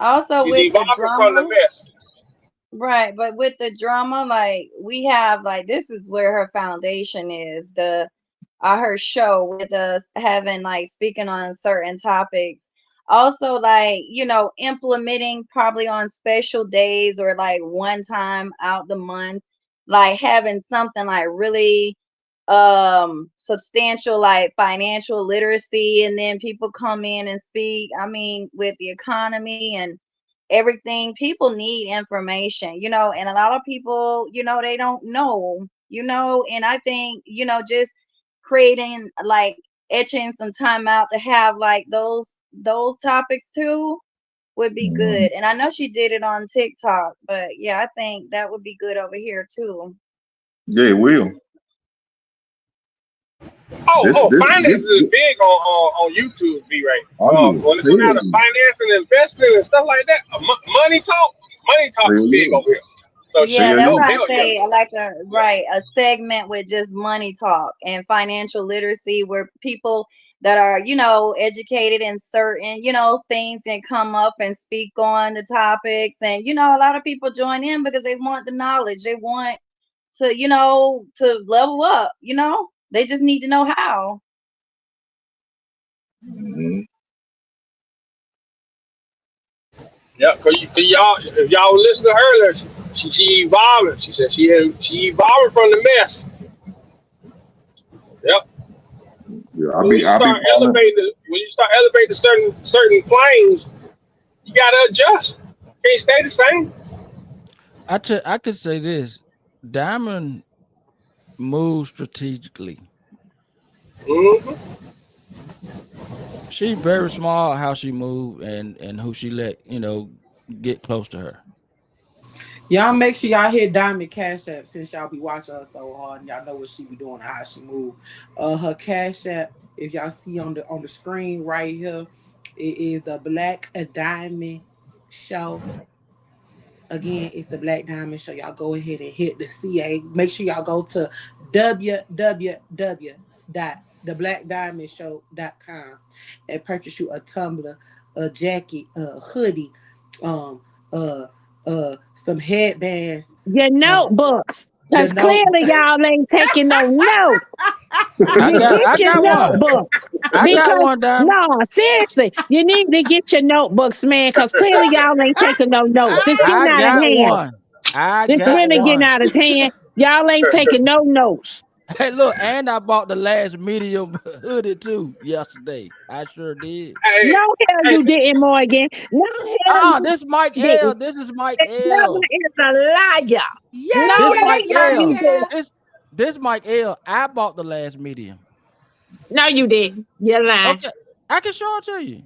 also She's with the evolving from the drama, mess. right? But with the drama, like we have, like this is where her foundation is. Her show with us having like speaking on certain topics. Also, like implementing probably on special days or like one time out the month, like having something like really substantial like financial literacy, and then people come in and speak. I mean, with the economy and everything, people need information, and a lot of people, they don't know, and I think, just creating like etching some time out to have like those topics too would be good. And I know she did it on TikTok, but yeah, I think that would be good over here too. Yeah, it will. Finances is big on YouTube, V Ray. Oh, When it comes down to finance and investment and stuff like that, money talk is big over here. So Yeah, shit, that's oh why I hell yeah. say I like a segment with just money talk and financial literacy where people that are, educated in certain, things and come up and speak on the topics. And, a lot of people join in because they want the knowledge. They want to, to level up, they just need to know how. Yeah, cause y'all, if y'all listen to her, she evolving. She said she evolving from the mess. Yep. Yeah, When you start elevating certain planes, you gotta adjust. Can't stay the same. I could say this: Diamond moves strategically. Mm-hmm. She very smart how she move and who she let get close to her. Y'all make sure y'all hit Diamond Cash App since y'all be watching her so hard and y'all know what she be doing and how she move. Her Cash App, if y'all see on the screen right here, it is the Black Diamond Show. Again, it's the Black Diamond Show. Y'all go ahead and hit the CA. Make sure y'all go to www.theblackdiamondshow.com and purchase you a tumbler, a jacket, a hoodie, some headbands. Your notebooks. Your Because clearly y'all ain't taking no notes. I Get your got one. notebooks. I got Because one, Diamond. no, seriously, you need to get your notebooks, man. Because clearly y'all ain't taking no notes. It's getting I out of got hand. one. I It's got really getting one. out of hand. Y'all ain't taking no notes. Hey, look, and I bought the last medium hoodie too yesterday. I sure did. Hey, No hell hey, you didn't, Morgan. No hell you This Mike L. didn't. This is Mike The devil L. is a liar. No This the Mike hell you L. didn't. This Mike L. I bought the last medium. No, you didn't. You're lying. Okay, I can show it to you.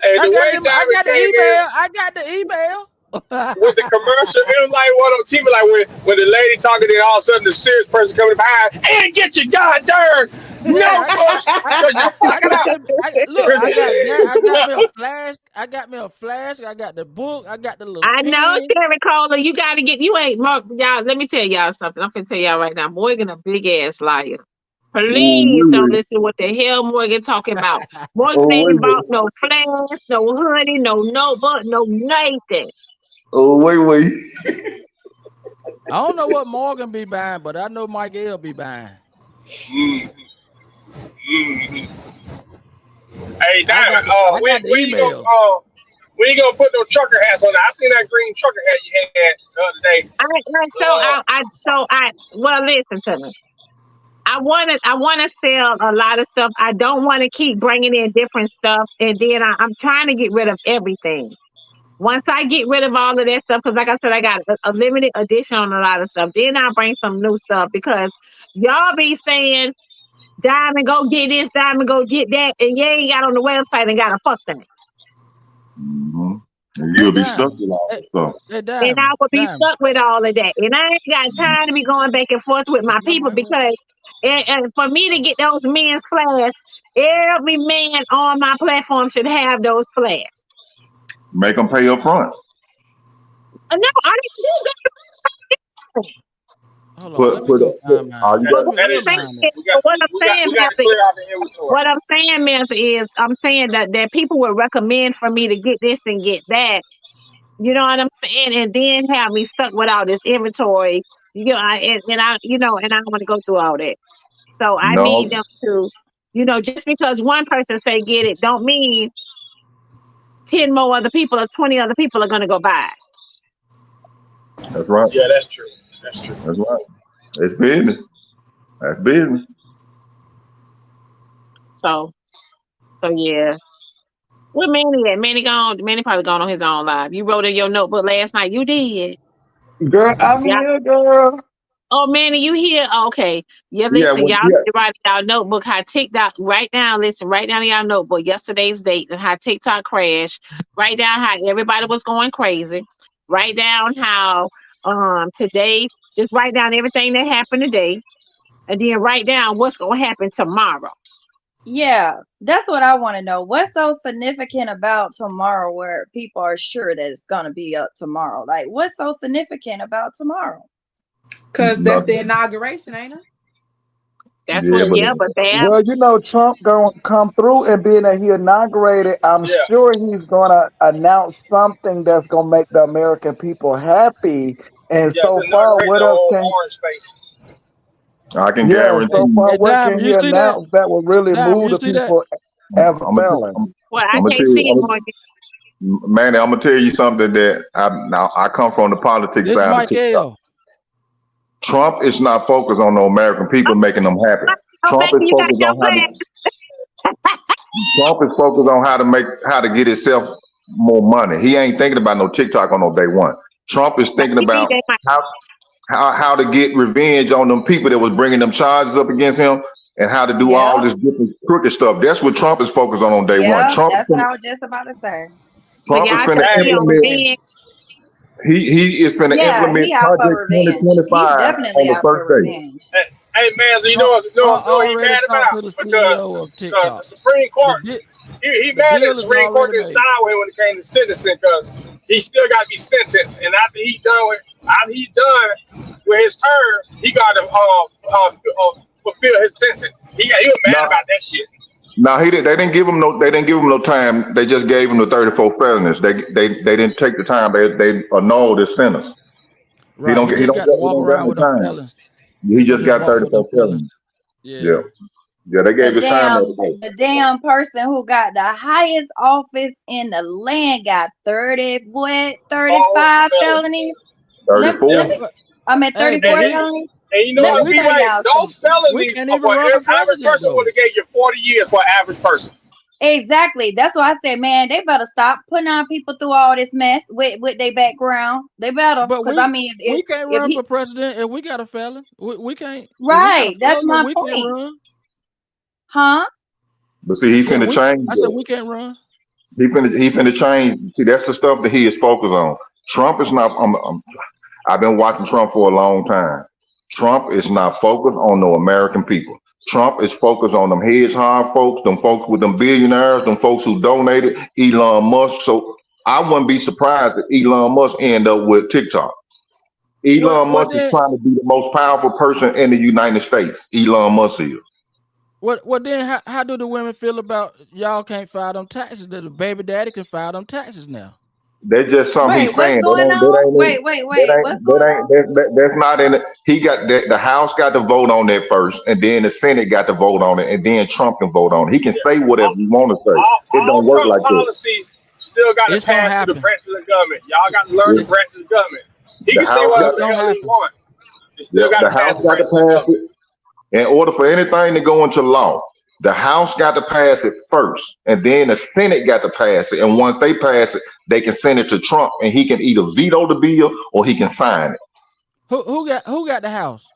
hey, I the got way it. I Diamond got the came email. in I got the email. with the commercial, it was like one on TV, like when the lady talking, and all of a sudden the serious person coming behind, and get your goddamn Yeah, notebooks, cause you I fucking got up. the. Look, I got that. I got me a flash. I got me a flash. I got the book. I got the little I know, pen. Cherry Cola. You got to get. You ain't y'all. Let me tell y'all something. I'm gonna tell y'all right now. Morgan a big ass liar. Please don't listen what the hell Morgan talking about. Morgan ain't bought no flash, no hoodie, no notebook, no nothing. wait. I don't know what Morgan be buying, but I know Mike L be buying. Hey, Diamond, I got the email. when you gonna put no trucker hats on? I seen that green trucker hat you had the other day. Well, listen to me. I want to sell a lot of stuff. I don't want to keep bringing in different stuff, and then I'm trying to get rid of everything. Once I get rid of all of that stuff, because like I said, I got a limited edition on a lot of stuff. Then I'll bring some new stuff because y'all be saying, Diamond, go get this, Diamond, go get that, and you ain't got on the website and got a fuck thing. And you'll be stuck with all that stuff. And I will be stuck with all of that. And I ain't got time to be going back and forth with my people because and for me to get those men's flags, every man on my platform should have those flags. Make them pay up front. No, I didn't use that. Hold on, let me go find mine. What I'm saying, Mills, is I'm saying that people would recommend for me to get this and get that. You know what I'm saying? And then have me stuck with all this inventory. And I don't want to go through all that. So I need them to, just because one person say get it, don't mean 10 more other people or 20 other people are gonna go buy it. That's right. Yeah, that's true. That's right. It's business. That's business. So yeah. Where Manny at? Manny gone. Manny probably gone on his own live. You wrote in your notebook last night. You did. Girl, I'm here, girl. Oh, Manny, you here? Okay. Yeah, Yeah, listen, well, y'all yeah, need to write in y'all notebook how TikTok, write down, listen, write down in y'all notebook yesterday's date and how TikTok crashed. Write down how everybody was going crazy. Write down how today, just write down everything that happened today. And then write down what's gonna happen tomorrow. Yeah, that's what I want to know. What's so significant about tomorrow where people are sure that it's gonna be up tomorrow? Like, what's so significant about tomorrow? Because that's the nothing. inauguration, ain't it? That's Yeah, what, but yeah, but Well, Babs, you know, Trump gonna come through, and being that he inaugurated, I'm Yeah, sure he's gonna announce something that's gonna make the American people happy. And yeah, so to far, inaugurate what the else old can? orange face. I can Yeah, guarantee so far, you. Hey, what Dime, can he you see that? announce that will really Dime, move you the see that? people as a I'm gonna, felon? well, I I'm gonna tell can't see it you, more. Manny, I'm gonna tell you something that I come from the politics This side of Mike TikTok. L. Trump is not focused on the American people making them happy. Oh, Trump is baby, you got focused your on plan. Trump is focused on how to get himself more money. He ain't thinking about no TikTok on no day one. Trump is thinking Maybe about they might. how how to get revenge on them people that was bringing them charges up against him and how to do all Yeah, this different crooked stuff. That's what Trump is focused on day one. yeah, that's what I was just about to say. So Trump is y'all finna telling me Hey, on implement. revenge. He is finna Yeah, implement he out for Project revenge. He's 2025 definitely on the out for first day. revenge. hey, hey, man, so Trump, Trump know what he already mad talked to about? the Because CEO of the TikTok. Supreme The Court, di- he the mad that the deal is Supreme Court already didn't made. side with him when it came to sentencing because he still got to be sentenced. And after he's done with his term, he got to fulfill his sentence. He was mad Now, about that shit. now he did. They didn't give him no. They didn't give him no time. They just gave him the 34 felonies. They didn't take the time. They annulled his sentence. He Right. don't He get. He just don't got to get. He walk don't get around no with them time. felons. He He just just got walk with them 34 felons. felonies. Yeah. Yeah. Yeah. They The gave his time the damn other day. the damn person who got the highest office in the land got Oh, 35 fellas. felonies. Let 34. me But I mean hey, And, but 34 and, we felonies. and you know Let but what, me we B tell can't Way? y'all Those something. we felonies can't are even for run for average president person would though. have gave you 40 years for an average person. Exactly. That's why I said, man, they better stop putting our people through all this mess with their background. They better, But because I mean, we can't if run for he president if we got a felon. We can't if we got a right, that's felon, my we can't point, run. huh? But see, he Yeah, finna change I said that. we can't run. He finna change. See, that's the stuff that he is focused on. Trump is not. I've been watching Trump for a long time. Trump is not focused on the American people. Trump is focused on them hedge hard folks, them folks with them billionaires, them folks who donated, Elon Musk. So I wouldn't be surprised if Elon Musk end up with TikTok. Elon What Musk is then trying to be the most powerful person in the United States. Elon Musk is. what then how do the women feel about y'all can't file them taxes? That the baby daddy can file them taxes now. That's just something Wait, he's what's saying. going That on? ain't in, Wait, what's going on? that's not in it. He got the House got to vote on that first, and then the Senate got to vote on it, and then Trump can vote on it. He can Yeah. say whatever All, he want to say. It all don't work Trump like that. policies still got to It's gonna pass through the happen. branches of government. Y'all got to learn the It- branches of government. He the can say House It's got whatever the gonna hell he happen. wants. It yeah, still got the to pass House the got to branches of pass government. it. In order for anything to go into law, the House got to pass it first, and then the Senate got to pass it. And once they pass it, they can send it to Trump, and he can either veto the bill or he can sign it. Who got the house?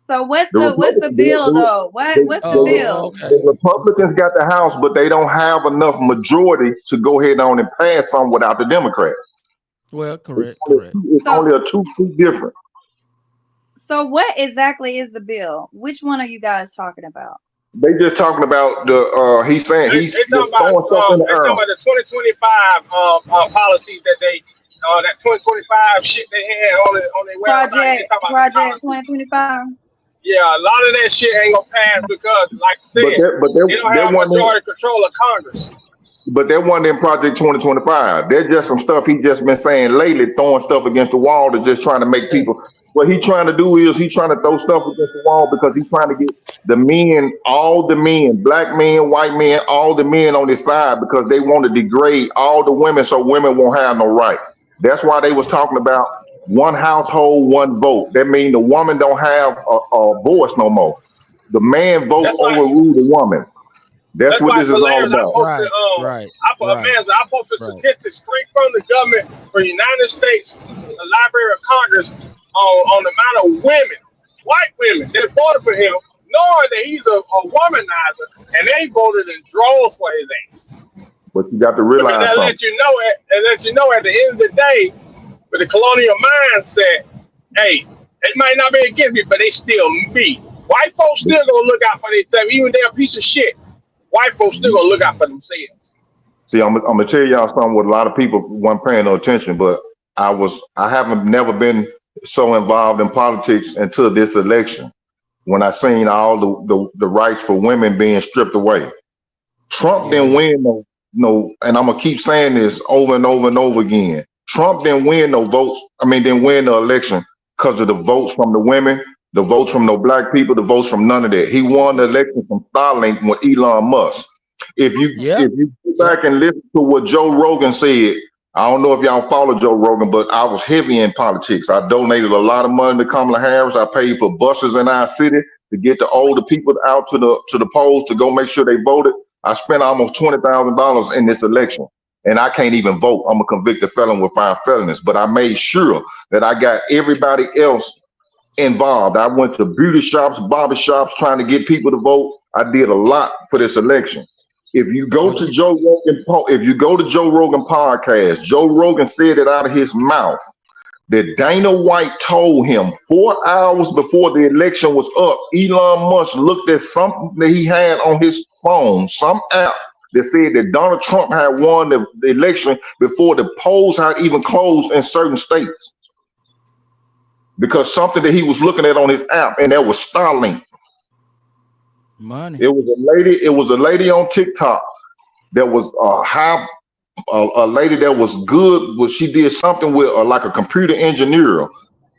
So what's The the Republicans, bill though? What's the bill? Okay. the Republicans got the House, but they don't have enough majority to go ahead on and pass something without the Democrats. Well, It's correct. it's So only a two-seat difference. so what exactly is the bill? Which one are you guys talking about? They just talking about the. He's saying They he's talking just about throwing stuff in the they air. talking about the 2025 policies that they that 2025 shit they had on their website. They talking about the Project policies. 2025. Yeah, a lot of that shit ain't gonna pass because, like I But said, they don't that have one. majority control of Congress. But that wasn't in Project 2025. There's just some stuff he just been saying lately, throwing stuff against the wall to just trying to make Yeah. people. What he trying to do is he trying to throw stuff against the wall because he's trying to get the men, all the men, black men, white men, all the men on his side because they want to degrade all the women so women won't have no rights. That's why they was talking about one household, one vote. That means the woman don't have a voice no more. The man vote That's why. overrule the woman. That's That's what why this it's is all hilarious. about. Right. I posted Right. statistics straight from the government for the United States, the Library of Congress, on the amount of white women that voted for him, knowing that he's a womanizer, and they voted in droves for his ass. But you got to Because realize that something. lets you know, at the end of the day, with the colonial mindset, hey, it might not be against me, but they still me. White folks still gonna look out for themselves, even they're a piece of shit. White folks still gonna look out for themselves. See, I'm gonna tell y'all something what a lot of people weren't paying no attention, but I haven't never been so involved in politics until this election when I seen all the rights for women being stripped away. Trump didn't win no, and I'm gonna keep saying this over and over and over again. Trump didn't win no votes. Didn't win the election because of the votes from the women, the votes from no black people, the votes from none of that. He won the election from Starlink with Elon Musk. If you go back and listen to what Joe Rogan said, I don't know if y'all follow Joe Rogan, but I was heavy in politics. I donated a lot of money to Kamala Harris. I paid for buses in our city to get the older people out to the polls to go make sure they voted. I spent almost $20,000 in this election, and I can't even vote. I'm a convicted felon with 5 felonies, but I made sure that I got everybody else involved. I went to beauty shops, barber shops, trying to get people to vote. I did a lot for this election. If you go to Joe Rogan podcast, Joe Rogan said it out of his mouth that Dana White told him 4 hours before the election was up. Elon Musk looked at something that he had on his phone, some app that said that Donald Trump had won the election before the polls had even closed in certain states. Because something that he was looking at on his app, and that was Starlink. Money. It was a lady on TikTok that was a lady that was good. She did something with like a computer engineer,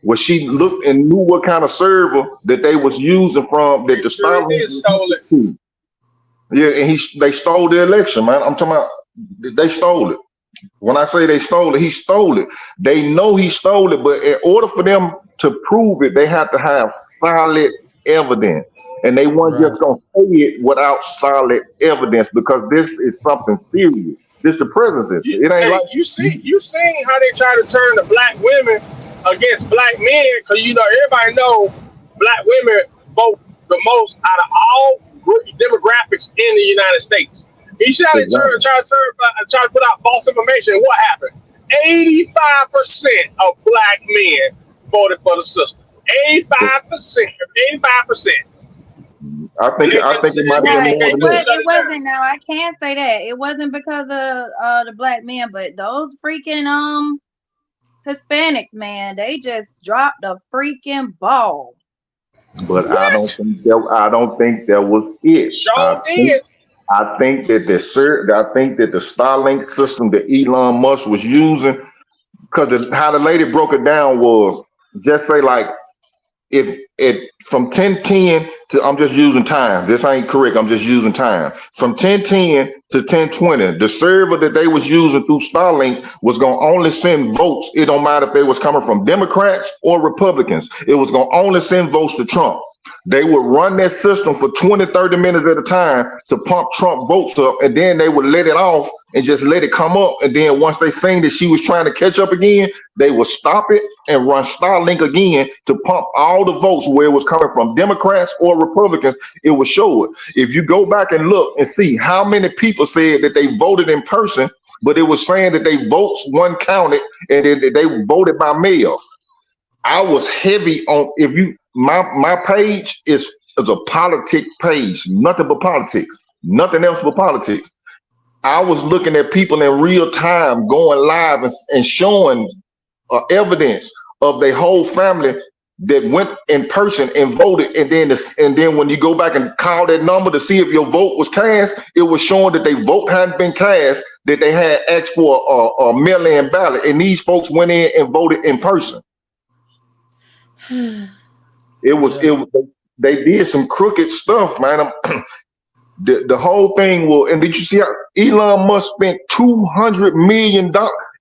where she looked and knew what kind of server that they was using from that the Starlink stole it. Yeah, and they stole the election, man. I'm talking about they stole it. When I say they stole it, he stole it. They know he stole it, but in order for them to prove it, they have to have solid evidence. And they weren't just gonna say it without solid evidence, because this is something serious. This the presidency. It ain't like you seen how they try to turn the black women against black men, because everybody know black women vote the most out of all demographics in the United States. He tried to put out false information. And what happened? 85% of black men voted for the system. 85%. 85%. I think it might have been more than that. It wasn't. Now I can't say that it wasn't because of the black men, but those freaking Hispanics, man, they just dropped a freaking ball. But I don't think that was it. I think that the Starlink system that Elon Musk was using, because how the lady broke it down was, just say like, if it from 10:10 to, I'm just using time. This ain't correct. I'm just using time. From 10:10 to 10:20, the server that they was using through Starlink was gonna only send votes. It don't matter if they was coming from Democrats or Republicans. It was gonna only send votes to Trump. They would run that system for 20, 30 minutes at a time to pump Trump votes up, and then they would let it off and just let it come up. And then once they seen that she was trying to catch up again, they would stop it and run Starlink again to pump all the votes where it was coming from Democrats or Republicans. It would show it. If you go back and look and see how many people said that they voted in person, but it was saying that they votes weren't counted and they voted by mail. I was heavy on, if you, my page is a politic page, nothing but politics, nothing else but politics. I was looking at people in real time going live and showing evidence of their whole family that went in person and voted, and then when you go back and call that number to see if your vote was cast, it was showing that their vote hadn't been cast, that they had asked for a mail-in ballot, and these folks went in and voted in person. They did some crooked stuff, man. The whole thing and did you see how Elon Musk spent $200 million?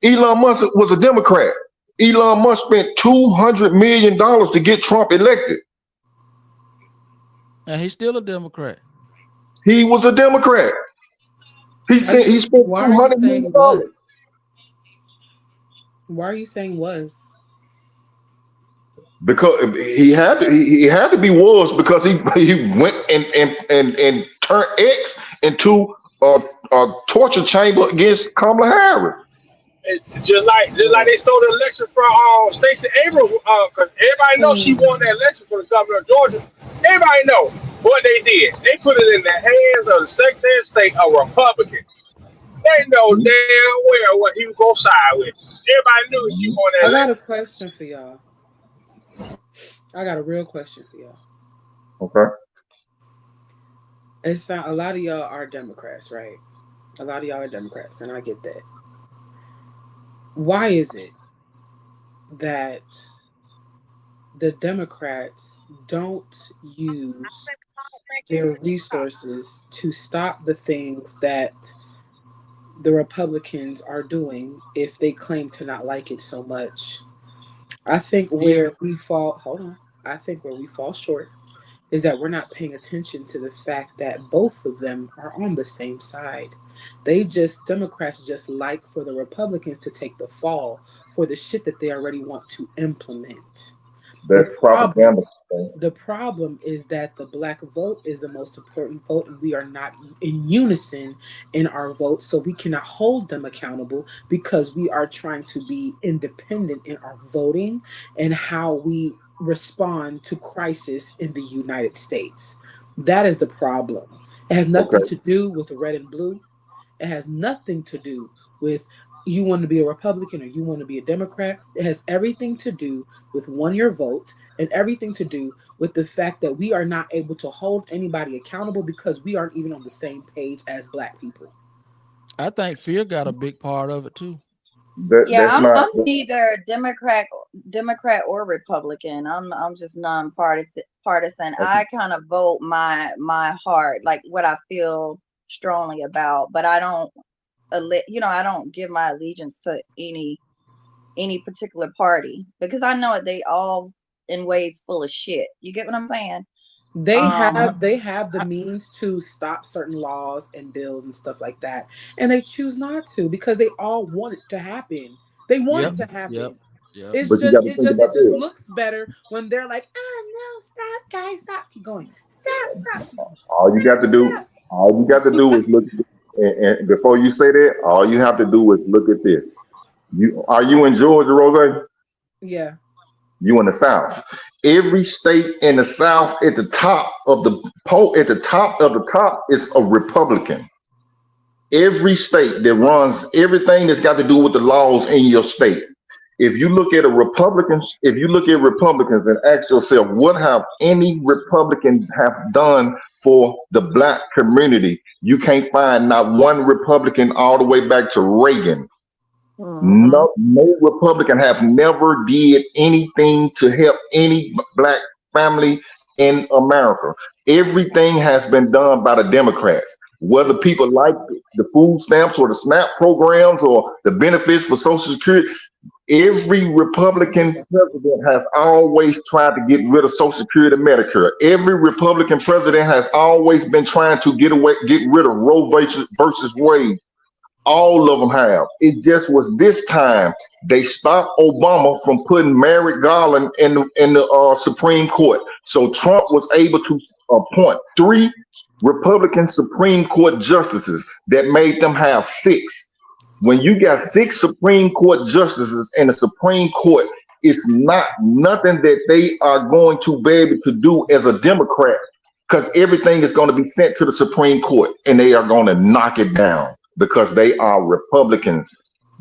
Elon Musk was a Democrat. Elon Musk spent $200 million to get Trump elected. And he's still a Democrat. He was a Democrat. He spent $200 million. Why are you saying was? because he had to be was because he went and turned X into a torture chamber against Kamala Harris. Just like they stole the election from Stacey Abrams, because everybody knows she won that election for the governor of Georgia. Everybody know what they did. They put it in the hands of the Secretary of State, a Republican. They know damn well what he was gonna side with. Everybody knew she won that I got a election. question for y'all. I got a real question for y'all. Okay. It's not, a lot of y'all are Democrats, right? A lot of y'all are Democrats, and I get that. Why is it that the Democrats don't use their resources to stop the things that the Republicans are doing if they claim to not like it so much? I think where we fall, hold on, I think where we fall short is that we're not paying attention to the fact that both of them are on the same side. Democrats just like for the Republicans to take the fall for the shit that they already want to implement. That's propaganda. The problem is that the black vote is the most important vote, and we are not in unison in our vote, so we cannot hold them accountable because we are trying to be independent in our voting and how we respond to crisis in the United States. That is the problem. It has nothing to do with red and blue. It has nothing to do with you want to be a Republican or you want to be a Democrat. It has everything to do with your vote and everything to do with the fact that we are not able to hold anybody accountable because we aren't even on the same page as black people. I think fear got a big part of it too. I'm neither Democrat or Republican. I'm just nonpartisan. Partisan. I kind of vote my heart, like what I feel strongly about, but I don't I don't give my allegiance to any particular party because I know they all in ways full of shit. You get what I'm saying? They have the means to stop certain laws and bills and stuff like that, and they choose not to because they all want it to happen. They want it to happen. Yep. It's it just looks better when they're like, oh no, stop, guys, stop, keep going, stop. All you got to do is look. And before you say that, all you have to do is look at this. Are you in Georgia, Rose? Yeah. You in the South. Every state in the South at the top of the poll, at the top of the top is a Republican. Every state that runs everything that's got to do with the laws in your state. If you look at Republicans and ask yourself, what have any Republican have done for the black community? You can't find not one Republican all the way back to Reagan. No Republican have never did anything to help any black family in America. Everything has been done by the Democrats. Whether people like the food stamps or the SNAP programs or the benefits for Social Security, every Republican president has always tried to get rid of Social Security and Medicare. Every Republican president has always been trying to get rid of Roe versus Wade. All of them have. It just was this time they stopped Obama from putting Merrick Garland in the Supreme Court. So Trump was able to appoint 3 Republican Supreme Court justices that made them have 6. When you got 6 Supreme Court justices in the Supreme Court, it's not nothing that they are going to be able to do as a Democrat because everything is going to be sent to the Supreme Court and they are going to knock it down. Because they are Republicans.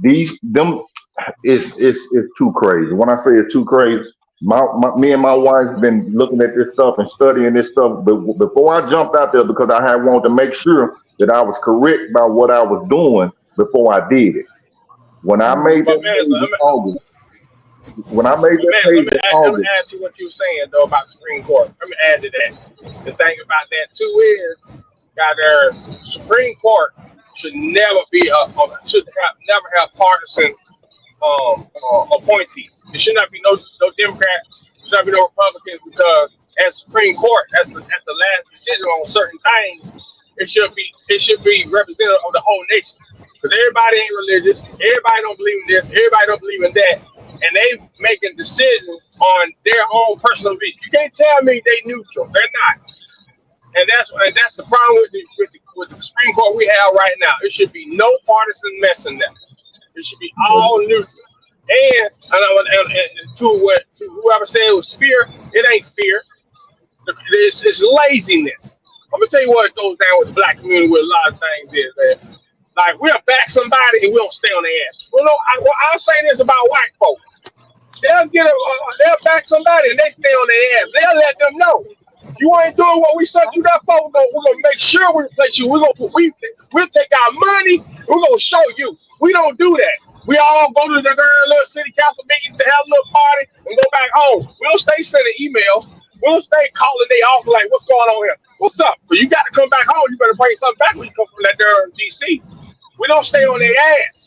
It's too crazy. When I say it's too crazy, me and my wife been looking at this stuff and studying this stuff. But before I jumped out there, because I had wanted to make sure that I was correct about what I was doing before I did it. When I made that page in August, let me ask you what you were saying though about Supreme Court. Let me add to that. The thing about that too is, their Supreme Court should never be never have partisan appointees. There should not be no Democrat, should not be no Republicans because as Supreme Court, as the last decision on certain things, it should be representative of the whole nation. Because everybody ain't religious, everybody don't believe in this, everybody don't believe in that. and they making decisions on their own personal views. You can't tell me they neutral. They're not. And that's the problem with the Supreme Court we have right now. It should be no partisan mess in there. It should be all neutral. And to whoever said it was fear, it ain't fear. It's laziness. I'm gonna tell you what goes down with the black community with a lot of things is, man. Like we'll back somebody and we don't stay on their ass. Well, no, I'll say this about white folks. They'll back somebody and they stay on their ass. They'll let them know. If you ain't doing what we sent you there for, we're gonna make sure we replace you. We'll take our money, we're gonna show you. We don't do that. We all go to the little city council meeting to have a little party and go back home. We don't stay sending emails. We don't stay calling their office like, what's going on here? What's up? But you got to come back home. You better bring something back when you come from that there DC. We don't stay on their ass.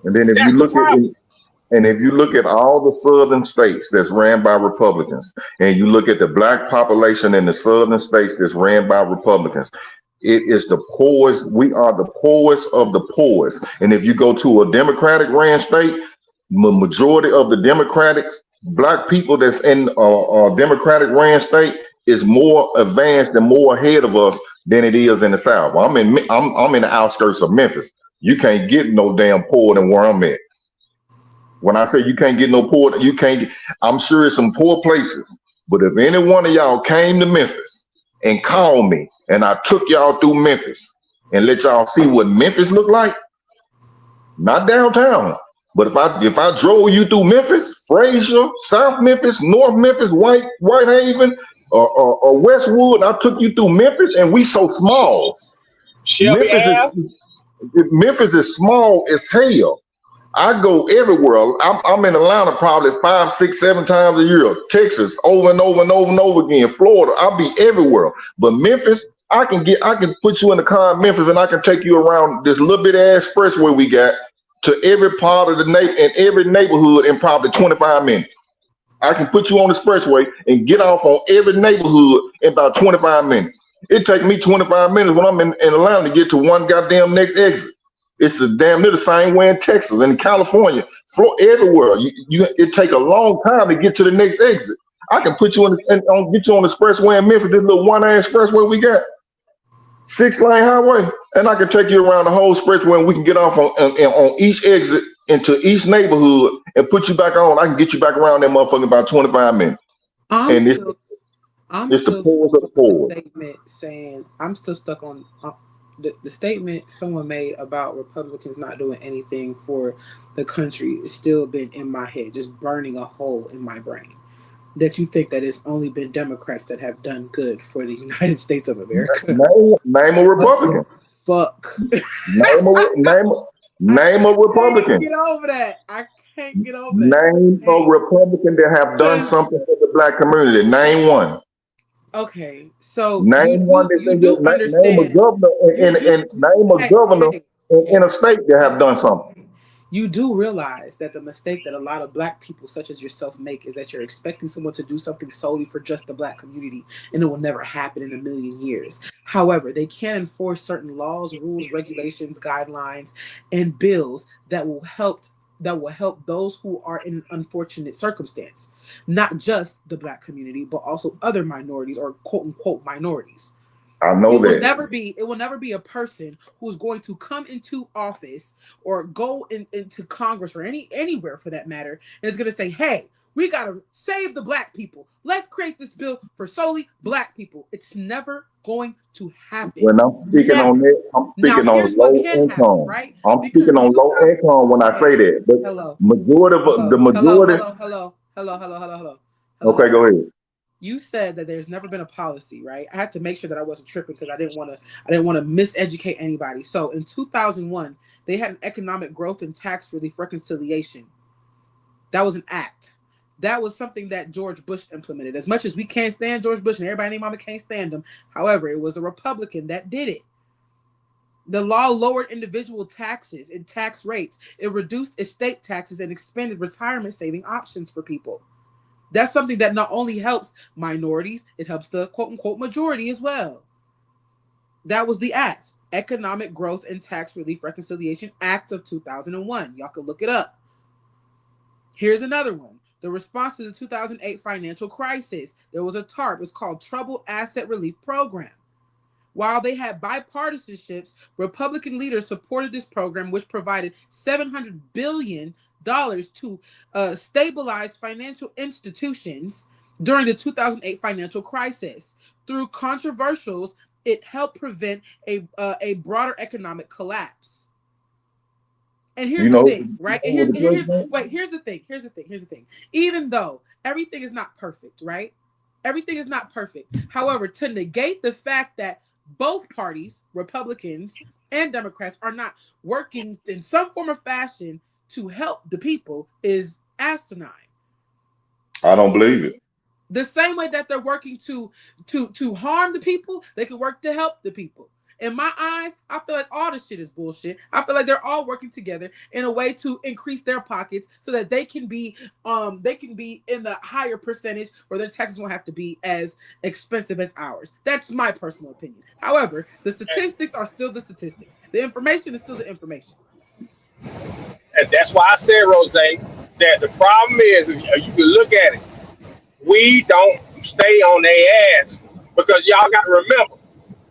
And then if you look at all the southern states that's ran by Republicans, and you look at the black population in the southern states that's ran by Republicans, it is the poorest. We are the poorest of the poorest. And if you go to a Democratic ran state, the majority of the Democrats, black people that's in a Democratic ran state is more advanced and more ahead of us than it is in the South. I'm in the outskirts of Memphis. You can't get no damn poor than where I'm at. When I say you can't get no poor, you can't get, I'm sure it's some poor places. But if any one of y'all came to Memphis and called me and I took y'all through Memphis and let y'all see what Memphis look like, not downtown, but if I drove you through Memphis, Frazier, South Memphis, North Memphis, Whitehaven, or Westwood, I took you through Memphis and we so small. Memphis is small as hell. I go everywhere. I'm in Atlanta probably 5, 6, 7 times a year. Texas, over and over and over and over again. Florida, I'll be everywhere. But Memphis, I can put you in the car in Memphis and I can take you around this little bit ass expressway we got to every part of every neighborhood in probably 25 minutes. I can put you on the expressway and get off on every neighborhood in about 25 minutes. It takes me 25 minutes when I'm in Atlanta to get to one goddamn next exit. It's damn near the same way in Texas and in California, everywhere. It take a long time to get to the next exit. I can put you get you on the expressway in Memphis, this little one-lane expressway we got, 6-lane highway, and I can take you around the whole expressway and we can get off on each exit into each neighborhood and put you back on. I can get you back around that motherfucker in about 25 minutes. I'm still the poorest of the poor. Statement saying I'm still stuck on the statement someone made about Republicans not doing anything for the country is still been in my head, just burning a hole in my brain. That you think that it's only been Democrats that have done good for the United States of America. Name a Republican. Fuck. Name a Republican. I can't get over that. I can't get over that. Name a Republican that have done something for the black community. Name one. Okay, so name one that name a governor and name a governor in a state that have done something. You do realize that the mistake that a lot of black people such as yourself make is that you're expecting someone to do something solely for just the black community, and it will never happen in a million years. However, they can enforce certain laws, rules, regulations, guidelines, and bills that will help those who are in an unfortunate circumstance, not just the black community, but also other minorities or quote unquote minorities. I know it will never be a person who's going to come into office or go into Congress or anywhere for that matter, and it's going to say, hey, we got to save the black people. Let's create this bill for solely black people. It's never going to happen. When I'm speaking on that, I'm speaking on low income. Happen, right? I'm speaking on low income when I say that. But hello. Hello. Okay, go ahead. You said that there's never been a policy, right? I had to make sure that I wasn't tripping because I didn't want to miseducate anybody. So in 2001, they had an economic growth and tax relief reconciliation. That was an act. That was something that George Bush implemented. As much as we can't stand George Bush and everybody named Mama can't stand him, however, it was a Republican that did it. The law lowered individual taxes and tax rates. It reduced estate taxes and expanded retirement saving options for people. That's something that not only helps minorities, it helps the quote-unquote majority as well. That was the act. Economic Growth and Tax Relief Reconciliation Act of 2001. Y'all can look it up. Here's another one. The response to the 2008 financial crisis. There was a TARP. It's called Troubled Asset Relief Program. While they had bipartisanships, Republican leaders supported this program, which provided $700 billion to stabilize financial institutions during the 2008 financial crisis. Through controversials, it helped prevent a broader economic collapse. And here's the thing, right? And here's the thing. Even though everything is not perfect, right? Everything is not perfect. However, to negate the fact that both parties, Republicans and Democrats, are not working in some form or fashion to help the people is asinine. I don't believe it. The same way that they're working to harm the people, they can work to help the people. In my eyes, I feel like all this shit is bullshit. I feel like they're all working together in a way to increase their pockets so that they can be in the higher percentage where their taxes won't have to be as expensive as ours. That's my personal opinion. However, the statistics are still the statistics. The information is still the information. And that's why I said, Rose, that the problem is, you can look at it, we don't stay on their ass because y'all got to remember,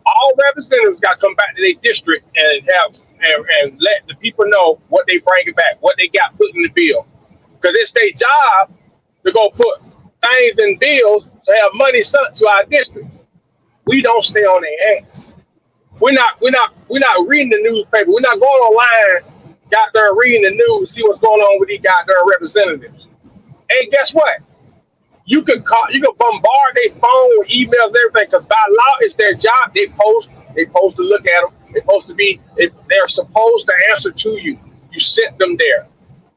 all representatives got to come back to their district and have and let the people know what they bringing back, what they got put in the bill. Because it's their job to go put things in bills to have money sent to our district. We don't stay on their ass. We're not reading the newspaper. We're not going online, got there reading the news, see what's going on with these goddamn representatives. And guess what? You can bombard their phone with emails and everything, because by law it's their job. They're supposed to look at them. They're supposed to answer to you. You sent them there.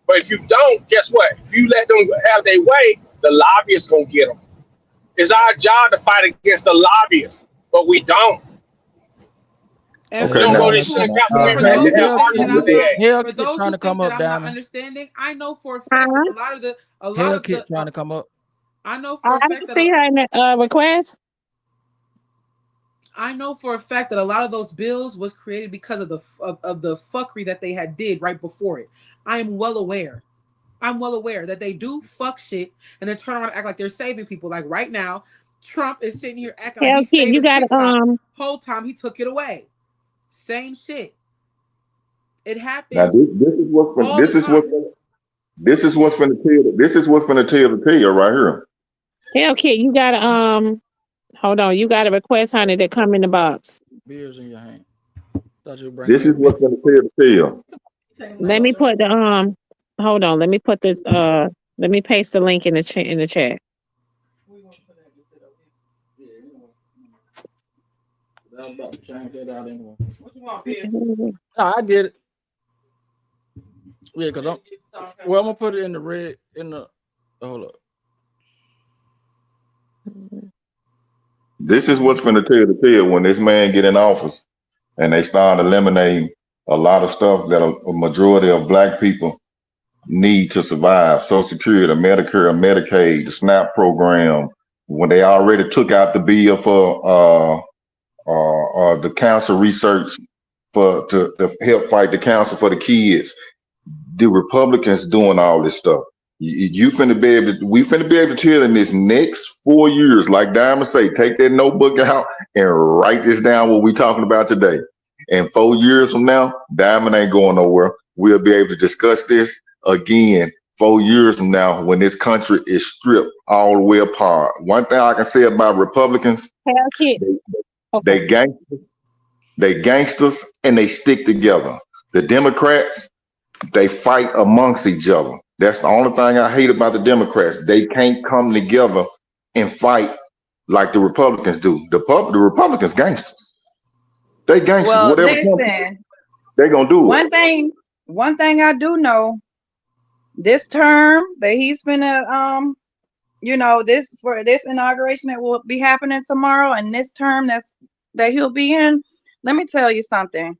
But if you don't, guess what? If you let them have their way, the lobbyists gonna get them. It's our job to fight against the lobbyists, but we don't. And Okay, don't now, go to shit council members and have arguments with their ass. for those who think that I'm not understanding, I know for a fact that a lot of the trying to come up. I know for a fact that see her in the request. I know for a fact that a lot of those bills was created because of the fuckery that they had did right before it. I am well aware. I'm well aware that they do fuck shit and then turn around and act like they're saving people. Like right now, Trump is sitting here acting like he's saving you got TikTok. Whole time he took it away. Same shit. It happens. Now this is what's gonna tell the tale right here. Hellcat, you got hold on, you got a request, honey, that come in the box. Beers in your hand. This is what's gonna tell the tale. Let me put the hold on, let me put this let me paste the link in the chat. I was about to change that out anyway. What you want, Pierre? No, I get it. Yeah, because I'm gonna put it in the red hold up. This is what's going to tell the tale when this man get in office and they start eliminating a lot of stuff that a majority of black people need to survive. Social Security, Medicare, Medicaid, the SNAP program. When they already took out the bill for the cancer research to help fight the cancer for the kids. The Republicans doing all this stuff. We finna be able to tell in this next 4 years, like Diamond say, take that notebook out and write this down what we talking about today. And 4 years from now, Diamond ain't going nowhere. We'll be able to discuss this again 4 years from now when this country is stripped all the way apart. One thing I can say about Republicans, they gangsters and they stick together. The Democrats, they fight amongst each other. That's the only thing I hate about the Democrats. They can't come together and fight like the Republicans do. The Republicans gangsters. They gangsters. Well, whatever listen, they gonna do it. One thing I do know, this term that he's gonna for this inauguration that will be happening tomorrow, and this term that he'll be in, let me tell you something.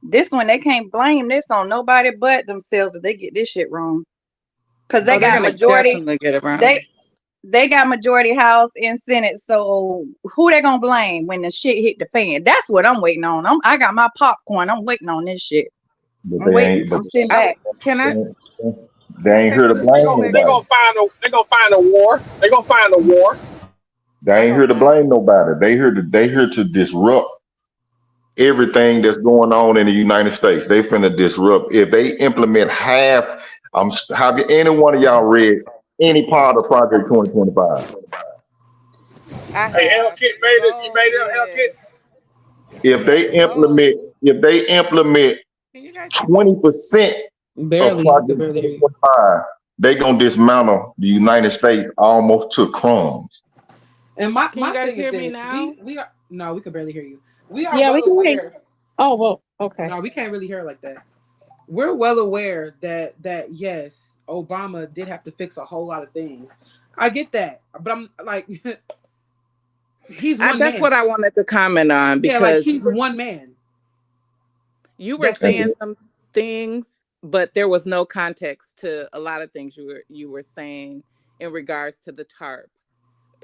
This one, they can't blame this on nobody but themselves if they get this shit wrong. Because they got majority. They got majority House and Senate. So who they gonna blame when the shit hit the fan? That's what I'm waiting on. I got my popcorn. I'm waiting on this shit. I'm sitting back. Can I? They I ain't say here to something blame real quick. They nobody. gonna find a war. They gonna find a war. They I ain't here hope to not. blame nobody. They here to disrupt everything that's going on in the United States. They finna disrupt. If they implement half, have any one of y'all read any part of Project 2025? I Hey, L have. Kit The made it. You goal made it, L Kit. is, If yeah, they the goal. implement Can you guys hear me? 20% of Barely, we could Project barely hear you. 2025, they gonna dismantle the United States almost to crumbs. And my Can you my guys thing is hear me this: now? we are no, we could barely hear you. We are Yeah, we well can hear you. aware. Oh well, okay. No, we can't really hear like that. We're well aware that yes, Obama did have to fix a whole lot of things. I get that, but I'm like, he's one That's man. what I wanted to comment on Yeah, like because he's one man. you were That's And saying it. some things, but there was no context to a lot of things you were saying in regards to the TARP.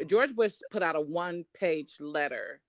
George Bush put out a one-page letter,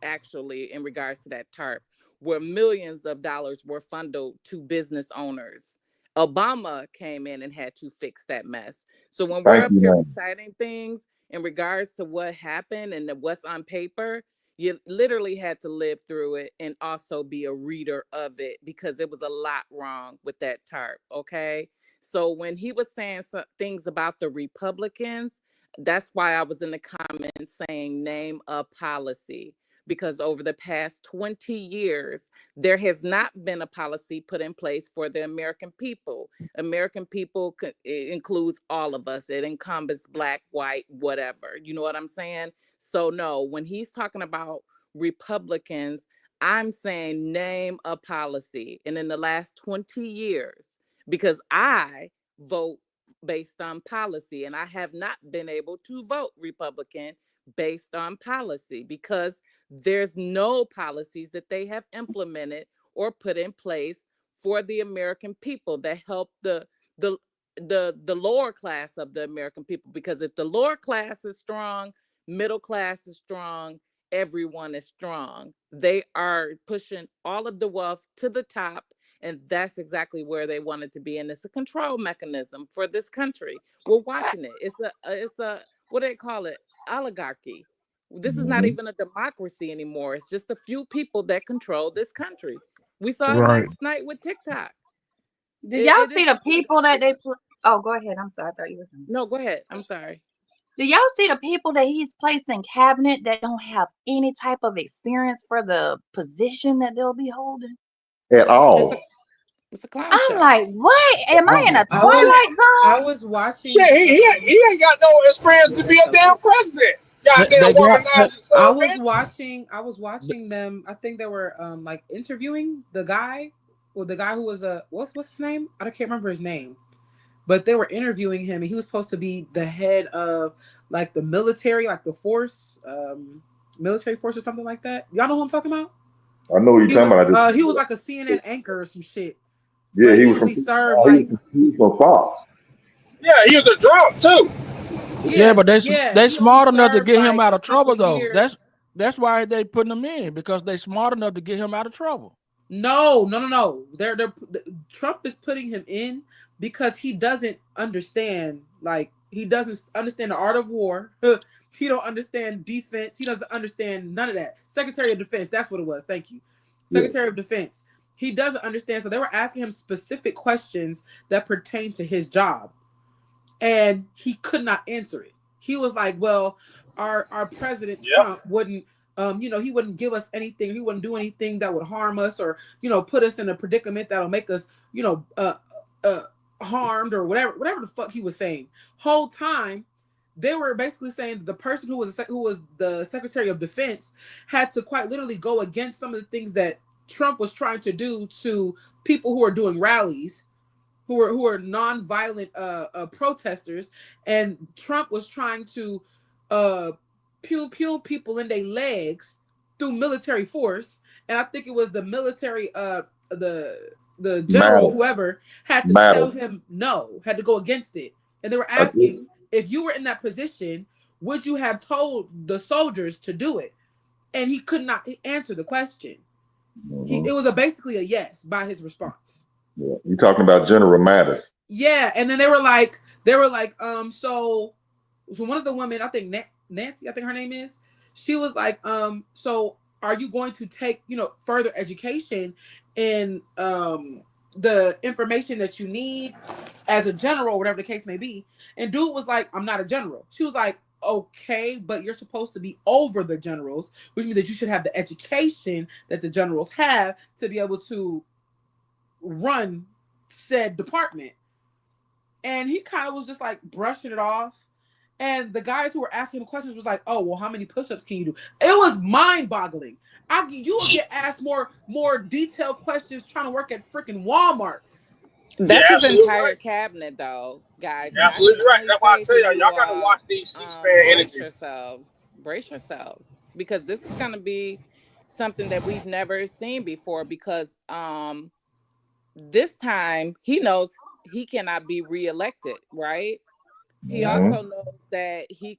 actually, in regards to that TARP, where millions of dollars were funneled to business owners. Obama came in and had to fix that mess. So when we're thank up you, here man. reciting things in regards to what happened and what's on paper, you literally had to live through it and also be a reader of it because it was a lot wrong with that TARP. Okay. So when he was saying some things about the Republicans, that's why I was in the comments saying name a policy, because over the past 20 years, there has not been a policy put in place for the American people. American people it includes all of us. It encompasses black, white, whatever. You know what I'm saying? So no, when he's talking about Republicans, I'm saying name a policy. And in the last 20 years, because I vote based on policy, and I have not been able to vote Republican based on policy because there's no policies that they have implemented or put in place for the American people that help the the lower class of the American people. Because if the lower class is strong, middle class is strong, everyone is strong. They are pushing all of the wealth to the top, and that's exactly where they wanted to be. And it's a control mechanism for this country. We're watching it. It's a what do they call it? Oligarchy. This is not Mhm. even a democracy anymore. It's just a few people that control this country. We saw it Right. last night with TikTok. Did y'all It see is. the people that they put? Oh, go ahead. I'm sorry. I thought you were finished. No, go ahead. I'm sorry. Do y'all see the people that he's placed in cabinet that don't have any type of experience for the position that they'll be holding? At It's a all. it's a clown I'm show. like, what? Am I in a I was twilight I zone? was watching. Shit, he ain't got no experience to be a damn president. They Goddamn got womanizer, son, man. I was watching them. I think they were like interviewing the guy, or the guy who was what's his name? I can't remember his name. But they were interviewing him, and he was supposed to be the head of like the military, like the force, military force or something like that. Y'all know who I'm talking about? I know what you're talking about. He was like a CNN anchor or some shit. Yeah, But he he was from he served like Fox. Yeah, he was a drunk too. yeah, but yeah, they he only smart enough to served get him like out a of couple trouble though. years. That's why they putting him in because they smart enough to get him out of trouble. No. Trump is putting him in because he doesn't understand. Like he doesn't understand the art of war. He don't understand defense. He doesn't understand none of that. Secretary of Defense. That's what it was. Thank you, Yeah. Secretary of Defense. He doesn't understand. So they were asking him specific questions that pertain to his job, and he could not answer it. He was like, "Well, our president Yep. Trump wouldn't, he wouldn't give us anything. He wouldn't do anything that would harm us, or put us in a predicament that'll make us, harmed or whatever the fuck he was saying." Whole time, they were basically saying the person who was the Secretary of Defense had to quite literally go against some of the things that Trump was trying to do to people who are doing rallies, who are non-violent protesters, and Trump was trying to pew people in their legs through military force, and I think it was the military the general, Matter. whoever, had to Matter. tell him no, had to go against it. And they were I did. asking, if you were in that position, would you have told the soldiers to do it? And he could not answer the question. Mhm. It was basically a yes by his response. Yeah. You talking about General Mattis? Yeah, and then they were like, so one of the women, I think Nancy, I think her name is, she was like, so are you going to take, further education in the information that you need as a general, whatever the case may be? And dude was like, I'm not a general. She was like, okay, but you're supposed to be over the generals, which means that you should have the education that the generals have to be able to run said department. And he kind of was just like brushing it off. And the guys who were asking him questions was like, "Oh, well, how many push-ups can you do?" It was mind-boggling. You will get asked more detailed questions trying to work at freaking Walmart. That's Yeah, his absolutely entire right. cabinet, though, guys. You're And I can absolutely right. only That's why I say tell to y'all, you y'all gotta all, watch these C-SPAN interviews. brace yourselves, because this is going to be something that we've never seen before. Because this time he knows he cannot be reelected, right? He also knows that he's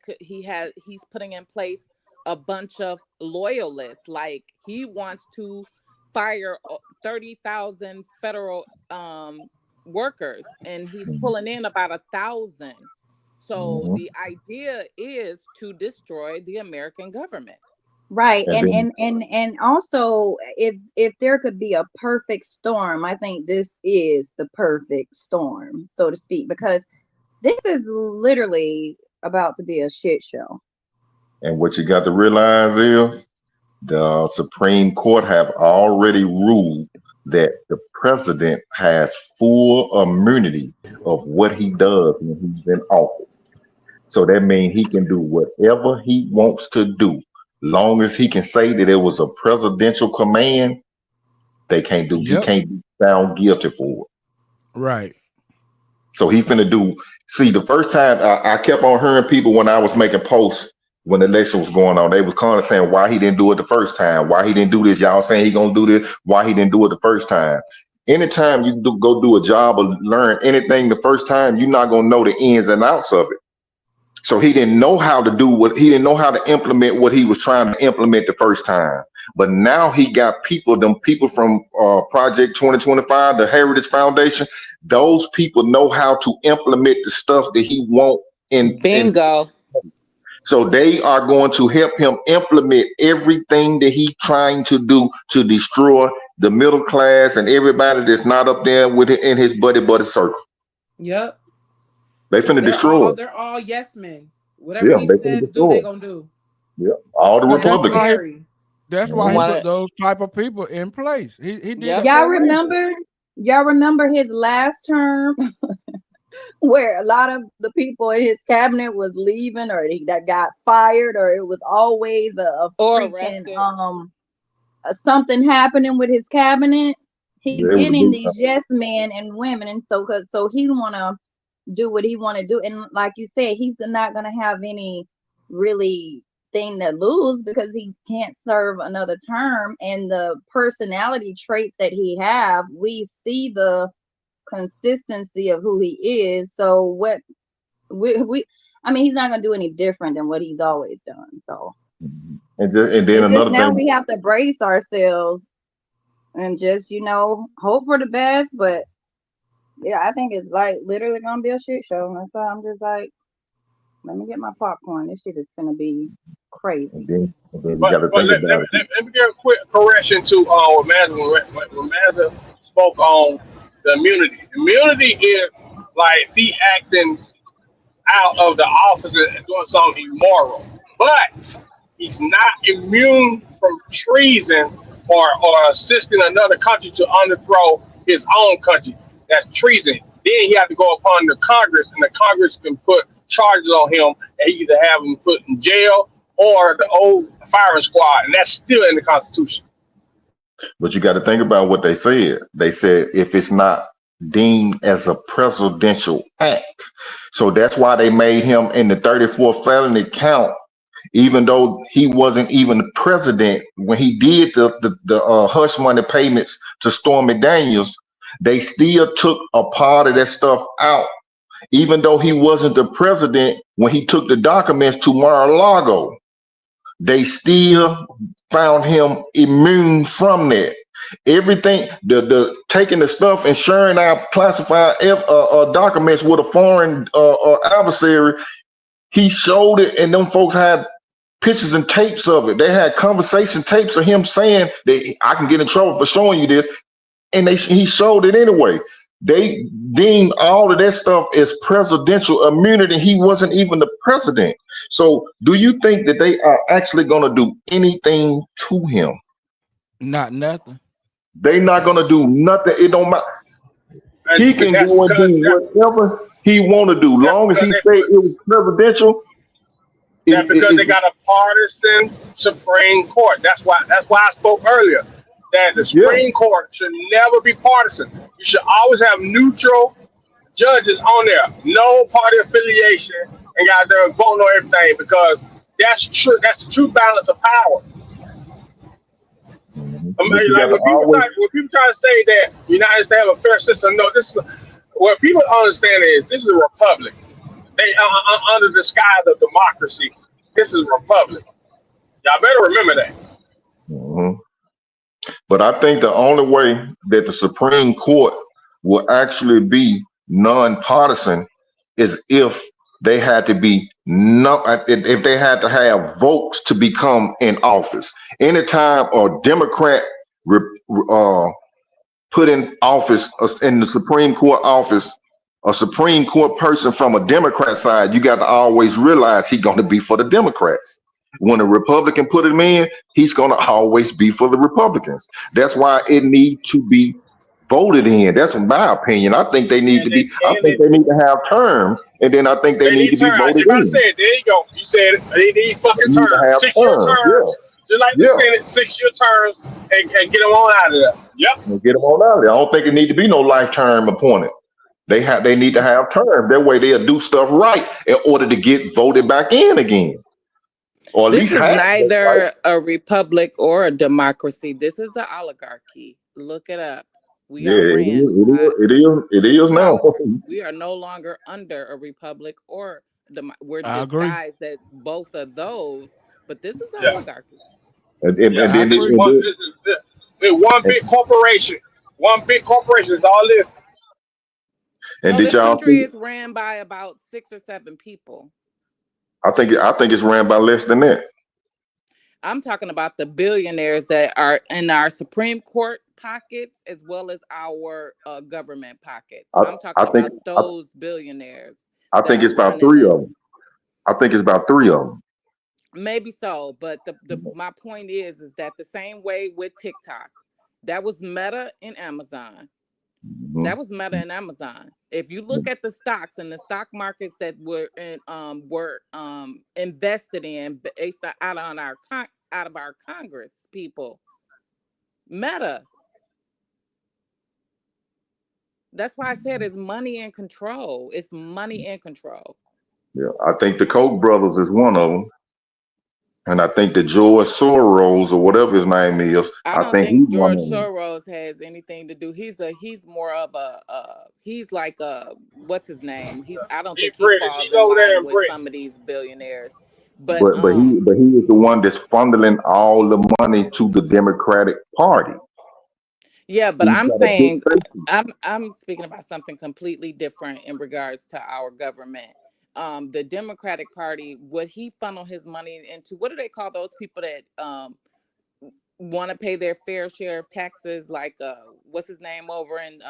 putting in place a bunch of loyalists. Like, he wants to fire 30,000 federal workers, and he's pulling in about 1,000. So the idea is to destroy the American government. Right. And And then and and and also, if there could be a perfect storm, I think this is the perfect storm, so to speak, because this is literally about to be a shit show. and what you got to realize is the Supreme Court have already ruled that the president has full immunity of what he does when he's in office. So that means he can do whatever he wants to do. Long as he can say that it was a presidential command, he can't be found guilty for it. Right. So he finna do. See, the first time I kept on hearing people when I was making posts when the election was going on, they was kind of saying why he didn't do it the first time, why he didn't do this. Y'all saying he gonna do this, why he didn't do it the first time. Anytime you go do a job or learn anything the first time, you're not gonna know the ins and outs of it. So he didn't know how to implement what he was trying to implement the first time. But now he got them people from Project 2025, the Heritage Foundation. Those people know how to implement the stuff that he wants Bingo. So they are going to help him implement everything that he's trying to do to destroy the middle class and everybody that's not up there with it in his buddy circle. Yep. They finna destroy. They're all yes men. Whatever he says do, they gonna do. Yeah, all the And Republicans. That's why he put those type of people in place. He did it. Y'all remember his last term where a lot of the people in his cabinet was leaving, or that got fired, or it was always a freaking something happening with his cabinet. He's getting these yes men and women, and so he wanna do what he want to do, and like you said, he's not gonna have any really thing to lose because he can't serve another term. And the personality traits that he have, we see the consistency of who he is. So what I mean, he's not gonna do any different than what he's always done. So and then it's another now thing, we have to brace ourselves and just hope for the best. But yeah, I think it's like literally gonna be a shit show. And so I'm just like, let me get my popcorn. This shit is gonna be crazy. and then we But, got to but think let, let, about let, let me get a quick correction to what Mazza spoke on the immunity. Immunity is like if he acting out of the office and doing something immoral, but he's not immune from treason or assisting another country to underthrow his own country. That's treason. Then he has to go upon the Congress, and the Congress can put charges on him, and either have him put in jail or the old firing squad, and that's still in the Constitution. But you got to think about what they said. They said if it's not deemed as a presidential act, so that's why they made him in the 34th felony count, even though he wasn't even the president when he did the hush money payments to Stormy Daniels. They still took a part of that stuff out, even though he wasn't the president when he took the documents to Mar-a-Lago. They still found him immune from that. Everything, the taking the stuff and sharing out classified documents with a foreign adversary. He showed it, and them folks had pictures and tapes of it. They had conversation tapes of him saying that I can get in trouble for showing you this, and he showed it anyway. They deemed all of that stuff as presidential immunity. He wasn't even the president. So, do you think that they are actually going to do anything to him? Not nothing. They not going to do nothing. It don't matter. He can go and do whatever he want to do, long as he say it was presidential. That's because they got a partisan Supreme Court. That's why I spoke earlier that the Supreme Court should never be partisan. You should always have neutral judges on there, no party affiliation, and got their vote on everything, because that's true. That's the true balance of power. Like when people try to say that the United States have a fair system, no, this is what people understand is this is a republic. They under the sky of democracy. This is a republic. Y'all better remember that. Mm-hmm. But I think the only way that the Supreme Court will actually be nonpartisan is if they had to be if they had to have votes to become in office. Anytime a Democrat put in office in the Supreme Court office, a Supreme Court person from a Democrat side, you got to always realize he's going to be for the Democrats. When a Republican put him in, he's going to always be for the Republicans. That's why it needs to be voted in. That's my opinion. I think they need to be. I think they need to have terms, and then I think they need to be voted in. I said, there you go. You said it. They need fucking terms. 6-year terms. Just like the Senate, 6-year terms, and get them on out of there. Yep. And get them on out of there. I don't think it need to be no life term appointed. They need to have terms. That way they'll do stuff right in order to get voted back in again. Or at This least is neither a republic or a democracy. This is an oligarchy. Look it up. We are it is now. We are no longer under a republic or we're I agree. disguised as both of those, but this is an oligarchy. And then one big corporation. One big corporation is all this. And this country is ran by about 6 or 7 people. I think it's ran by less than that. I'm talking about the billionaires that are in our Supreme Court pockets as well as our government pockets. I'm talking about those billionaires. I think it's about 3 of them. I think it's about 3 of them. Maybe so, but my point is that the same way with TikTok, that was Meta and Amazon. That was Meta and Amazon. If you look at the stocks and the stock markets that were invested in based out of our Congress people, Meta. That's why I said it's money in control. It's money in control. Yeah, I think the Koch brothers is one of them. And I think that George Soros, or whatever his name is, I don't think George Soros has anything to do. He's more of he's like what's his name? I don't think he falls in line with some of these billionaires. But he is the one that's funneling all the money to the Democratic Party. Yeah, but I'm saying I'm speaking about something completely different in regards to our government. The Democratic Party, would he funnel his money into, what do they call those people that want to pay their fair share of taxes? Like what's his name over in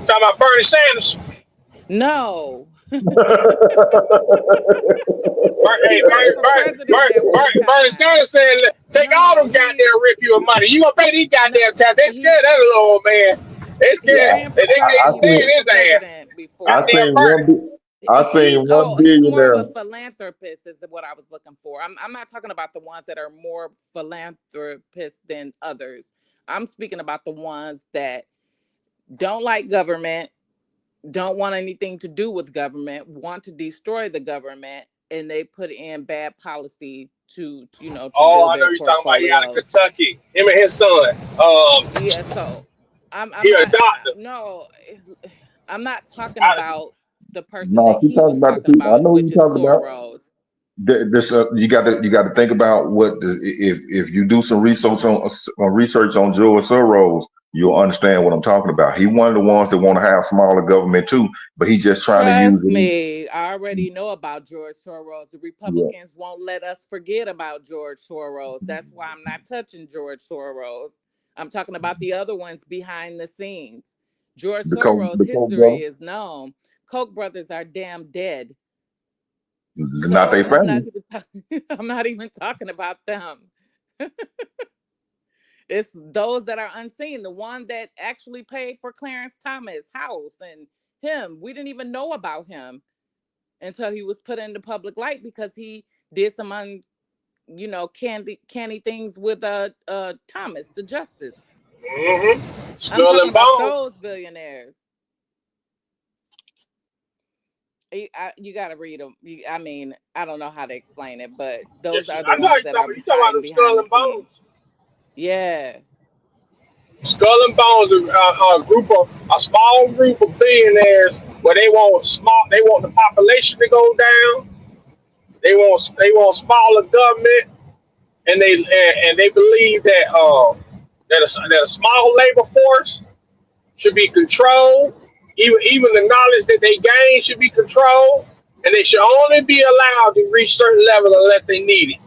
talking about Bernie Sanders? No. Bernie Sanders said, take all them goddamn rip you of money. You gonna pay these goddamn taxes. They scared that little old man. They scared. They can't stand his ass. I seen one billionaire. He's more of a philanthropist is what I was looking for. I'm not talking about the ones that are more philanthropists than others. I'm speaking about the ones that don't like government, don't want anything to do with government, want to destroy the government, and they put in bad policy to build their portfolios. I know you're talking about out of Kentucky. Him and his son. Yeah, so I'm doctor. No, I'm not talking about the person that he was talking about, which is Soros. This you got to think about if you do some research on George Soros, you'll understand what I'm talking about. He one of the ones that want to have smaller government too, but he's just trying to use Trust it. me, I already know about George Soros. The Yeah, Republicans won't let us forget about George Soros. That's why I'm not touching George Soros. I'm talking about the other ones behind the scenes. George Soros' the Koch history brother, is known. Koch brothers are damn dead. not So their I'm not family. even I'm not even talking about them. It's those that are unseen. The one that actually paid for Clarence Thomas' house and him. We didn't even know about him until he was put into public light because he did some canny things with Thomas, the justice. I'm Skull talking and about bones. those billionaires. You got to read them. I mean, I don't know how to explain it, but those Yes, are the I know ones you that are talking. You talking about the behind skull the and bones. scenes. Yeah. Skull and Bones is a small group of billionaires where they want they want the population to go down. They want smaller government, and they believe that a small labor force should be controlled. Even the knowledge that they gain should be controlled, and they should only be allowed to reach certain levels unless they need it.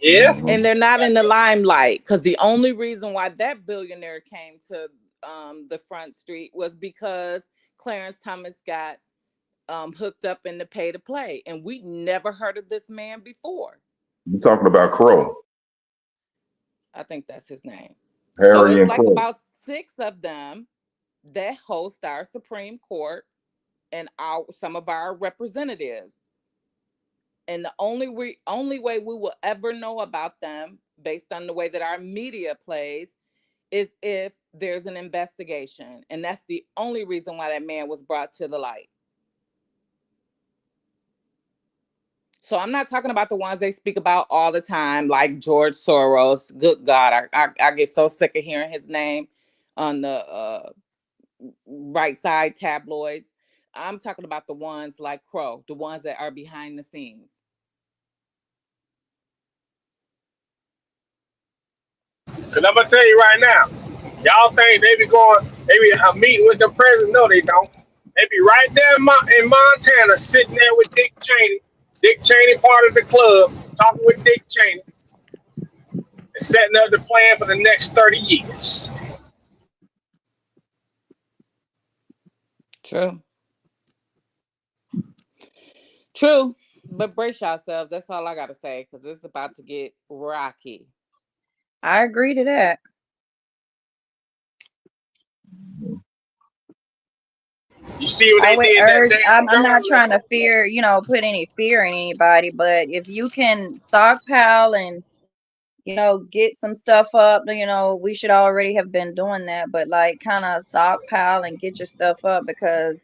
Yeah. And they're not in the limelight because the only reason why that billionaire came to the front street was because Clarence Thomas got hooked up in the pay to play, and we never heard of this man before. You're talking about Crow, I think that's his name. So Harry it's and like Crow. about 6 of them that host our Supreme Court and some of our representatives. And the only way we will ever know about them, based on the way that our media plays, is if there's an investigation. And that's the only reason why that man was brought to the light. So I'm not talking about the ones they speak about all the time, like George Soros. Good God, I get so sick of hearing his name on the right side tabloids. I'm talking about the ones like Crow, the ones that are behind the scenes. Cause I'm gonna tell you right now, y'all think they be meeting with the president? No, they don't. They be right there in Montana, sitting there with Dick Cheney. Dick Cheney part of the club, talking with Dick Cheney, and setting up the plan for the next 30 years. True. True. But brace yourselves. That's all I gotta say, because it's about to get rocky. I agree to that. You see what I they would did that urge, damn I'm not trying journalist? to put any fear in anybody, but if you can stockpile and, get some stuff up, we should already have been doing that, but like kind of stockpile and get your stuff up because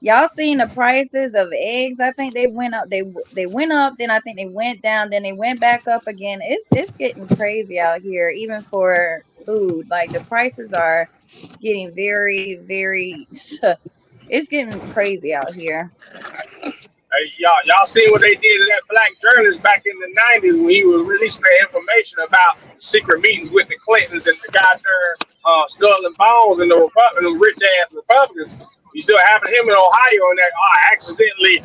y'all seen the prices of eggs. I think they went up. They went up, then I think they went down, then they went back up again. It's getting crazy out here, even for food. Like the prices are getting very, very it's getting crazy out here. Hey, y'all see what they did to that black journalist back in the '90s when he was releasing that information about secret meetings with the Clintons and the goddamn Skull and Bones and the Republicans, rich ass Republicans. You still having him in Ohio and that accidentally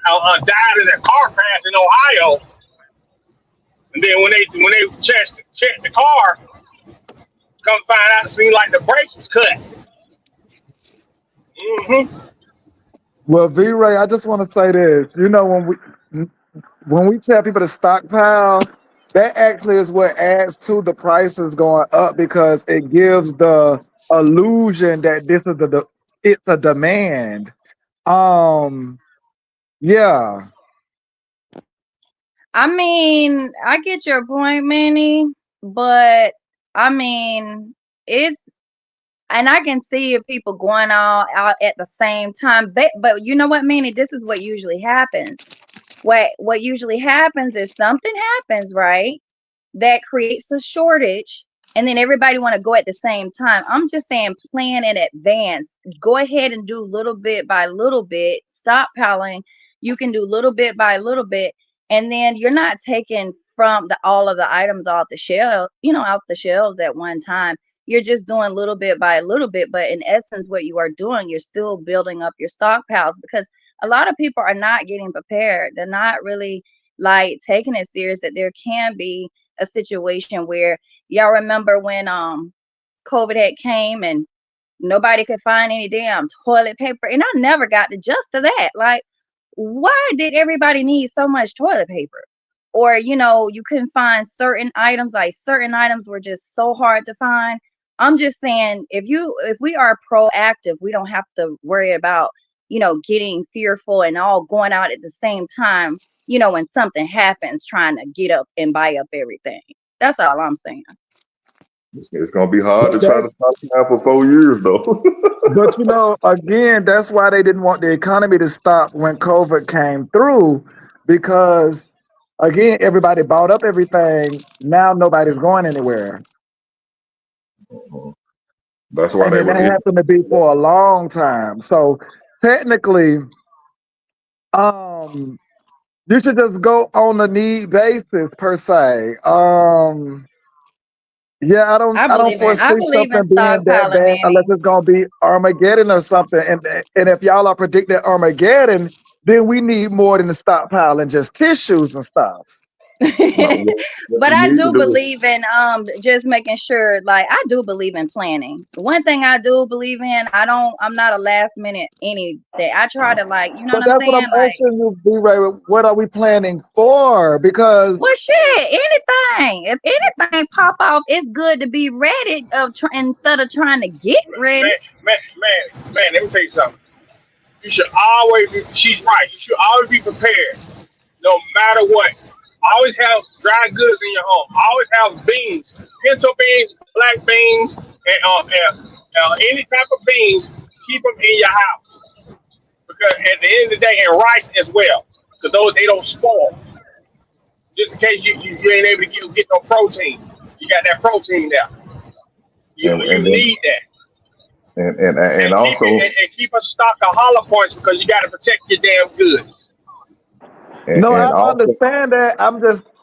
died in a car crash in Ohio. And then when they checked the car, come find out it seemed like the brakes was cut. Mm-hmm. Well, V Ray, I just want to say this. When we tell people to stockpile, that actually is what adds to the prices going up because it gives the illusion that it's a demand. Um, yeah. I mean, I get your point, Manny, but I mean, it's and I can see if people going all out at the same time. But you know what, Manny? This is what usually happens. What usually happens is something happens, right? That creates a shortage, and then everybody want to go at the same time. I'm just saying plan in advance. Go ahead and do little bit by little bit, stop piling. You can do little bit by little bit, and then you're not taking from all of the items off the shelf, out the shelves at one time. You're just doing little bit by little bit, but in essence, what you are doing, you're still building up your stockpiles, because a lot of people are not getting prepared. They're not really like taking it serious that there can be a situation where, y'all remember when COVID had came and nobody could find any damn toilet paper, and I never got the gist of that. Like, why did everybody need so much toilet paper? Or, you couldn't find certain items, like certain items were just so hard to find. I'm just saying, if we are proactive, we don't have to worry about, getting fearful and all going out at the same time, when something happens, trying to get up and buy up everything. That's all I'm saying. It's gonna be hard to But try that, to stop now for 4 years though. but again, that's why they didn't want the economy to stop when COVID came through, because again, everybody bought up everything. Now nobody's going anywhere, That's why and they then was that happened to be for a long time. So technically, um, you should just go on a need basis per se. Yeah, I don't I foresee believe in something being that stockpiling, bad unless Manny. it's gonna be Armageddon or something. And if y'all are predicting Armageddon, then we need more than the stockpile and just tissues and stuff. what But we I need to do do. believe in just making sure, like, I do believe in planning. One thing I do believe in, I'm not a last minute anything. I try to, like, you know But what I'm that's what I'm saying? Like, asking you, B-Ray. What are we planning for? Because well, shit, anything. If anything pop off, it's good to be ready instead of trying to get ready. Man, let me tell you something. You should always be, she's right. You should always be prepared, no matter what. Always have dry goods in your home. Always have beans, pinto beans, black beans, and any type of beans. Keep them in your house because at the end of the day, and rice as well, because those they don't spoil. Just in case you ain't able to get no protein, you got that protein there. You And then need that, and also and keep a stock of hollow points because you got to protect your damn goods. no, I and also understand that.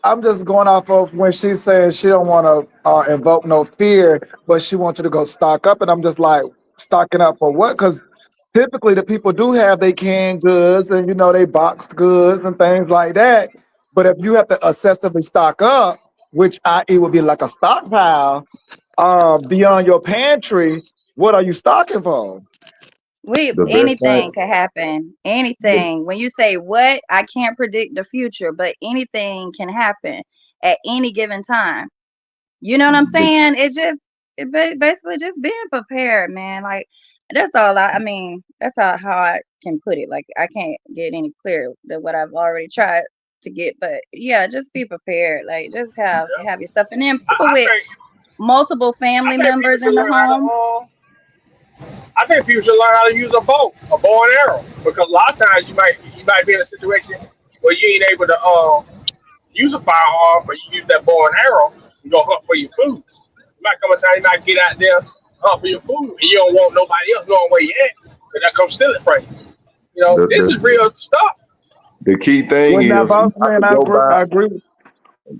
I'm just going off of when she says she don't want to invoke no fear, but she wants you to go stock up, and I'm just like, stocking up for what? Because typically the people do have they canned goods and they boxed goods and things like that. But if you have to excessively stock up, which it would be like a stockpile, beyond your pantry, what are you stocking for? the best Anything thing. could happen. The, Anything. When you say what, I can't predict the future, but anything can happen at any given time. You know what I'm the, saying? Basically just being prepared, man. Like, that's all I mean, that's how I can put it. Like, I can't get any clearer than what I've already tried to get. But yeah, just be prepared. Like, just have your stuff. And then people I with think multiple I family think people members in should the learn how home. to. I think people should learn how to use a bow and arrow, because a lot of times you might be in a situation where you ain't able to use a firearm, but you use that bow and arrow. You go hunt for your food. You might come a time you might get out there hunt for your food, and you don't want nobody else knowing where you at, because that comes steal it from you. This is the, real stuff. the key thing Well, now, is boss not man, to go by. I agree.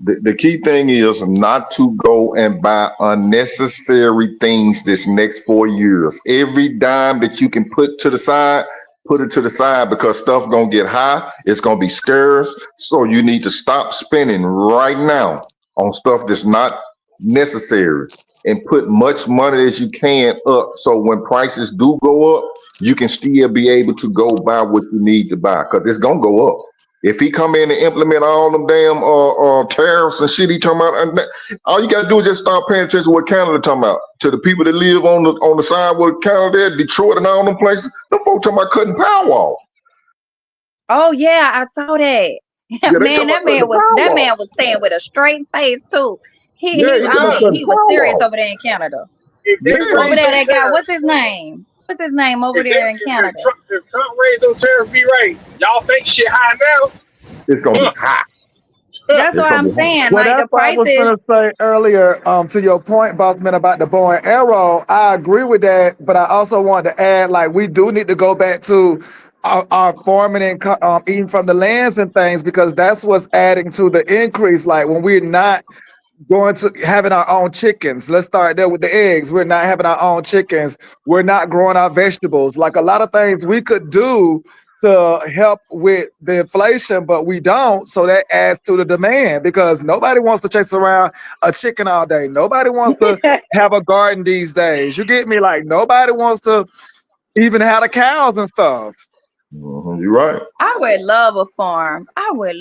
The key thing is not to go and buy unnecessary things this next 4 years. Every dime that you can put to the side, put it to the side, because stuff gonna get high. It's gonna be scarce. So you need to stop spending right now on stuff that's not necessary and put much money as you can up. So when prices do go up, you can still be able to go buy what you need to buy, because it's gonna go up. If he come in and implement all them damn tariffs and shit he talking about, all you gotta do is just start paying attention to what Canada talking about. To the people that live on the side where Canada, Detroit, and all them places, them folks talking about cutting power off. Oh yeah, I saw that. Yeah, they Man, talking about cutting the power that off. man was saying with a straight face too. Yeah, he talking I about mean, cutting he power was serious off. over there in Canada. If they Over Yeah, raise there, them that guy, tariffs, What's his name over if they there in if Canada? Trump raised them tariff fee rate, y'all think shit high now? it's gonna be Huh. hot. That's It's what gonna I'm be hot. saying. Well, Like, the that's what I was prices. gonna say earlier. To your point, Bossman, about the bow and arrow, I agree with that. But I also want to add, like, we do need to go back to are farming and eating from the lands and things, because that's what's adding to the increase. Like when we're not going to having our own chickens. Let's start there with the eggs. We're not having our own chickens. We're not growing our vegetables. Like a lot of things we could do to help with the inflation, but we don't. So that adds to the demand because nobody wants to chase around a chicken all day. Nobody wants to have a garden these days. You get me? Like nobody wants to even have the cows and stuff. You're right. I would love a farm. I would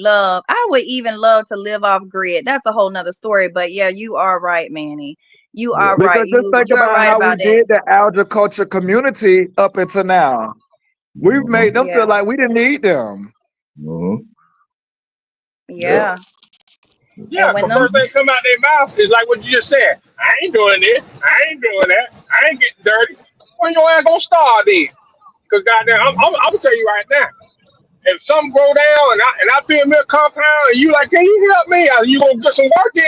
even love to live off grid. That's a whole nother story. But yeah, you are right, Manny. You Yeah. are Because right. just think You're about right how we about that. did the agriculture community up until now. We've made them feel Yeah. like we didn't need them. Yeah. Yeah, And when but them first thing come out their mouth is like what you just said. I ain't doing this. I ain't doing that. I ain't getting dirty. When your ass gonna start then? Cause goddamn, I'm gonna tell you right now. If something go down and I feel me a compound and you like, can you help me? You gonna get some work in?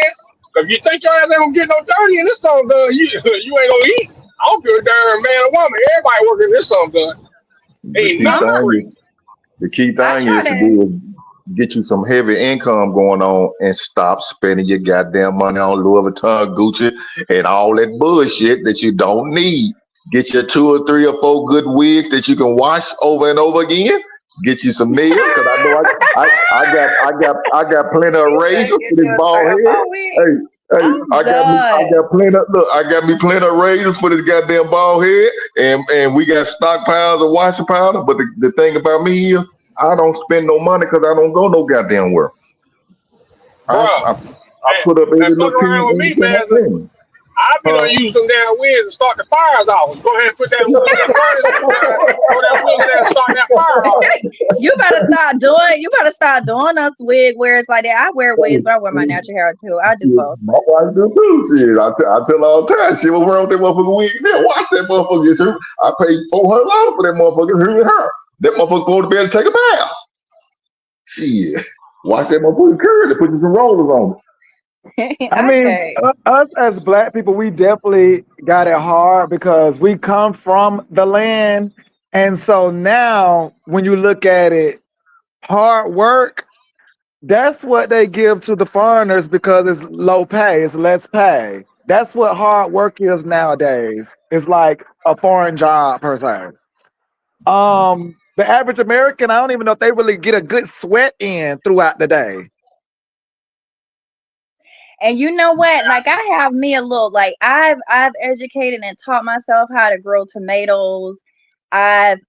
Cause if you think your ass ain't gonna get no dirty and this song done, you ain't gonna eat. I don't give a damn man or woman. Everybody working this song done. The Ain't key I'm nothing a, thing free. is the key I thing try is to to do is get you some heavy income going on and stop spending your goddamn money on Louis Vuitton, Gucci, and all that bullshit that you don't need. Get your 2 or 3 or 4 good wigs that you can wash over and over again. Get you some nails, cause I know I got plenty of he said razors for get this you a bald third head. of week. Hey, I'm I done. got plenty. Look, I got me plenty of razors for this goddamn bald head, and we got stockpiles of washing powder. But the thing about me is, I don't spend no money because I don't go no goddamn where. Bruh. I put up every And fuck little penny, around with me, everything I man. can. I've been Huh? on use them damn winds and start the fires off. Go ahead and put that that furnace on fire. Throw that wind in there and start that fire off. You better start doing us wig wears like that. I wear wigs, but I wear my natural hair too. I do Shit, both. my wife do too. Shit, I tell her all the time. Shit, what's wrong with that motherfucker wig? Yeah, watch that motherfucker get her. I paid $400 for that motherfucker. Her. That motherfucker supposed to be able to take a bath. Shit, watch that motherfucker curl. They put you some rollers on I mean, Okay. us as black people, we definitely got it hard because we come from the land. And so now when you look at it, hard work, that's what they give to the foreigners because it's low pay, it's less pay. That's what hard work is nowadays. It's like a foreign job per se. The average American, I don't even know if they really get a good sweat in throughout the day. And you know what? Like I have me a little like I've educated and taught myself how to grow tomatoes. I've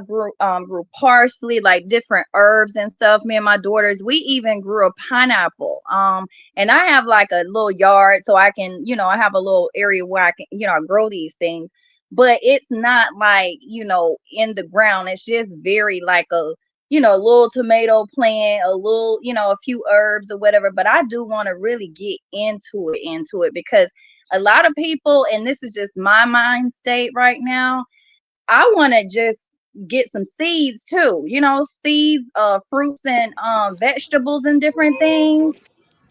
grew parsley, like different herbs and stuff. Me and my daughters, we even grew a pineapple. And I have like a little yard so I can, I have a little area where I can, grow these things. But it's not like, in the ground. It's just very like a little tomato plant, a little, a few herbs or whatever. But I do want to really get into it because a lot of people, and this is just my mind state right now, I want to just get some seeds too, seeds, fruits and vegetables and different things,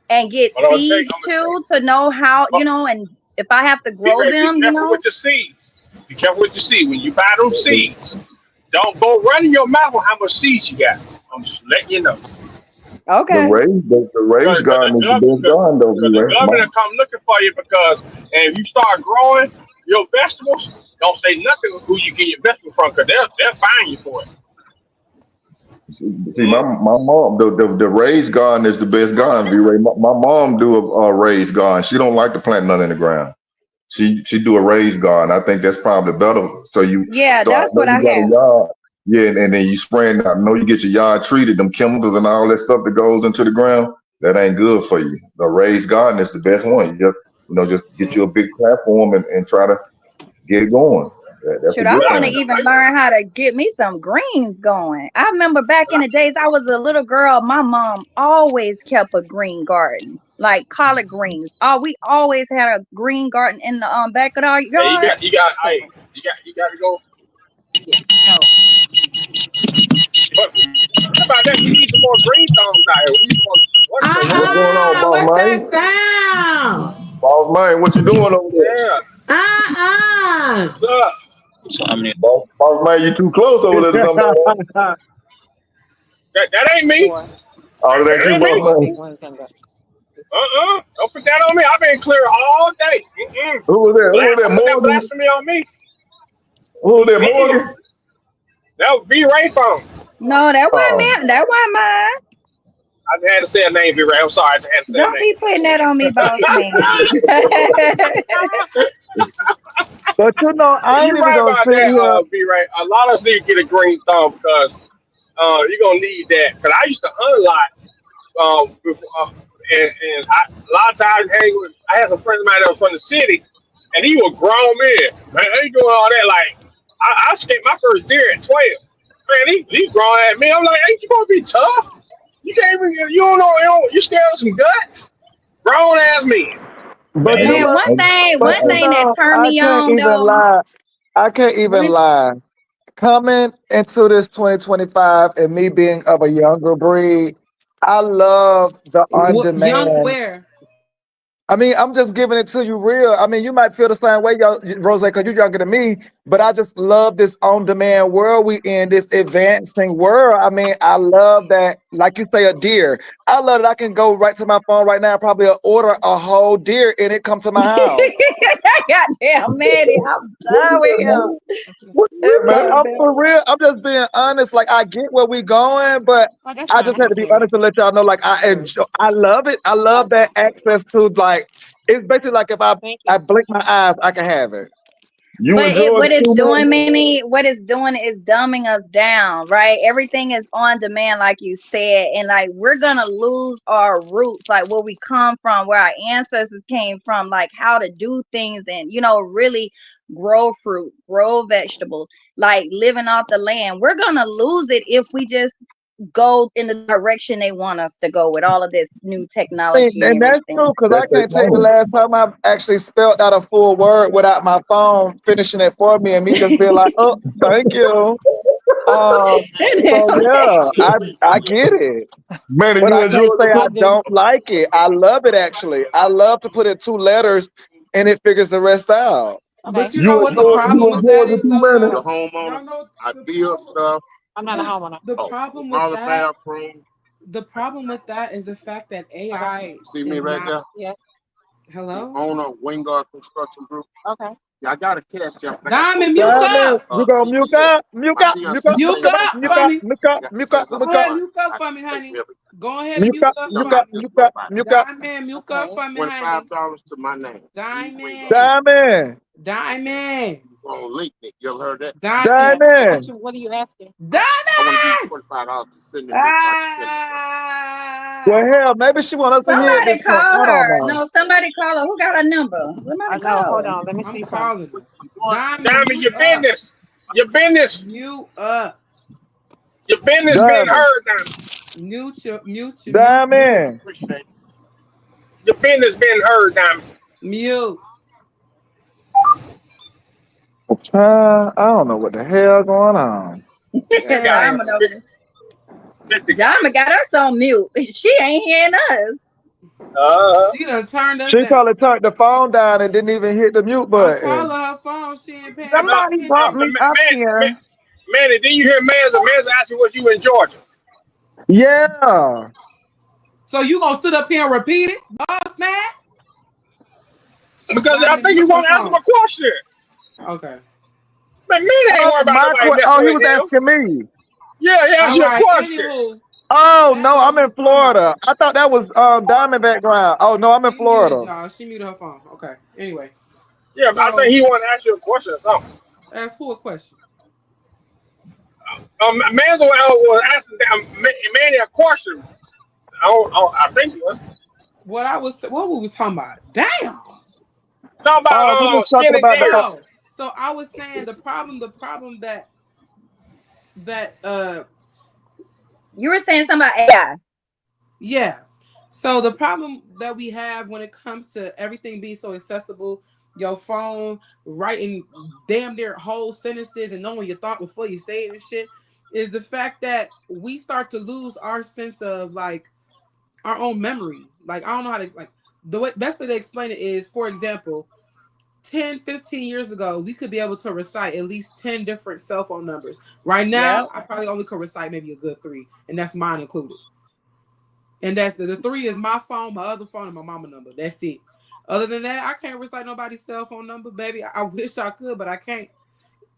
and get But I'm gonna seeds tell you, too to know how, and if I have to be grow ready. Be them, careful with your seeds. Be careful with your seeds. When you buy them them. seeds, don't go running your mouth on how much seeds you got. I'm just letting you know. Okay. The raised Because garden is the best garden though, the B-Ray. government come looking for you because and if you start growing your vegetables, don't say nothing who you get your vegetables from because they'll find you for it. See, my mom, the raised garden is the best garden, B-Ray. My mom do a raised garden. She don't like to plant nothing in the ground. She do a raised garden. I think that's probably better. So you Yeah, start, that's know what you I got a have. yard. Yeah, and then you spraying out. Know you get your yard treated, them chemicals and all that stuff that goes into the ground. That ain't good for you. The raised garden is the best one. You just get you a big platform and try to get it going. That's a Shoot, I good want to thing. even learn how to get me some greens going. I remember back in the days I was a little girl, my mom always kept a green garden, like collard greens. Oh, we always had a green garden in the back of our And yard. So, you got to go. But how about that? We need some more green thumbs out here. We need some more. What's the What's word? going on, boss What's that man? sound? Boss man, what you doing over there? Yeah. Uh-uh. What's up? Boss man, you too close over there to somebody. That ain't me. Oh, that That you, ain't me. boss man. Don't put that on me. I've been clear all day. Mm-mm. Who was that? Who was Don't that? put that Morgan? blasphemy on me. Who was that? Mm-mm. Morgan? That was V Ray phone. No, that wasn't Oh, me. That wasn't mine. I had to say a name, V Ray. I'm sorry. I just had to say a Don't name. be putting that on me, boss man. But you know, I ain't You're even right gonna about sit that, here. V Ray. A lot of us need to get a green thumb because you're gonna need that. Because I used to hunt a lot. Before, and a lot of times I had some friends of mine that was from the city, and he was grown man. Man, they doing all that. Like I skipped my first deer at 12. Man, he grown at me. I'm like, ain't you supposed to be tough? You can't even. You don't know. You scared of some guts. Grown ass men. But you Man, Man, know, one but you thing that know, turned I me can't on even though, lie. I can't even one lie. Coming into this 2025 and me being of a younger breed, I love the on What young demand. where? I mean, I'm just giving it to you real. I mean, you might feel the same way, Rose, because you're younger than me, but I just love this on-demand world we in, this advancing world. I mean, I love that, like you say, a deer. I love that I can go right to my phone right now, probably order a whole deer, and it come to my house. goddamn Manny, I'm what done is with that, him. man? What is that, Like, man? I'm for real. I'm just being honest. Like, I get where we going, but Oh, that's I fine. just I'm had to be okay. honest to let y'all know. Like, I enjoy. I love it. I love that access to like. It's basically like if Thank I you. blink my eyes, I can have it. You But enjoy what it it's too, doing, man? Manny, what it's doing is dumbing us down, right? Everything is on demand, like you said, and like we're gonna lose our roots, like where we come from, where our ancestors came from, like how to do things, and really grow fruit, grow vegetables, like living off the land. We're gonna lose it if we just go in the direction they want us to go with all of this new technology and And that's everything. true because That's I their can't tell you the plan. last time I actually spelled out a full word without my phone finishing it for me and me just being like, "Oh, thank you." So yeah, I get it, Man, but you I enjoy can't say it I too? I do. don't like it. I love it actually. I love to put in two letters and it figures the rest out. But Okay. you know what the problem You with enjoy that it is, too, though, man? y'all. Y'all know I'm not a homeowner. the problem with that. The problem with that is the fact that Okay. AI is not. Yes. Hello, Okay. Diamond, mute Diamond, up, you gonna mute up, mute up, mute up, mute come on, up mute for up, me. mute up, mute up, Go mute ahead, up, mute up for me, honey. Go ahead and mute mute up, up mute for up, me. mute up, mute up. Diamond, mute up Okay. for me, honey. Diamond, Diamond, diamond, Yeah. diamond, Diamond. What are you asking? diamond. Ah! Well, hell, maybe she want us to hear it this Somebody point. call I don't her. know. No, somebody call her. Who got a number? I Somebody know. call Hold her. on. Let me I'm see something. calling her. Diamond, Diamond, mute up, your business, mute up, your business being Diamond, heard, Diamond. mute, Diamond. Your business being heard, Diamond. mute. I don't know what the hell going on. Listen, guys. Diamond over there. Listen, Diamond guys. got us on mute. She ain't hearing us. She done turned us She down. probably turned the phone down and didn't even hit the mute I'm calling button. her phone. She ain't paying no No, Somebody brought attention. me up man, here. Manny, did you hear Manza? Manza asked me, was you in Georgia? Yeah. So you gonna sit up here and repeat it, boss man? Because I Diamond, think you mute your want to ask him phone. a question. Okay. Man, Manny ain't Oh, worried about nobody oh, messing he with was him. asking me. Yeah, he asked All you a right. question. Anywho, Oh that no, ain't I'm what in I'm talking about. Florida. I thought that was Diamond background. Oh no, I'm in She muted Florida. y'all. She muted her phone. Okay. Anyway, Yeah, I think so he wanted to ask you a question or something. ask who a question. Manza was asking Manny a question. I think he was. What we was talking about? Damn. Talking about We was talking skinny about the jeans. Oh, so I was saying the problem that You were saying something about AI. yeah. So the problem that we have when it comes to everything being so accessible, your phone writing damn near whole sentences and knowing your thought before you say it and shit, is the fact that we start to lose our sense of like our own memory. Like I don't know how to like best way to explain it is, for example, 10, 15 years ago, we could be able to recite at least 10 different cell phone numbers. Right Yep. now, I probably only could recite maybe a good 3, and that's mine included. And that's the 3 is my phone, my other phone, and my mama number. That's it. Other than that, I can't recite nobody's cell phone number, baby. I wish I could, but I can't.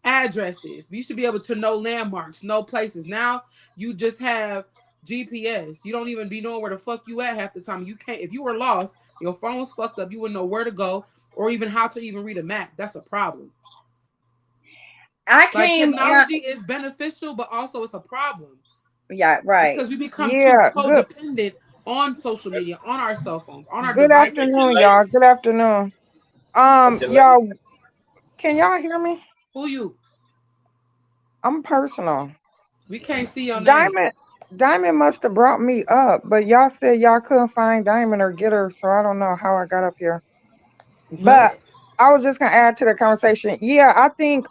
Addresses. We used to be able to know landmarks, know places. Now you just have GPS. You don't even be knowing where the fuck you at half the time. You can't. If you were lost, your phone was fucked up, you wouldn't know where to go or even how to even read a map. That's a problem. I Like came. technology is beneficial, but also it's a problem. Yeah, right. Because we become too Yeah, good codependent on social media, on our cell phones, on our good devices. Make you afternoon, y'all. lazy. Good afternoon. Make you lazy. Y'all, can y'all hear me? Who you? I'm personal. We can't see your name. Diamond must have brought me up, but y'all said y'all couldn't find Diamond or get her, so I don't know how I got up here. What? But I was just gonna add to the conversation. Yeah, I think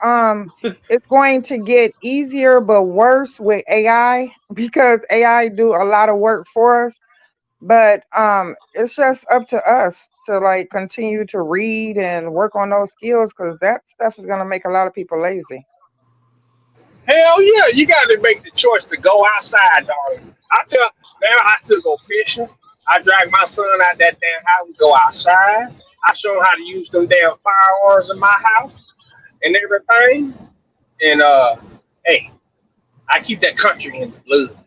it's going to get easier but worse with AI because AI do a lot of work for us. But it's just up to us to like continue to read and work on those skills because that stuff is gonna make a lot of people lazy. Hell yeah, you got to make the choice to go outside, darling. I tell man, I still go fishing. I drag my son out that damn house and go outside. I show him how to use them damn firearms in my house and everything. And hey, I keep that country in the blood.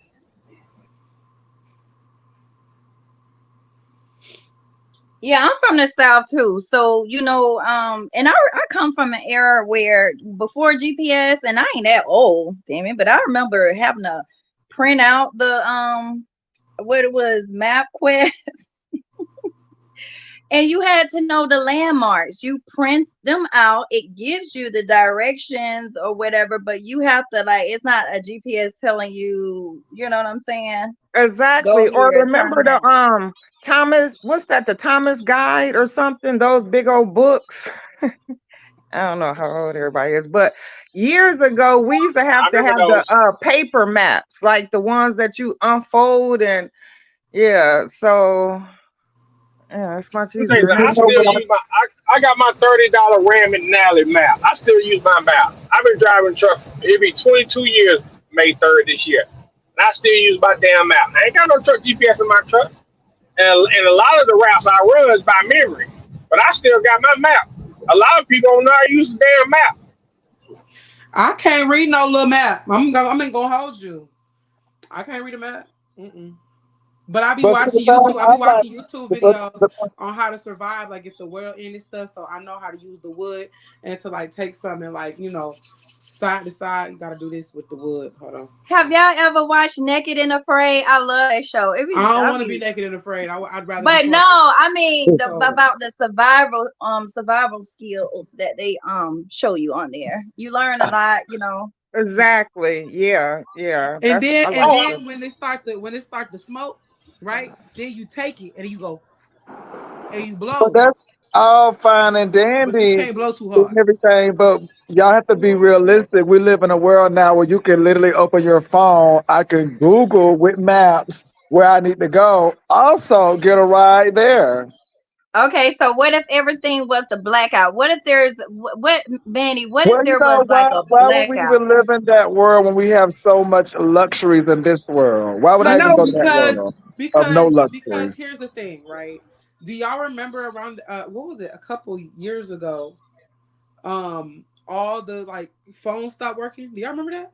Yeah, I'm from the South too. So, and I come from an era where before GPS, and I ain't that old, damn it, but I remember having to print out the what it was, MapQuest, and you had to know the landmarks. You print them out, it gives you the directions or whatever, but you have to like it's not a GPS telling you, you know what I'm saying? Go Exactly. Or here, turn remember the left. Thomas, what's that, the Thomas Guide or something? Those big old books. I don't know how old everybody is, but years ago we used I to remember have the those. paper maps, like the ones that you unfold and yeah, so yeah, it's much Let me tell you easier something. now. I still use I got my $30 Ram McNally map. I still use my map. I've been driving truck for it'll be 22 years, May 3rd this year. And I still use my damn map. I ain't got no truck GPS in my truck. And a lot of the routes I run is by memory. But I still got my map. A lot of people don't know how to use the damn map. I can't read no little map. I'm ain't gonna hold you. I can't read a map. Mm-mm. But I be But see, the watching thing YouTube. I I be like, watching YouTube the, videos the, on how to survive, like if the world ended stuff. So I know how to use the wood and to like take something like side to side. You gotta do this with the wood. Hold on. Have y'all ever watched Naked and Afraid? I love that show. I don't want to be naked and afraid. I'd rather be But no, fucked. I mean So about the survival skills that they show you on there. You learn a lot. Exactly. Yeah, yeah. and then I and like Oh, this. then when it start to smoke, right? Then you take it and you go and you but blow, that's all fine and but you dandy can't blow too and hard. everything. But y'all have to be realistic. We live in a world now where you can literally open your phone. I can Google with maps where I need to go. Also, get a ride there. Okay, so what if everything was a blackout? What if there's what Manny? What if Well, you there know, was like a why would we blackout? even live in that world when we have so much luxuries in this world? Why would I even No, go to that world of no because luxury? here's the thing, right? Do y'all remember around what was it, a couple years ago? All the like phones stopped working. Do y'all remember that?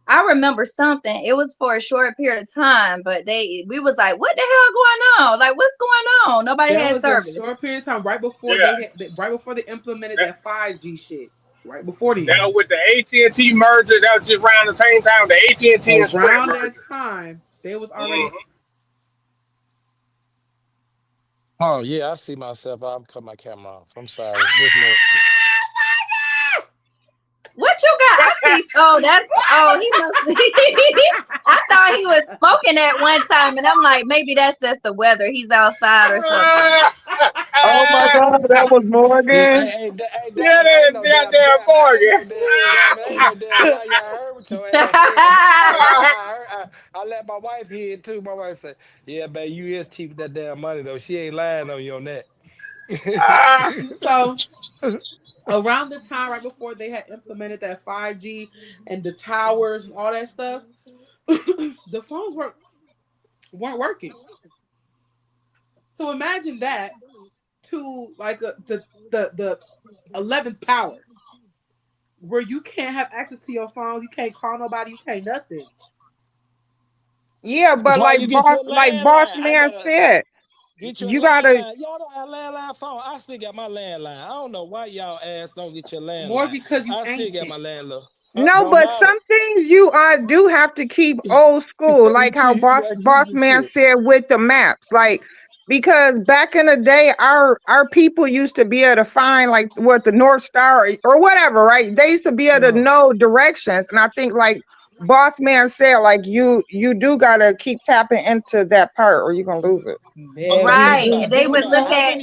I remember something. It was for a short period of time, but we was like, what the hell going on? Like, what's going on? Nobody There had was a service. short period of time yeah. right before they implemented That, that 5G shit. Right before that then. was with the AT&T merger. That was just around the same time the AT&T and Sprint Around that merger. time, they was already. Hmm. Oh yeah, I see myself. I'll cut my camera off. I'm sorry. This more. What you got? I see. Oh, he must. I thought he was smoking at one time, and I'm like, maybe that's just the weather. He's outside or something. Oh my God, that was Yeah, Morgan. hey, Yeah, damn, I ain't no that damn, damn I ain't no Morgan. damn, damn, I ain't no damn lie. Y'all heard what your ass said. I let my wife hear it too. My wife said, "Yeah, man, you is cheap with that damn money though. She ain't lying on you on that." So around the time right before they had implemented that 5G and the towers and all that stuff, the phones weren't working. So imagine that to like the 11th power, where you can't have access to your phone, you can't call nobody, you can't nothing. Yeah, That's but why you get your like boss landline. I man gotta said, get your you gotta landline. Y'all don't have landline phone. I still got my landline. I don't know why y'all ass don't get your More landline. because you I still got ancient. my landline. no, Don't but matter. some things you do have to keep old school, You like how keep, you gotta keep boss some man shit. said with the maps, like because back in the day, our people used to be able to find like what the North Star or whatever, right? They used to be able to Uh, know directions, and I think like boss man said, like you do gotta keep tapping into that part, or you're gonna lose it. Okay, man, think Right. about it. They Think would about it. look Google. at.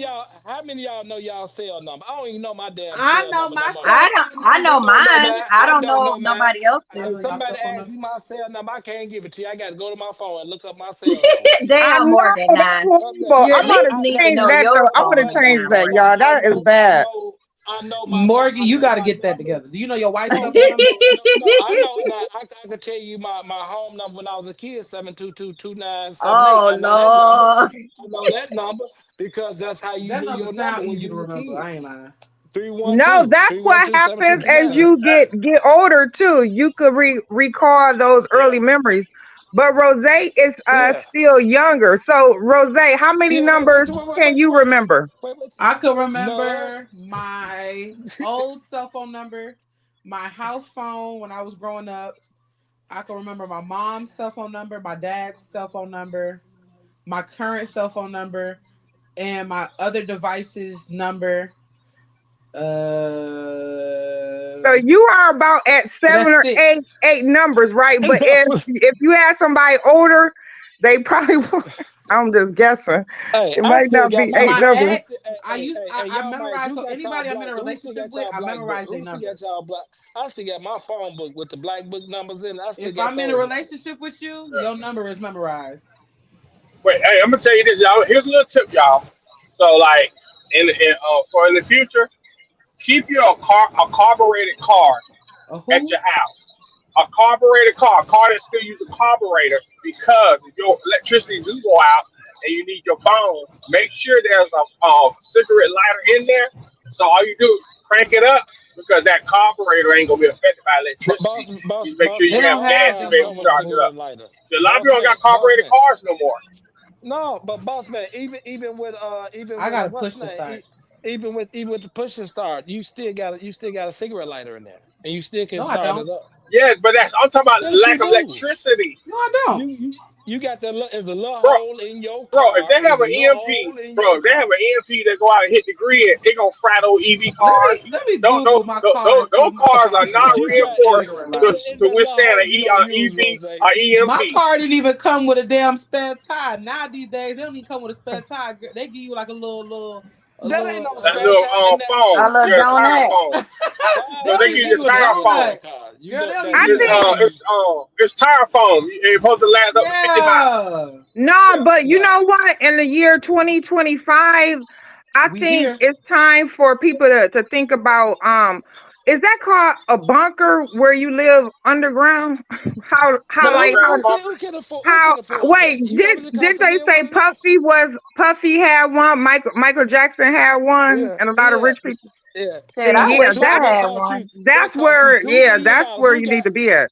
How many of y'all know y'all cell number? I don't even know my damn I cell know number no my more. cell I don't. phone I know It number. don't no mine. man. I I don't don't know know, if man. nobody else I know do. my Somebody cell phone asks number. me my cell number. I can't give it to you. I got to go to my phone and look up my cell number. I Damn, know Morgan. that's Nah, horrible. you I'm at least gonna need to change know that your though. I'm gonna phone change now, that, Morgan. y'all. That is bad. Morgan, you got to My get that number. together. Do you know your wife's cell No, phone number? no. I know. Now, I could tell you my home number when I was a kid, 722-2978. Oh I know that number. Lord. I know that number because that's how you That knew number your number sound when easy you to was a remember. kid. I ain't lying. No, 312 that's what 312 happens as 7229. you get older too. You could recall those early memories. But Rose is Yeah. still younger. So Rose, how many Yeah, numbers can you remember? wait. I could None. remember my old cell phone number, my house phone when I was growing up. I can remember my mom's cell phone number, my dad's cell phone number, my current cell phone number, and my other device's number. So you are about at So seven that's or six. eight numbers, right? But That was, if you had somebody older, they probably I'm just guessing. hey, It I might still not got be my eight My numbers. I still ex, I y'all might memorized. who So got y'all anybody I'm in black a who still relationship got with, y'all I black book? memorized their Who still number. got y'all black? I still got my phone book with the black book numbers in it. I still If got I'm in a those numbers. relationship with you, your number is memorized. Wait, hey, I'm gonna tell you this, y'all. Here's a little tip, y'all. So, like, for in the future, keep your a carbureted car A at who? your house. A carbureted car, a car that still uses a carburetor, because if your electricity do go out and you need your phone, make sure there's a cigarette lighter in there. So all you do is crank it up, because that carburetor ain't gonna be affected by But electricity. You make sure They you man, don't have all have gas to them be cars able no to come with a charge it more. cigarette up. lighter. See, a lot of people don't got Boss carbureted man. cars no more. No, but boss man, even I with gotta what's push the to name? start. Even with the push and start, you still got a cigarette lighter in there, and you still can No, I start don't. it up. Yeah, but I'm talking about Yes, you lack of do. electricity. No, I don't. You got is a little Bro, hole in your bro, if car. they Is have a an little EMP, hole in bro, your if they have car. an EMP that go out and hit the grid, they gonna fry those EV cars. Let me Those, Google my car and see those if my cars car are still not got You got reinforced cigarette to, lighter. it's to that little withstand hole an you don't use, EV Rose. or My EMP. car didn't even come with a damn spare tire. Now these days they don't even come with a spare tire. They give you like a That ain't little. no That spare little time in that. A foam, little yeah, tire donut. foam. They So don't they even give give you a you a You tire go foam. donut, bad car. You girl. They go don't that even I give you you think that. It's tire foam. It's supposed to last up to 50 miles. Yeah, no, Yeah. but you nah. know what? In the year 2025, I we think here. it's time for people to think about is that called a bunker where you live underground? How like Underground bunker. Who how can afford wait, that? You know how much it costs didn't to they live say one of them? Puffy had one, Michael Jackson had one, Yeah, and a lot of yeah, rich people. yeah. Shit, See, I That yeah, wish that I that had cost you one. that cost you two million that's dollars. where you need to be at.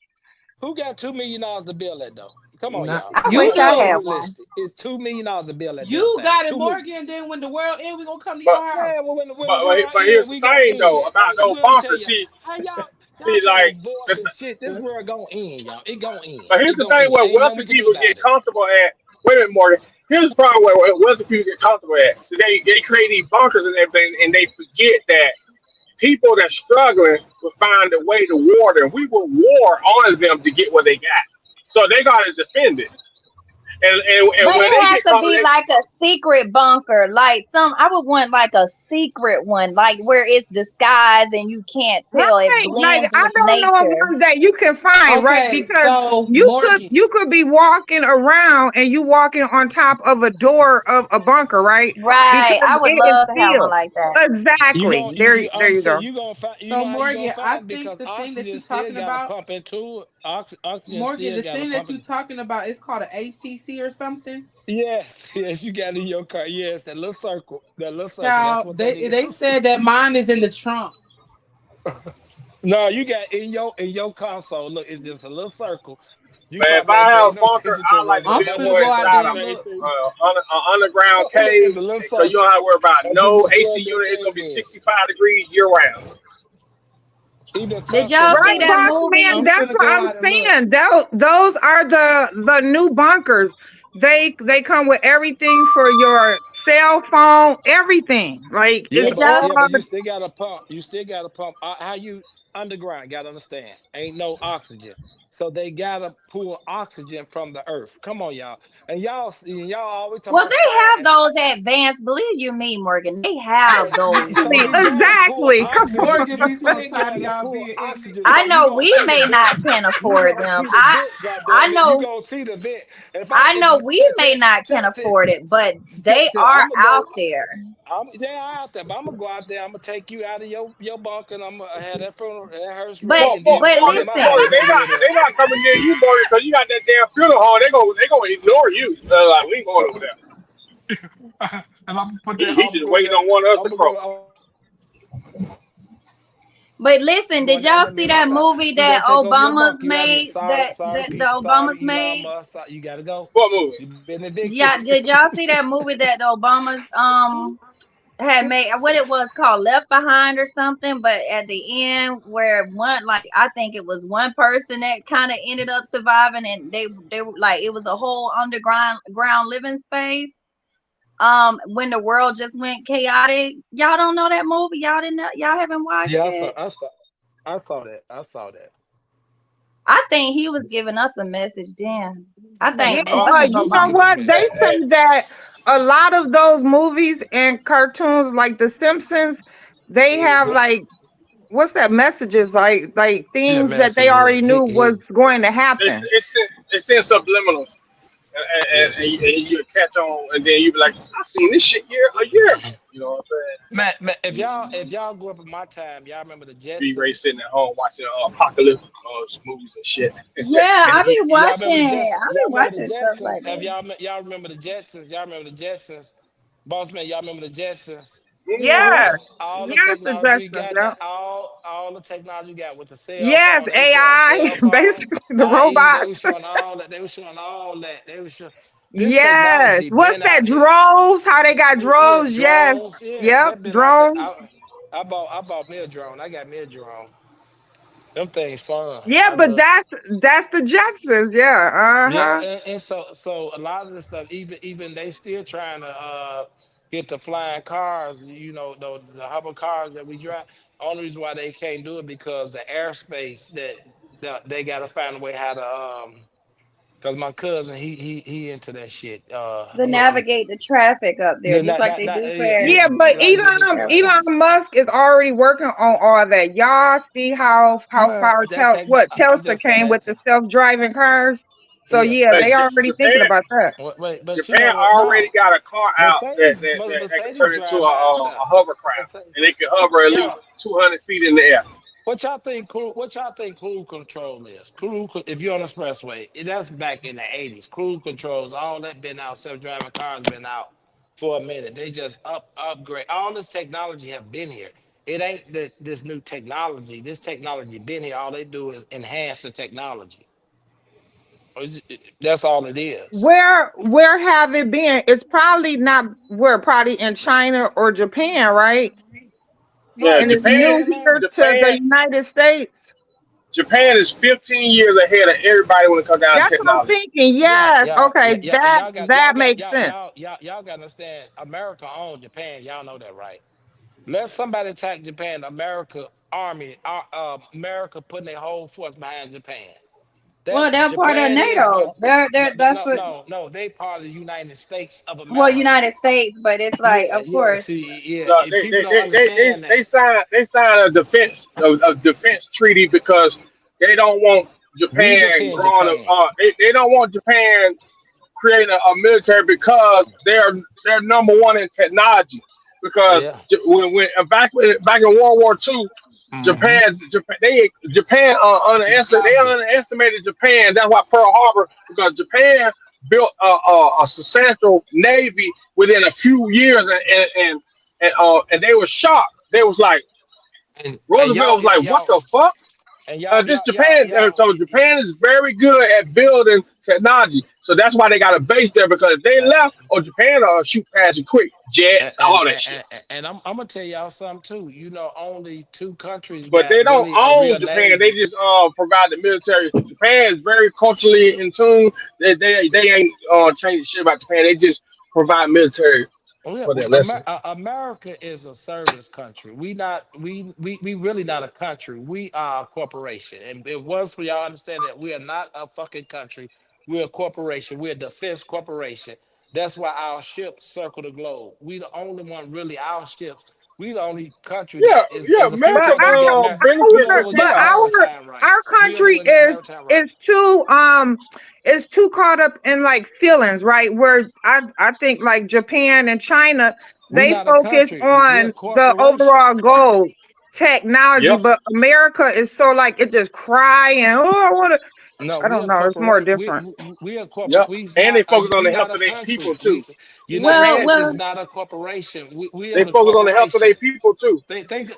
Who got $2 million to build that though? Come on, Not y'all. I you wish Let's I be had do. one. realistic. It's $2 million to build that damn You thing. got it, 2 million. Morgan. Then when the world end, we gonna come to But your Man, house. when the world but end, here's the we gonna thing though end. about those Let me tell bunkers. you, how y'all See, trying to like, divorce the, and shit. This world gonna end, y'all. It gonna end. but It here's the gonna thing end. where Ain't nothing wealthy we can do people get about it. comfortable at. Wait a minute, Morgan. Here's the problem where wealthy people get comfortable at. So they create these bunkers and everything, and they forget that people that's struggling will find a way to war them. We will war on them to get what they got. So they got to defend it. And But when it they has get to caught, be like a secret bunker. Like I would want like a secret one, like where it's disguised and you can't tell. It Right. Like blends I with don't know of nature. one that you can find, right? Okay, Because so you could Morgan, you could be walking around and you walking on top of a door of a bunker, right? Because Right. I would it is love to have one sealed. like that. You Exactly. gonna There you so go. you gonna find you so know how you gonna Morgan, I find think because the thing that oxygen you're still talking gotta about, pump into it. Oxygen Morgan, still the gotta thing that pump you're it. talking about is called an ACC or something. Yes, yes, you got it in your car. Yes, that little circle. That little circle. That's Child, what that they is. said that mine is in the trunk. No, you got in your console. Look, it's just a little circle. You man, if probably I ain't have paying a no bunker, attention to I it, like Rose, to I'm but that build finna was one go that out was there inside the and a main look. thing. underground It's cave, a little so you don't circle. have to worry about And you no just AC plug that unit. It's gonna thing be in. 65 degrees year round. Even Did y'all Teslas see Right, got that them. boss man. I'm movie? That's finna what go I'm out and look. saying. Those are the new bunkers. They come with everything for your cell phone, everything. Like Yeah, it's Did but y'all all yeah, but you still got to pump. You still got to pump. How you underground? Got to understand. Ain't no oxygen, so they gotta pull oxygen from the earth. Come on, y'all. And y'all always talking Well, about they have science. those advanced. Believe you me, Morgan. They have those. So exactly, we gotta pull exactly. Come oxygen. Morgan on. be We so tired of gotta y'all pull being ignorant. oxygen. I So you know gonna we see the may vent. not can You afford gonna them. see the vent. God I damn it. You know gonna see the vent. If I I if know we may not can check, afford it, but they check, are I'm gonna out go. there. They're out there, but I'm gonna go out there. I'm gonna take you out of your bunk, and I'm gonna have that funeral and hearse But ready, and then but me and my listen, wife They gonna not live there. they not coming near you, Morgan, because you got that damn funeral home. They gonna ignore you. Like we ain't going over there. And I'm gonna put that. He I'm gonna just go waiting there. on one of us I'm to gonna croak. go. I'm but listen, going did down y'all there. Me see and my that wife. movie We gonna that take over your Obama's bunk. You out of here. made? Sorry, That sorry, the Pete. Sorry, Obama's Elon made? Musk. You gotta go. What movie? You been evicted. Yeah, did y'all see that movie that the Obama's had made? What it was called, Left Behind or something? But at the end, where one, like I think it was one person that kind of ended up surviving, and they were like it was a whole ground living space. When the world just went chaotic. Y'all don't know that movie? Y'all didn't know? Y'all haven't watched Yeah, it? I saw that. I saw that. I think he was giving us a message then. I Yeah, think Oh, much I was think he you was know Obama. giving us what? They message. say that a lot of those movies and cartoons, like The Simpsons, they have Mm-hmm. like what's that messages like Yeah, things that they messages. already knew was going to It's happen. it's it's in subliminals, Yes. and you catch on, and then you be like, I seen this shit a year ago. You know what I'm saying? Man, if y'all grew up in my time, y'all remember the Be Ray Jetsons. sitting at home watching apocalypse movies and shit. Yeah, Y'all remember the Jetsons? I Y'all be remember the watching stuff Jetsons? like Have that. y'all remember the Jetsons? Y'all remember the Jetsons? Boss man, y'all remember the Jetsons? Mm-hmm. All the Yes, the technology we Jetsons, got yeah. now, all the technology we got with the cell Yes, phone. They were showing AI, cell phone, basically the IE. They robots. were showing all that. They were showing all that. They were showing this Yes. technology What's been that? out here. Drones? How they got Yeah, drones? Yes. drones. Yeah, Yep, that been out here. drones. I bought me a drone. I got me a drone. Them things fun. Yeah, I but love. that's the Jetsons. Yeah. Yeah, Uh-huh. and so a lot of the stuff, even they still trying to get the flying cars. You know, the hover cars that we drive. Only reason why they can't do it because the airspace that they got to find a way how to Because my cousin he into that shit. To navigate the traffic up there, just like they do for Yeah, Yeah, but like the Elon airplanes. airplanes. Musk is already working on all that. Y'all see how Well, far that tech. I'm Tesla just saying came with that. the self-driving cars. So Yeah, yeah, Hey, they already thinking Japan about that. wait, but you Japan know what? already No, got a car out that can Mercedes turn into drive by a itself. hovercraft, Mercedes, and it can hover at yeah. least 200 feet in the air. What y'all think cruise control is? If you're on the expressway, that's back in the '80s. Cruise controls, all that been out. Self-driving cars been out for a minute. They just upgrade. All this technology have been here. It ain't that this new technology. This technology been here. All they do is enhance the technology. That's all it is. Where have it been? It's probably not where probably in China or Japan, right? No, Yeah, And it's it's Japan, new Japan, man. here to the Japan, United States. Japan is 15 years ahead of everybody when it comes down to That's what I'm technology. thinking. Yeah, Yes. Okay. yeah. And That that makes sense. y'all got to understand. America owned Japan. Y'all know that, right? Let somebody attack Japan. America army, America putting their whole force behind Japan. Well, That's they're part of Japan is, but NATO. They're no, no, that's no, what. no, no. They part of the United States of Well, America. United States, but it's like, Yeah, of yeah. course. See, yeah. No, People don't understand that. they signed a defense treaty because they don't want We Japan defend growing. Japan. They don't want Japan creating a military because they're number one in technology. Because Yeah. when back in World War II, Mm-hmm. Japan they Kamikaze. underestimated Japan. That's why Pearl Harbor, because Japan built a substantial navy within a few years, and they were shocked. They was like, And Roosevelt was like, "What the fuck?" and y'all, This y'all, y'all, Japan, y'all. so Japan is very good at building technology. So that's why they got a base there, because if they Uh, left, or Japan shoot past it quick, and jets, and, all that shit. and, and I'm gonna tell y'all something too. Only two countries But got they don't really a own real Japan. They navy. just provide the military. Japan is very culturally in tune. They ain't changing shit about Japan. They just provide military Oh yeah, for them. That's it. America is a service country. We really not a country. We are a corporation. And it was for y'all understand that we are not a fucking country. We're a corporation. We're a defense corporation. That's why our ships circle the globe. We the only one really our ships. We the only country Yeah, that is yeah. there's a few America But countries got we benefit only our one but got yeah. maritime our rights. We only country one got maritime is rights. too caught up in like feelings, right? Where I think like Japan and China, We they not a focus country. We're a on the corporation. overall goal, technology, Yep. but America is so like it just cry and oh I wanna No, I we don't a know, it's more corporate. different. We a corporate. Yep. And they focus on We the not health a of their people country. too. United Well, Japan, States well, is not a corporation. We they as a focus on the health of corporation. their people too.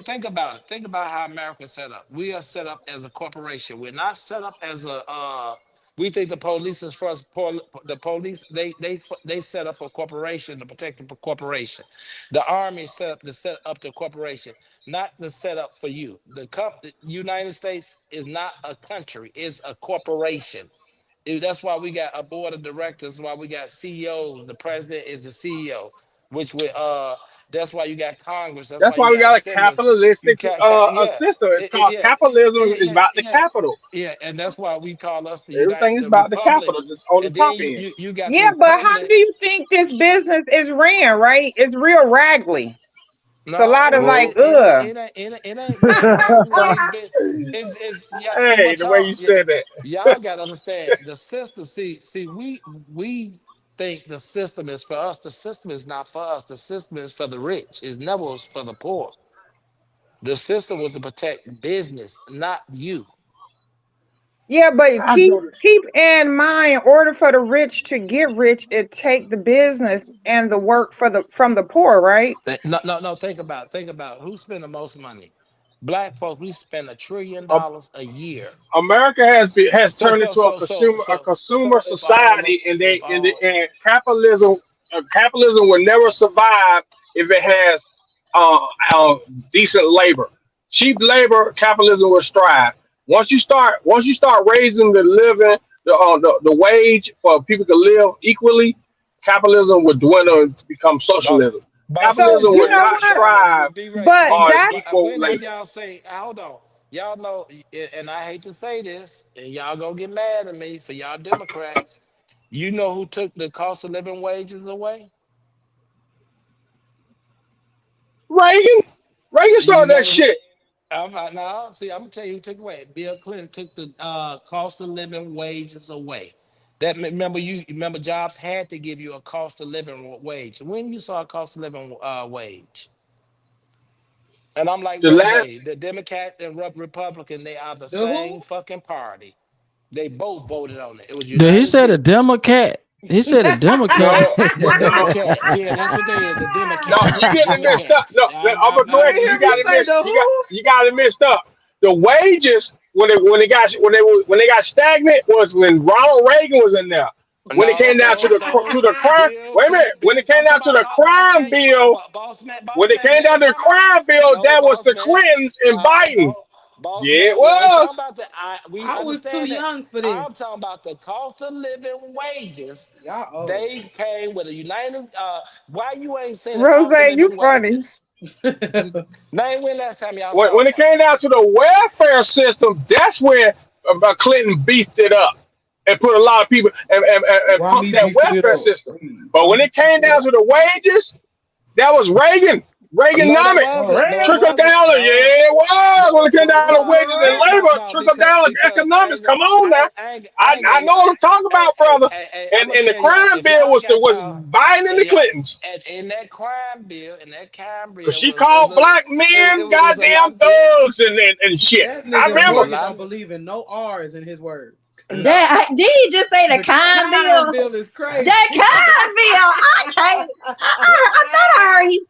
Think about it. Think about how America is set up. We are set up as a corporation. We're not set up as a. We think the police is for us. The police they set up a corporation to protect the corporation. The army is set up to set up the corporation, not to set up for you. The United States is not a country. It's a corporation. That's why we got a board of directors. Why we got CEOs. The president is the CEO. Which we That's why you got Congress. That's That's why you why we got got a senators. You capitalistic yeah, system. It's called yeah, capitalism. yeah, Is yeah, about the yeah, capital. yeah, and that's why we call us Everything is the about the Republic. capital, just on the And then top end. you got the Yeah, but how Republic. do you think this business is ran, right? It's real raggly. It's a lot of No, like, it ain't it ain't real raggedy. It's been it's yeah. See Hey, what the way you said that. y'all got to understand the system. See, we think the system is for us. The system is not for us. The system is for the rich. It never was for the poor. The system was to protect business, not you. yeah, but I keep go to keep in mind, in order for the rich to get rich, it take the business and the work for the from the poor, right? No. Think about who spend the most money. Black folks, we spend uh, $1 trillion a year. America has So turned so into so so a so consumer so if all of society, and if all and capitalism will never survive if it has uh, decent labor. Cheap labor, capitalism will strive. Once you start raising the living, the wage for people to live equally, capitalism would dwindle and become boss socialism. boss So man, Capitalism you would know not what? strive But on that's equal when have labor. y'all say hold on? Y'all know, and I hate to say this, and y'all gonna get mad at me for y'all Democrats. You know who took the cost of living wages away? Reagan, Reagan You started that know who? shit. Now, see, I'm gonna tell you who took it away. Bill Clinton took the cost of living wages away. Remember jobs had to give you a cost of living wage. When you saw a cost of living wage, and I'm like The Rose, last the Democrat and Republican, they are the The same who? fucking party. They both voted on it. It was He United said a States. Democrat. He said a Democrat. no, The no, Democrats, yeah, that's what they is. The no, Democats, you the getting it mixed up. Democats. No, I'm gonna I I'm correct didn't you. hear You mixed you got up. it say mixed. the who. You got it mixed up. The wages when they got stagnant was when Ronald Reagan was in there. When it came down to No. the crime, Bill wait a minute. Clinton, When it came I'm talking down to about the boss crime man, bill, when boss it man. came You down ain't to the talking about crime bill, no that was boss the man. Clintons and No, Biden. boss Yeah, it man. You ain't was. talking about the. We I was too understand that. young for this. I'm talking about the cost of living wages. Y'all old. They came with a United. Why you ain't seen the Rose, cost of you living funny. wages? Name when last time y'all When saw it one. came down to the welfare system, that's where Clinton beefed it up. and put a lot of people and Why pump me that be welfare still? system. But when it came down to the wages, that was Reagan. No, that Reaganomics. Oh, wasn't. No, it Trickle Reagan. wasn't. down. No, Yeah, it was. When no, it came no, it down to wasn't. wages and Oh, No, labor, no, trickle down because I economics. ain't gonna, Come on now. I ain't I gonna know lie. what I'm talking about, brother. I'm gonna And the tell y'all, crime if bill y'all was got was y'all, Biden and the yeah, Clintons. in that crime bill She was called black men it was a goddamn lot to it. thugs and shit. that I nigga It was a remember. Morgan lot don't of believe in no R's in his words. no. Did he just say the The kind kind bill? bill is crazy. That kind bill. I can't.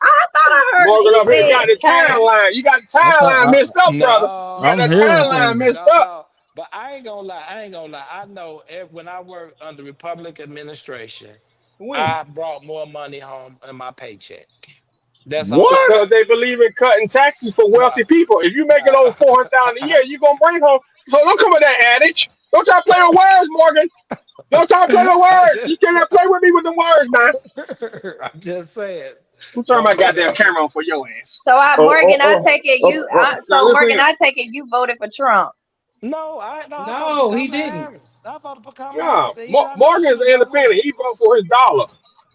I thought I heard Morgan he up here got said the kind. timeline. You got the I timeline thought messed up, brother. You got No, I'm that hearing timeline things. messed up. no. But I ain't gonna lie. I know when I worked under Republican administration, When? I brought more money home in my paycheck. That's all I What? Because know. they believe in cutting taxes for No, wealthy people. If you making over 400,000 a year, you gonna bring home. So don't come with that adage. Don't try to play with words, Morgan. Don't try to play with I words. just, You cannot play with me with the words, man. I'm just saying. I'm turning my Don't let goddamn that. camera on for your ass. So Oh, oh, Morgan, I take it oh, Now listen here. I take it you voted for Trump. No, I voted for No, he Kamala didn't. Harris. I voted for Kamala No, Harris, and even I know she Morgan's was gonna independent. win. He vote for his dollar.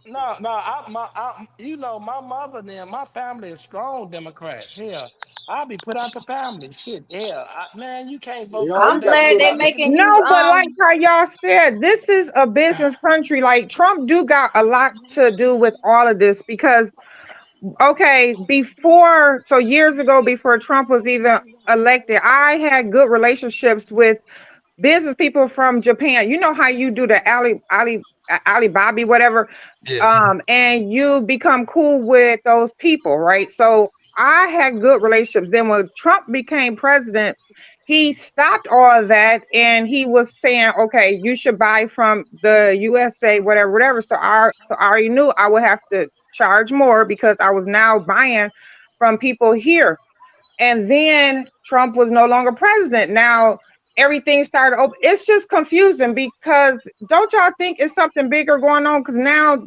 No, my mother and them, my family is strong Democrats. Hell, I'll be put out the family. Shit, hell, man, you can't vote You for no already I'm got glad Democrat. put they out the. making you No, but like how y'all said, this is a business country. Like Trump do got a lot to do with all of this because okay, so years ago, before Trump was even elected, I had good relationships with business people from Japan. You know how you do the Alibaba, whatever, Yeah. and you become cool with those people, right? So I had good relationships. Then when Trump became president, he stopped all of that and he was saying, okay, you should buy from the USA, whatever, whatever. So I already knew I would have to charge more because I was now buying from people here. And then Trump was no longer president. Now everything started open. It's just confusing because don't y'all think it's something bigger going on? Because now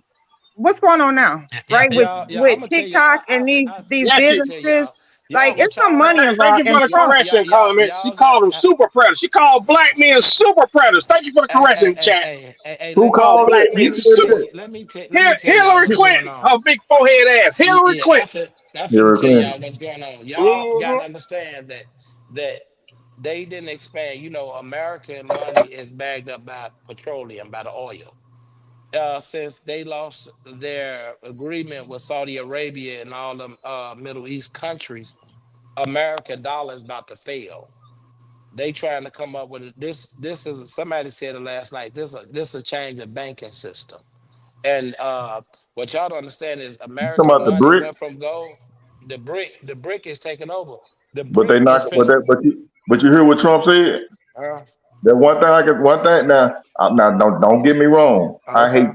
what's going on now, right? With I'm gonna tell you. TikTok and these Yes, I'm you. gonna tell businesses, y'all, like it's what some y'all money got. Thank involved you for in the Trump. correction comments. She Y'all called got. them super predators. She called black men super predators. Thank you for the correction, chat. who Called called black it? men Who said super. that? Let me tell y'all Hillary what's going Clinton, on. her big forehead ass. Hillary Clinton. I finna Hillary tell Clinton. y'all what's going on. Y'all got to Mm-hmm. understand that they didn't expand. You know, American money is bagged up by petroleum, by the oil. Since they lost their agreement with Saudi Arabia and all the Middle East countries, American dollar is about to fail. They trying to come up with this. This is somebody said it last night. This a change of banking system. And what y'all don't understand is Talking American about the money brick, went from gold. The brick is taking over. The but they brick not. is finna. But you hear what Trump said? Uh, That one thing. Now, don't get me wrong. okay.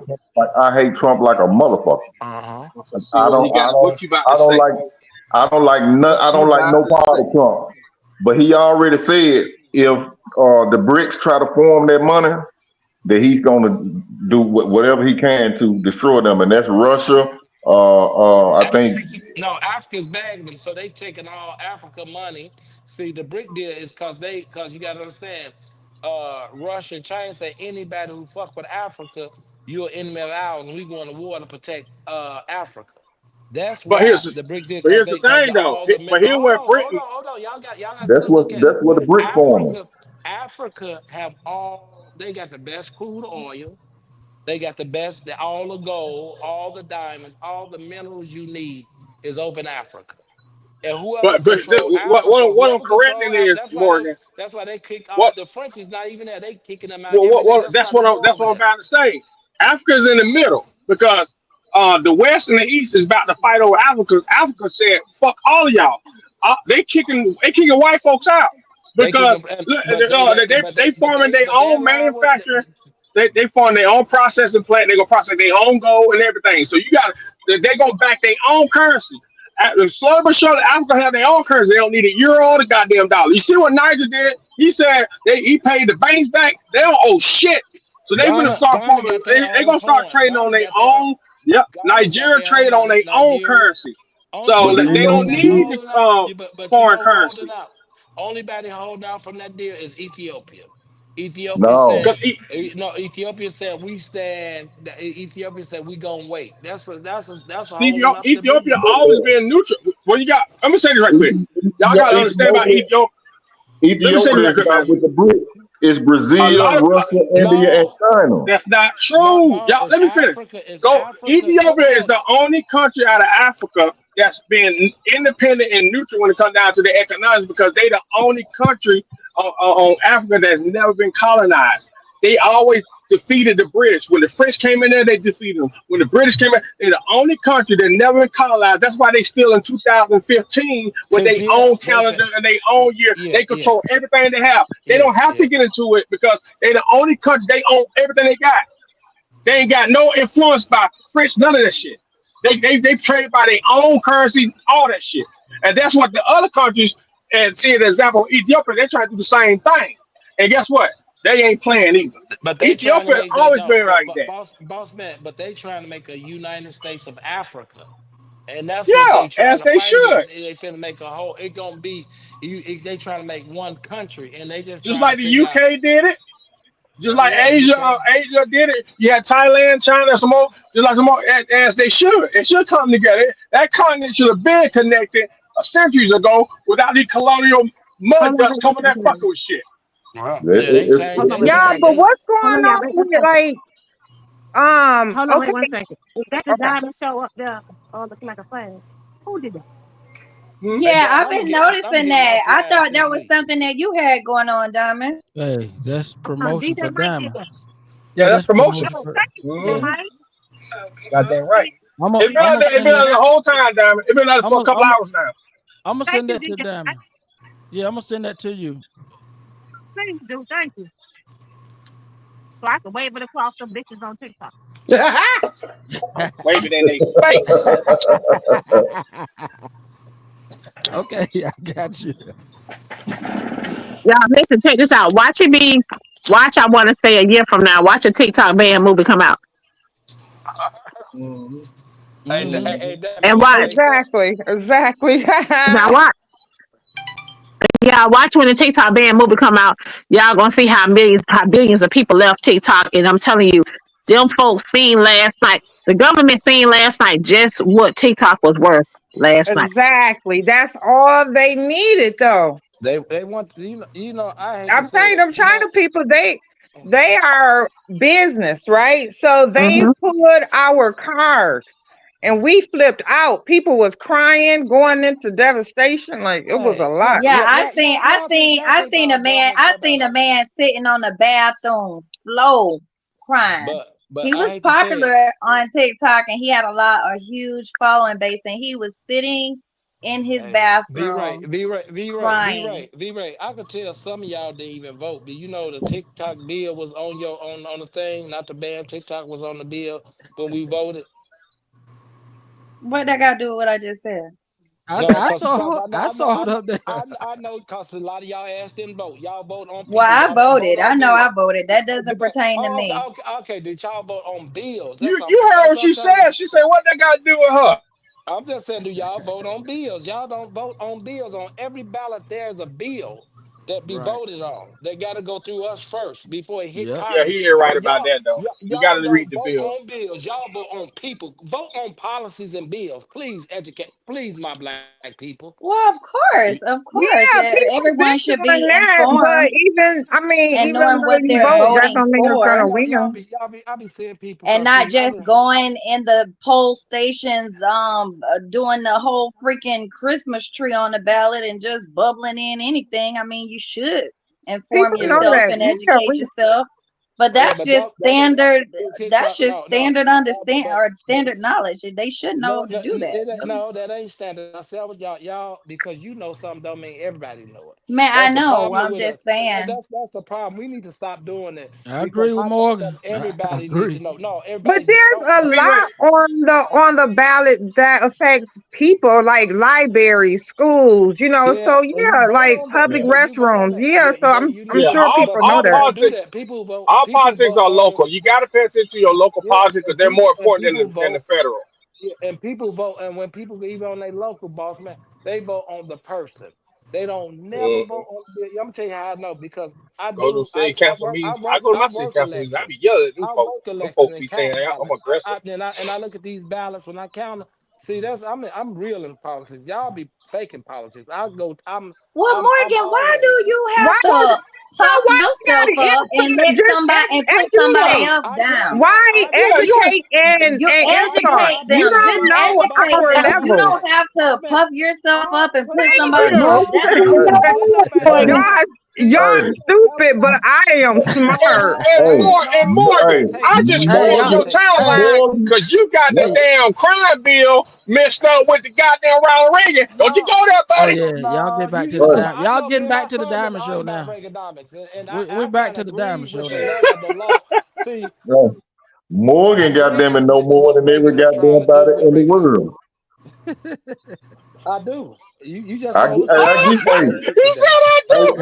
I hate Trump like a motherfucker. Uh-huh. Let's see what he got. What you about I to don't say? like, I You don't like about no to part say? of Trump. But he already said if the BRICS try to form that money, that he's going to do whatever he can to destroy them, and that's Russia. I think. No, Africa's bagging them, so they taking all Africa money. See, the brick deal is because you got to understand, Russia and China say anybody who fuck with Africa, you're an enemy of ours, and we going to war to protect Africa. That's But why the brick deal, but because here's the they because thing though. all the But no, here went Britain. hold on, y'all got to look at it. That's what the BRIC forming. Africa have they got the best crude oil. They got the best, all the gold, all the diamonds, all the minerals you need is over in Africa. And whoever But control Africa, what I'm correcting is Morgan. That's why they kicked What the French is not even there. They kicking them out every day. what That's why they go that's over what I'm there. about to say. Africa's in the middle because the West and the East is about to fight over Africa. Africa said, "Fuck all of y'all." They kicking white folks out They kick because them, look, but they let them, they forming their but they own align with manufacturing. They form their own processing plant. They gonna process their own gold and everything. So you got they gonna back their own currency. Slowly but surely, Africa have their own currency. They don't need a euro or the goddamn dollar. You see what Niger did? He said he paid the banks back. They don't owe shit. So they gonna start Ghana forming. got their They own gonna start coin. trading on their own. Yep, Ghana got Nigeria their own trade on money. their own Nigeria. currency. Only So But do only you they only don't know? body need holding out, but you foreign know who holding currency. out. Only body holding out from that deal is Ethiopia. Ethiopia No. said, no. Ethiopia said we stand. Ethiopia said we gonna wait. That's a whole nother Ethiopia business. always been neutral. Well, you got. Let me say this right quick. Y'all got to understand about Ethiopia, Ethiopia. Let me say this Ethiopia right is quick, not man. with the BRICS. It's A Brazil, lot of Russia, India, and No, China. that's not true. no. Y'all, It's let me finish. Africa. It's Go. Africa. No, Ethiopia no, is no. the only country out of Africa that's been independent and neutral when it comes down to the economics because they the only country on Africa that's never been colonized. They always defeated the British. When the French came in there, they defeated them. When the British came in, they're the only country that never been colonized. That's why they still in 2015 with their Yeah, own that's it. calendar and their own year. Yeah, They yeah, control everything they have. They yeah, don't have yeah. to get into it because they the only country they own everything they got. They ain't got no influence by French, none of that shit. They trade by their own currency, all that shit. And that's what the other countries, and see the example, Ethiopia, they try to do the same thing. And guess what? They ain't playing either. But they trying to Ethiopia make that always no, been like but that. boss man. But they trying to make a United States of Africa. And that's what Yeah, they trying as to they fight should. against. They finna make a whole. It gonna be they trying to make one country, and they just Just trying to like the figure out. UK did it. Just like Yeah, Asia, UK. Asia did it. You had Thailand, China, some more, just like some more, as they should. It should come together. That continent should have been connected centuries ago without the colonial Hold mud on, dust wait one coming second, that Diamond. fucking with shit. Well, It- yeah, it- it's Hold on, they wait one Yeah, changed, second. but they what's Hold going on, y'all, on wait one with second. like Hold on, wait okay, one second. Is that the okay. diamond show up there? Looking like a flag. Who did that? Hmm? Hey, Yeah, Dam, I've I'm gonna been get I'm noticing getting my that. I flags thought this that was week. something that you had going on, Diamond. Hey, that's promotion DJ for Mike did Diamond. that. Yeah, Yeah, that's that's promotion. promotion Oh, for. thank you, DJ Hmm. Yeah, Mike. Goddamn right. I'm gonna It's been I'm out gonna there. It's send been out that. there the whole time, damn it. It's been out there I'm for a gonna couple I'm gonna hours now. I'm gonna Thank send you, that to DJ Mike. Diamond. Yeah, I'm gonna send that to you. Please do. Thank you. So I can wave it across the bitches on TikTok. Wave it in their face. Okay, I got you. Y'all, listen, check this out. Watch it be, watch, I want to say a year from now. Watch a TikTok band movie come out. Hmm. Hmm. Hey, Dam, And you watch. say that? Exactly. Exactly. Now watch. Yeah, watch when the TikTok band movie come out. Y'all gonna see how billions of people left TikTok. And I'm telling you, them folks seen last night. The government seen last night just what TikTok was worth last night. Exactly. That's all they needed though. They want I hate to I'm say telling you, it. them China people, they are business, right? So they Hmm. put our card and we flipped out. People was crying, going into devastation. Like it was a Hey, lot. Yeah, y'all think I our government care about seen a us? man sitting on the bathroom floor crying. But He I was hate to say it. popular on TikTok and he had a huge following base and he was sitting in his Hey, be right, bathroom be right, be right, be crying. right, be right. I could tell some of y'all didn't even vote, but you know the TikTok bill was on on the thing, not the ban. TikTok was on the bill when we voted. What that got to do with what I just said? I No, I cause saw I know I I know saw I it know up there. I know cause a lot of y'all ass didn't vote. Y'all vote on Well, people. I Y'all don't vote voted. I on know I bills. voted. That doesn't pertain to Oh, okay, me. okay, okay. Did y'all vote on bills? You heard That's what what I'm she trying to. said. She said, "What that got to do with her?" I'm just saying, do y'all vote on bills? Y'all don't vote on bills. On every ballot, there's a bill that be Right. voted on. They got to go through us first before it hit Yep. Yeah, Congress. he is right But about that though. You got y'all to read don't the vote bills. on bills. Y'all vote on people. Vote on policies and bills. Please educate. Please, my black people. Well, Y- of course, Yeah, people everyone been should doing be that, but informed even and knowing though what you they're Hey, vote, that voting don't mean it's hey, for, gonna y'all win. be I be seeing people and because not see, just going in the poll stations, doing the whole freaking Christmas tree on the ballot and just bubbling in anything. I mean, you should inform People know yeah, yourself that. and Yeah, educate yourself, but yeah, that's but just don't standard. That's TikTok. just No, no, standard no, understand or but standard knowledge. They should know no, to no, do that. no, that ain't standard. I said with y'all because you know something don't mean everybody know it. Man, I That's the know. problem I'm with us. just saying. That's the problem. We need to stop doing it I because agree with I know Morgan. something I everybody need to agree. know. No, but everybody don't there's a know. See what? lot on the ballot that affects people, like libraries, schools. Yeah, So and you yeah, vote like on that. public Yeah, And you vote on restrooms. that. Yeah, so I'm yeah. But sure All people know all people that. don't do politics, that. People vote. all People politics vote are on. local. You got to pay attention to your local Yeah, politics because they're more important people than the vote. federal. Yeah, and people vote. And when people even on their local boss man, they vote on the person. They don't never Mm-hmm. vote on the bill. I'm gonna tell you how I know because I Go to do. city council meetings. I go to my I city work council meetings. I be elections. yelling at them I folks. work Them elections folks and be count thinking I'm ballots. aggressive. I look at these ballots when I count them. See, I'm real in politics. Y'all be faking politics. Well, I'm Morgan, why always. do you Why have you to know puff why you yourself gotta up and insult? let Just somebody and put somebody No, educate. else I tell down? you, Why I Yeah, do. you ain't. educate You I and do. insult? educate I You them. do. Just don't know educate our them. You level. don't have to puff yourself up and put Thank somebody you. else No, down. no, Hey, let nobody Doing take it. down. Y'all, See, y'all hey, stupid, but I am smart. hey, And No, let Morgan, hey, nobody take I it. just Let Hey, scrolled nobody y'all. your take it. Hey, timeline Morgan, because you got the Morgan, damn crime bill mixed up with the goddamn Ronald Reagan. Don't you No, go there, Oh buddy? yeah, y'all no, get back to the you know, hey, diamond. I Y'all know me getting and my back to the son been diamond show arguing about now. Reaganomics, and We I back kind to of the agree diamond with show the now. letter of the law. See, hey, Morgan, goddamn it, Reagan know did more what than every Reagan was trying goddamn to do body with in the Reaganomics. world. I do. You just I, don't gi- listen to I me. give, You hey, just ain't He teaching said that. I hey, do.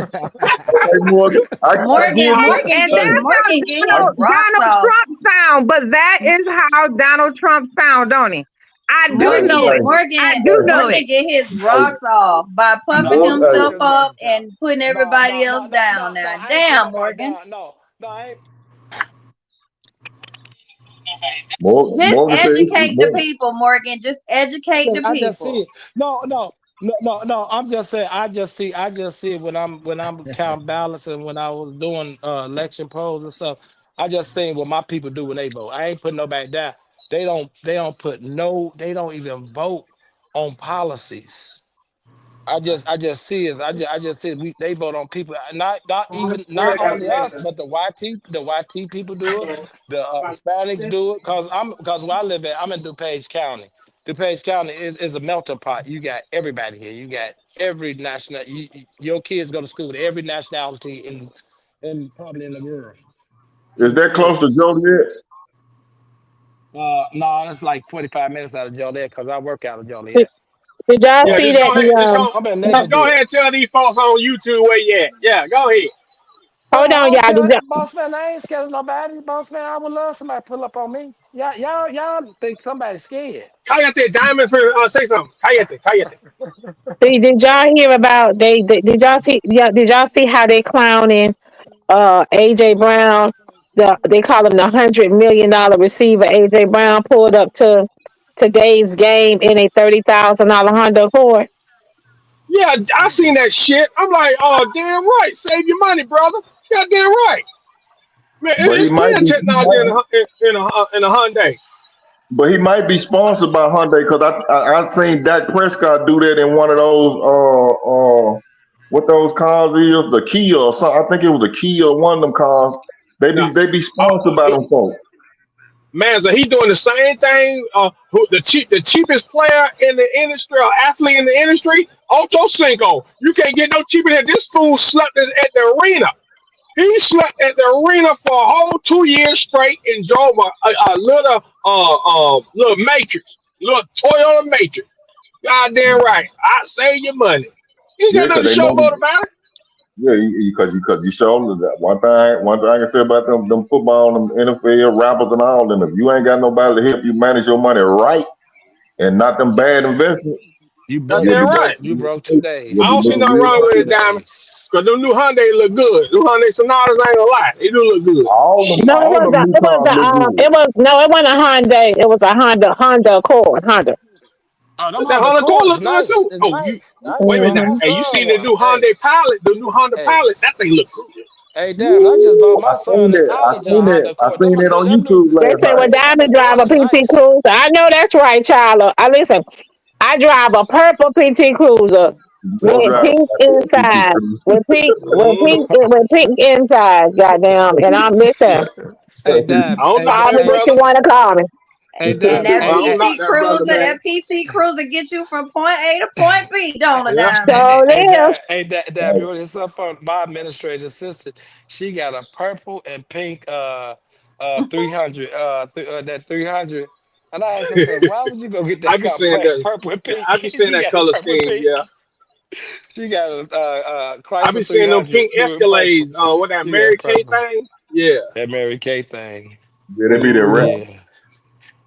hey, Morgan, I Morgan, give, Morgan And get hey, that's how Morgan get his rocks Donald off. Trump sound, but that is how Donald Trump sound, don't he? I do hey, know Morgan, it. hey, I Morgan, do hey, know Morgan it. get his hey, rocks off by puffing No, Morgan, look himself here, up listen, child. and putting No, everybody no, else no, no, down. no, no. Now, I ain't putting damn, nobody Morgan, down. No, no, I ain't. just Morgan said, educate the people. Morgan, just educate the I just see people. it. No. I'm just saying. I just see it when I'm counting ballots and when I was doing election polls and stuff. I just seen what my people do when they vote. I ain't putting nobody down. They don't put no. They don't even vote on policies. I just see it. I just see it. They vote on people. Not only us, but the YT people do it. The Hispanics do it. Cause where I live at, I'm in DuPage County. DuPage County is a melting pot. You got everybody here. You got every national. Your kids go to school with every nationality in probably in the world in is the that school. close to Joliet? No, it's like 45 minutes out of Joliet because I work out of Did, Joliet. did y'all Yeah, So see just that? go ahead. I'm in Uh, Just go ahead Naperville. and tell these folks on YouTube where you at. Yeah, go ahead. No, hold I on, don't y'all. care, boss man. I ain't scared of nobody, boss man. I would love somebody to pull up on me. Y'all think somebody's scared? Cállate, Diamond, for say something. Cállate. Did y'all hear about did y'all see, yeah, did y'all see how they clowning AJ Brown? They call him the $100 million receiver. AJ Brown pulled up to today's game in a $30,000 Honda Accord. Yeah, I seen that shit. I'm like, oh, damn right. Save your money, brother. Goddamn right. Man, But it's plenty of technology in a Hyundai. he might be sponsored by Hyundai because I seen Dak Prescott do that in one of those what those cars is, the Kia or something. I think it was a Kia or one of them cars. Now, They be sponsored by them folks. man, so he doing the same thing. The cheapest player in the industry or athlete in the industry, Otto Cinco. You can't get no cheaper than this fool slept at the arena. He slept at the arena for a whole 2 years straight and drove a little Matrix, little Toyota Matrix. Goddamn right. I save your money. You ain't Yeah, got nothing because to they know. showboat about it. Yeah, because you show them that one thing I can say about them football, them NFL rappers and all them. If you ain't got nobody to help you manage your money right and not them bad investments, You broke, you'll Goddamn be right. you broke you'll days. I be You don't see broke, looking nothing you real wrong broke with two it, crazy. Diamond. days. Because them new Hyundai look good. New Hyundai Sonatas, I ain't gonna lie. They do look good. No, Shit. All them new cars look good. it was no, it wasn't a Hyundai. It was a Honda Accord. Honda. Oh, them But that Honda Honda Accord Accord is look good nice. too. It's Oh, you nice. I wait a just minute bought now. my Hmm. Hey, you son seen the one. new Hyundai Pilot? The new Honda Hey, Pilot, that thing look good. damn! I just bought Woo! my son in college a Honda I Accord. seen it on Them new, YouTube They last say, well, night. Honda Diamond drive Accord a is PT nice. Cruiser. I know that's right, Charlotte. I listen. I drive a purple PT Cruiser You don't with drive pink that PT inside, Cruiser. Mm. with pink inside. Goddamn, and I'm listen. Hey, Dab. I don't Hey, knock Call Dab. me that Hey, what you brother. want to call me. hey, And Dab. that I Hey, don't hey, knock PT that brother, Cruiser, man. that PC Cruiser get you from point A to point B, don't it, Yeah. Diamond? So live. Dab. You want some fun? My administrative assistant, she got a purple and pink 300 that 300. And I asked her, I said, why would you go get I that be car saying that. purple and pink? I be saying She that got a color purple and scheme. Yeah. pink. She got a I be Chrysler seeing them 300 pink with purple. Escalades. What that She got Mary Kay purple. thing? Yeah. That Mary Kay thing. Yeah, they be there Hmm rap. Yeah.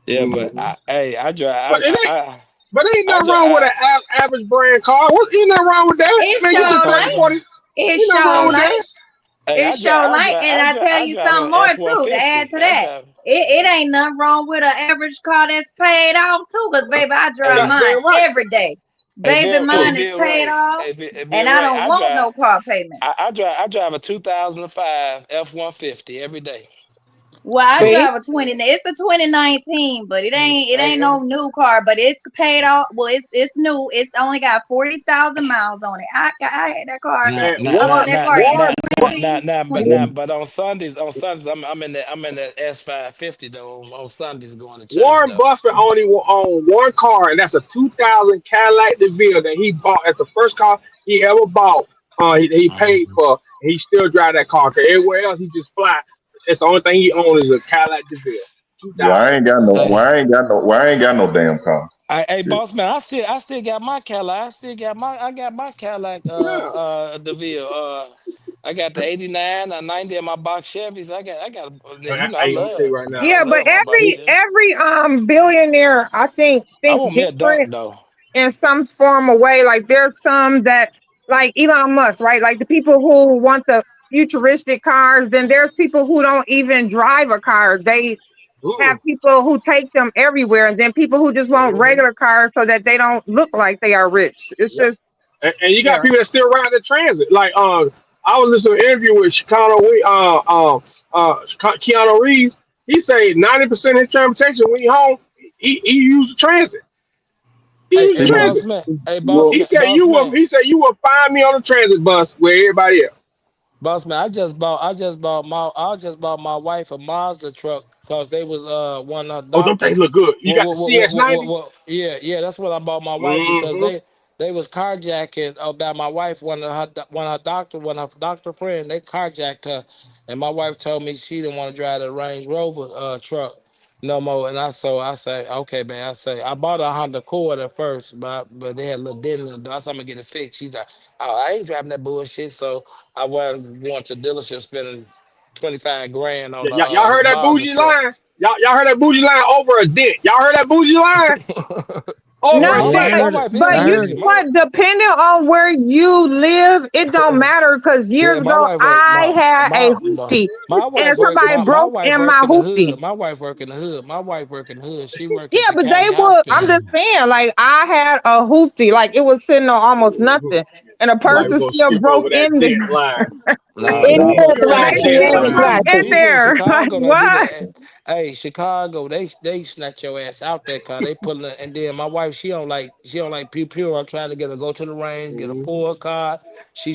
Yeah, but hmm I But drive. it ain't. But ain't I nothing just, wrong with an average brand car. What ain't nothing wrong with that? It Man, I, you show get 30, like 40. it Ain't nothing wrong show with hey, like that. hey, it show like, and I tell I you drive something a more F one too to add fifty. to I that. drive. It ain't nothing wrong with an average car that's paid off too, because baby, I drive Hey, mine Goddamn right. every day. hey, Baby, mine is Bill paid Ray. off, Bill and I Ray. don't want no car payment. I drive a 2005 F-150 every day. Well, I See? drive a 20. It's a 2019, but it ain't Hey, no new car, but it's paid off. Well, it's new. It's only got 40,000 miles on it. I had that car. Now, Man, now, I bought now, that now, car now, in now, now, now, 2020. now, but now, but on Sundays, I'm in the S550 though. On Sundays, going to church Warren though. Buffett only owned one car, and that's a 2000 Cadillac DeVille that he bought. That's the first car he ever bought. He paid Mhm. for. And he still drive that car. Cause everywhere else he just fly. That's the only thing he owns is a Cadillac DeVille. Well, 2000. Hey, I ain't got no damn car. hey, Shit. boss man, I still got my Cadillac. I got my Cadillac. Yeah. DeVille. I got the '89, a '90 in my box Chevys. You know, Hey, I'm tell you right now. I Yeah, but love my box Chevy. every billionaire I I think want me a dunk different though. in some form of way. Like there's some that like Elon Musk, right? Like the people who want the futuristic cars, then there's people who don't even drive a car. They have Mm-mm. people who take them everywhere, and then people who just want Mm-hmm. regular cars so that they don't look like they are rich. It's Yep. just And you got yeah. people that still ride the transit. Like I was listening to an interview with Keanu Reeves. He said 90% of his transportation when he home, he used the transit. He Hey, used the hey, See, boss transit. man. Hey, well, boss man. You will find me on the transit bus with everybody else. Boss man, I just bought my wife a Mazda truck because they was one of her Oh, them things doctors. look good. You got the CS90. Yeah, that's what I bought my wife because Mm-hmm. they was carjacking about my wife, one of her doctor friend, they carjacked her, and my wife told me she didn't want to drive the Range Rover truck no more. And I say, okay, man. I say I bought a Honda Accord at first, but they had a little dent in the door. I said I'm gonna get it fixed. She's like, oh, I ain't driving that bullshit. So I went to dealership spending 25 grand on Y'all the heard that Mazda bougie truck. line? Y'all heard that bougie line over a dent. Y'all heard that bougie line No, over a Yeah, I dent. heard it. but I you heard know it. what? Depending on where you live, it don't matter. Because years Yeah, my ago, wife work I had a my hoopty, and wife work somebody my broke wife in work my in the hoopty. hood. My wife work in the hood. My wife work in the hood. She work at Yeah, the but they county would. I'm hospital. just saying, like I had a hoopty, like it was sitting on almost nothing, and a Somebody person gonna still skip broke over that in dent there. line. Nah, It nah, Mm-hmm. is but Skip over that classy. hey, dent It Somebody is line. broke classy. in people in there. Like Chicago don't do what? that. Hey, Chicago, they snatch your ass out that car. They put it, and then my wife, she don't like people. I'm trying to get her go to the range, get a Mm-hmm. full car. She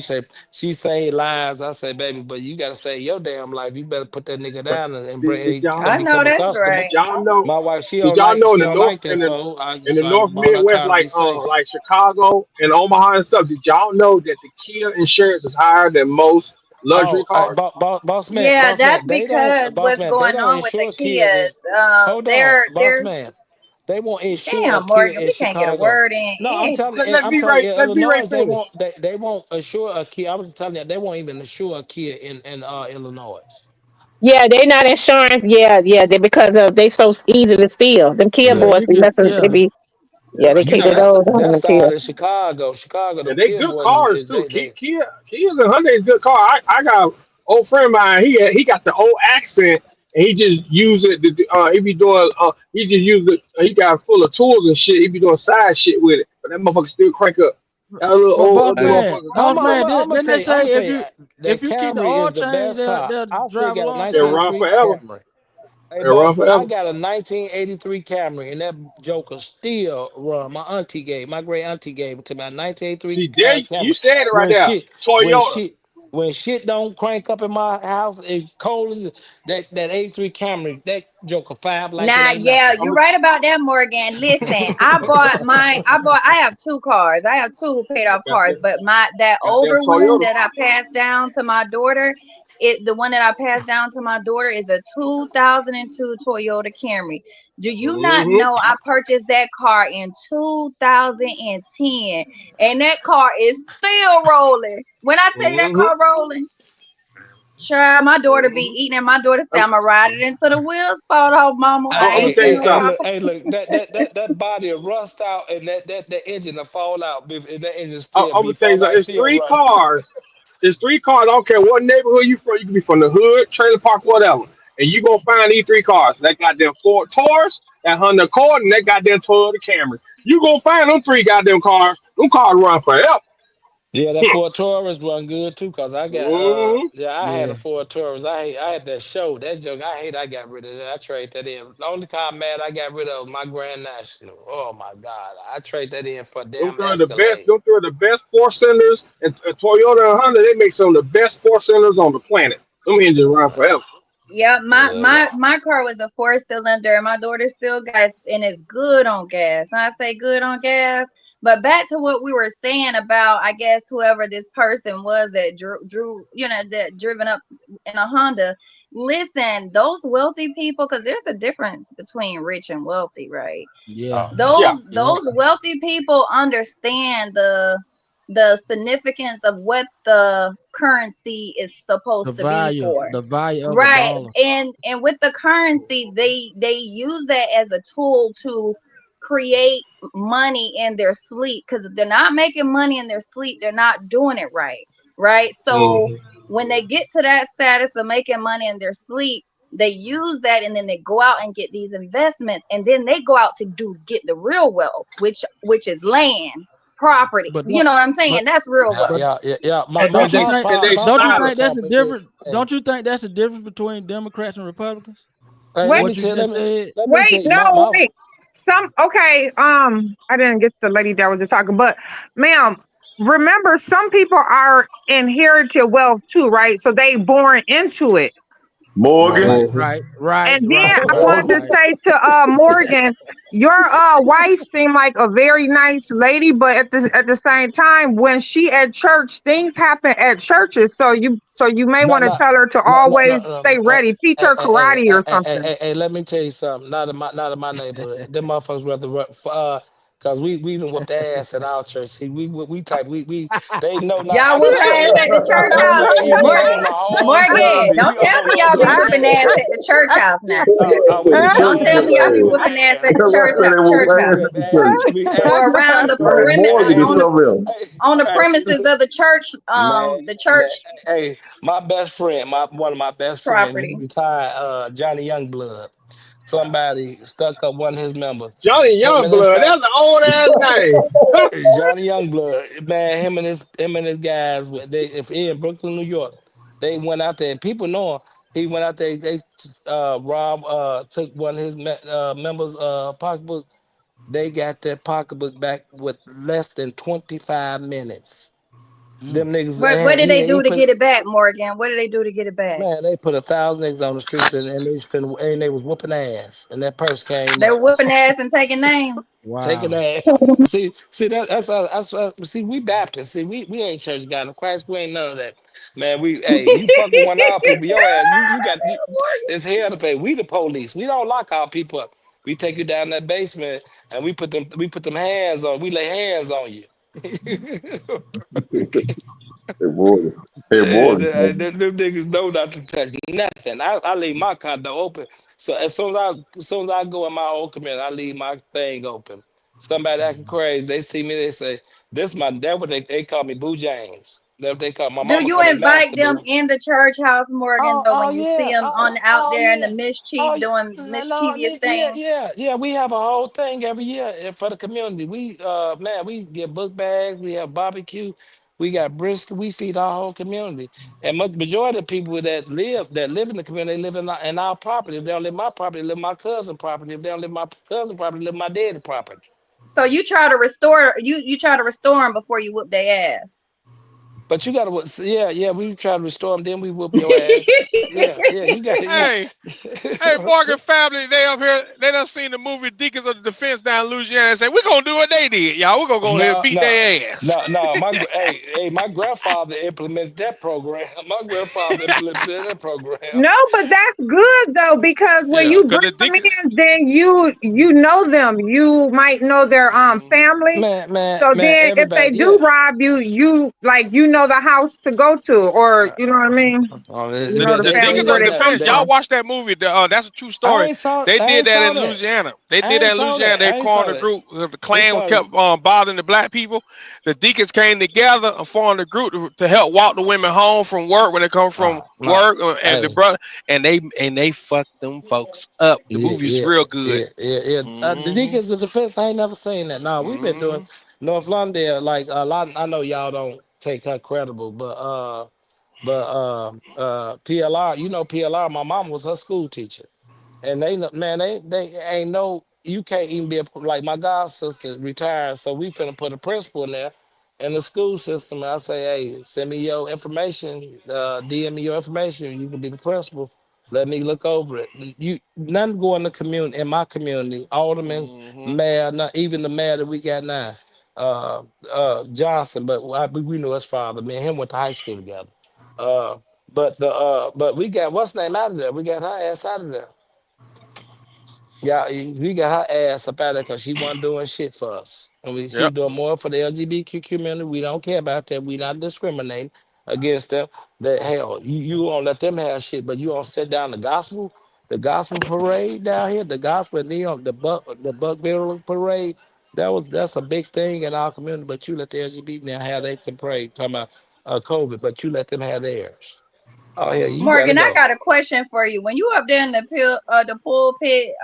say lies. I say, baby, but you gotta say your damn life. You better put that nigga But down and did bring y'all come I know become a that's customer. right. did y'all know My wife, did y'all know in she the don't north like that, in the so I north bought her Midwest car to be like safe. like Chicago and Omaha and stuff? Did y'all know that the Kia insurance is higher than most luxury Oh, cars? Yeah, that's boss because what's man, they going don't on with the insure kids. Is Kias. hold on, They're boss man. They won't insure a damn kid Morgan. in We can't get a Chicago. word in. No, Let I'm B telling Ray you, let B Ray Illinois, finish. they won't insure a kid. I was telling you, they won't even insure a kid in Illinois. Yeah, they not insurance. Yeah, they because of they so easy to steal. Them Kia Yeah, Yeah. boys you be get messing. They yeah. be yeah. They You can't know, get those. that Them Kia. started in Chicago. Chicago, Yeah, them they kid good boys cars is too. they Kia's and Hyundai is good car. I got an old friend of mine. He got the old accent and he just use it. He be doing. He just use it. He got full of tools and shit. He be doing side shit with it, but that motherfucker still crank up. That little But old ugly hey, motherfucker. boss man, didn't they I'm gonna say tell you, if that you keep the Camry oil is the change, best car. they'll I still drive a got a long They'll time. run 1983 forever. Camry. Hey, They'll run boss man, I forever. got a 1983 Camry, and that Joker still run. My great auntie gave it to me. A 1983 See, there you Camry. said it right When there. shit, when Toyota. shit, when shit don't crank up in my house, it cold as that 83 Camry. That Joker five like it Nah, ain't yeah, nothing. you're right about that, Morgan. Listen, I have two cars. I have two paid off cars, Goddamn, but that goddamn older one Toyota. that I passed down to my daughter, the one that I passed down to my daughter is a 2002 Toyota Camry. Do you not Mm-hmm. know I purchased that car in 2010 and that car is still rolling. When I tell you that Mm-hmm. car rolling, Sure, my daughter be eating, and my daughter say, "I'm gonna ride it until the wheels fall off, mama." Hey, I I'm gonna ain't tell you finna something. stop. look, that body will rust out, and that engine will fall out, and that engine still I'm be gonna tell you fall out, something. and It's still three running. cars. There's three cars. I don't care what neighborhood you from. You can be from the hood, trailer park, whatever. And you gonna find these three cars. That goddamn Ford Taurus, that Honda Accord, and that goddamn Toyota Camry. You gonna find them three goddamn cars. Them cars run forever. Yeah, that Ford Taurus run good too, cause I got Mm-hmm. yeah, I had a Yeah. Ford Taurus. I had that show, that joke. I hate I got rid of that. I trade that in. The only car I'm mad I got rid of was my Grand National. Oh my God. I trade that in for a Them damn three are the best. Escalade. Them three are the best four cylinders. And Toyota and Honda, they make some of the best four cylinders on the planet. Them engines run forever. Yeah, my Yeah, my well. my car was a 4 cylinder, and my daughter still got it, and it's good on gas. And I say good on gas, but back to what we were saying about, I guess whoever this person was that drew, that driven up in a Honda. Listen, those wealthy people, because there's a difference between rich and wealthy, right? Yeah. Oh yeah. Yeah. Yeah. Those wealthy people understand the significance of what the currency is supposed to be for. The value of a Right. dollar. And with the currency, they use that as a tool to create money in their sleep, because if they're not making money in their sleep, they're not doing it right. Right. So Mm-hmm. when they get to that status of making money in their sleep, they use that, and then they go out and get these investments, and then they go out to get the real wealth, which is land, property. But You don't know what I'm but saying? That's real Yeah, wealth. but yeah, yeah, yeah. My And, my and don't you they my think and they fa- my don't you father silent. think that's taught the me this. difference? Hey, Don't you think that's the difference between Democrats and Republicans? hey, Wait, let me What you tell just said? let me tell you my wait. Okay, I didn't get the lady that was just talking, but ma'am, remember some people are inherited wealth too, right? So they born into it. Morgan. Right, Mm-hmm. right, right, And then right, I right, wanted to my right. say to Morgan, your wife seemed like a very nice lady, but at the same time, when she at church, things happen at churches. So you may no want to no tell her to no no no always no. stay ready. Teach her karate or something. Hey, let me tell you something. Not in my neighborhood. Them motherfuckers rather cause we done whooped their ass at our church. See, we type we they know not. Y'all whoop ass at the church house. Yeah, we own Morgan, the whole Morgan, community. don't We tell own me the whole y'all be whooping community. ass at the church house now. We They whoop church Don't their tell ass. me y'all be ass. whooping ass at the That's why I said they church whoop house, ass Yeah, at the man. church. Hey, or around the Hey, perimeter Morgan hey, is something else. on the hey, premises of the church, man, the church hey, my best friend, my one of my best friend, he property. retired, Johnny Youngblood. Somebody stuck up one of his members. Johnny Him and his Youngblood. fat That's an old ass name. Johnny Youngblood, man, him and his guys, if he in Brooklyn, New York, they went out there, and people know him. He went out there. They Rob took one of his members' pocketbook. They got that pocketbook back with less than 25 minutes. Mm. Them niggas, What did they he do to put get it back, Morgan? What did they do to get it back? man, they put 1,000 niggas on the streets, and they was whooping ass, and that purse came They up. were whooping ass and taking names. Taking Wow. that. See see we Baptists. See we ain't church God of Christ. We ain't none of that. Man, you fuck with one of our people, your ass. It's hell to pay. We the police. We don't lock our people up. We take you down that basement and we put them hands on. We lay hands on you. Hey, Morgan. Hey, And Morgan. them niggas know not to touch nothing. I leave my condo open. So as soon as I go in my old community, I leave my thing open. Somebody acting crazy, they see me, they say, "This my that what they call me Boo James." That what they call my Do mama you call me invite Master them Boo. in the church house, Morgan? Oh, Though oh when you see yeah. them Oh, on out oh there in the yeah. Oh mischief yeah. doing No, no, mischievous yeah, things? yeah, yeah. We have a whole thing every year for the community. We man, we get book bags, we have barbecue, we got brisket, we feed our whole community. And majority of people that live in the community, they live in our property. If they don't live my property, they live my cousin property. If they don't live my cousin property, they live my daddy property. So you try to restore you try to restore them before you whoop their ass. But you gotta, yeah, yeah. We try to restore them, then we whoop your ass. Yeah, yeah. You got you. Hey, hey, Morgan family, they up here. They done seen the movie Deacons of the Defense down in Louisiana and say, we're going to do what they did, y'all. We're going to go ahead and No, beat no, their ass. no. My grandfather implemented that program. My grandfather implemented that program. No, but that's good though, because when Yeah, you because bring the them Deacons. in, then you know them. You might know their Mhm. family. Man, man, So man. then if they Everybody, do yeah. rob you, you the house to go to, or you know what I mean? The The family Deacons where of they come Defense. Y'all from. watch that movie? That's a true I story. ain't saw They I did ain't that saw in that. Louisiana. They I did that ain't in saw Louisiana. that. They I ain't saw formed a that. group. The It's Klan called kept bothering the black people. The Deacons came together and formed a group to help walk the women home from work when they come from nah. work, and the Hey, brother, and they fucked them folks up. The yeah, movie's yeah, real good. yeah. The Hmm. Deacons of Defense, I ain't never seen that. No, we've been Hmm. doing North London like a lot. I know y'all don't take her credible, but PLR, PLR, my mom was her school teacher. And they ain't no, you can't even be like my god sister retired, so we finna put a principal in there in the school system. And I say, hey, send me your information, DM me your information. You can be the principal. Let me look over it. None go in the community, in my community, alderman, Hmm. mayor, not even the mayor that we got now, Johnson, but we knew his father. Me and him went to high school together. Uh, but we got what's name out of there. We got her ass out of there. Yeah, we got her ass up out there because she wasn't doing shit for us. And she Yep. was doing more for the LGBTQ community. We don't care about that. We not discriminating against them. That hell, you won't let them have shit, but you don't sit down the gospel parade down here, the gospel neon, the buck barrel parade. That's a big thing in our community. But you let the LGBT now have they can pray talking about COVID, but you let them have theirs. Oh yeah, you gotta Morgan, I go. got a question for you. When you up there in the pulpit,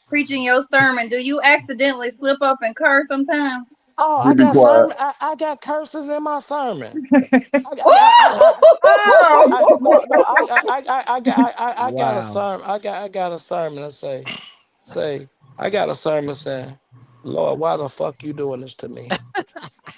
preaching your sermon, do you accidentally slip up and curse sometimes? Oh, You I be got quiet. sermon. I got curses in my sermon. Ooh! No, I got a Wow. sermon. I got a sermon that say I got a sermon saying, Lord, why the fuck you doing this to me?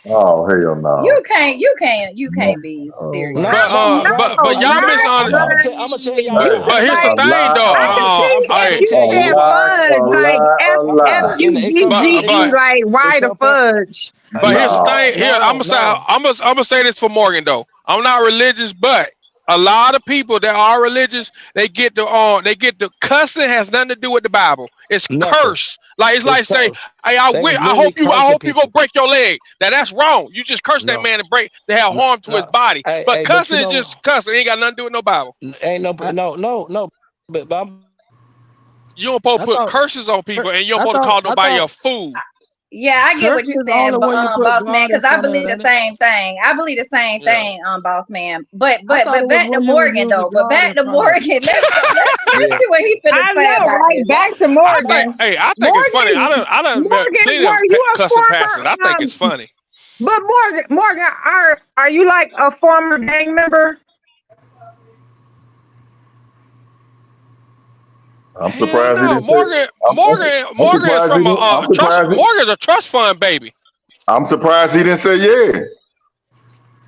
Oh hell You no. can't, you can't, you No. can't be Oh serious. my No, But no, God. but I'm y'all gonna miss tell. on. I'm gonna tell. I'm gonna tell y'all. Hey, But here's the a thing lie, though. I can see I'm Hey, gonna tell a you FUGF why. lie, fudge, a like lie, a I'm gonna tell lie. you. but FUGG, like why It the come from. fudge? But here's the Nah. thing. Here, I'm No, gonna say, no, I'm gonna say this for Morgan though. I'm not religious, but a lot of people that are religious, they get the cussing has nothing to do with the Bible. It's nothing. curse. Like it's It's like say, cursed. hey, They I literally cursing hope you go people. break your leg. That's wrong. You just curse that No, man and to have no, harm to his no. body. But But you cussing is know, just cussing. It ain't got nothing to do with no Bible. ain't I, no. But I'm You don't supposed I to put thought curses on people, and you don't supposed to call I nobody thought a fool. Yeah, I get what curses you're is only saying, when you put boss man, God in because I front of believe it, the ain't it? same thing. I believe the same Yeah. thing, boss man. But I but thought but it was back to when you was Morgan using though. But God back in to front of it. Morgan. Let's yeah. see what he finna I say know, about right? this. Back to Morgan. I think it's funny. Morgan, I done met Morgan, plenty of were you a cussing passes. I think former it's funny. but Morgan, are you like a former gang member? I'm Hell surprised he no, didn't say. I'm Morgan is surprised he from didn't. a I'm trust. surprised. Morgan's a trust fund baby. I'm surprised he didn't say yeah.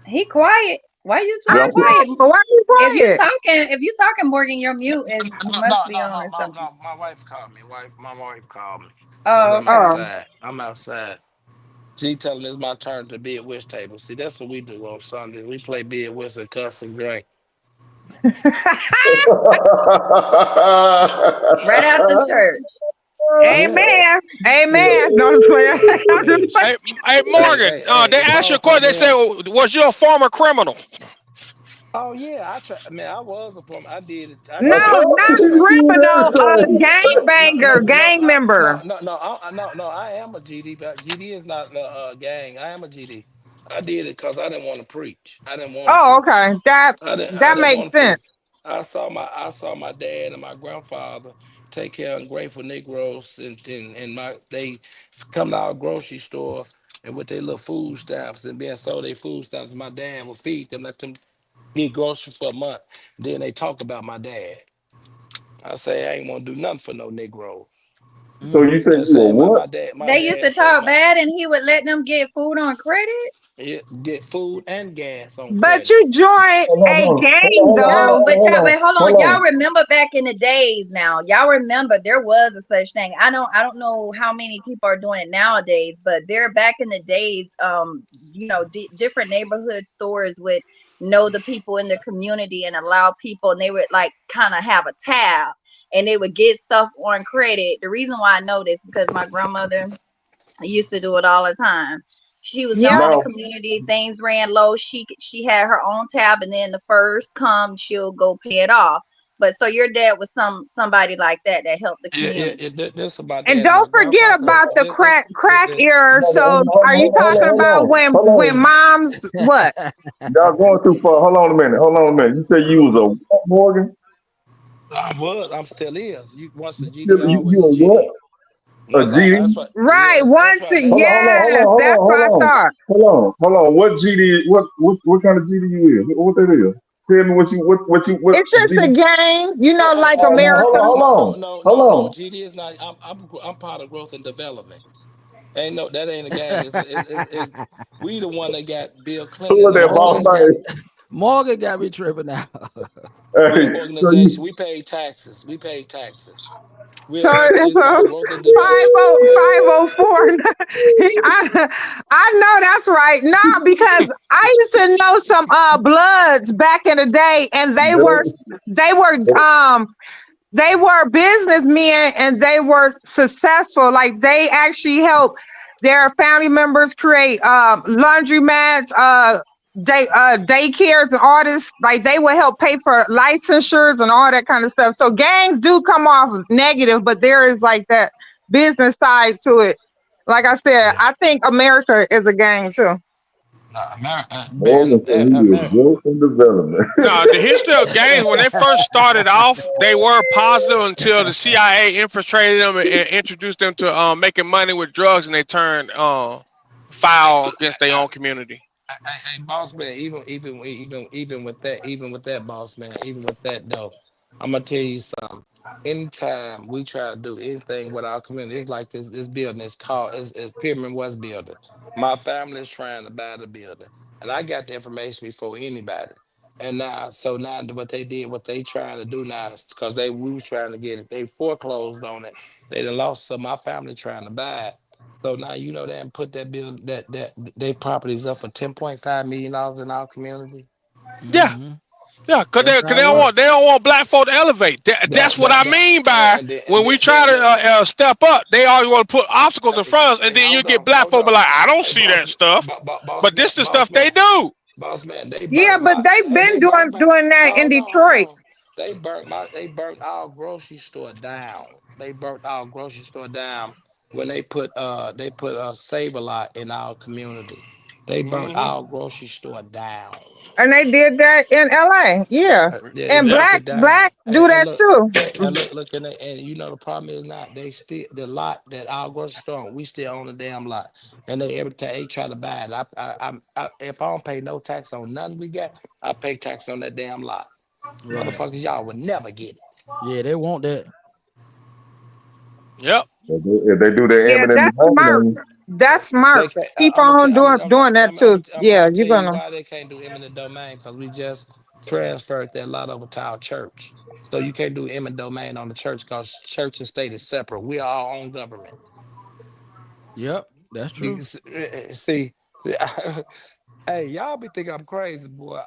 He quiet. Why you I Yeah, so I'm know, quiet? but why you quiet? If you talking, Morgan, your mute is No, you must no, be no, on no, or no, something. no. My wife called me. My wife called me. Cause Oh, I'm okay. Oh. outside. I'm outside. She telling me it's my turn to be at Wish table. See, that's what we do on Sunday. We play bid, whist, and cuss and drink. Right after church. Yeah. Amen. Yeah. Amen. No player. I'm just Yeah. playing. Hey, Morgan. They If I asked you a was question. They somebody said, else, "Was you a former criminal?" oh yeah, I try. I mean, I was a former. I did it. I No, did it. not criminal, gang banger, gang member. No. I am a GD, but GD is not the gang. I am a GD. I did it because I didn't want to preach. I didn't want to Oh, preach. okay. That I that didn't makes want to sense. preach. I saw my dad and my grandfather take care of ungrateful Negroes, and they come to our grocery store and with their little food stamps and then sold their food stamps. My dad would feed them, let them get groceries for a month. Then they talk about my dad. I say I ain't want to do nothing for no Negro. So Mm. you You said know, you were saying my what? my dad my They used dad to said talk my bad, and he would let them get food on credit. yeah, get food and gas on But credit. you joined Hold on, a hold on, gang hold on, hold though. on, hold on, But hold on, hold y'all on. remember back in the days now. Y'all remember there was a such thing. I don't know how many people are doing it nowadays, but there back in the days, different neighborhood stores would know the people in the community and allow people, and they would like kind of have a tab, and they would get stuff on credit. The reason why I know this because my grandmother used to do it all the time. She was the Yeah. only Now, community. Things ran low. She had her own tab, and then the first come, she'll go pay it off. But so your dad was somebody like that that helped the community. This about And that. My don't forget grandfather. about the crack era. So are you talking hold about on, hold when on. moms what? Y'all going too far. Hold on a minute. Hold on a minute. You said you was a what, Morgan? I was. I'm still is. You once a GD, You always a a what? GD. A Once I. That's GD? what. Right. Yes. That's Once right. That's Hold what. on, hold on, hold yes, on, hold that's on, what I hold on. thought. Hold on. What GD? What kind of GD you is? What that is? Tell me what It's just a GD? game, like Oh, no, America. hold on. GD is not. I'm part of growth and development. Ain't no. That ain't a gang. We the one that got Bill Clinton Who in is that boss Morgan office. got man? Morgan got me tripping out. We Hey, an so organization. you We pay taxes. We pay taxes. So It's called growth and development. 5004. I know that's right. Nah, because I used to know some bloods back in the day, and they were they were businessmen and they were successful. Like they actually helped their family members create laundromats, daycares and all this. Like they would help pay for licensures and all that kind of stuff. So gangs do come off negative, but there is like that business side to it. Like I said, Yeah. I think America is a gang too. America, Morgan man, said he is America. growth and development. No, the history of gangs when they first started off, they were positive until the CIA infiltrated them and introduced them to making money with drugs, and they turned foul against their own community. Hey, boss man, even with that, boss man, even with that though, I'm gonna tell you something. Anytime we try to do anything with our community, it's like this building is called it's Pyramid West building. My family is trying to buy the building, and I got the information before anybody. And now, so now what they did, what they trying to do now, is because we was trying to get it, they foreclosed on it. They done lost, so my family trying to buy it. So now they done put that bill that they properties up for $10.5 million in our community. Yeah, Hmm. yeah, That's cause how it works. they don't want black folk to elevate. That's what I mean by when we try to step up, they always want to put obstacles in front of us, and then you Hold get on, black hold folk on. be like, I don't Hey, see that stuff, boss but man, this the stuff they do. boss man, they Yeah, burnt but my they've they been burnt my doing that in hold Detroit. on. They burnt our grocery store down. They burnt our grocery store down when they put a save a lot in our community. They burnt Hmm. our grocery store down. And they did that in LA. Yeah. Yeah, they And Yeah. burnt it down. black do And that look, too. look, and you know the problem is not they still the lot that our grocery store on, we still own the damn lot. And they every time they try to buy it, if I don't pay no tax on nothing we got, I pay tax on that damn lot. Right. Motherfuckers, y'all would never get it. Yeah, they want that. Yep. If they do their Yeah, eminent that's smart. domain, That's smart. They can't. Keep I'm gonna tell. on doing that too. I'm Yeah, gonna you're tell you gonna. why they can't do eminent domain because we just transferred that lot over to our church. So you can't do eminent domain on the church because church and state is separate. We are our own government. Yep, that's You true. see, hey, y'all be thinking I'm crazy, boy.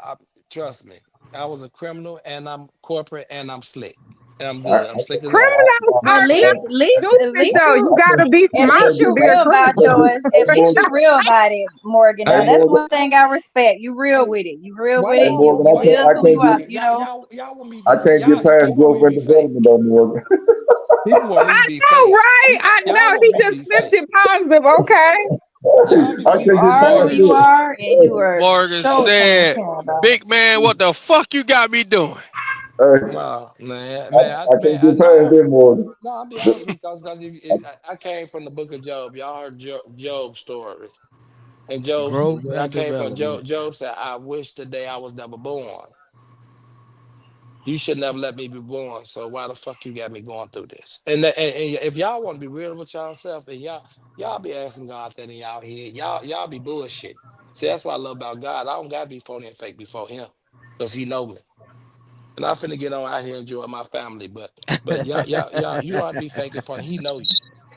Trust me. I was a criminal and I'm corporate and I'm slick. And I'm I, good. I'm slick as a I, motherfucker. Criminals At are least, not at least, at stupid least though. you, You gotta be at smart least to you be a real criminal. about yours. At least you Morgan, real about it, Morgan. Now hey Hey, that's Morgan, one thing I respect. You real hey, with it. You real why with hey it. y'all You Morgan, you why is I who can't you get are. y'all want me to I be fake? can't get past People want growth me to and be fake. development though, Morgan. People want me to be All fake. right. I Y'all know want he me to just be flipped fake. it positive. Okay. Y'all be I want me You to can't be get are who past fake. you it. are, and you are Morgan so said, transparent about it. "Big man, what the fuck you got me doing?" Hey, No, man, I can't get past it, Morgan. no, I'll be honest with you, because I came from the book of Job. Y'all heard Job's story. And Growth I and came from development. Job said, I wish the day I was never born. You should never let me be born. So why the fuck you got me going through this? And if y'all want to be real with yourself, and y'all be asking God that in y'all head, y'all be bullshit. See, that's what I love about God. I don't gotta be phony and fake before Him, because He know me. And I'm finna get on out here and enjoy my family, but you don't have to be faking for He know you.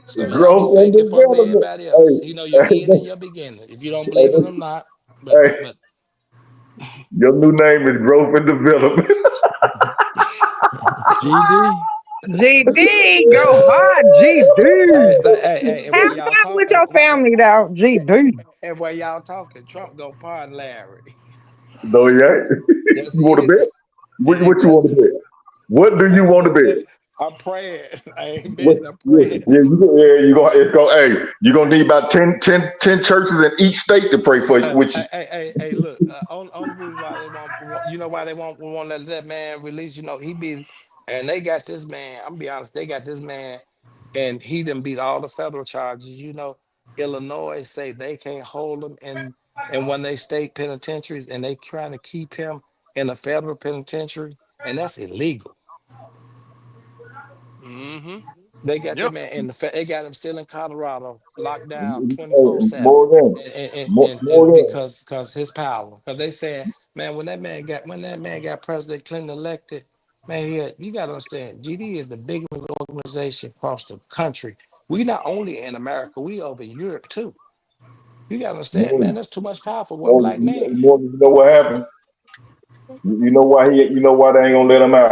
So y'all be Growth and faking for development. everybody else. He know your Hey, end and your beginning. If you don't believe it hey, or not, hey, but your new name is growth and development. GD. GD, go hard, GD. And Have while y'all fun with talking, your family, though, GD. and while y'all talking, Trump gonna pardon Larry. No, he ain't. Yes, You he want to bet? is. What you want to bet? What do you want to bet? I'm praying. I ain't What, betting. I'm yeah, praying. you gonna it's gonna hey, you're gonna need about 10 churches in each state to pray for you, which is Look. Only reason why they won't, you know, why they won't let that man release. You know, he be, and they got this man. I'm gonna be honest. They got this man, and he done beat all the federal charges. You know, Illinois say they can't hold him in one of they state penitentiaries, and they trying to keep him in a federal penitentiary, and that's illegal. Mm-hmm. They got that Yep. man in they got him still in Colorado, locked down hey, 24/7. Morgan, And Morgan, because his power. Because they said, man, when that man got President Clinton elected, man, you gotta understand, GD is the biggest organization across the country. We not only in America, we over in Europe too. You gotta understand, man, Morgan, that's too much power for one black Morgan, man. Morgan, you know what happened? You know why you know why they ain't gonna let him out?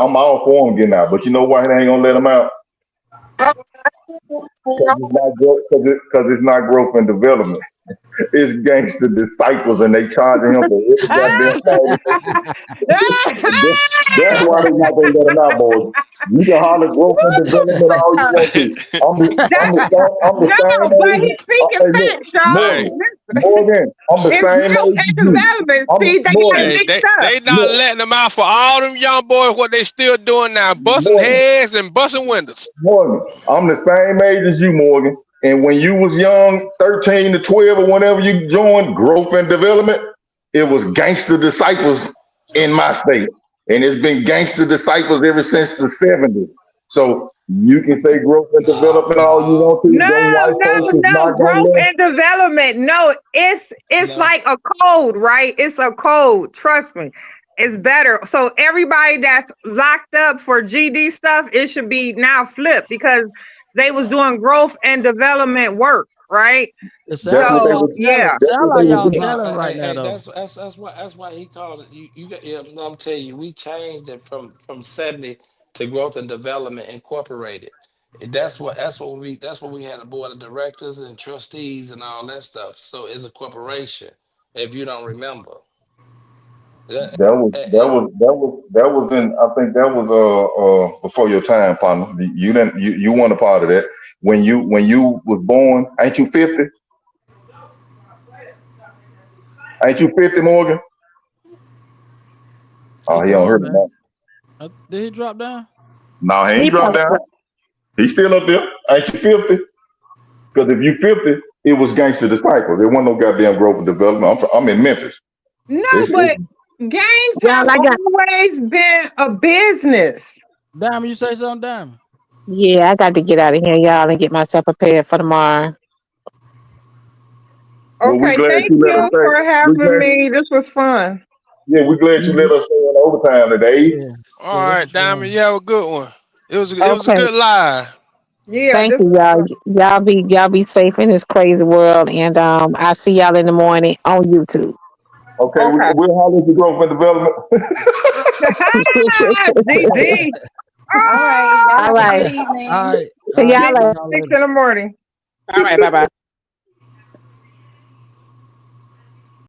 I'm all for him getting out, but you know why they ain't gonna let him out? Because it's not growth and development. It's gangster disciples, and they charging him for every goddamn thing. That's why they not gonna let him out, boys. You can holler growth and development all you want to. I'm the same No, but age. he's speaking Hey, look, facts, y'all. Hey, Morgan, I'm the It's same growth age as and you. development. I'm See, they got it Morgan. hey, mixed up. they not Look, letting them out for all them young boys. What they still doing now? Busting Morgan. heads and busting windows. Morgan, I'm the same age as you, Morgan. And when you was young, 13 to 12 or whenever you joined growth and development, it was gangster disciples in my state. And it's been gangster disciples ever since the 70s. So you can say growth and No, development all you no, want to. No, Them white no, folks is no. not gonna Growth let and development. No, it's no. like a code, right? It's a code. Trust me. It's better. So everybody that's locked up for GD stuff, it should be now flipped because they was doing growth and development work, right? It that's what they sound So was like y'all yeah. jelly. that's Sound what they like was y'all doing. No, jelly right now, though. that's why he called it. You got. Yeah, no, I'm telling you, we changed it from 70 to Growth and Development Incorporated. And that's what we had a board of directors and trustees and all that stuff. So it's a corporation. If you don't remember, That- and That was in I think that was before your time, partner. You didn't you weren't a part of that. When you was born, ain't you 50? Ain't you 50, Morgan? He Oh, he don't hear gone, me man. now. Did he drop down? No, he ain't He dropped down. probably, He's still up there. Ain't you 50? Because if you 50, it was gangster disciples. There wasn't no goddamn growth and development. I'm in Memphis. No, It's but games y'all, have I got, always been a business. Diamond, you say something, Diamond? yeah, I got to get out of here, y'all, and get myself prepared for tomorrow. well, we Okay, glad thank you let us you stay. for We having glad me. This was fun. yeah, we glad you Mhm. let us stay in overtime today. Yeah. All Yeah, this right, was Diamond, fun. you have a good one. It was a Okay. good live. Yeah, Thank this you, was y'all. fun. Y'all be safe in this crazy world, and I see y'all in the morning on YouTube. Okay, Okay. we'll holler at the growth and development. GD. All right. Y'all All have a right. good All evening. right. See All right. See y'all See later. you y'all 6 later. in the morning. All right. Bye bye.